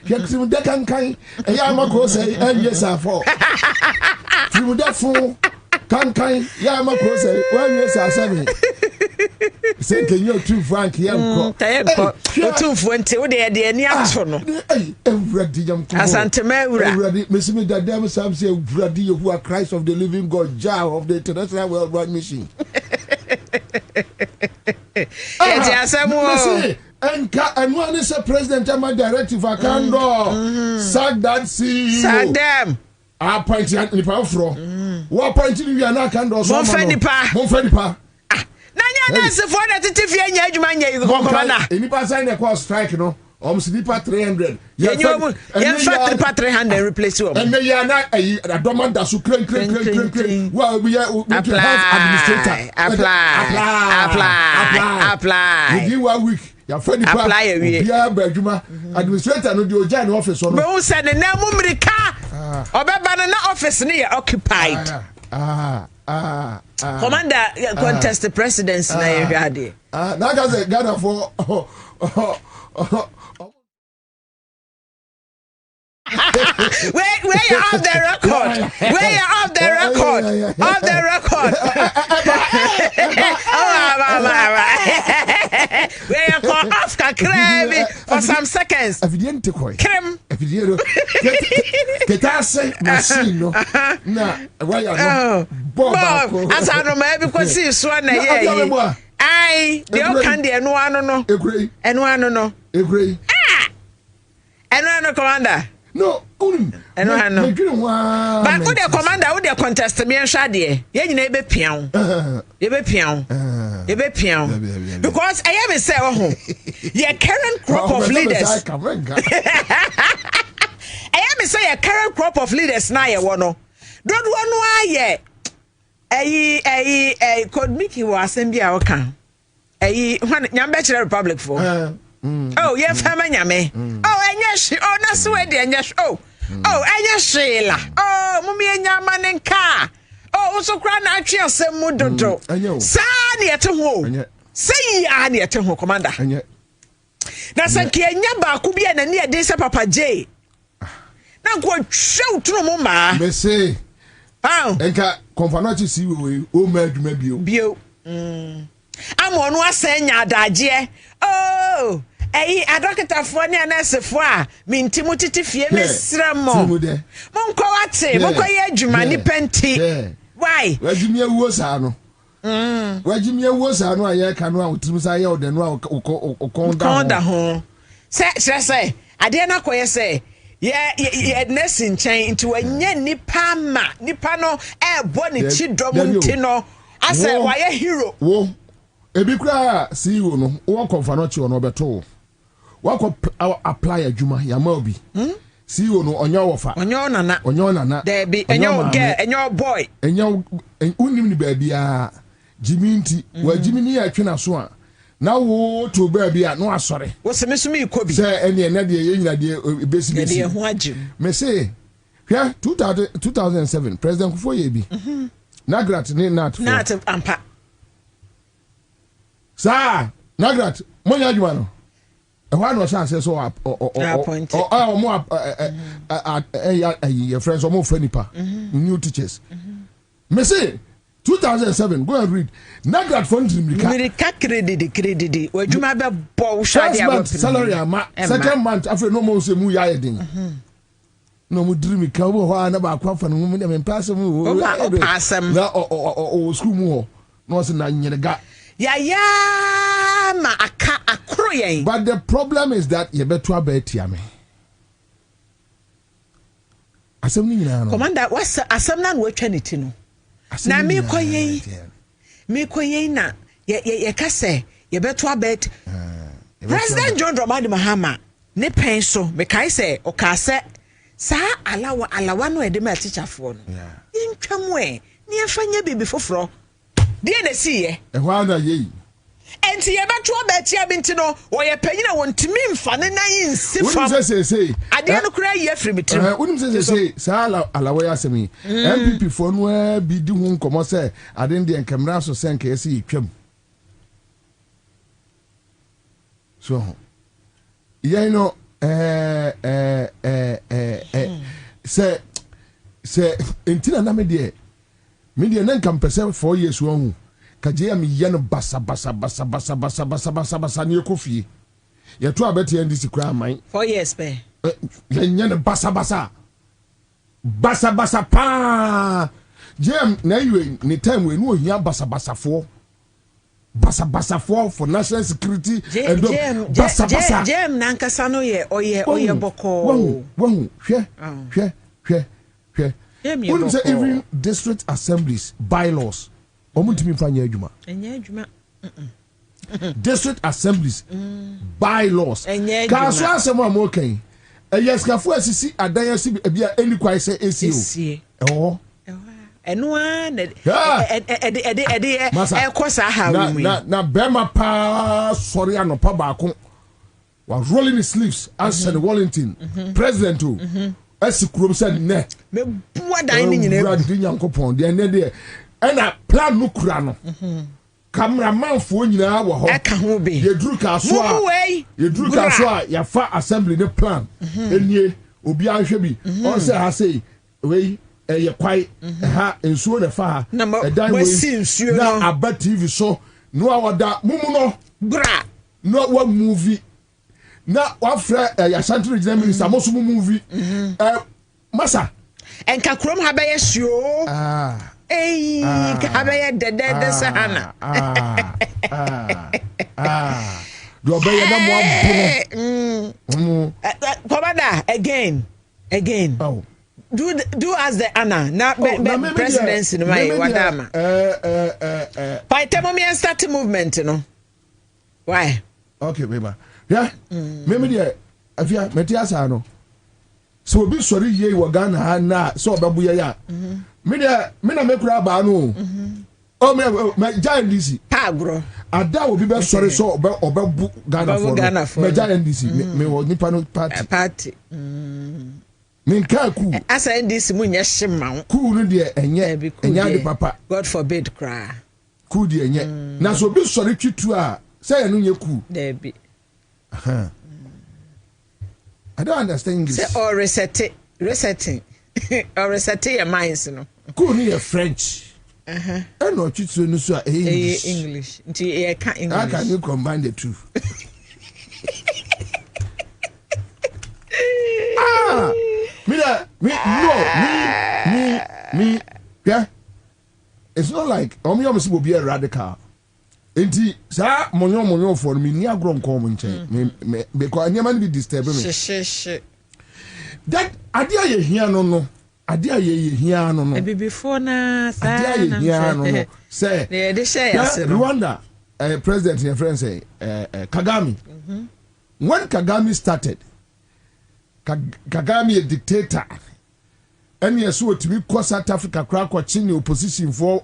S2: Yatrimuda kankan ya mako say yes afọ trimuda fun kankan ya mako say 1 years asemi say can you too frank yanko
S21: otumfo nti wo de ani ato no
S2: ewurade jam ko
S21: asantema
S2: ewurade mesimi dadam sam say ewurade yehu a Christ of the living God jar of the international world wide mission and one is a president and my directive Akando sack that CEO
S21: sack them
S2: appoint nipa from what point you are not Akando
S21: so
S2: Monfenipa
S21: na nya se for that tifie nya adwuma nya komanda
S2: nipa sign a cost strike no nipa 300
S21: you factory 300 replace you
S2: and they are not a domanda su crank well we administrator apply we give 1 week ya fani pa bia badwuma administrator no de oja na office no
S21: be who said na mumrika obeba na office ne ya occupied commander contest the presidency na ye hwade
S2: na ga Ghana for
S21: where you off the record off the record where you call off kakrevi for some seconds
S2: evident koi
S21: krem
S2: evident get us machine no na why you no bob
S21: as I know maybe because see so na ye ai the can the eno ano no egrey eno commander
S2: no
S21: but who the commander who the contest me nhade ye nyina ebe pian because I am say your current crop of leaders I am say your current crop of leaders na ye wo no dodo no aye could make you assembly a okan nyambe chere republic for oh yeah fama nyame enya shi na so we de enya enya shila mumi enya manenka so kra na atwe asem mu dodo sa na yete ho say ya na yete ho commander na sanke enya ba ku bia na ne de se papa J na ko hwew tunu mu ma
S2: be say enka konfanachi si we o ma adwuma bio
S21: amonu asenya adaje adokita fo ne nurse fo a mintimu titi fie mesra mo monko wate monko ye adwuma ni penti why
S2: wajimie wo sa no aye ka no a otimu sa ye ode no a ukonda
S21: ho se ade na koye se ye nurse nchen nti wanya nipa ma nipa no ebo ne chidom nti no ase waye hero
S2: wo ebi kura CEO no wo konfa no chi ono beto wako apply adwuma yama obi CEO no onyo wofa
S21: onyo nana there be enyo girl enyo boy
S2: enyo unim ni ba bia jiminti wa jimini ya twena so a na wo to ba bia no asore
S21: wo se mesumi ikobi
S2: say ene na de ye nyina de besi
S21: de ho agim
S2: me say hwɛ 2007 president Kufuor ye bi Nagrat ni nat
S21: ampa
S2: sa Nagrat monya adwuma no why no chance so more your friends or more funny pa new teachers me say 2007 go and read Nagrat fund
S21: Mirika credit wadwuma be bow shade
S2: about salary ama second month after no more say mu ya yedin no mu dream ka wo ho na ba kwa fa no mu dem pass mu
S21: o passam
S2: na o school mu ho no say na nyerega
S21: ya ma aka akro yen.
S2: But the problem is that you better bet ya me. Asem ni nyina no.
S21: Commander, what's asem na we twa neti no. Na me koyen na ye ka say ye better bet. President John Dramani Mahama ne pen so me kai say o ka say sa alawa no e de ma teacher fo no. Intwam e ne afanya bibi foforo. Die na si ye.
S2: E ho na ye.
S21: Enti ye beto abetia binti no wo ye panyina wontimi mfa ne nan insifam.
S2: Unim say
S21: ade no kura ye free bitim.
S2: Unim say sa alawa ya semi. MPP fo no bi di hu nkomo say ade de enkamra so senka ye si twam. So you know say entina na me de nan kam pese 4 years won kaje am yen basa ne kofi ye to abeti ndisi kura man
S21: 4 years pe
S2: yen basa pa jem na yiwe ni time we no hia basa for for national security and basa
S21: jem nankasa no ye oye boko
S2: won hwe when say even district assemblies bylaws omutimi fanya adwuma
S21: enya adwuma
S2: district assemblies bylaws ka so asem amokan eyeskafu asisi adanyasi bia eni kwai say ACO
S21: eno e kosa ha
S2: na bema pa sorry anopa baako wa rolling his sleeves as the Wellington president esikrom said ne
S21: me bua dan ni nyina
S2: brad nyankopon de ne de ena plan no kura no cameraman fo nyina wo ho
S21: eka ho be
S2: ye duru ka so a ya fa assembly ne plan enie obi anhwe bi on say ha say we ye kwai ha ensuo ne fa ha
S21: dan we
S2: na aba TV so no awada mumu no
S21: bra
S2: no wa movie na wafre ya Central Regional Minister mo so movie masa
S21: enka krom ha be yesio ka ha be de sahana
S2: do be ya na mo
S21: Kwabena again do as the Anna na presidency no mai wadama by time me start movement no why
S2: okay baby yeah me dey afia metiasa no so obi sori ye wo Ghana na so obabu ye ya me na mekura ba no o me giant DC
S21: agro
S2: ada obi be sori so obabu Ghana for me giant DC me wo nipa no
S21: party
S2: me nka ku
S21: asa DC mu nya hima
S2: ku no de enye de papa
S21: God forbid cry
S2: ku de enye na so obi sori twitu a say no nye ku
S21: there be
S2: I don't understand English.
S21: Say or resetting or resetting your minds no.
S2: Cool ni French. And no chitsu no so
S21: English. Nti e ka English.
S2: How can you combine the two? Me, yeah. It's not like omi will be a radical. Enti sa monyo for me ni agro nko mo nche me because anyama be disturb me that adia ye hia no adia ye hia no
S21: before na sa
S2: adia ye hia no say
S21: they share
S2: Rwanda president your friend say Kagame when Kagame started, Kagame a dictator, and yes, what to be South Africa crack watching the opposition for.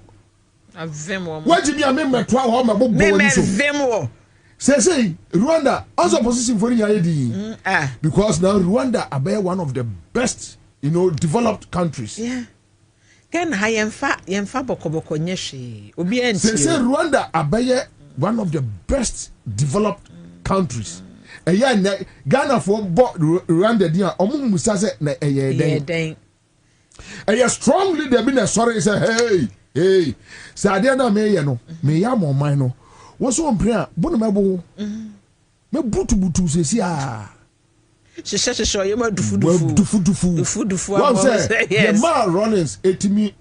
S2: What did you mean? My 12 home about say Rwanda also opposition for the because now Rwanda are one of the best, developed countries.
S21: Yeah. Can I yemfa bokoboko nyeshi obi enti
S2: say Rwanda are one of the best developed countries. Ghana for Rwanda dia omu musa say na den. Strongly they been sorry say hey say ade na me ye no me ya mo man no wo so mpre a bo no mebo me butu sesi a
S21: sheshe ye ma dufu
S2: one say the man runners etimi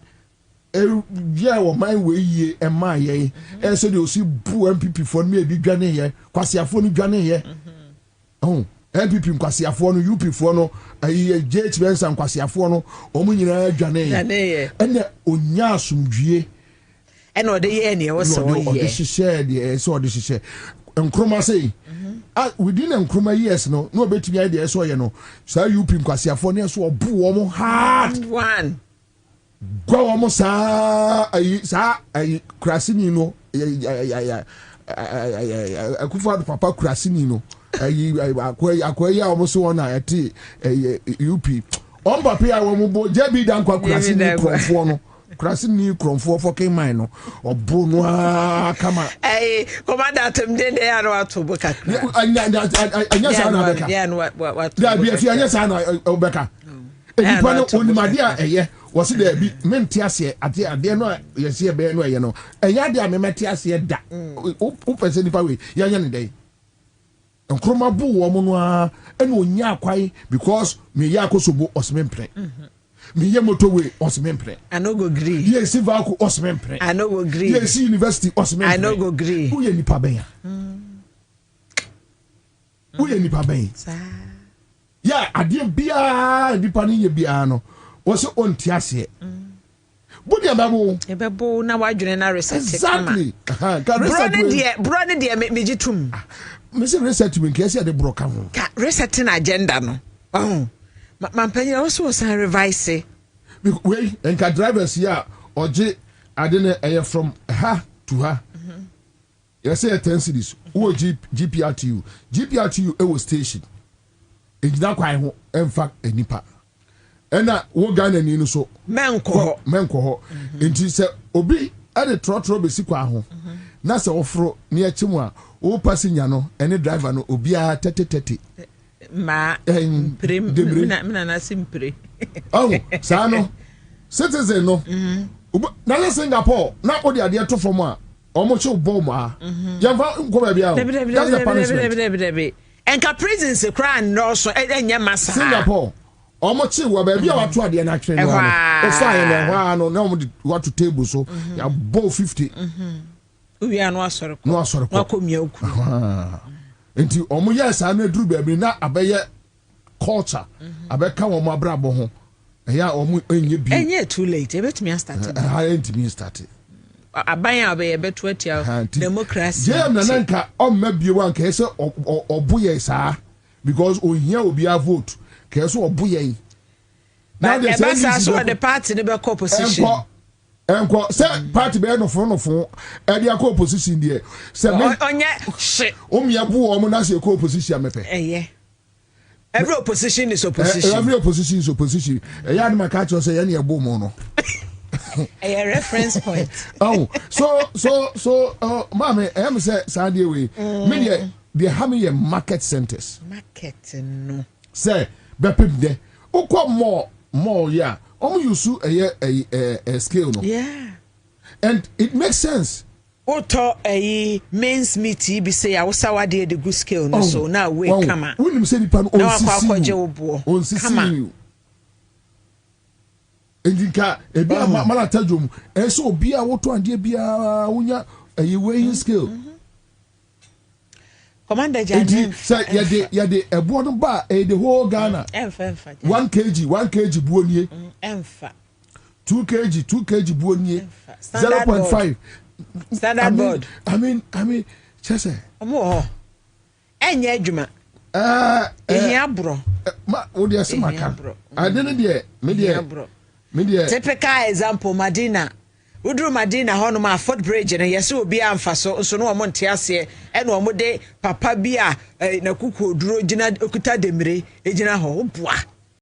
S2: yeah wo man we ye e ma ye e so de osi bu MPP for me e bi dwane ye kwasiafo no dwane ye MPP nkwasiafo no UP fo no ayi JH Benson nkwasiafo no omu nyina dwane ye ene onya asumdwie
S21: ene ode ye ne wo so ye
S2: ode hihye de so ode hihye nkroma sei within nkroma years no obetumi ide so ye no sa UP nkwasiafo ne so obu wo mo hard
S21: one
S2: gwa wo mo sa ayi krasini no akufa papa krasini no akwai ya omo so wona eti UP on papa ya wo mo bo jebi dan kwa krasini krofo no krasini krofo fucking mine no obo no kama
S21: commander atemde de ya no atobo kakra
S2: anya sa na beka
S21: ya no what
S2: da bi afi anya sa na obeka edipa no onimade a eye wose da bi menti ase ade no yesi e be no eye no enya de a memeti ase da o pese nipa we ya nya ne dai nkroma bu wo mo no a ena onya akwai because me ya akosobo osmempre me ye motorway osmempre
S21: I no go agree
S2: ye si vaku osmempre
S21: I no go agree
S2: ye si university osmempre
S21: I no go agree
S2: who ye nipa ben who ye nipa ben ya ade bia nipa ni ye bia no wo se onti ase budi amabo
S21: ebebo na wadwene na research
S2: exactly
S21: bro ne de me gitum
S2: Mr. Resettlement, case at the broker.
S21: Resetting agenda, no. My penny also was revise.
S2: Wait, and can drivers here or J. I didn't air from her to her. Yes, say 10 cities. Who GPRTU? GPRTU, was station. It's not quite, in fact, a nipa. And that what Ghana and so Menko. And she said, Obi, at the trot robe, Sikwaho. Nasa ofro near Chimwa. O passenger no any driver no obia tete
S21: ma prim na simpre
S2: sa no citizen no na Singapore na odi ade to from a omo che bom a yamfa nko ba bia that's the punishment
S21: enka prisons cry no so enya masa
S2: Singapore omo che wa ba bia wato ade na twen no o fa ye na no na omo wato table so ya bo 50
S21: we are no asoro
S2: wakomia oku enti omo yes na duru ba bi na abeye culture abeka wo mo abrabo ho ya omo enye bi
S21: enye too late ebetumi start
S2: entimi start
S21: aban abeye beto atia democracy
S2: jam na nanka omma bie wan ka ese oboye saa because ohia obi a vote ka ese oboye
S21: na the basa so the party ne be opposition
S2: enko say party be no fon e dia ko opposition there say
S21: onye shit
S2: omia bu o mo na say ko opposition mepe
S21: every opposition is opposition
S2: every opposition is opposition ya na ka cho say ya na e bo mo no
S21: a reference point
S2: so mama am say Sunday we me they have me market centers
S21: no
S2: say be people there ukọ more yeah use a scale no and it makes sense
S21: oto men's meet be say awusawa de good scale no so now we come
S2: we say the pan on sisi endika ebi amala tajum so obi a woto ande bia wonya weighing scale
S21: Commander Janet
S2: say yade ebo no ba the whole Ghana 1 kg buonie
S21: emfa
S2: 2 kg buonie 0.5
S21: standard board
S2: I mean chese
S21: omo enye adwuma ehia bro
S2: ma wo de semaka adene de media
S21: typical example Madina Udru Madina hono ma Fort Bridge na yesi obi amfa so no omo nte ase e na omo de papa bi a na kuku oduro gina okuta demire egina ho boa